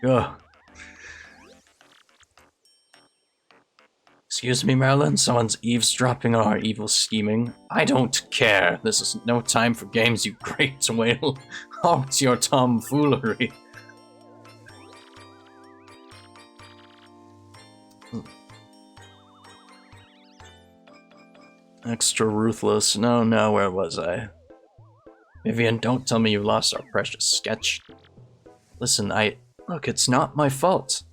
Ugh. Excuse me, Marilyn, someone's eavesdropping on our evil scheming. I don't care. This is no time for games, you great whale. Halt your tomfoolery. Extra ruthless. No, where was I? Vivian, don't tell me you lost our precious sketch. Listen, Look, it's not my fault.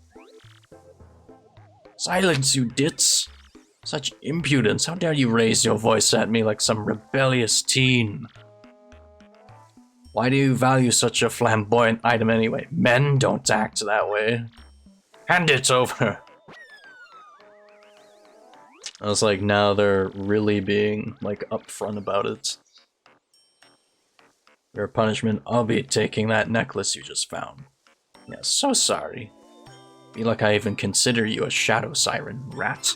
Silence, you ditz! Such impudence, how dare you raise your voice at me like some rebellious teen? Why do you value such a flamboyant item anyway? Men don't act that way. Hand it over! I was like, now they're really being, like, upfront about it. Your punishment, I'll be taking that necklace you just found. Yeah, so sorry. Be like I even consider you a shadow siren, rat.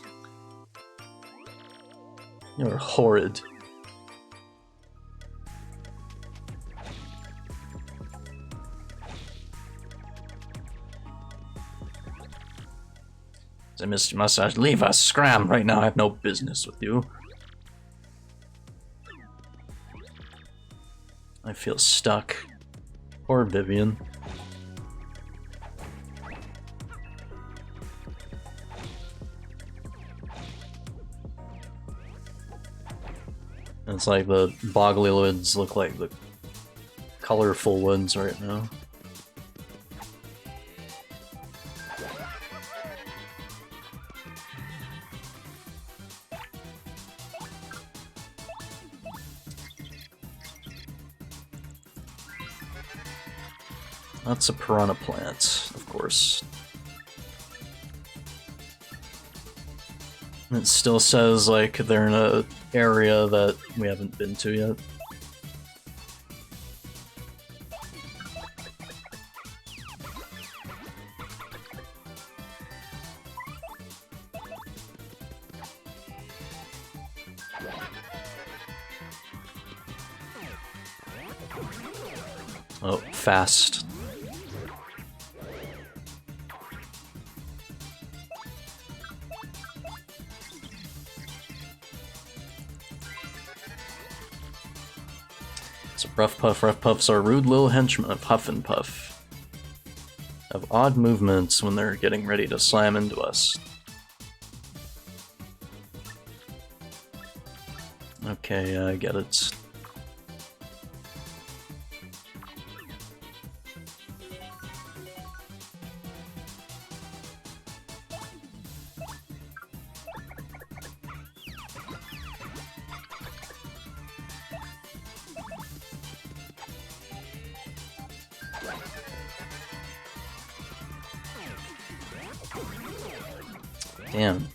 You're horrid. Say, Mr. Mustache, leave us, scram! Right now I have no business with you. I feel stuck. Poor Vivian. It's like the boggly woods look like the colorful woods right now. That's a piranha plant, of course. It still says, like, they're in a area that we haven't been to yet. Oh, fast. Rough Puffs are rude little henchmen of Huff and Puff. Have odd movements when they're getting ready to slam into us. Okay, I get it. Damn.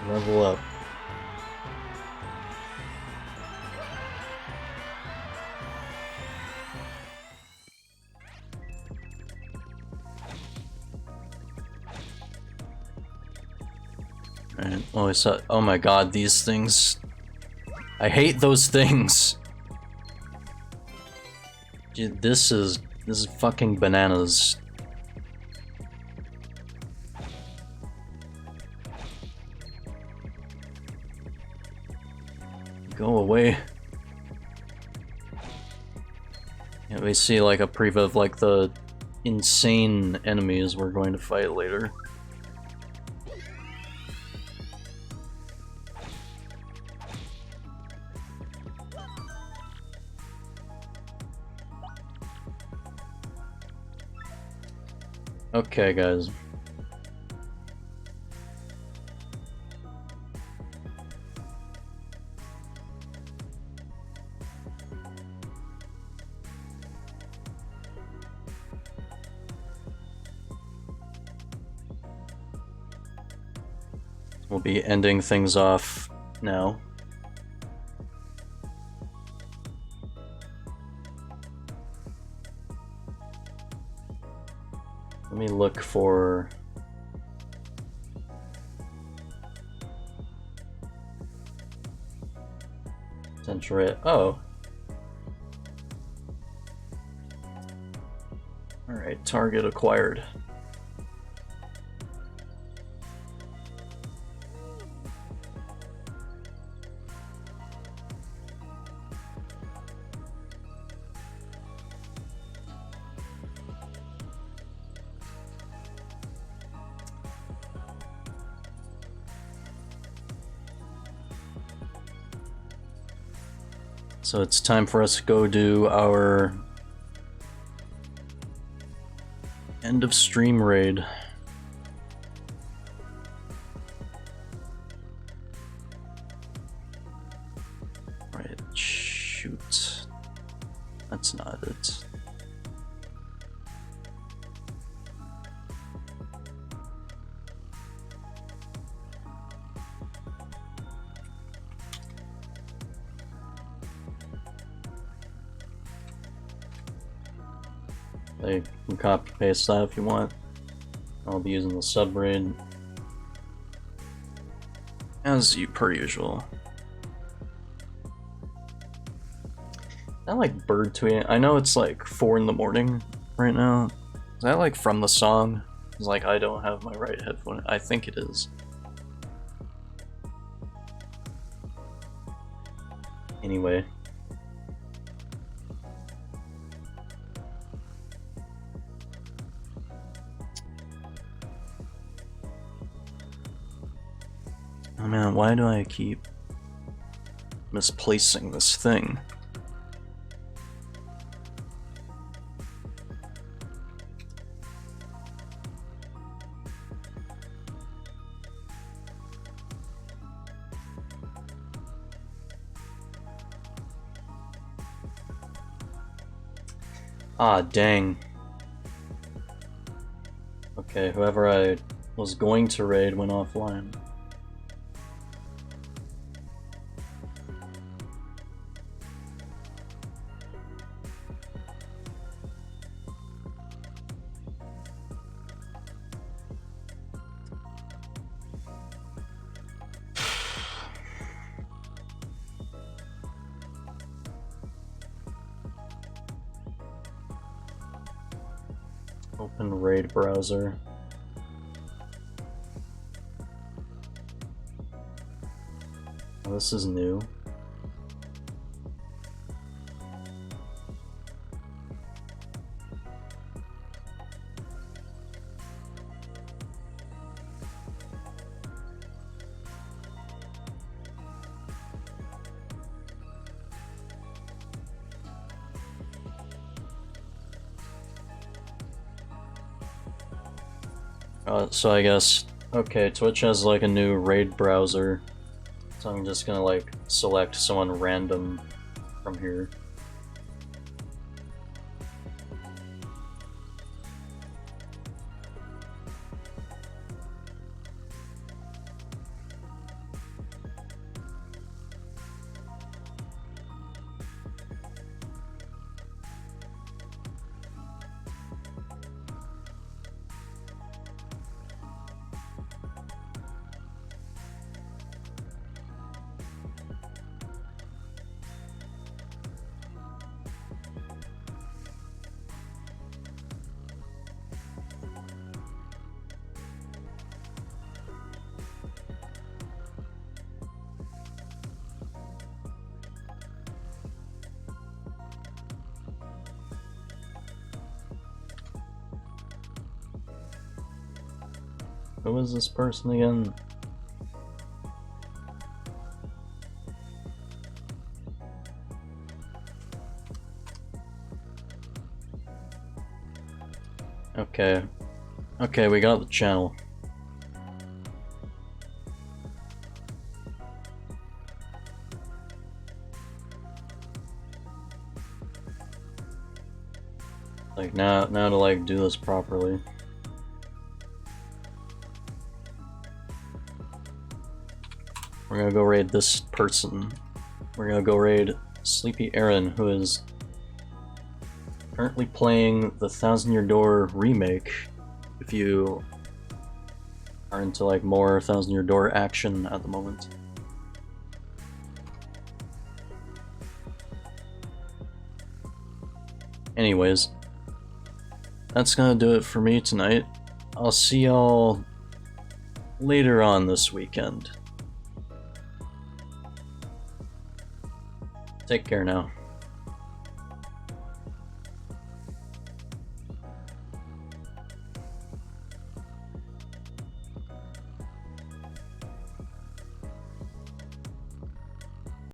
Level up. Right. Oh, I saw. Oh my god, these things. I hate those things. Dude, this is fucking bananas. Go away. Yeah, we see like a preview of like the insane enemies we're going to fight later. Okay, guys. We'll be ending things off now. Let me look for... potential rate. Oh. Alright, target acquired. So it's time for us to go do our end of stream raid. Right, shoot. That's not it. You can copy paste that if you want. I'll be using the sub raid as per usual. Is that like bird tweeting? I know it's like 4 in the morning right now. Is that like from the song? It's like I don't have my right headphone. I think it is. Anyway. Oh man, why do I keep misplacing this thing? Ah, dang. Okay, whoever I was going to raid went offline. Open raid browser. Oh, this is new. So I guess, okay, Twitch has like a new raid browser, so I'm just gonna like select someone random from here. Who is this person again? Okay. Okay, we got the channel. Like now to like do this properly. We're gonna go raid this person. We're gonna go raid Sleepy Aaron, who is currently playing the Thousand Year Door remake. If you are into like more Thousand Year Door action at the moment. Anyways, that's gonna do it for me tonight. I'll see y'all later on this weekend. Take care now.